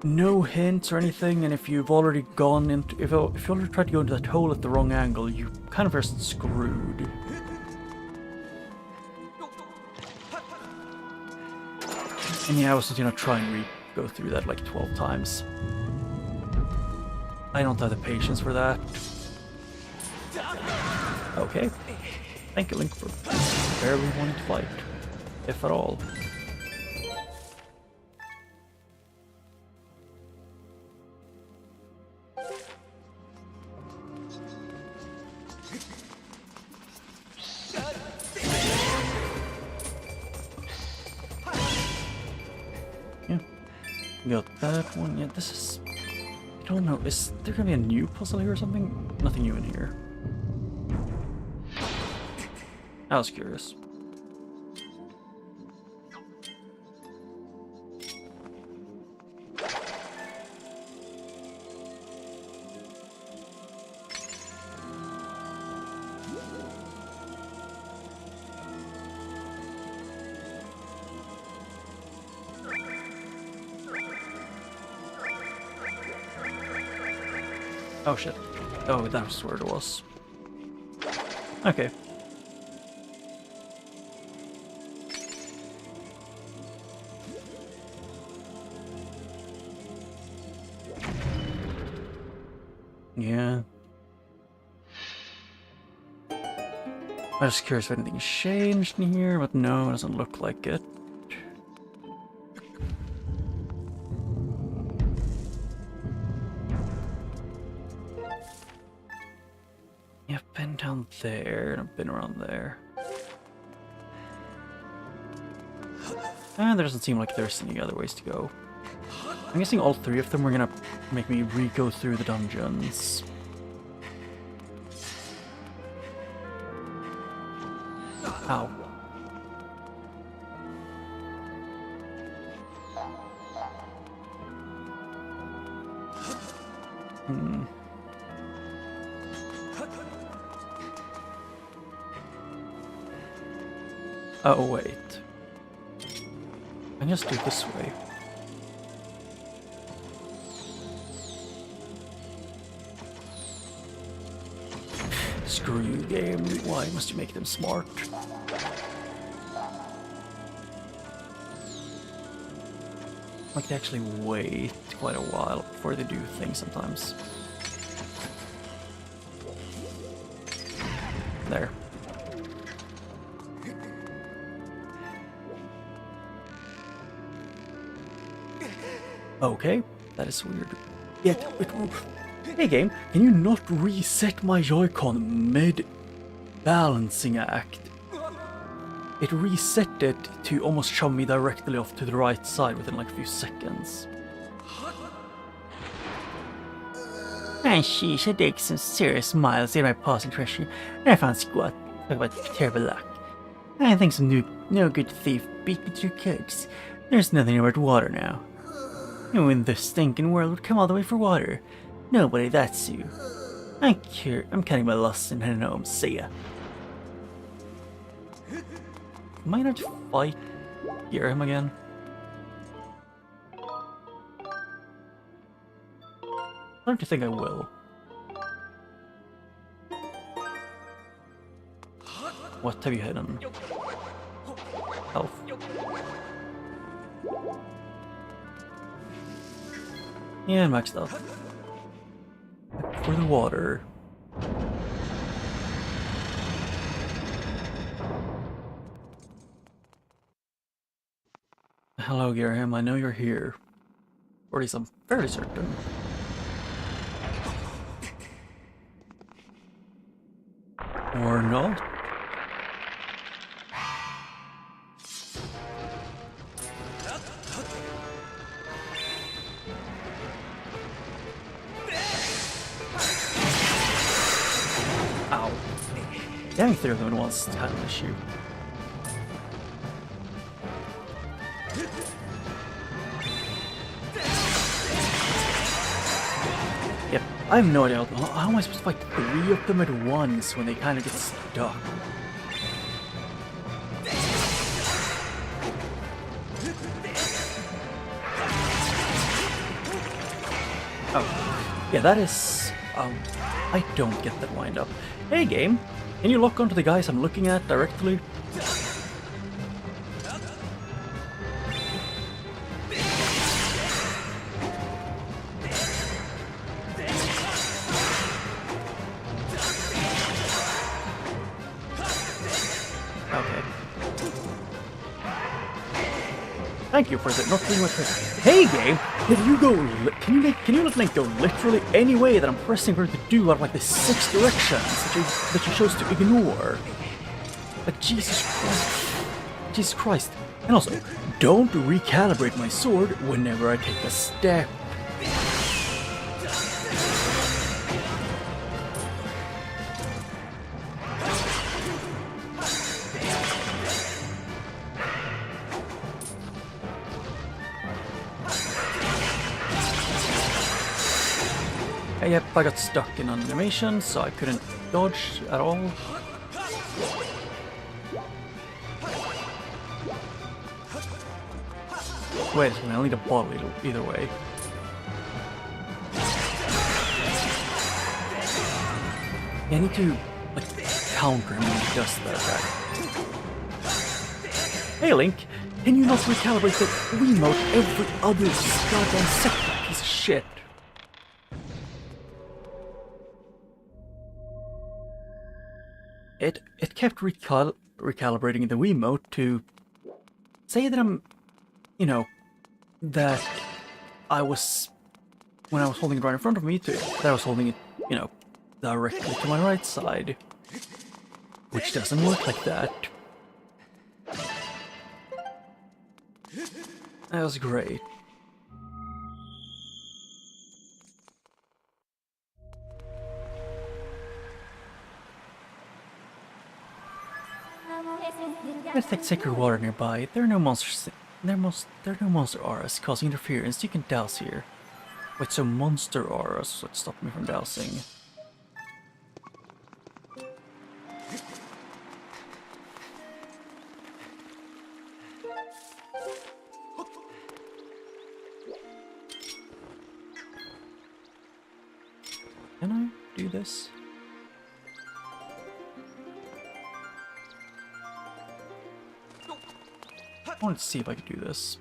S1: No hints or anything, and if you've already gone into if you already tried to go into that hole at the wrong angle, you kind of are screwed. And yeah, I was gonna try and go through that like 12 times. I don't have the patience for that. Okay. Thank you, Link, for barely wanting to fight. If at all. Yeah. Got that one. Yeah, this is... I don't know. Is there gonna be a new puzzle here or something? Nothing new in here. I was curious. Oh shit. Oh, that's where it was. Okay. Yeah. I was curious if anything's changed in here, but no, it doesn't look like it. Yeah, I've been down there, and I've been around there. And there doesn't seem like there's any other ways to go. I'm guessing all three of them were gonna make me re-go through the dungeons. Ow. Hmm. Oh, wait. I can just do it this way. Screw you, game. Why must you make them smart? Like, they actually wait quite a while before they do things sometimes. There.
S3: Okay, that is weird. Hey game, can you not reset my Joy-Con mid-balancing act? It reset it to almost shove me directly off to the right side within like a few seconds.
S4: And sheesh, I dig some serious miles in my passing treasure, and I found squat. Talk about terrible luck. I think some no good thief beat me to kids. There's nothing about water now. Who in the stinking world would come all the way for water? Nobody, that's you. I'm cutting my losses and heading home. See ya.
S3: Am I gonna have to fight him again? I don't think I will. What have you hidden? Health. Yeah, maxed out. For the water. Hello, Graham. I know you're here. Or at least I'm fairly certain. Or not. Ow. Getting three of them at once is kind of an issue. Yep, I have no idea how am I supposed to fight three of them at once when they kind of get stuck? Oh, yeah, that is, I don't get that wind up. Hey game, can you lock onto the guys I'm looking at directly? Okay. Thank you for that. Not doing much. Hey game, can you go? Can you let Link go literally any way that I'm pressing her to do out of like the 6 directions that you chose to ignore? Like Jesus Christ, Jesus Christ! And also, don't recalibrate my sword whenever I take a step. Yep, I got stuck in animation, so I couldn't dodge at all. Wait a second, I'll need a bottle either way. Yeah, I need to, like, counter him when he does that. Hey Link, can you not recalibrate the Wiimote every other goddamn second, piece of shit? It kept recalibrating the Wiimote to say that I'm, you know, that I was, when I was holding it right in front of me, that I was holding it, you know, directly to my right side. Which doesn't work like that. That was great. Let's take sacred water nearby. There are no monsters. There are no monster auras causing interference. You can douse here. Wait, so monster auras would stop me from dousing. Can I do this? I wanted to see if I could do this.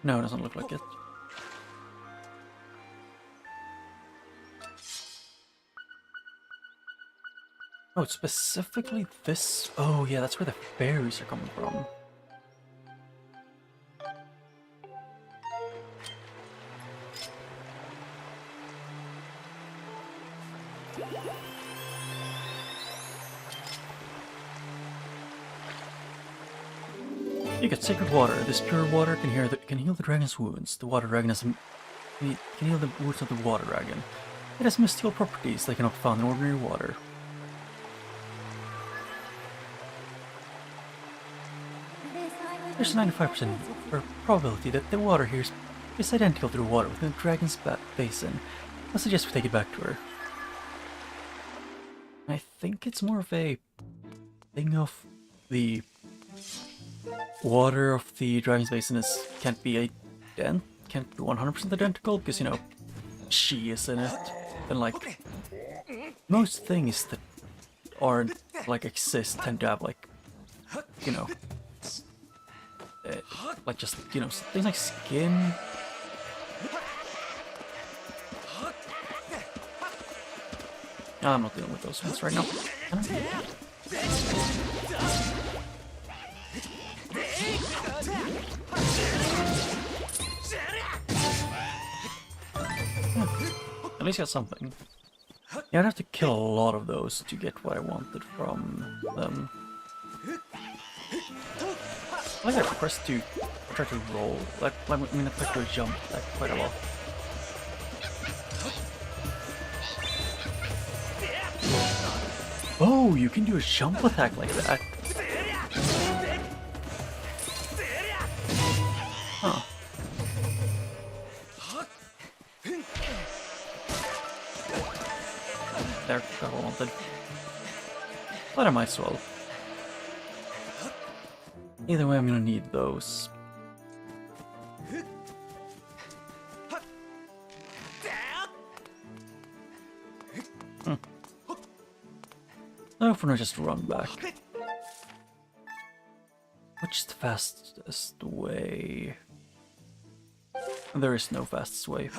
S3: No, it doesn't look like it. Oh, it's specifically this. Oh, yeah, that's where the fairies are coming from. You get sacred water. This pure water can heal the dragon's wounds. The water dragon can heal the wounds of the water dragon. It has mystical properties that cannot be found in ordinary water. There's a 95% probability that the water here is identical to the water within the dragon's basin. I suggest we take it back to her. I think it's more of a thing of the water of the dragon's basin can't be 100% identical because, you know, she is in it. And like most things that aren't like exist tend to have like, you know, like just, you know, things like skin. I'm not dealing with those ones right now. At least got something. Yeah, I'd have to kill a lot of those to get what I wanted from them. I like that press to try to roll. I mean, I try to jump like quite a lot. Oh, you can do a jump attack like that. Huh. There, got what I wanted. But I might as well. Either way, I'm gonna need those. No, for now, just run back. Which is the fastest way? There is no fastest way.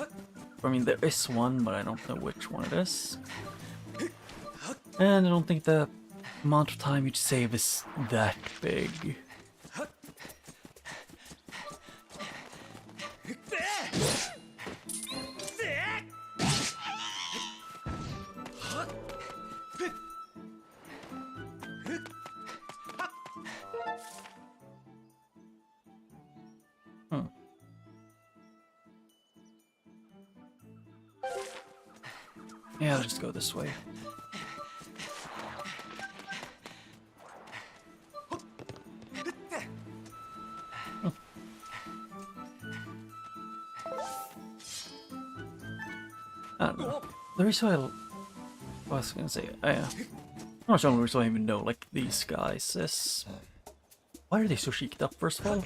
S3: I mean, there is one, but I don't know which one it is. And I don't think the amount of time you'd save is that big. Yeah, I'll just go this way. I don't know. The reason I was gonna say, I'm not sure the reason I even know, like, these guys is... Why are they so cheeked up, first of all?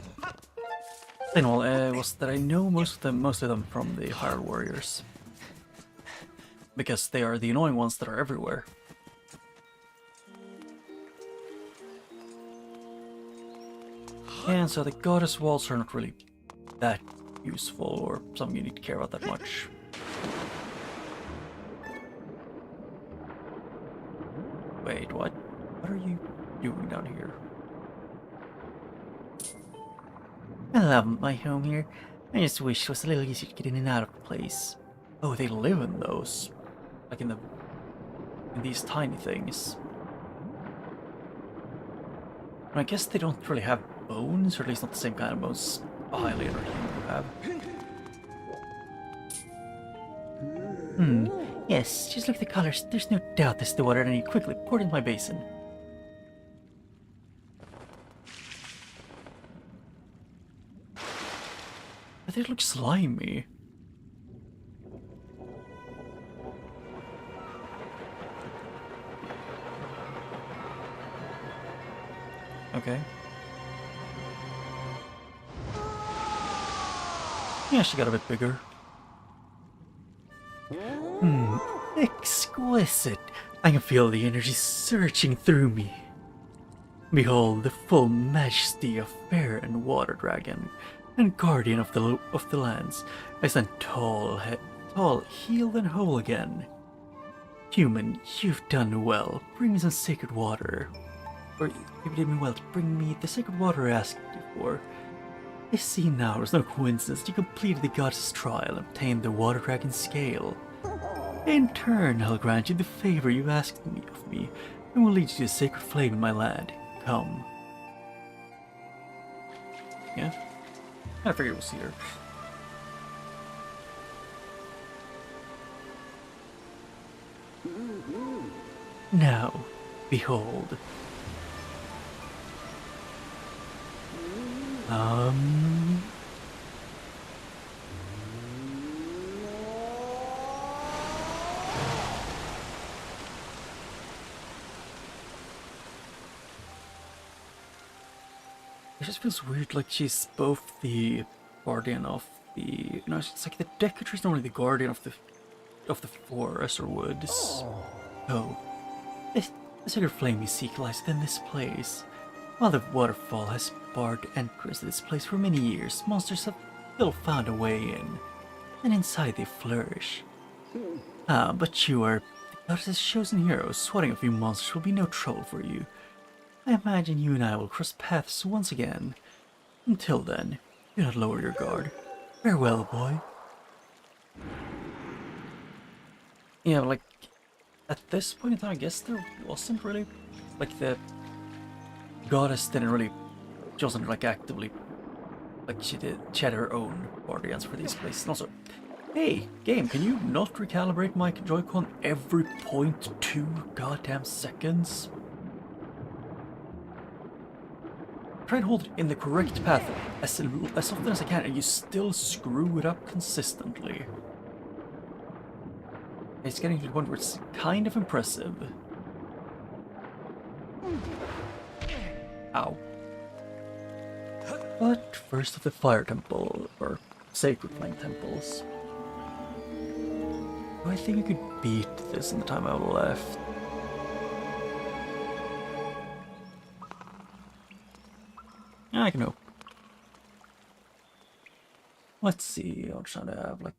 S3: Second of all, was that I know most of them from the Hyrule Warriors. Because they are the annoying ones that are everywhere. And so the goddess walls are not really that useful or something you need to care about that much. Wait, what? What are you doing down here?
S4: I love my home here. I just wish it was a little easier to get in and out of the place.
S3: Oh, they live in those. Like in these tiny things. I guess they don't really have bones, or at least not the same kind of bones a Highlander would have.
S4: Yes, just look at the colors. There's no doubt this is the water I need quickly poured into my basin.
S3: But they look slimy. Okay. Yeah, she got a bit bigger.
S4: Exquisite. I can feel the energy surging through me. Behold the full majesty of fair and water dragon, and guardian of the lands. I stand tall, healed and whole again.
S3: Human, you've done well. Bring me some sacred water. Or you did me well to bring me the sacred water I asked you for. I see now there's no coincidence you completed the goddess' trial and obtained the water dragon scale. In turn, I'll grant you the favor you asked of me, and will lead you to the sacred flame in my land. Come. Yeah? I figured we'll see her. Now, behold. It just feels weird, like she's both the guardian of the... No, it's like the Decatur is normally the guardian of the forest or woods. Oh. The sacred flame you seek lies within this place. While the waterfall has barred entrance to this place for many years, monsters have still found a way in, and inside they flourish. But you are the goddess's chosen hero. Swatting a few monsters will be no trouble for you. I imagine you and I will cross paths once again. Until then, do not lower your guard. Farewell, boy. Yeah, like, at this point in time, I guess there wasn't really, like, the goddess didn't really, she wasn't, like, actively, like, she had her own guardians for these places. And also, hey, game, can you not recalibrate my Joy-Con every 0.2 goddamn seconds? Try and hold it in the correct path as often as I can, and you still screw it up consistently. It's getting to the point where it's kind of impressive. Ow. But first of the fire temple, or sacred flame temples. Do I think I could beat this in the time I have left? I can hope. Let's see, I'll try to have like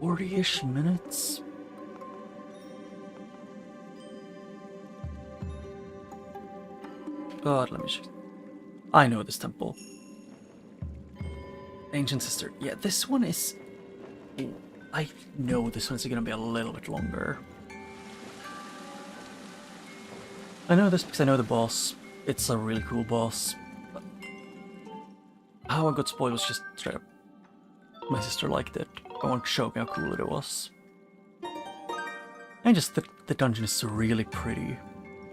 S3: 40-ish minutes. God, let me check. I know this temple. Ancient Sister. Yeah, this one is... I know this one's gonna be a little bit longer. I know this because I know the boss. It's a really cool boss. But how I got spoiled was just straight up. My sister liked it. I want to show me how cool it was. And just the dungeon is really pretty.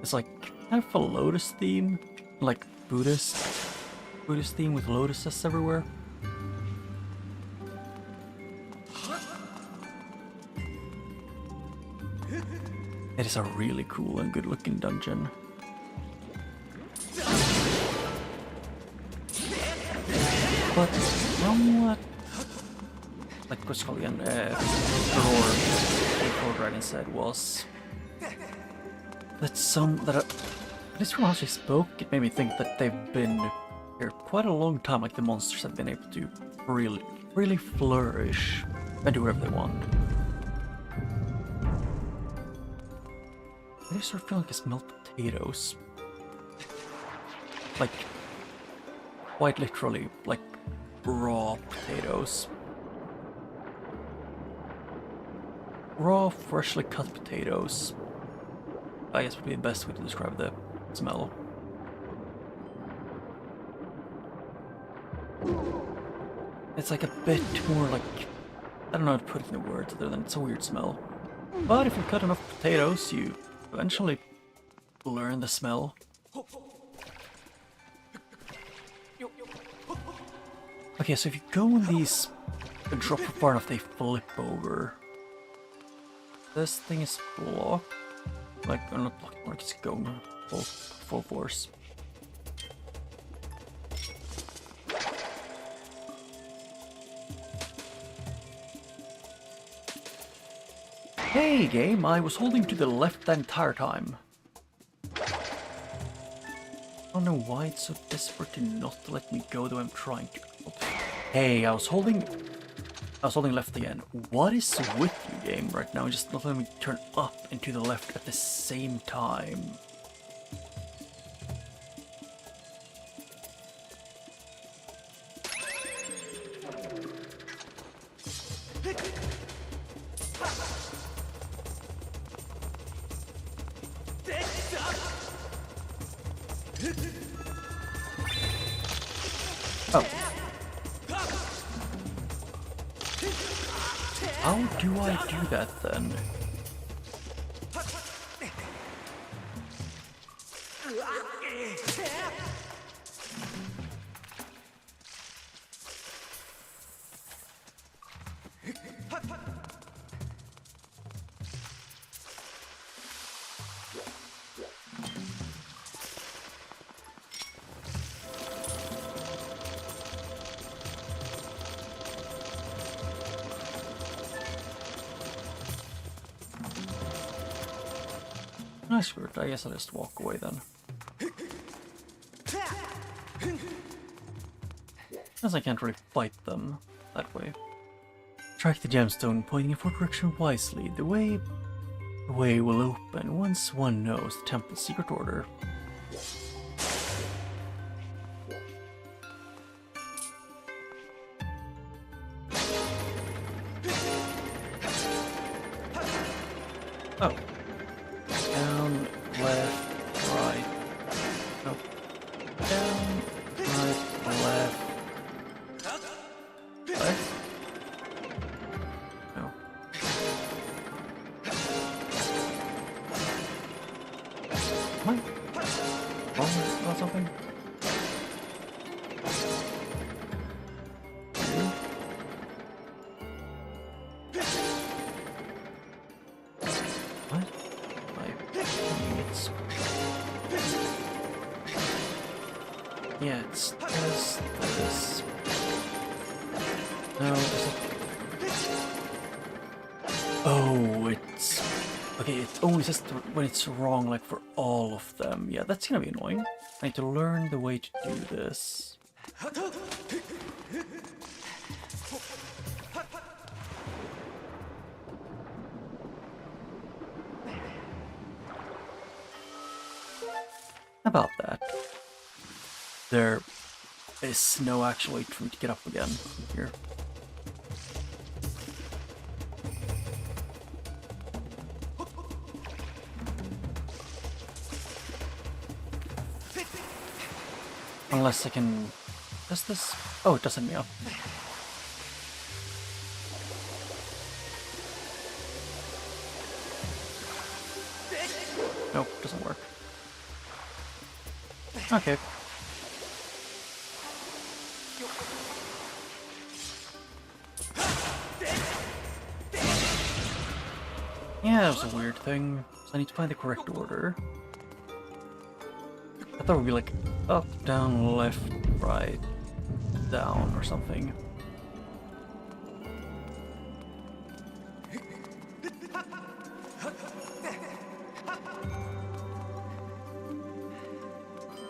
S3: It's like kind of a lotus theme, like Buddhist theme with lotuses everywhere. It is a really cool and good looking dungeon. But somewhat, like what's called again, the Dragon said was that at least from how she spoke, it made me think that they've been here quite a long time. Like the monsters have been able to really flourish and do whatever they want. I sort of feel like I smell potatoes, like quite literally, like raw potatoes. Raw, freshly cut potatoes. I guess would be the best way to describe the smell. It's like a bit more like... I don't know how to put it in words other than it's a weird smell. But if you cut enough potatoes, you eventually learn the smell. Okay, so if you go on these and drop it far enough, they flip over. This thing is blocked. Like, I'm not blocked, like it's going full force. Hey game, I was holding to the left the entire time. I don't know why it's so desperate to not let me go, though I'm trying to. Hey, I was holding I was holding left again. What is with you, game, right now? Just not letting me turn up and to the left at the same time. Oh. How do I do that then? Nice word. I guess I'll just walk away then. As I can't really fight them that way. Track the gemstone, pointing in four direction wisely. The way will open once one knows the temple's secret order. Oh. Down, left, right. No. Down, right, left. What? No. What? Wrong about something? What? Yeah, it's this. No, oh, it's okay. It only says when it's wrong, like for all of them. Yeah, that's gonna be annoying. I need to learn the way to do this. About that. There is no actual way for me to get up again here. Unless I can... Does this... Oh, it does send me up. Nope, doesn't work. Okay. Yeah, that was a weird thing. So I need to find the correct order. I thought it would be like up, down, left, right, down, or something.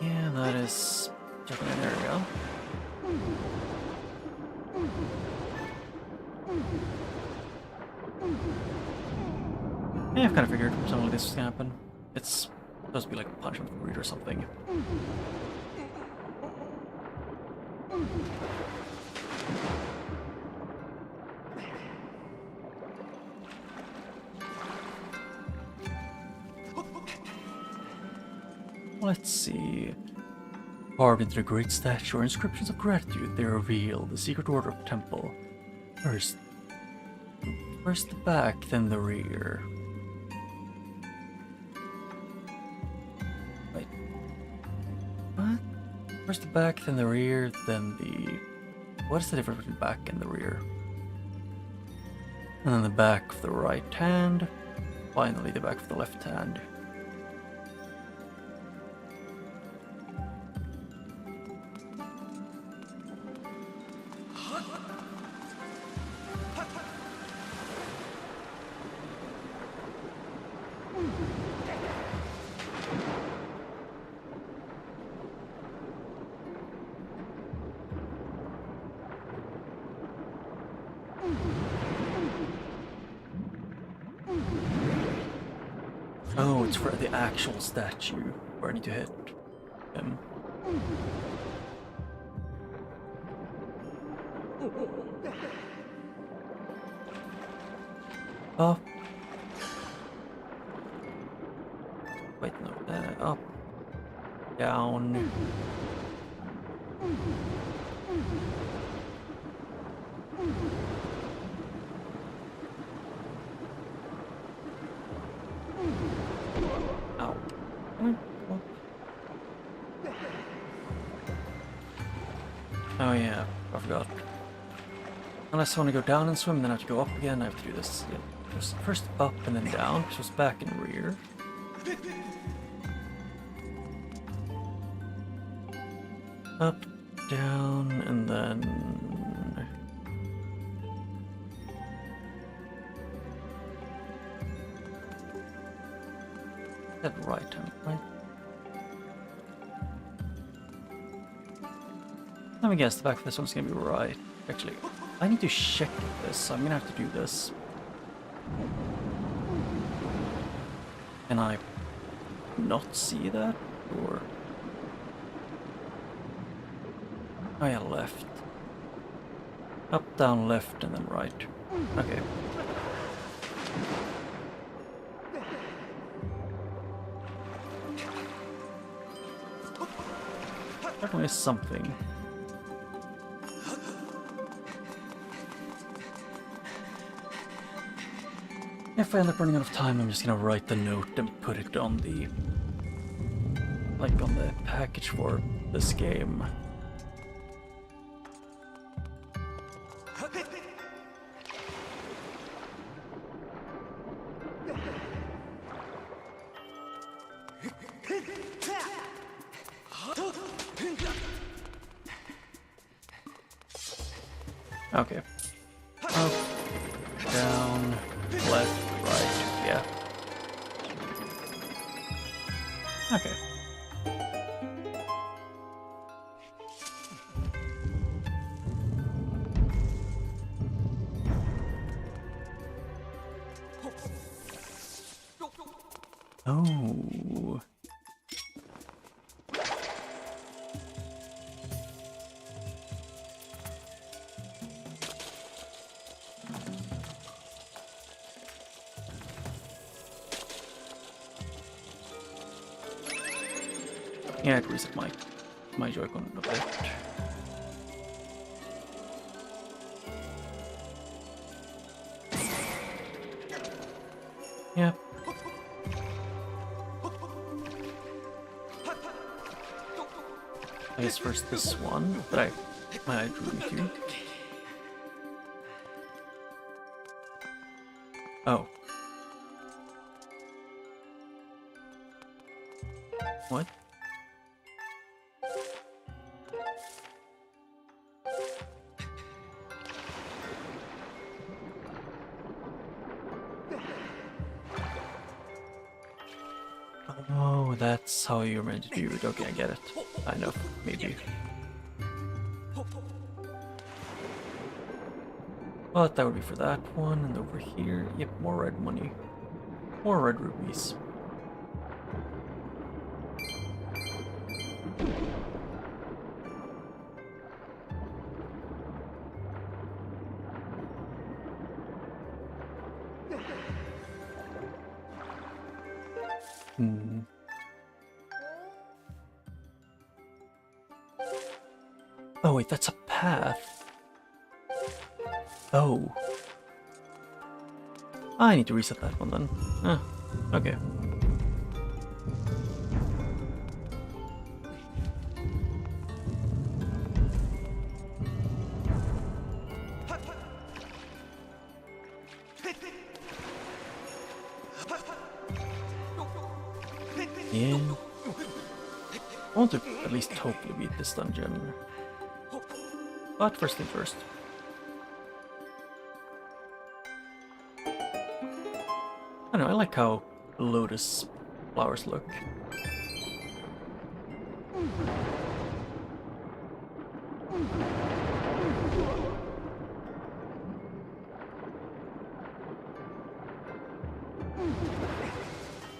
S3: Yeah, that is definitely an area. Yeah, I've kind of figured something like this was gonna happen. It's supposed to be like punishment for greed or something. Let's see. Carved into the great statue are inscriptions of gratitude. They reveal the secret order of the temple. First the back, then the rear. Wait. What? First the back, then the rear, then the... What is the difference between back and the rear? And then the back of the right hand. Finally, the back of the left hand.
S1: Oh, it's for the actual statue where I need to hit him. Up. Wait, no. Up. Down. Ow. Oh yeah, I forgot. Unless I want to go down and swim, then I have to go up again. I have to do this. Yeah. First up and then down, so it's back and rear. Up, down, and then... That right hand, right? Let me guess, the back of this one's gonna be right. Actually, I need to check this, so I'm gonna have to do this. Can I not see that? Or... Oh yeah, left. Up, down, left, and then right. Okay. Definitely something. If I end up running out of time, I'm just gonna write the note and put it on the... like on the package for this game. Okay. Up, down, left, right, yeah. Okay. Oh. Yeah, I'd reset my Joy-Con a bit. Yeah. I guess first this one, but I drew me to. Oh. What? Oh, that's how you're meant to do it. Okay, I get it. I know, maybe. But that would be for that one, and over here, yep, more red money. More red rubies. Hmm. Oh wait, that's a path. Oh. I need to reset that one then. Ah, okay. Yeah. I want to at least totally beat this dungeon. But first thing first. I don't know, I like how lotus flowers look.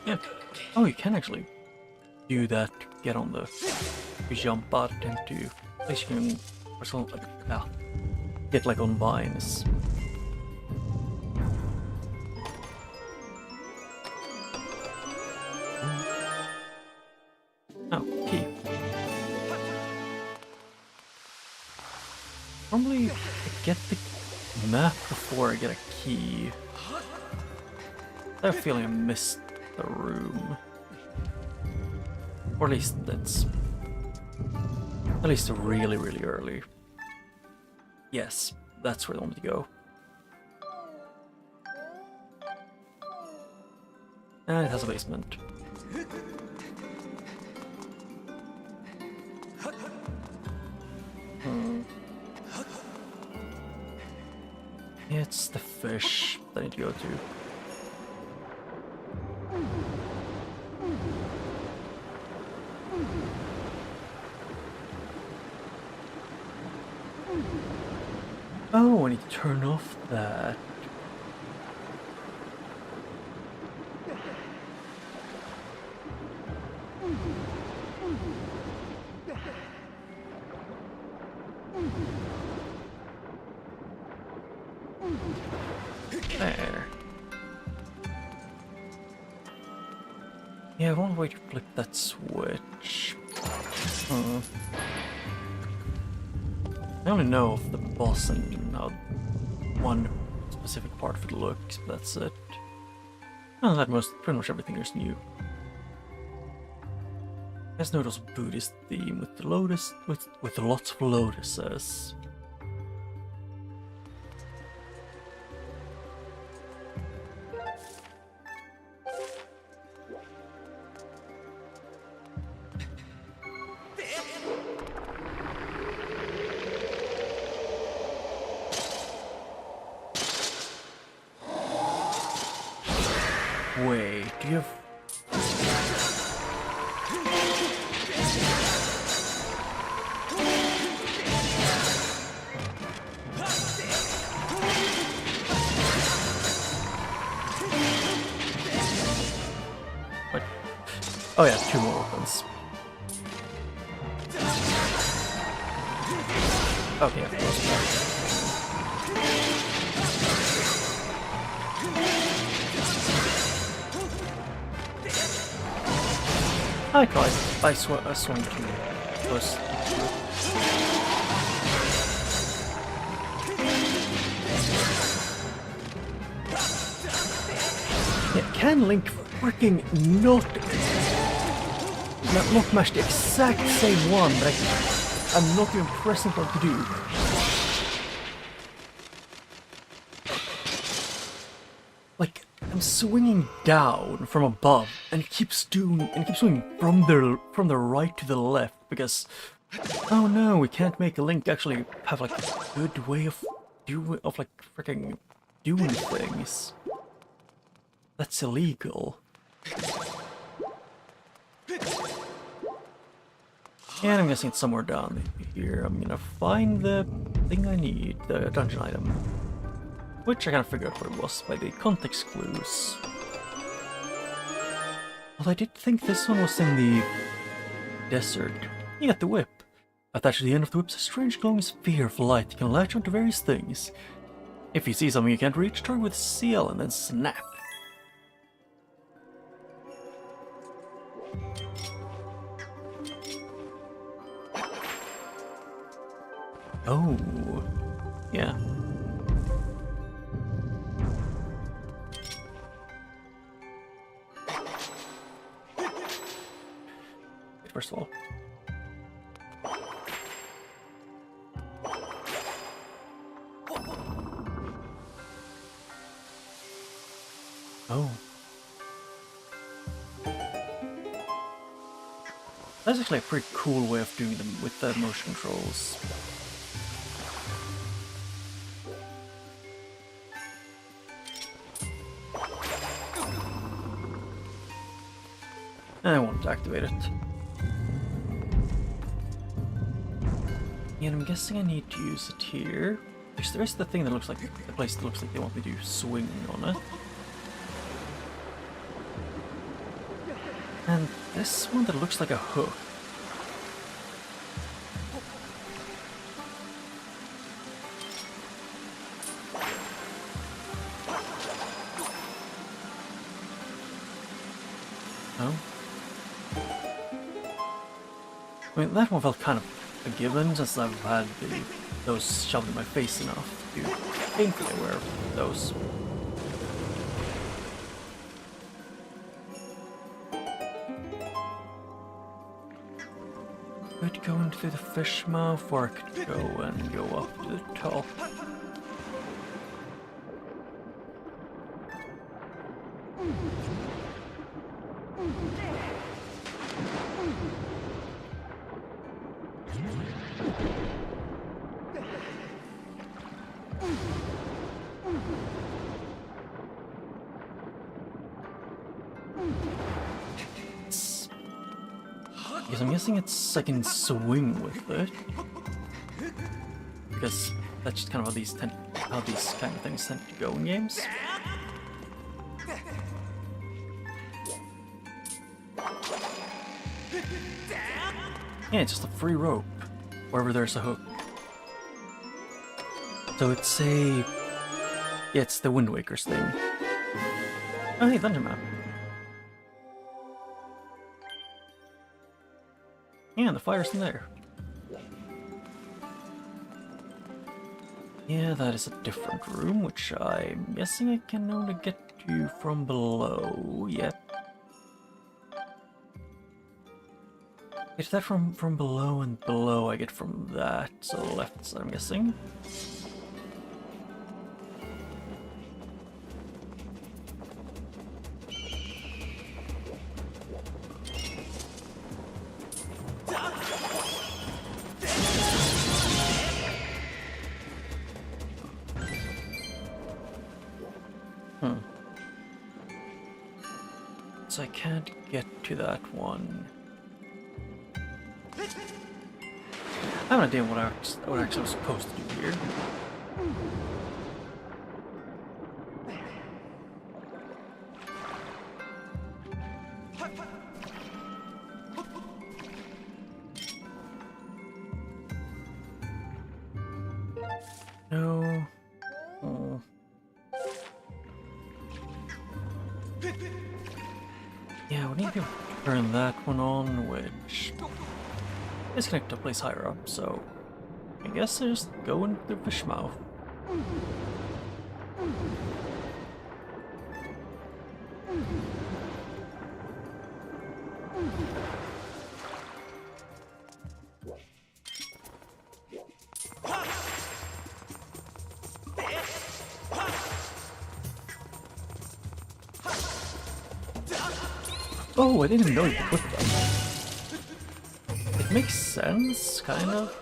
S3: Yeah. Oh, you can actually do that. Get on the jump out into place you can or something. Get like on vines. Oh, key. Normally, I get the map before I get a key. I have a feeling I missed the room. Or at least that's... At least really, really early. Yes, that's where I want to go. And it has a basement. It's the fish that I need to go to. Oh, I need to turn off that. There. Yeah, I want to wait to flip that switch. I only know of the boss and how one specific part of it looks, but that's it. Oh, that pretty much everything is new. Let's notice a Buddhist theme with the lotus, with lots of lotuses. Wait, do you have... What? Oh yeah, 2 more weapons. Okay, yeah, those I tried. I swung too close. Yeah, can Link freaking not mash the exact same one that I'm not even pressing for it to do? Like, I'm swinging down from above, and it keeps swinging from the right to the left because, oh no, we can't make a Link actually have like a good way of like freaking doing things. That's illegal. And I'm guessing it's somewhere down here. I'm gonna find the thing I need, the dungeon item. Which I kind of figured out what it was by the context clues. Well, I did think this one was in the desert. You got the whip. Attached to the end of the whip is a strange glowing sphere of light you can latch onto various things. If you see something you can't reach, target with CL and then snap. Oh, yeah. First of all. Oh. That's actually a pretty cool way of doing them with the motion controls. I want to activate it. And I'm guessing I need to use it here. There is the thing that looks like the place that looks like they want me to swing on it. And this one that looks like a hook. No? I mean, that one felt kind of a given, since I've had those shoved in my face enough to painfully aware of those. Could go into the fish mouth, or I could go and go up to the top. Because I'm guessing I can swing with it. Because that's just kind of how these kind of things tend to go in games. Yeah, it's just a free rope, wherever there's a hook. So it's yeah, it's the Wind Waker's thing. Oh hey, Thunder Map. Yeah, the fire's in there. Yeah, that is a different room, which I'm guessing I can only get to from below. Yep. Get that from below, and below I get from that, so left side I'm guessing. So I can't get to that one. I have an idea what I actually was supposed to do here. No. Oh. Yeah, we need to turn that one on, which is connected to a place higher up, so I guess I just go into the fish mouth. Oh, I didn't even know you could put them. It makes sense, kind of.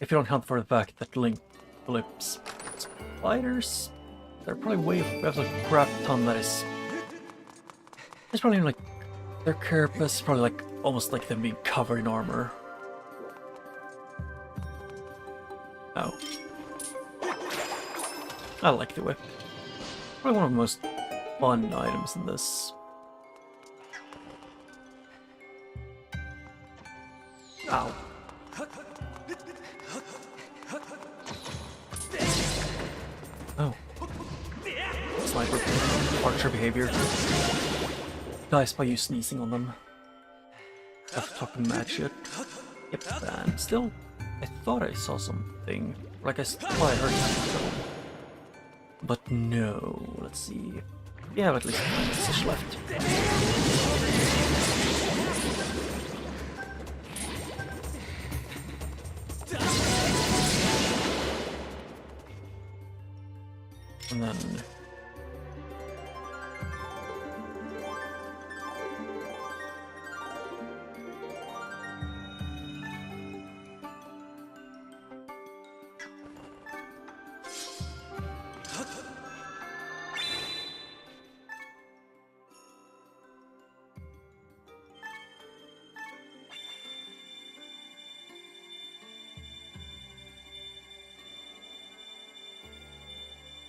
S3: If you don't count for the fact that Link flips spiders, they're probably way have like a crap ton that is. It's probably like their carapace, probably like almost like them being covered in armor. Oh. I like the whip. Probably one of the most fun items in this. Ow. Oh. Sniper archer behavior. Dies by you sneezing on them. After talking mad shit. Yep, and still, I thought I saw something. Like I thought I heard something. But no, let's see. We have at least 9 messages left. And then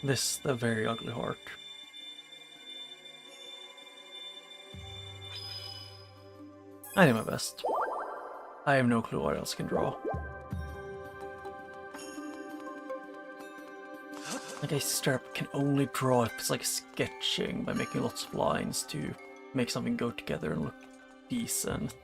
S3: this, the very ugly heart.
S1: I do my best. I have no clue what else I can draw. Like I can only draw if it's like sketching by making lots of lines to make something go together and look decent.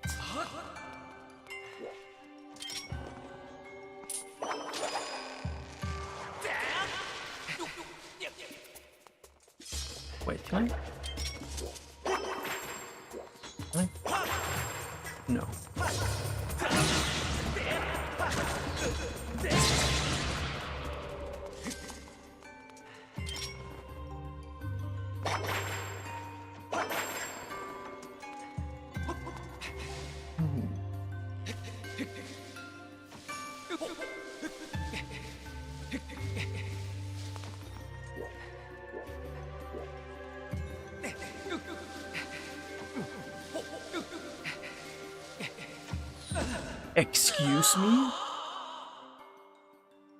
S1: Wait, can I? Can I? No. Excuse me?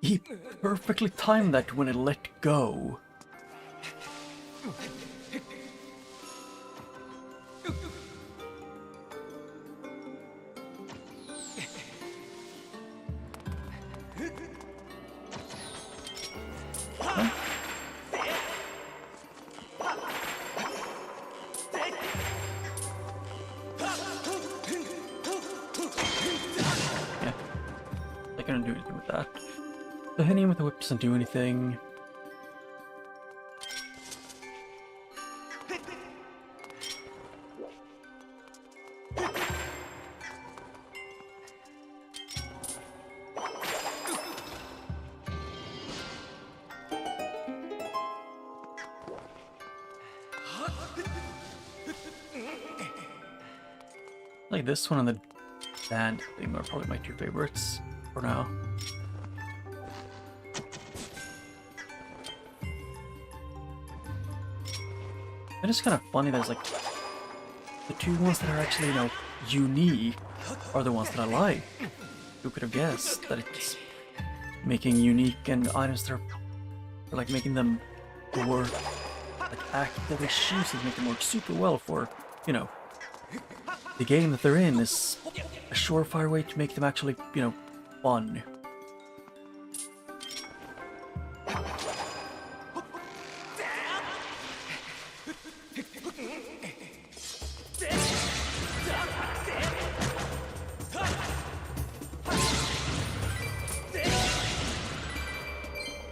S1: He perfectly timed that when it let go. Huh? Gonna do anything with that. The hitting him with the whip doesn't do anything. Like this one and the band thing are probably my two favorites for now. And it's kind of funny there's like the two ones that are actually, you know, unique are the ones that I like. Who could have guessed that it's making unique and items that are like making them work, like actively choosing to make them work super well for, you know, the game that they're in is a surefire way to make them actually, you know, fun.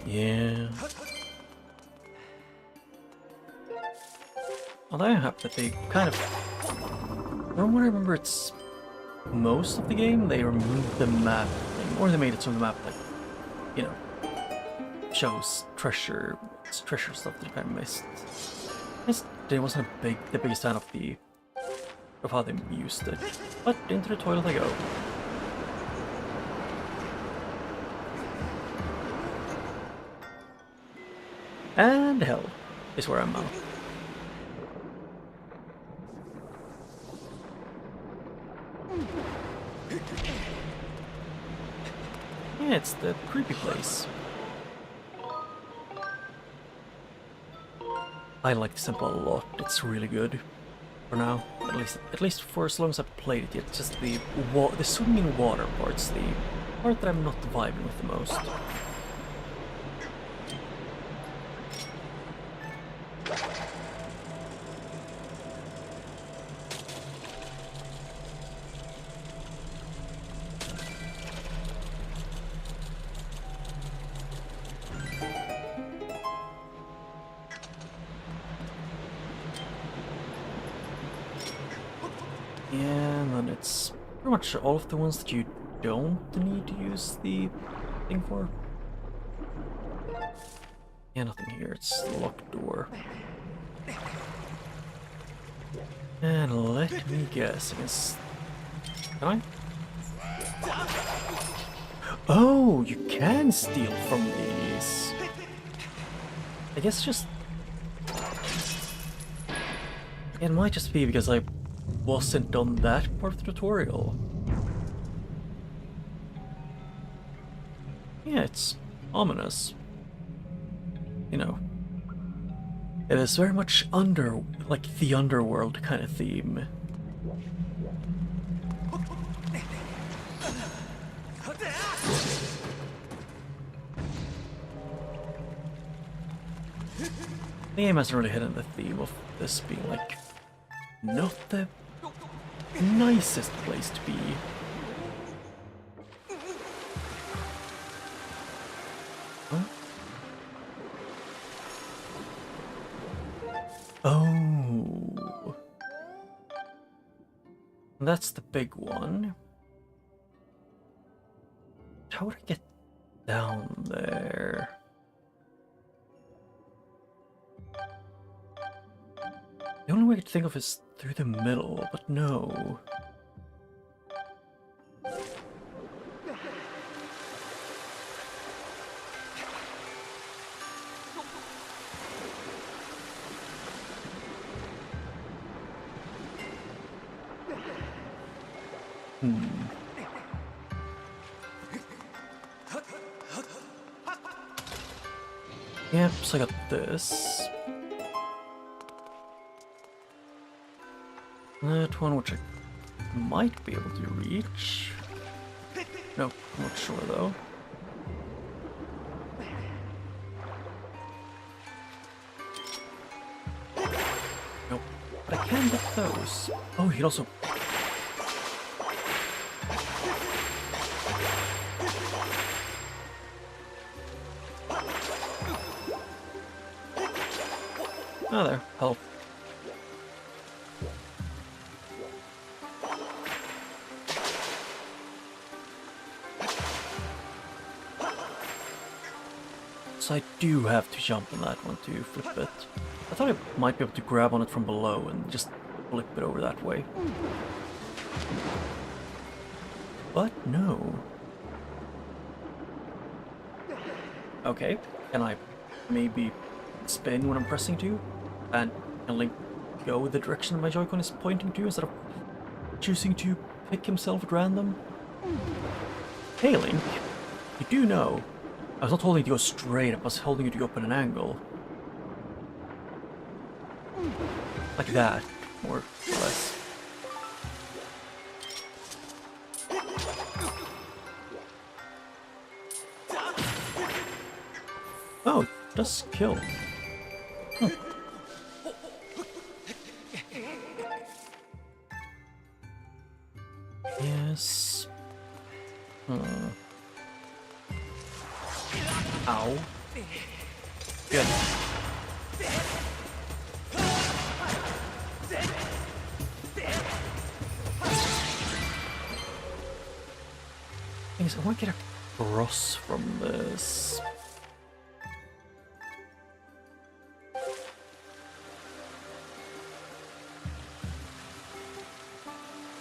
S1: Yeah. Although I'm happy that they kind of, from what I remember, it's most of the game they removed the map thing, or they made it so the map, like, you know, shows treasure stuff that you kind of missed. I wasn't the biggest fan of how they used it, but into the toilet I go. And hell is where I'm at. Yeah, it's the creepy place. I like the sample a lot. It's really good for now. At least for as long as I've played it yet. Just the swimming water part's the part that I'm not vibing with the most. And then it's pretty much all of the ones that you don't need to use the thing for. Yeah, nothing here, it's the locked door. And let me guess, can I? Oh, you can steal from these. I guess just... It might just be because I wasn't on that part of the tutorial. Yeah, it's ominous. You know, it is very much like the underworld kind of theme.
S3: The game hasn't really hidden the theme of this being like not the nicest place to be. Huh? Oh. That's the big one. How would I get down there? The only way I could think of is through the middle, but no. Yep, so I got this. That one, which I might be able to reach. No, I'm not sure though. Nope, but I can get those. Oh, he also. Oh, there, help. So I do have to jump on that one to flip it. I thought I might be able to grab on it from below and just flip it over that way. But no. Okay, can I maybe spin when I'm pressing to? And can Link go the direction my Joy-Con is pointing to instead of choosing to pick himself at random? Hey Link, you do know I was not holding it to go straight, I was holding it to go up at an angle. Like that, more or less. Oh, it does kill. Huh. Yes. Ow. Good. Thing is, I want to get across from this.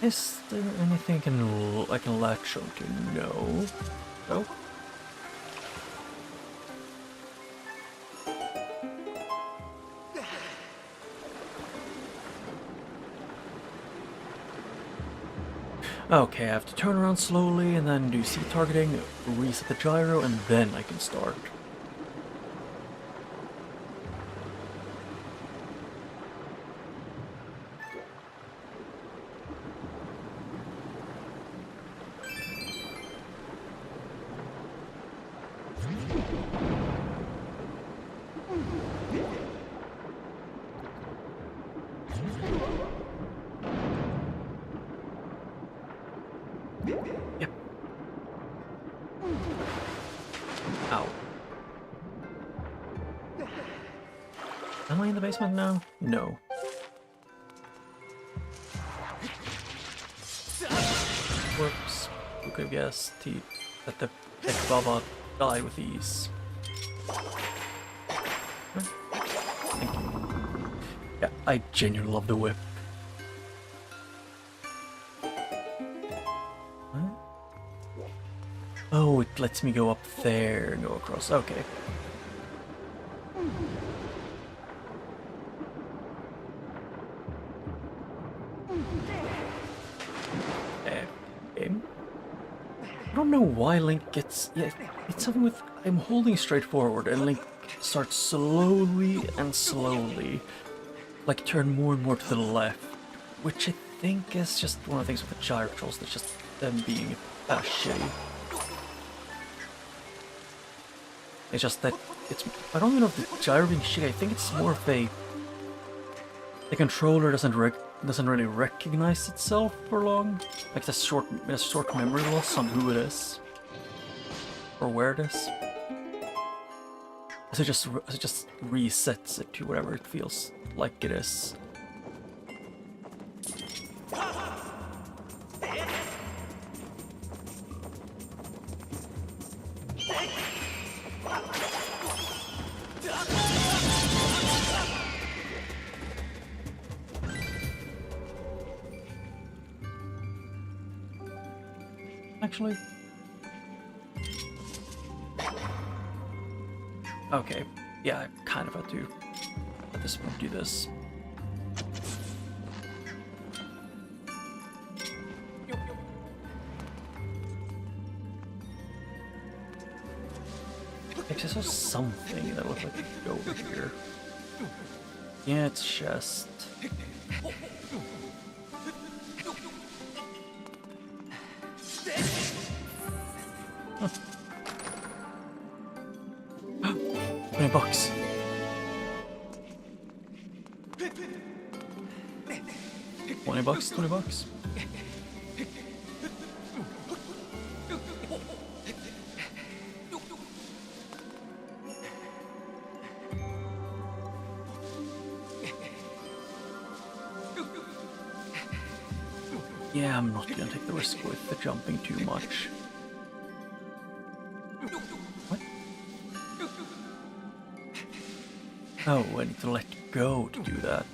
S3: Is there anything I can latch onto? No. No? Okay, I have to turn around slowly and then do C targeting, reset the gyro, and then I can start. Yep. Ow. Am I in the basement now? No. Whoops. Who could have guessed that the Big Baba died with ease? Thank you. Yeah, I genuinely love the whip. Oh, it lets me go up there and go across. Okay. Okay. I don't know why Link gets... Yeah, it's something with... I'm holding straight forward and Link starts slowly and slowly, like turn more and more to the left, which I think is just one of the things with the gyro controls, that's just them being shitty. It's just that I don't even know if the gyrating shit. I think it's more of the controller doesn't really recognize itself for long. Like the short memory loss on who it is or where it is. So it just resets it to whatever it feels like it is. Actually, okay, yeah, I kind of had to at this point do this. I saw something that looked like it could go over here. Yeah, it's chest. Huh. $20. $20. Yeah, I'm not gonna take the risk with the jumping too much. What? Oh, I need to let go to do that.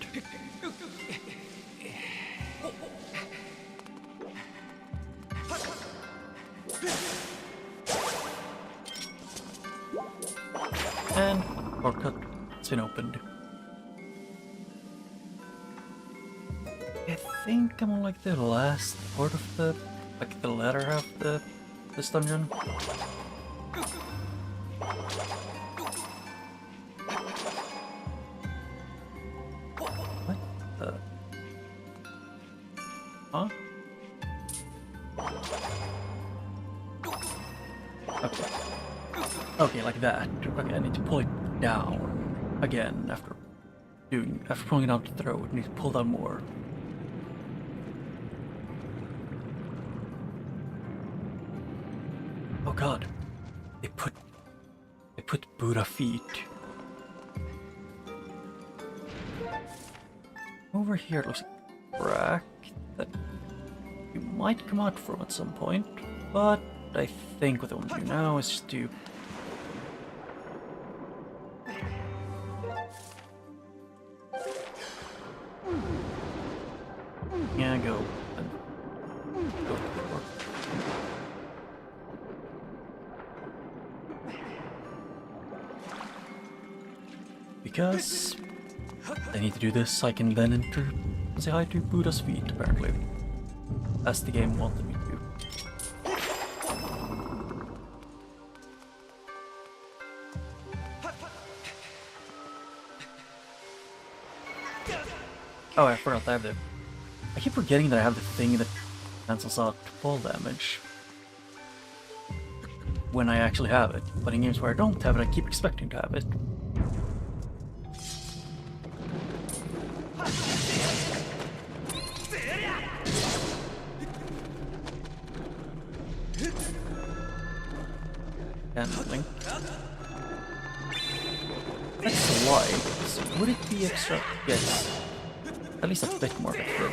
S3: And shortcut, it's been opened. I think I'm on like the last part of the, like the latter half of this dungeon. What the? Huh? Okay. Okay, like that. Okay, I need to pull it down again after pulling it out to throw. I need to pull down more. Oh god, they put Buddha feet. Over here it looks like a crack that you might come out from at some point, but I think what I want to do now is just to go to the door. Because I need to do this, I can then enter and say hi to Buddha's feet, apparently. As the game wanted me to. Oh, I forgot I have the... I keep forgetting that I have the thing that cancels out fall damage. When I actually have it. But in games where I don't have it, I keep expecting to have it. Canceling. That's light. So would it be extra? Yes. At least a bit more effective.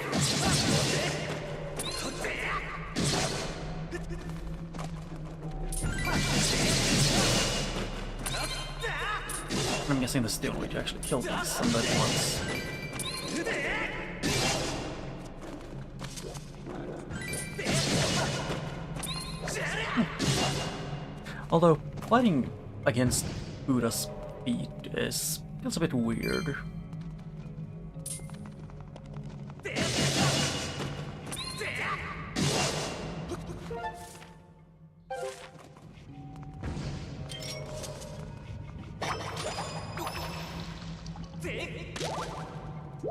S3: I'm guessing this is the only way to actually kill these, and that once. Although, fighting against Buddha's feet feels a bit weird.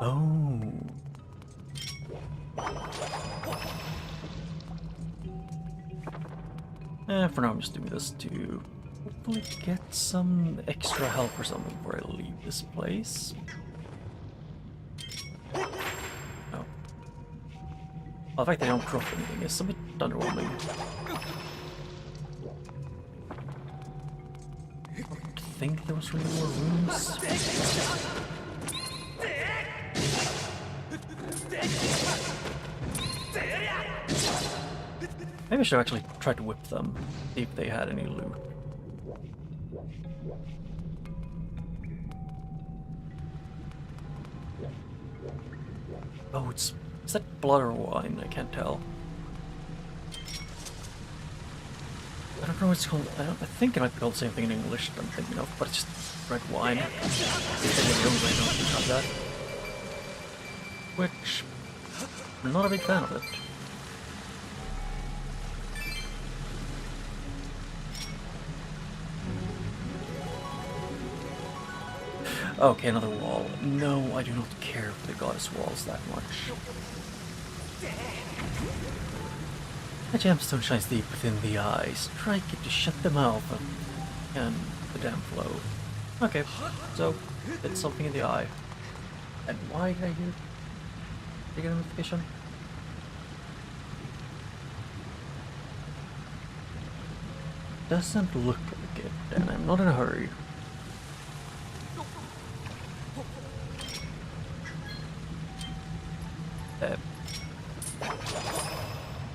S3: Oh. For now I'm just doing this to hopefully get some extra help or something before I leave this place. No. Well, the fact that I don't drop anything is a bit underwhelming. I think there was really more rooms. Maybe I should actually try to whip them, see if they had any loot. Oh, is that blood or wine? I can't tell. I don't know what it's called. I think it might be called the same thing in English that I'm thinking of, but it's just red wine. I don't have that. Which, I'm not a big fan of it. Okay, another wall. No, I do not care for the goddess walls that much. The gemstone shines deep within the eyes. Strike it to shut them out and the damn flow. Okay, so it's something in the eye. And why did I get a notification? Doesn't look like it, and I'm not in a hurry.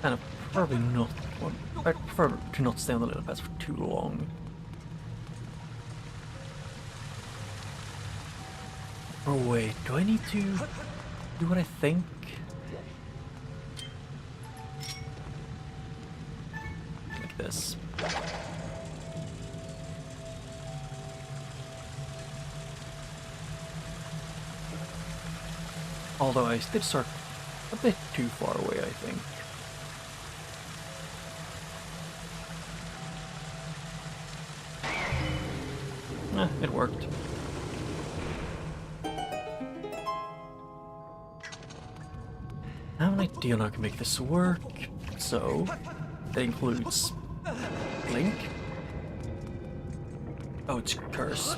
S3: Kind of probably not one. I prefer to not stay on the little pads for too long. Oh wait, do I need to do what I think? Like this. Although I did start a bit too far away, I think. It worked. I have an idea how I can make this work, so that includes Link. Oh, it's Curse.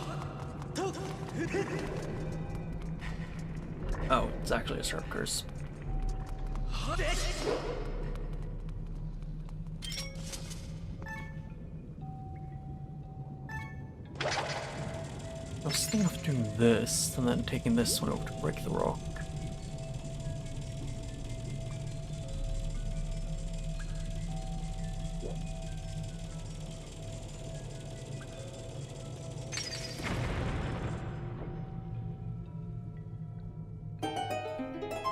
S3: Oh, it's actually a Sharp Curse. I was thinking of doing this and then taking this one over to break the rock.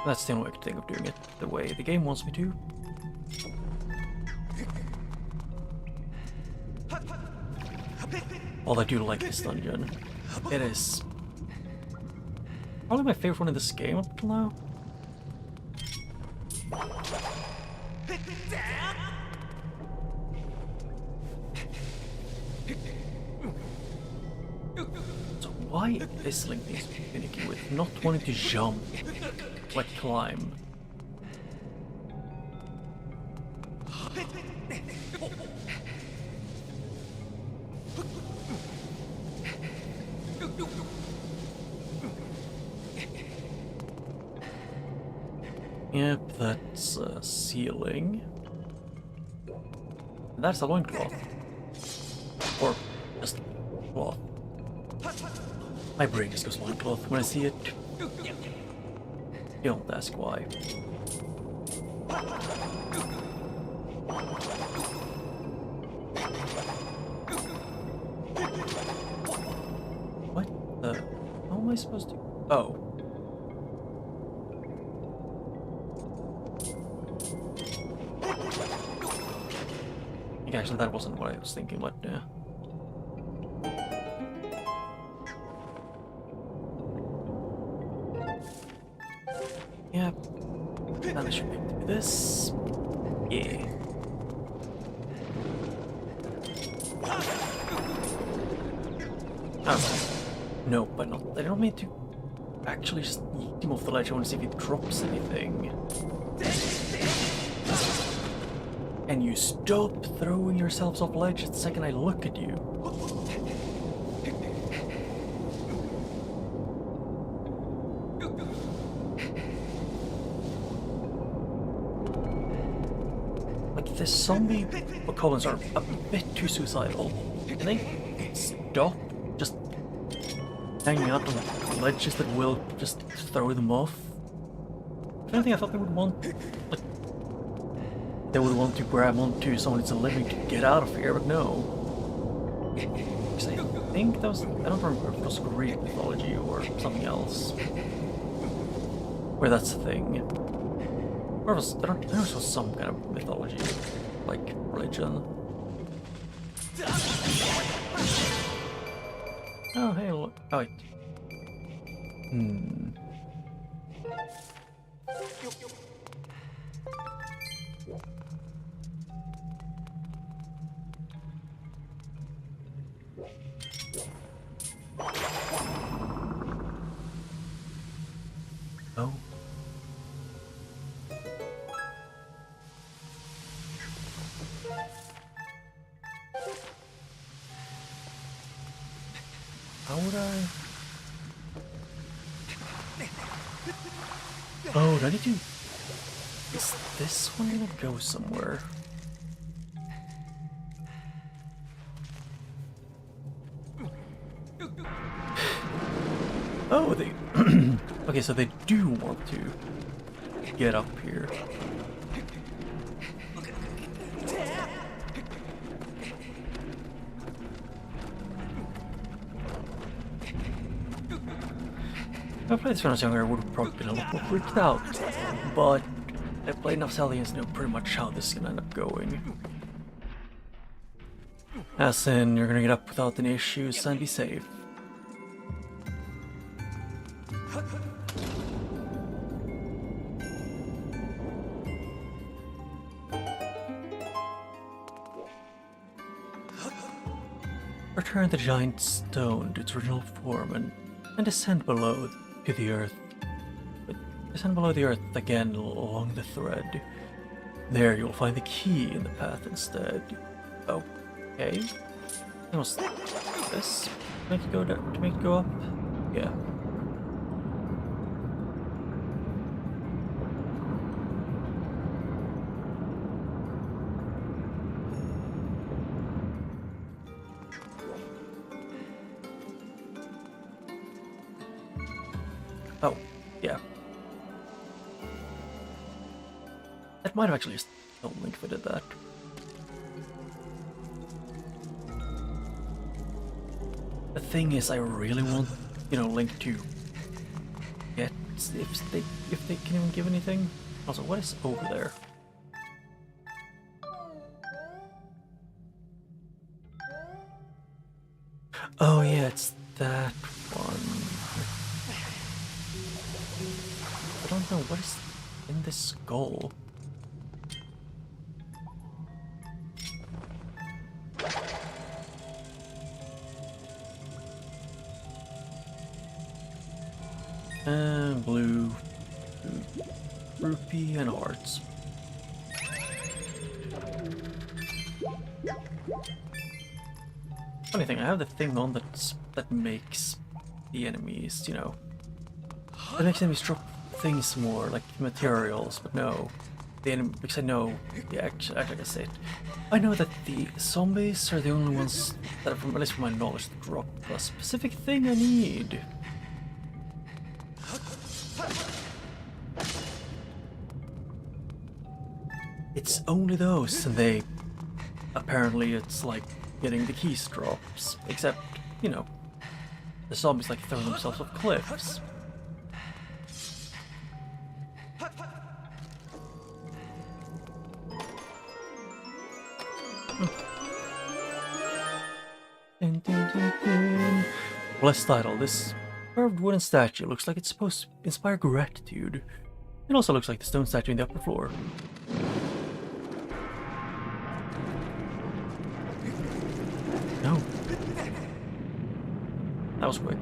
S3: That's the only way I can think of doing it, the way the game wants me to. Although I do like this dungeon. It is probably my favorite one in this game up till now. So why is Link being finicky with not wanting to jump, like climb? Yep, that's a ceiling. That's a loincloth. Or just cloth. My brain just goes loincloth when I see it. You don't ask why. What the? How am I supposed to? Oh. Actually, that wasn't what I was thinking, but yeah. Yep. Then I should be able to do this. Yeah. Oh. No, but not. I don't mean to actually just yeet him off the ledge. I want to see if he drops anything. And you stop throwing yourselves off ledge the second I look at you. the zombie colons are a bit too suicidal. Can they stop just hanging out on ledges that will just throw them off? If anything, I thought they would want, like, they would want to grab onto someone that's living to get out of here, but no. Because I think that was, I don't remember if it was Greek mythology or something else. Where that's the thing. Or it was, I know it was some kind of mythology, like religion. Oh, hey, look. Oh, wait. Oh. How would I? Oh, do I need to? Is this one gonna go somewhere? Oh, they. Okay, so they do want to get up here. If I played this when I was younger, I would have probably been a lot more freaked out. But I played enough Zelda to know pretty much how this is gonna end up going. As in, you're gonna get up without any issues and be safe. Return the giant stone to its original form and descend below to the earth. Descend below the earth again along the thread. There you'll find the key in the path instead. Okay. It was this to make it go down, to make it go up? Yeah. Oh, yeah. That might have actually just don't Link if I did that. The thing is, I really want, you know, Link to get if they can even give anything. Also, what is over there? Oh yeah, it's that one. I don't know what is in this skull. Blue, rupee, and hearts. Funny thing, I have the thing on that makes the enemies, you know, that makes enemies drop things more, like materials, but no. The enemy, because I know, yeah, actually, like I said, I know that the zombies are the only ones that, at least from my knowledge, that drop a specific thing I need. It's only those, and they, apparently it's like getting the keys drops, except, you know, the zombies like throwing themselves off cliffs. Blessed idol, this carved wooden statue looks like it's supposed to inspire gratitude. It also looks like the stone statue in the upper floor. No. That was quick.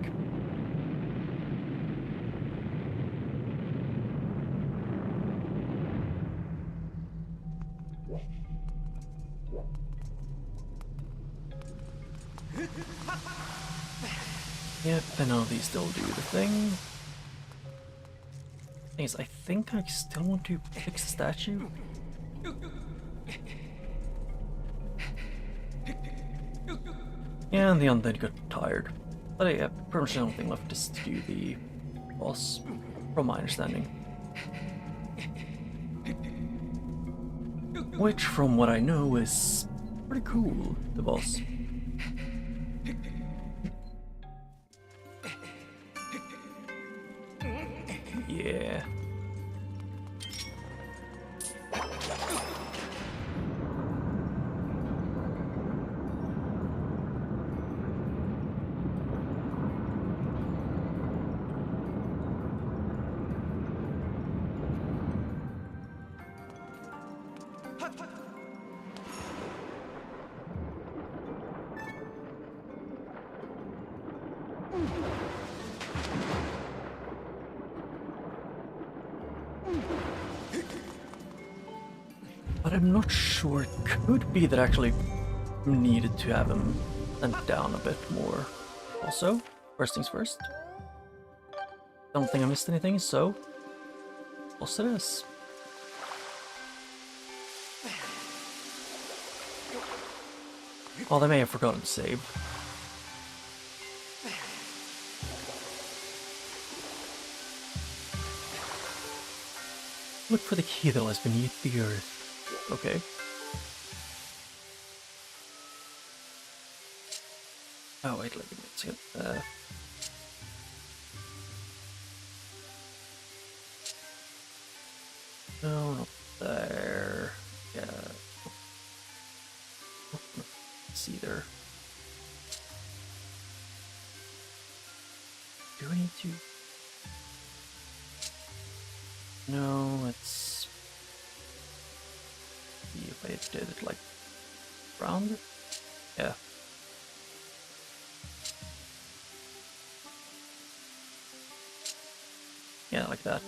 S3: Yep, I know these still do the thing. Thing is, I think I still want to fix the statue.
S1: Yeah, and the undead got tired. But yeah, pretty much the only thing left is to do the boss, from my understanding. Which, from what I know, is pretty cool, the boss. Yeah. But I'm not sure. It could be that I actually needed to have him bent down a bit more. Also, first things first. Don't think I missed anything, so boss it is. Oh, they may have forgotten to save. Look for the key that lies beneath the earth. Okay. Oh, wait, let me get no, not there. Yeah. It's either. Do I need to? No, let's see if I did it like round. Yeah. Yeah, like that.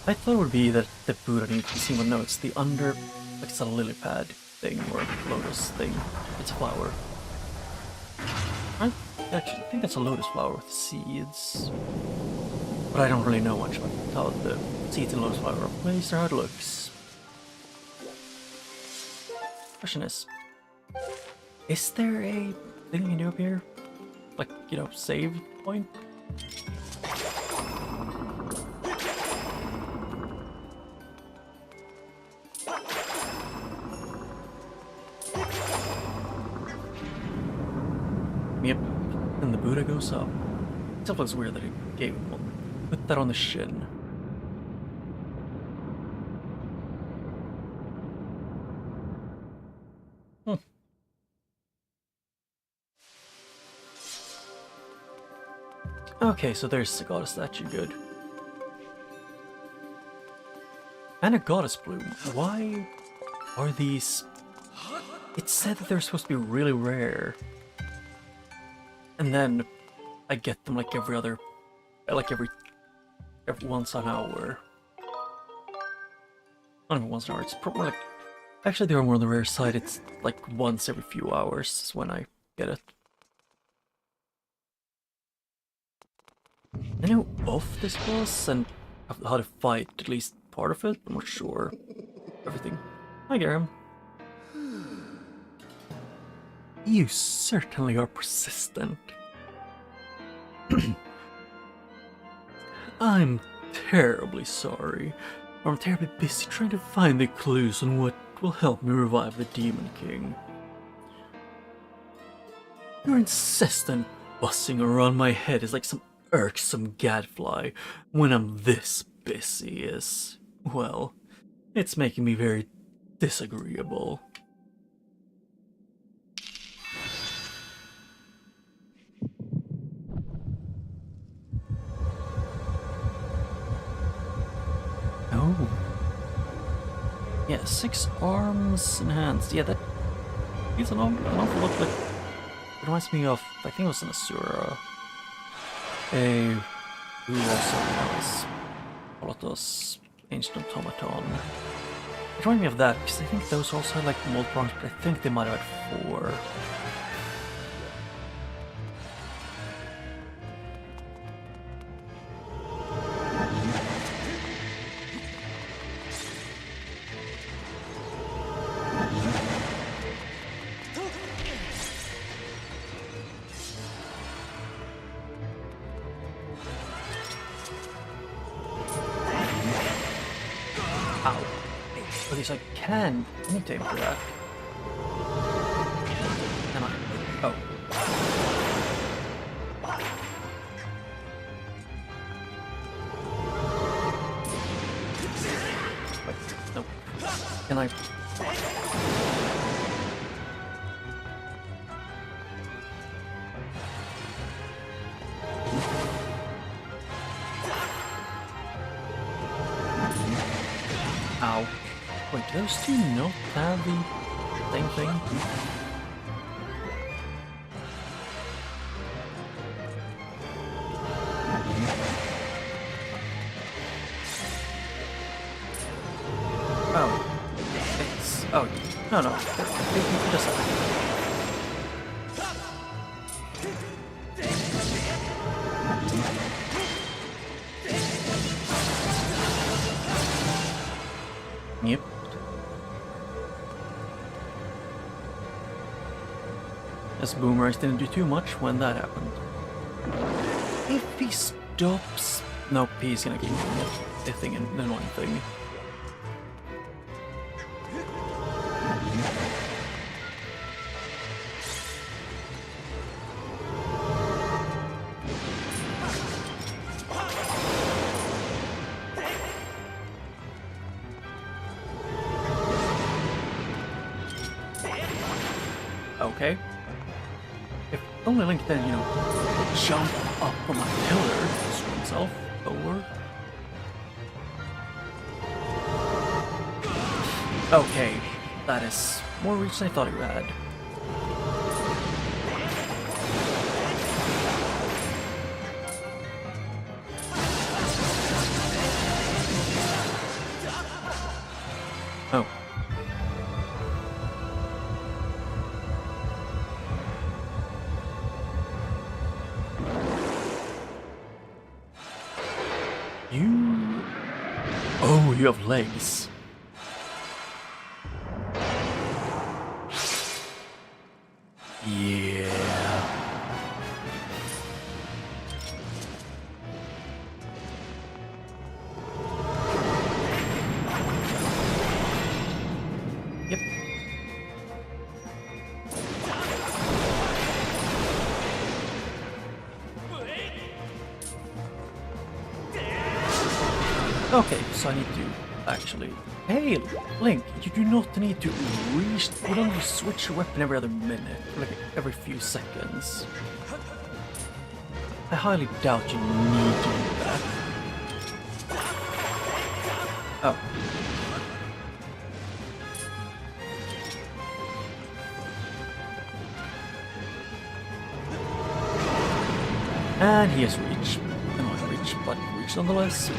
S1: I thought it would be that the Buddha needs to see, but no, it's the under, like it's a lily pad thing or lotus thing. It's a flower. I actually think that's a lotus flower with seeds. But I don't really know much about how the seeds in lotus flower are placed or how it looks. Question is there a thing you can do up here? Like, you know, save point? Yep, and the Buddha goes up. It still looks weird that he gave him one. Put that on the shin. Okay, so there's the goddess statue, good. And a goddess bloom. Why are these... It said that they're supposed to be really rare. And then I get them like every other... Like every once an hour. Not even once an hour, it's probably like... Actually, they are more on the rare side. It's like once every few hours is when I get it. I know of this boss and how to fight at least part of it. I'm not sure. Everything. Hi, Garam. You certainly are persistent. I'm terribly sorry. I'm terribly busy trying to find the clues on what will help me revive the Demon King. Your incessant buzzing around my head is like some irksome gadfly when I'm this busy is, well, it's making me very disagreeable. Oh. Yeah, 6 arms and hands. Yeah, that gives an awful look like... It reminds me of, I think it was an Asura. Who also has Polotos, Ancient Automaton. It reminded me of that, because I think those also had like multiple arms, but I think they might have had 4.
S3: Ow. At least I can. I need to aim for that. Can I? Oh. Wait, no. Can I? Ow. Wait, do those two not have the same thing? Oh. It's... Oh, no, no. It does that. Yep. This boomerang didn't do too much when that happened. If he stops... Nope, he's gonna keep doing it. The thing, the annoying thing. Okay. If only Link then, you know, jump up from a pillar to swing himself over. Okay, that is more reach than I thought he had. Oh. You... Oh, you have legs. Yeah. Yep. Okay, so I need to actually... Hey, Link, you do not need to you don't need to switch your weapon every other minute, like every few seconds. I highly doubt you need to do that. Oh. And he has reach. Annoying reach, but reach nonetheless.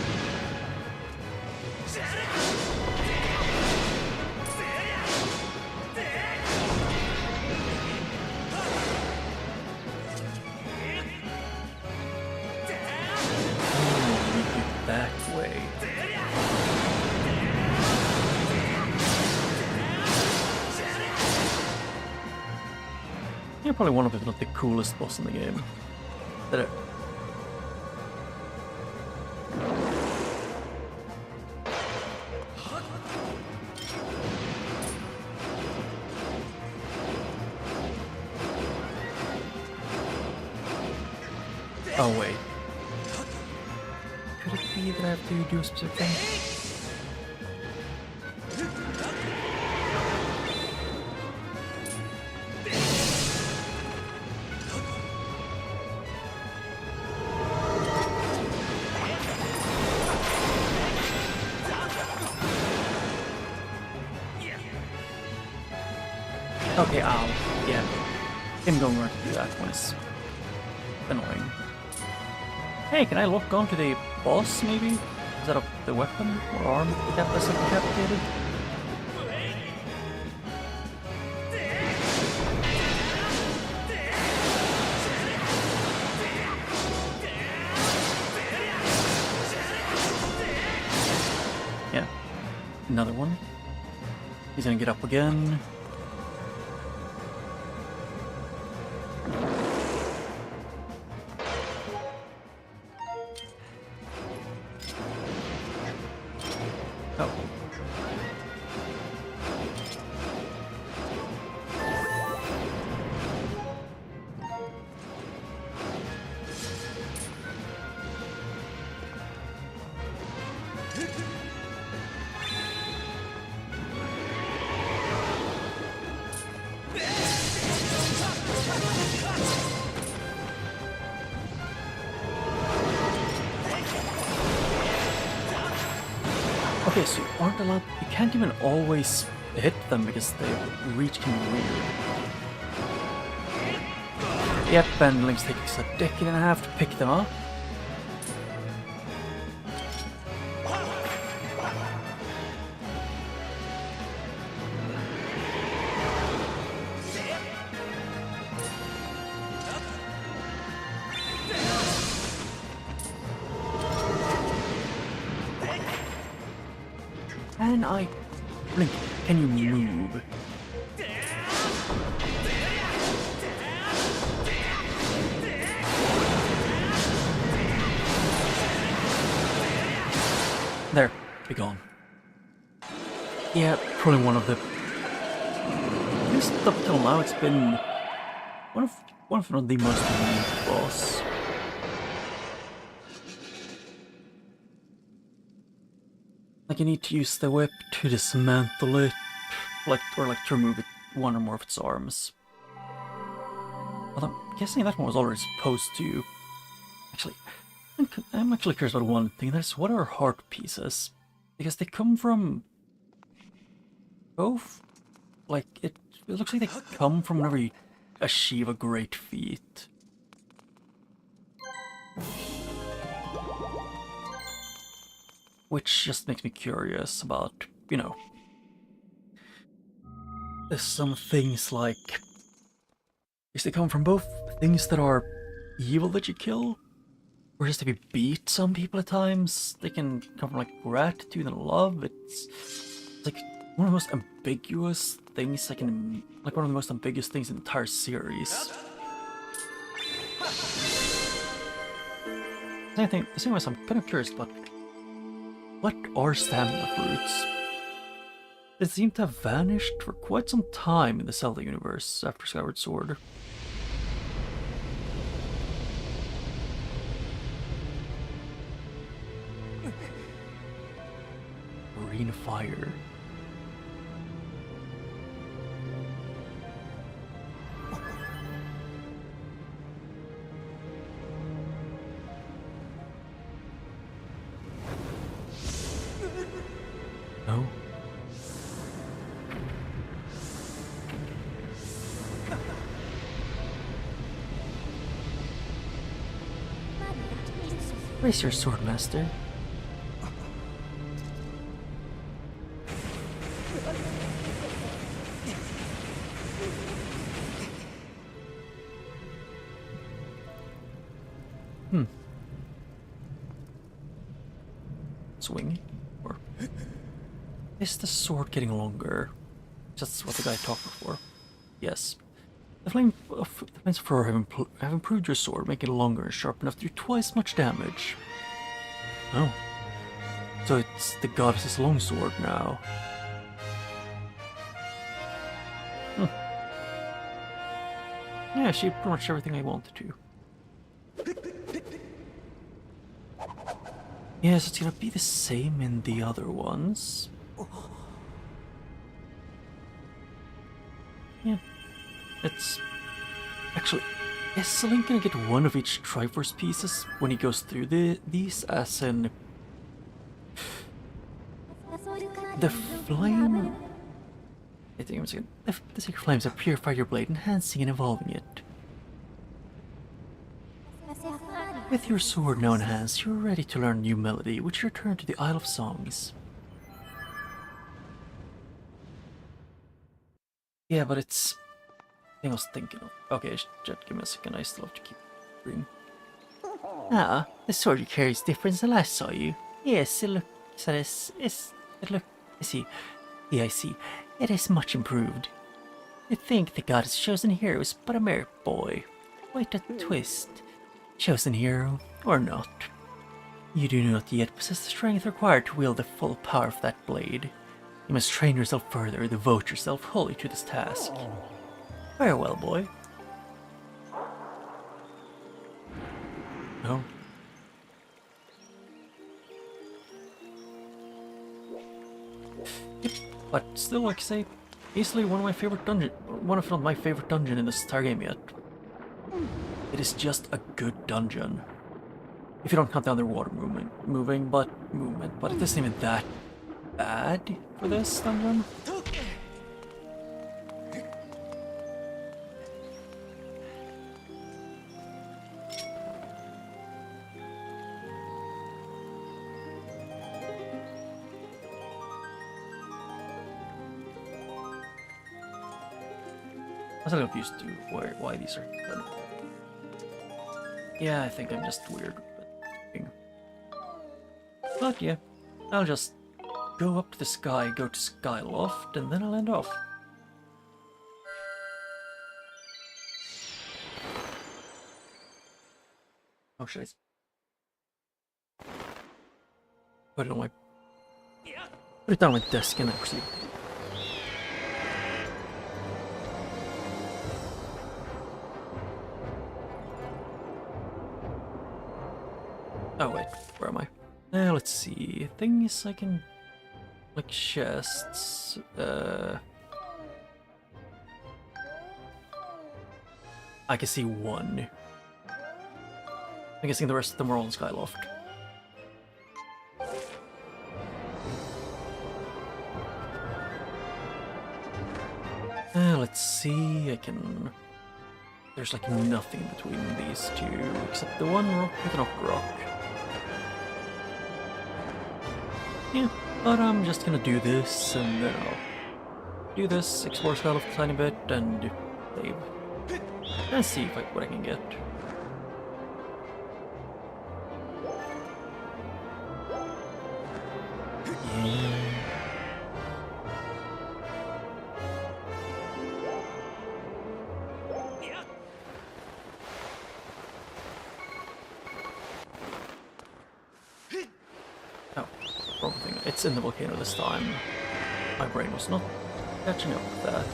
S3: That way. You're probably one of, if not the coolest boss in the game. That it. Oh wait. Could it be that I have to do a specific thing? Okay, ow. Yeah. Him going right to do that one is annoying. Hey, can I lock onto the boss, maybe? Is that the weapon or arm that's decapitated? Yeah. Another one. He's gonna get up again. Oh.
S1: Okay, so you aren't allowed. You can't even always hit them because they reach can be weird. Yep, and Link's taking a decade and a half to pick them up. Link, can you move? There, be gone. Yeah, probably one of the. At least up till now, it's been one of the most unique boss. Like, you need to use the whip to dismantle it, or to remove it, one or more of its arms. Although, I'm guessing that one was already supposed to. Actually, I'm actually curious about one thing. That's what are heart pieces? Because they come from both. Like, it looks like they come from whenever you achieve a great feat. Which just makes me curious about, you know, there's some things like, is they come from both things that are evil that you kill, or just to be beat some people at times. They can come from like gratitude and love. It's like one of the most ambiguous things one of the most ambiguous things in the entire series. The same way, I'm kind of curious about what are stamina fruits? They seem to have vanished for quite some time in the Zelda universe after Skyward Sword. Green fire. No. Raise your sword, master. Swing? Or is the sword getting longer? That's what the guy talked before. Yes. The flames of fur have improved your sword, making it longer and sharp enough to do twice much damage. Oh. So it's the goddess's longsword now. Yeah, she pretty much everything I wanted to. Yes, it's gonna be the same in the other ones. Yeah. It's... Actually, is Link gonna get one of each Triforce pieces when he goes through these, as in... The flame... I think I'm saying... The sacred flames have purified your blade, enhancing and evolving it. With your sword now in hands, you're ready to learn new melody, which you return to the Isle of Songs. Yeah, but it's... I think I was thinking of... Okay, just give me a second, I still have to keep reading.
S4: Ah, the sword you carry is different than last saw you. Yes, it looks at us. I see. Yeah, I see. It is much improved. You'd think the goddess chosen hero was but a mere boy. Quite a twist. Chosen hero, or not. You do not yet possess the strength required to wield the full power of that blade. You must train yourself further, devote yourself wholly to this task. Farewell, boy.
S1: No. Yep, but still, like I say, easily one of my favorite dungeon, if not my favorite dungeon in this entire game yet. It is just a good dungeon. If you don't count the underwater movement, but it isn't even that bad for this dungeon. I was a little confused to why these are done. Yeah, I think I'm just weird. But yeah, I'll just go up to the sky, go to Skyloft, and then I'll end off. Oh, should I put it on my... Put it down on my desk and then proceed. Oh wait, where am I? Let's see. Things I can... like chests... I can see one. I'm guessing the rest of them are all in Skyloft. Let's see, I can... There's like nothing between these two, except the one rock with an upper rock. Yeah, but I'm just gonna do this, and then I'll do this, explore Skyloft a tiny bit, and save. And see if what I can get. Yeah. Oh, wrong thing. It's in the volcano this time. My brain was not catching up with that.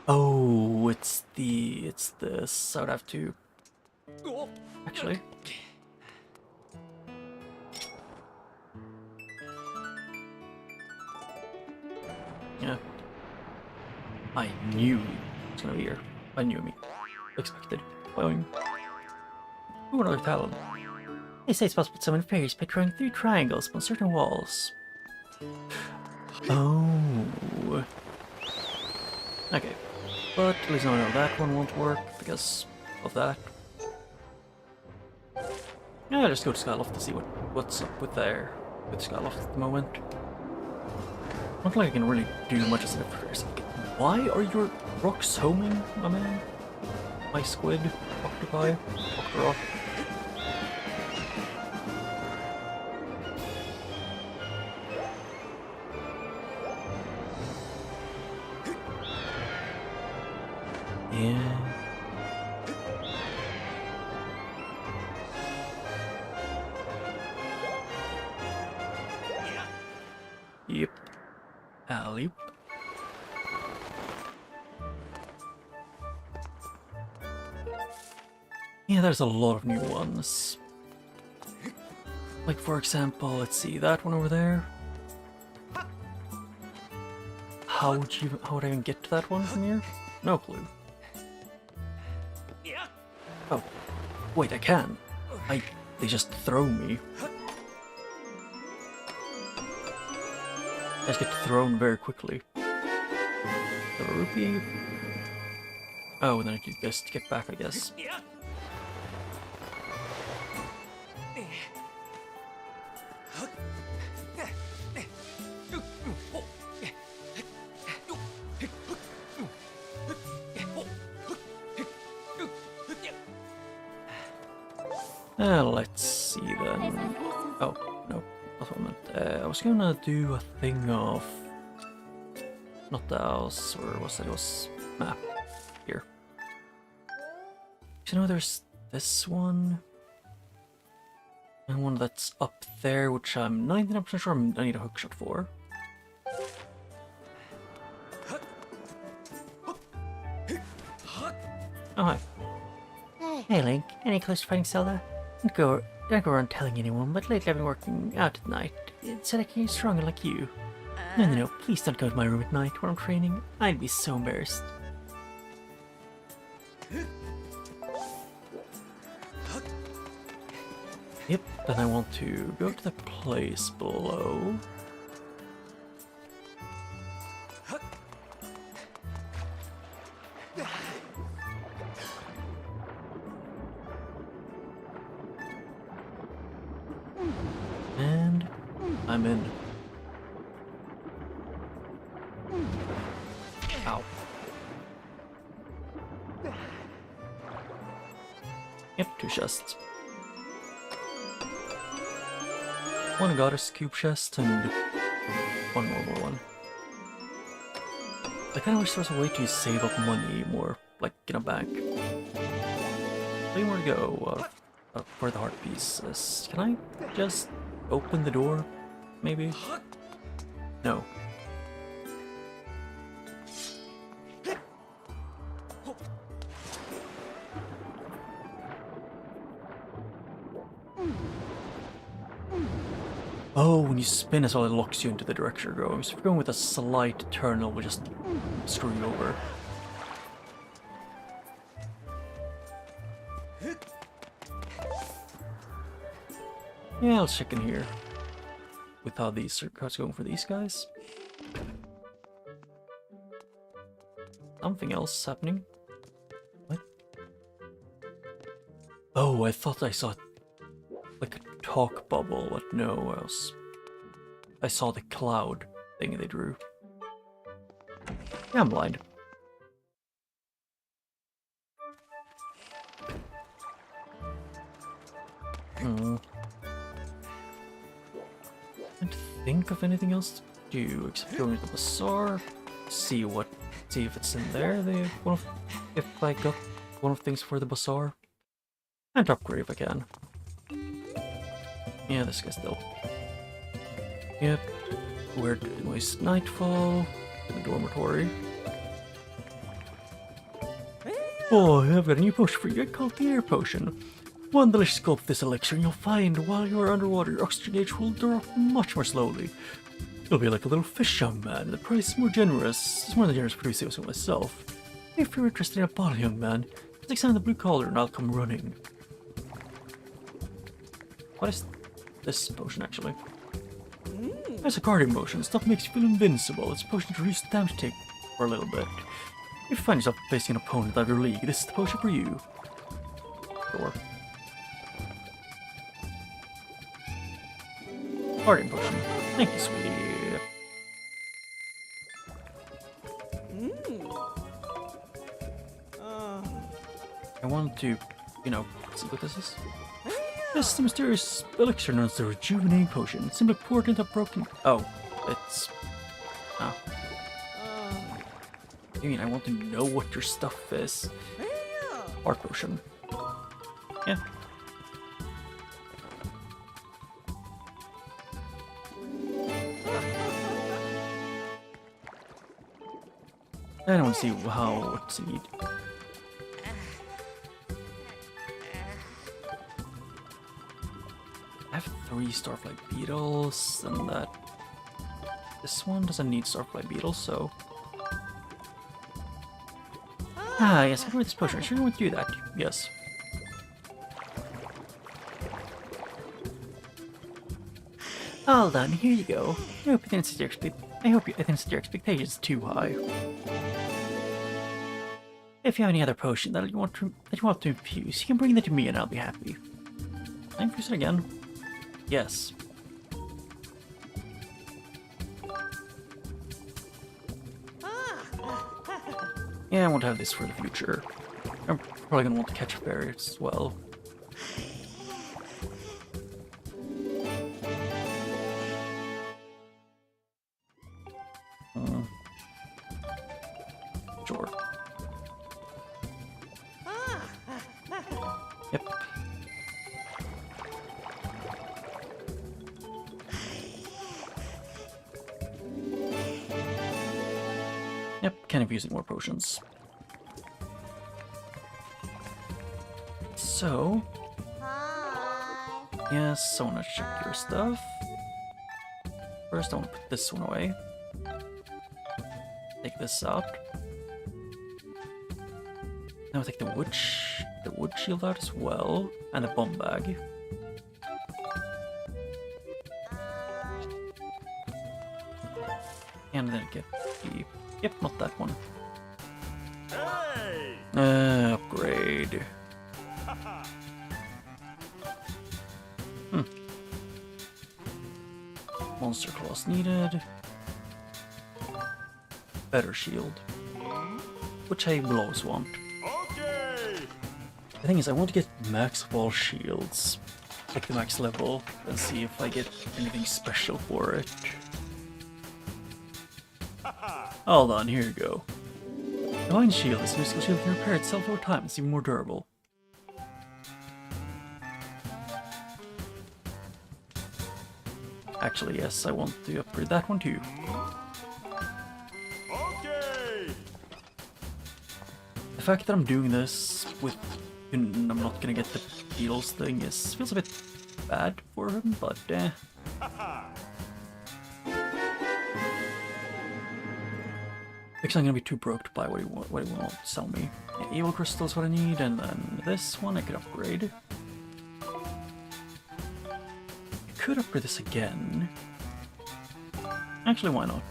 S1: Oh, it's this. I would have to... Actually... Yeah. I knew it was gonna be here. I knew me. Expected. Boing. Ooh, another talent.
S4: They say it's possible to summon fairies by drawing 3 triangles on certain walls.
S1: Oh. Okay. But at least I know that one won't work because of that. Yeah, I'll just go to Skyloft to see what's up with Skyloft at the moment. Not like I can really do much as an first. Why are your rocks homing, my man? My squid, octopi, octorock. Yeah. Yep. Alley. Yeah, there's a lot of new ones. Like, for example, let's see, that one over there. How would I even get to that one from here? No clue. Oh, wait, I can. They just throw me. I just get thrown very quickly. The rupee. Oh, and then I do this to get back, I guess. Let's see then. Oh, no, that's what I meant. I was gonna do a thing of... Not the house, or was it? It was map. Here. You know, there's this one. And one that's up there, which I'm 99% sure I need a hookshot for. Oh, hi.
S4: Hey Link, any close to finding Zelda? Don't go around telling anyone, but lately I've been working out at night. It's so I can get stronger like you. No, please don't go to my room at night when I'm training. I'd be so embarrassed.
S1: Yep, then I want to go to the place below. And I'm in. Ow. Yep, 2 chests. One goddess cube chest and one normal one. I kinda wish there was a way to save up money more, like in a bank. 3 more to go for the heart pieces. Can I just open the door? Maybe? No. Oh, when you spin as well, it locks you into the direction you're going. So if you're going with a slight turn, it will just screw you over. Yeah, let's check in here with how these circuits going for these guys. Something else happening. What? Oh, I thought I saw like a talk bubble, but no, I saw the cloud thing they drew. Yeah, I'm blind. Can't think of anything else to do except go into the bazaar, see if it's in there. If I got one of the things for the bazaar, and upgrade if I can. Yeah, this guy's still. Yep. Weird noise. Nightfall. The dormitory. Oh, I've got a new potion for you. I call it the air potion. One delicious gulp of this elixir, and you'll find while you're underwater, your oxygen gauge will drop much more slowly. You'll be like a little fish, young man. The price is more generous. It's more than generous for so myself. If you're interested in a bottle, young man, just examine the blue collar and I'll come running. What is this potion actually? It's a guardian potion. Stuff makes you feel invincible. It's a potion to reduce the damage take for a little bit. If you find yourself facing an opponent out of your league, this is the potion for you. Sure. Guardian potion. Thank you, sweetie. I want to, see what this is. This is the mysterious elixir known as the rejuvenating potion. Simply pour it into a broken... Oh, it's... Oh. I mean, I want to know what your stuff is. Heart potion. Yeah. I don't see what's in need. I have 3 starflight beetles, and that this one doesn't need starflight beetles, so yes, I can read this potion. I sure want to do that. Yes. All done. Here you go. I hope you didn't set your expectations too high. If you have any other potion that you want to infuse, you can bring that to me, and I'll be happy. Can I infuse it again? Yes. Yeah, I want to have this for the future. I'm probably gonna want to catch berries as well. Sure. Yep. Yep, kind of using more potions. So, yes, I want to check your stuff. First, I want to put this one away. Take this out. Now I'll take the wood shield out as well, and the bomb bag.
S3: And then get the... Yep, not that one. Upgrade. Monster claws needed. Better shield. Which I will always want. The thing is, I want to get max of all shields. Like the max level, and see if I get anything special for it. Hold on, here you go. Divine Shield. This mystical shield can repair itself over time. It's even more durable. Actually, yes, I want to upgrade that one too. The fact that I'm doing this with... I'm not gonna get the Beatles thing feels a bit bad for him, but because I'm gonna be too broke to buy what he won't sell me. Yeah, Evil Crystal is what I need, and then this one I could upgrade. I could upgrade this again. Actually, why not?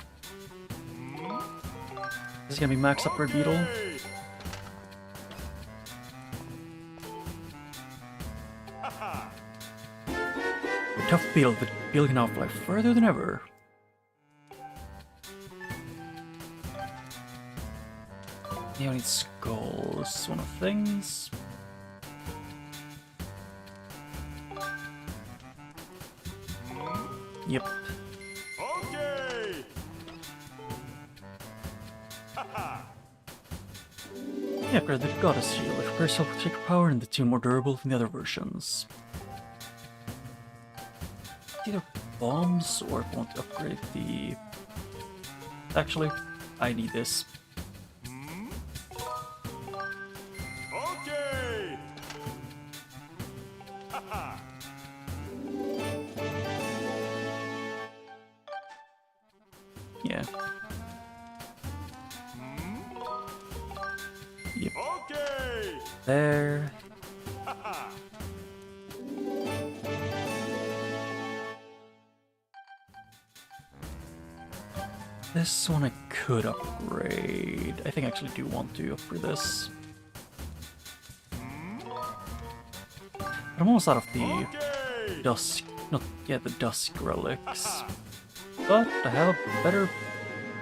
S3: This is gonna be max upgrade Beetle. Tough Beetle, but Beetle can now fly further than ever. Yeah, I need skulls. One of the things. Yep.
S5: Okay.
S3: Yeah, upgrade the Goddess Shield. It repairs self-protector power and it's even more durable than the other versions. Either bombs or if I want to upgrade the... Actually, I need this.
S5: Okay.
S3: Yeah. Yep.
S5: Okay.
S3: There. This one I could upgrade. I think I actually do want to upgrade this. But I'm almost out of the dusk, not yet the dusk relics. But I have a better,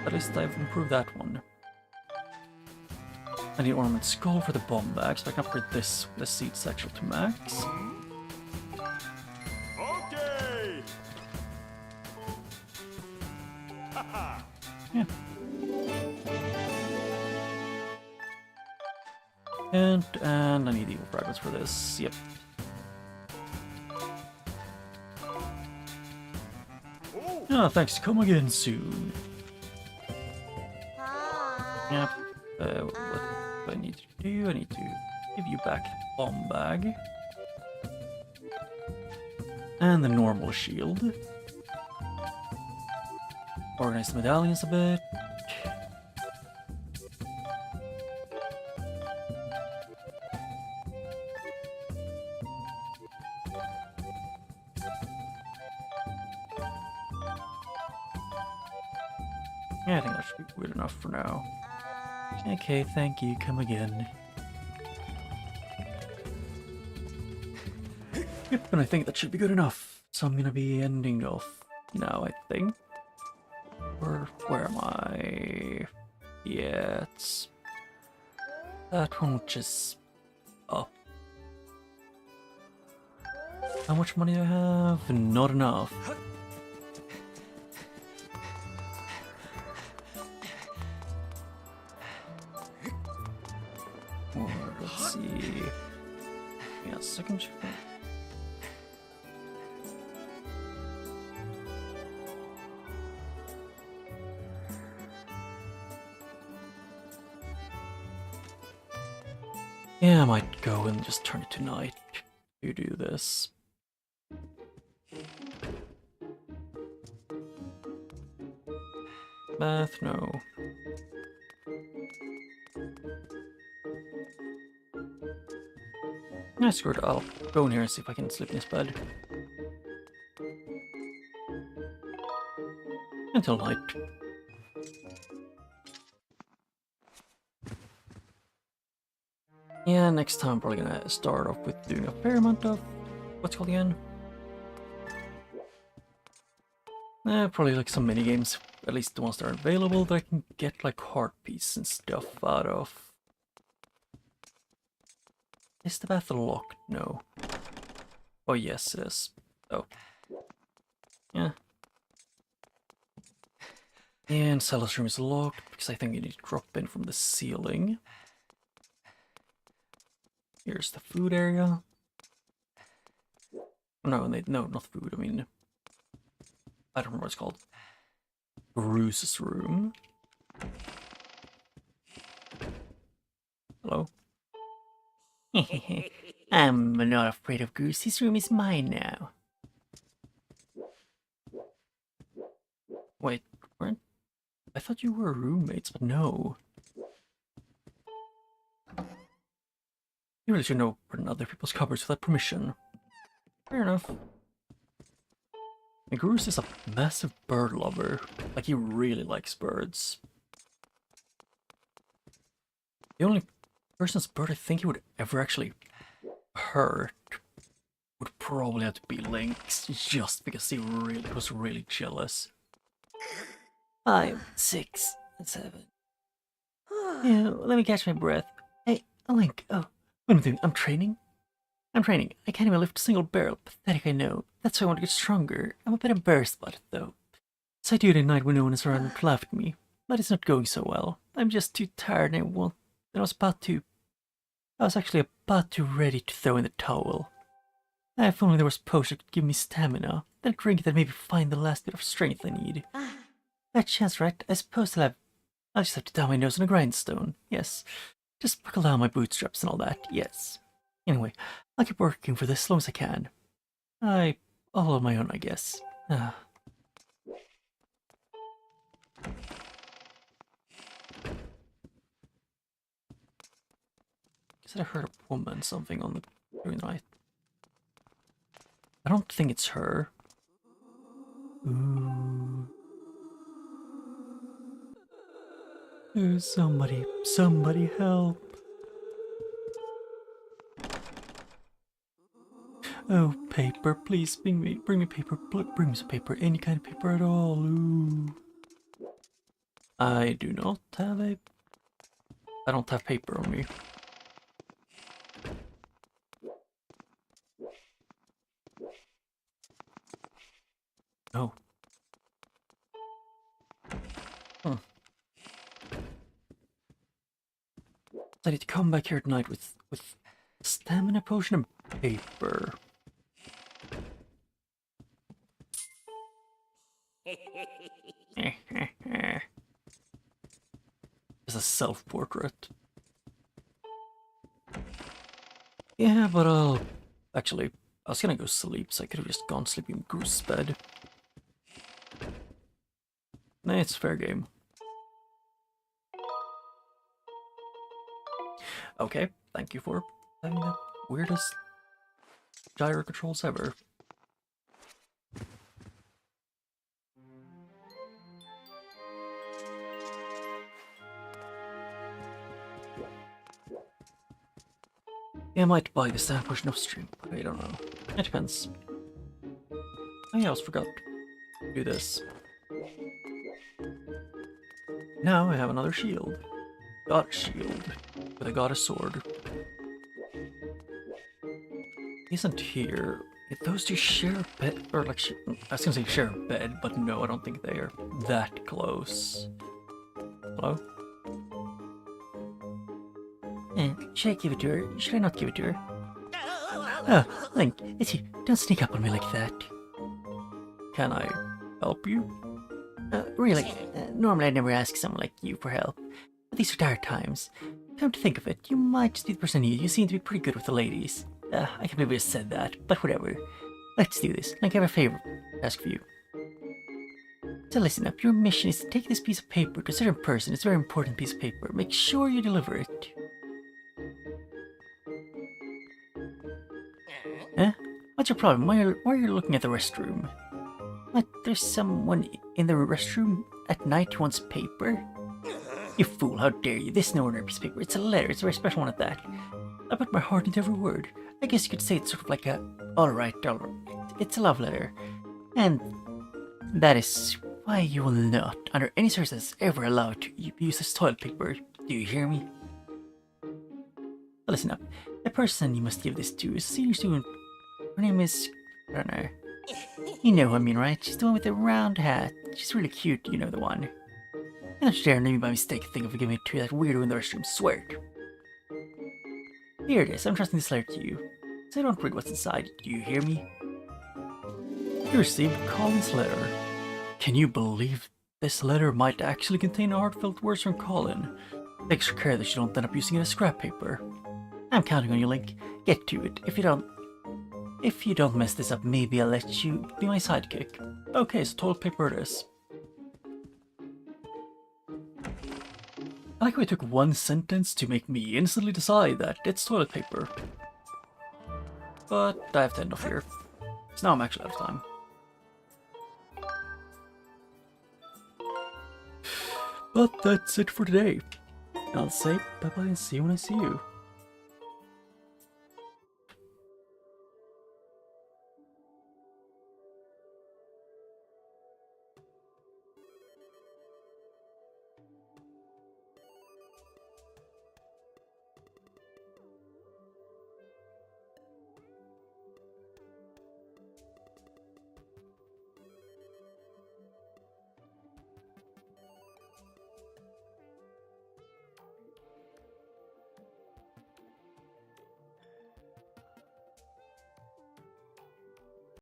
S3: at least I've improved that one. I need Ornament Skull for the bomb bag, so I can upgrade this with the seed satchel to max.
S5: Okay.
S3: Yeah. And I need evil fragments for this. Yep. Ah, thanks. Come again soon. Yep. What do I need to do? I need to give you back the bomb bag. And the normal shield. Organize the medallions a bit. Yeah, I think that should be good enough for now. Okay, thank you. Come again. Yep, and I think that should be good enough. So I'm gonna be ending off now, I think. Or where am I? Yeah, it's that one, which is up. How much money do I have? Not enough. Or let's see. Yeah, second check. Yeah, I might go and just turn it to night to do this. Bath, no. Yeah, screw it. I'll go in here and see if I can sleep in this bed. Until night.
S1: Yeah, next time I'm probably gonna start off with doing a fair amount of what's it called again? Probably like some mini games, at least the ones that are available that I can get like heart pieces and stuff out of. Is the bath locked? No. Oh yes, it is. Oh. Yeah. And Zelda's room is locked because I think you need to drop in from the ceiling. Here's the food area. No, not food, I mean... I don't know what it's called. Bruce's room. Hello?
S4: I'm not afraid of Goose. His room is mine now.
S1: Wait, weren't... I thought you were roommates, but no. You really should know put in other people's cupboards without permission. Fair enough. And Goose is a massive bird lover. Like, he really likes birds. The only person's bird I think he would ever actually hurt would probably have to be Lynx, just because he was really jealous.
S4: 5, 6, 7. Yeah, let me catch my breath. Hey, Link. Oh, what am I doing? I'm training? I can't even lift a single barrel. Pathetic, I know. That's why I want to get stronger. I'm a bit embarrassed about it, though. So I do it at night when no one is around and laugh at me. But it's not going so well. I'm just too tired and I was actually about to ready to throw in the towel. If only there was a potion that could give me stamina. Then a drink that maybe find the last bit of strength I need. That chance, right? I suppose I'll just have to down my nose on a grindstone. Yes. Just buckle down my bootstraps and all that. Yes. Anyway, I'll keep working for this as long as I can. All on my own, I guess.
S1: Said I heard a woman something during the night. I don't think it's her. Ooh. Somebody help. Oh, paper, please bring me paper, bring me some paper, any kind of paper at all. Ooh. I don't have paper on me. No. I need to come back here tonight with stamina potion and paper. It's a self-portrait. Yeah, but actually, I was gonna go sleep, so I could have just gone sleep in Goose's bed. Nah, it's fair game. Okay, thank you for having the weirdest gyro controls ever. Yeah, I might buy this and push off stream, but I don't know. It depends. Oh yeah, I almost forgot to do this. Now I have another shield. Got a shield, but I got a sword. Isn't here. Those two share a bed, or like, I was gonna say share a bed, but no, I don't think they are that close. Hello?
S4: Should I give it to her? Should I not give it to her? Oh, Link, it's you. Don't sneak up on me like that.
S1: Can I help you?
S4: Really, normally I'd never ask someone like you for help. But these are dark times. Come to think of it, you might just be the person I need. You seem to be pretty good with the ladies. I can't believe I just said that, but whatever. Let's do this. Link, I have a favor to ask for you. So listen up, your mission is to take this piece of paper to a certain person. It's a very important piece of paper. Make sure you deliver it. Huh? What's your problem? Why are you looking at the restroom? What? There's someone in the restroom at night who wants paper? You fool, how dare you? This is no ordinary piece of paper. It's a letter. It's a very special one at that. I put my heart into every word. I guess you could say it's sort of like a, alright. It's a love letter. And that is why you will not, under any circumstances, ever allowed to use this toilet paper. Do you hear me? Listen up. The person you must give this to is a senior student. Her name is... I don't know. You know who I mean, right? She's the one with the round hat. She's really cute, you know the one. And don't you dare me by mistake think of giving it to that weirdo in the restroom, swear it. Here it is, I'm trusting this letter to you. So don't read what's inside, do you hear me? You received Colin's letter. Can you believe this letter might actually contain heartfelt words from Colin? Take extra care that you don't end up using it as scrap paper. I'm counting on you, Link. Get to it. If you don't mess this up, maybe I'll let you be my sidekick. Okay, so toilet paper it is. I like how it took one sentence to make me instantly decide that it's toilet paper. But I have to end off here. So now I'm actually out of time. But that's it for today. I'll say bye-bye and see you when I see you.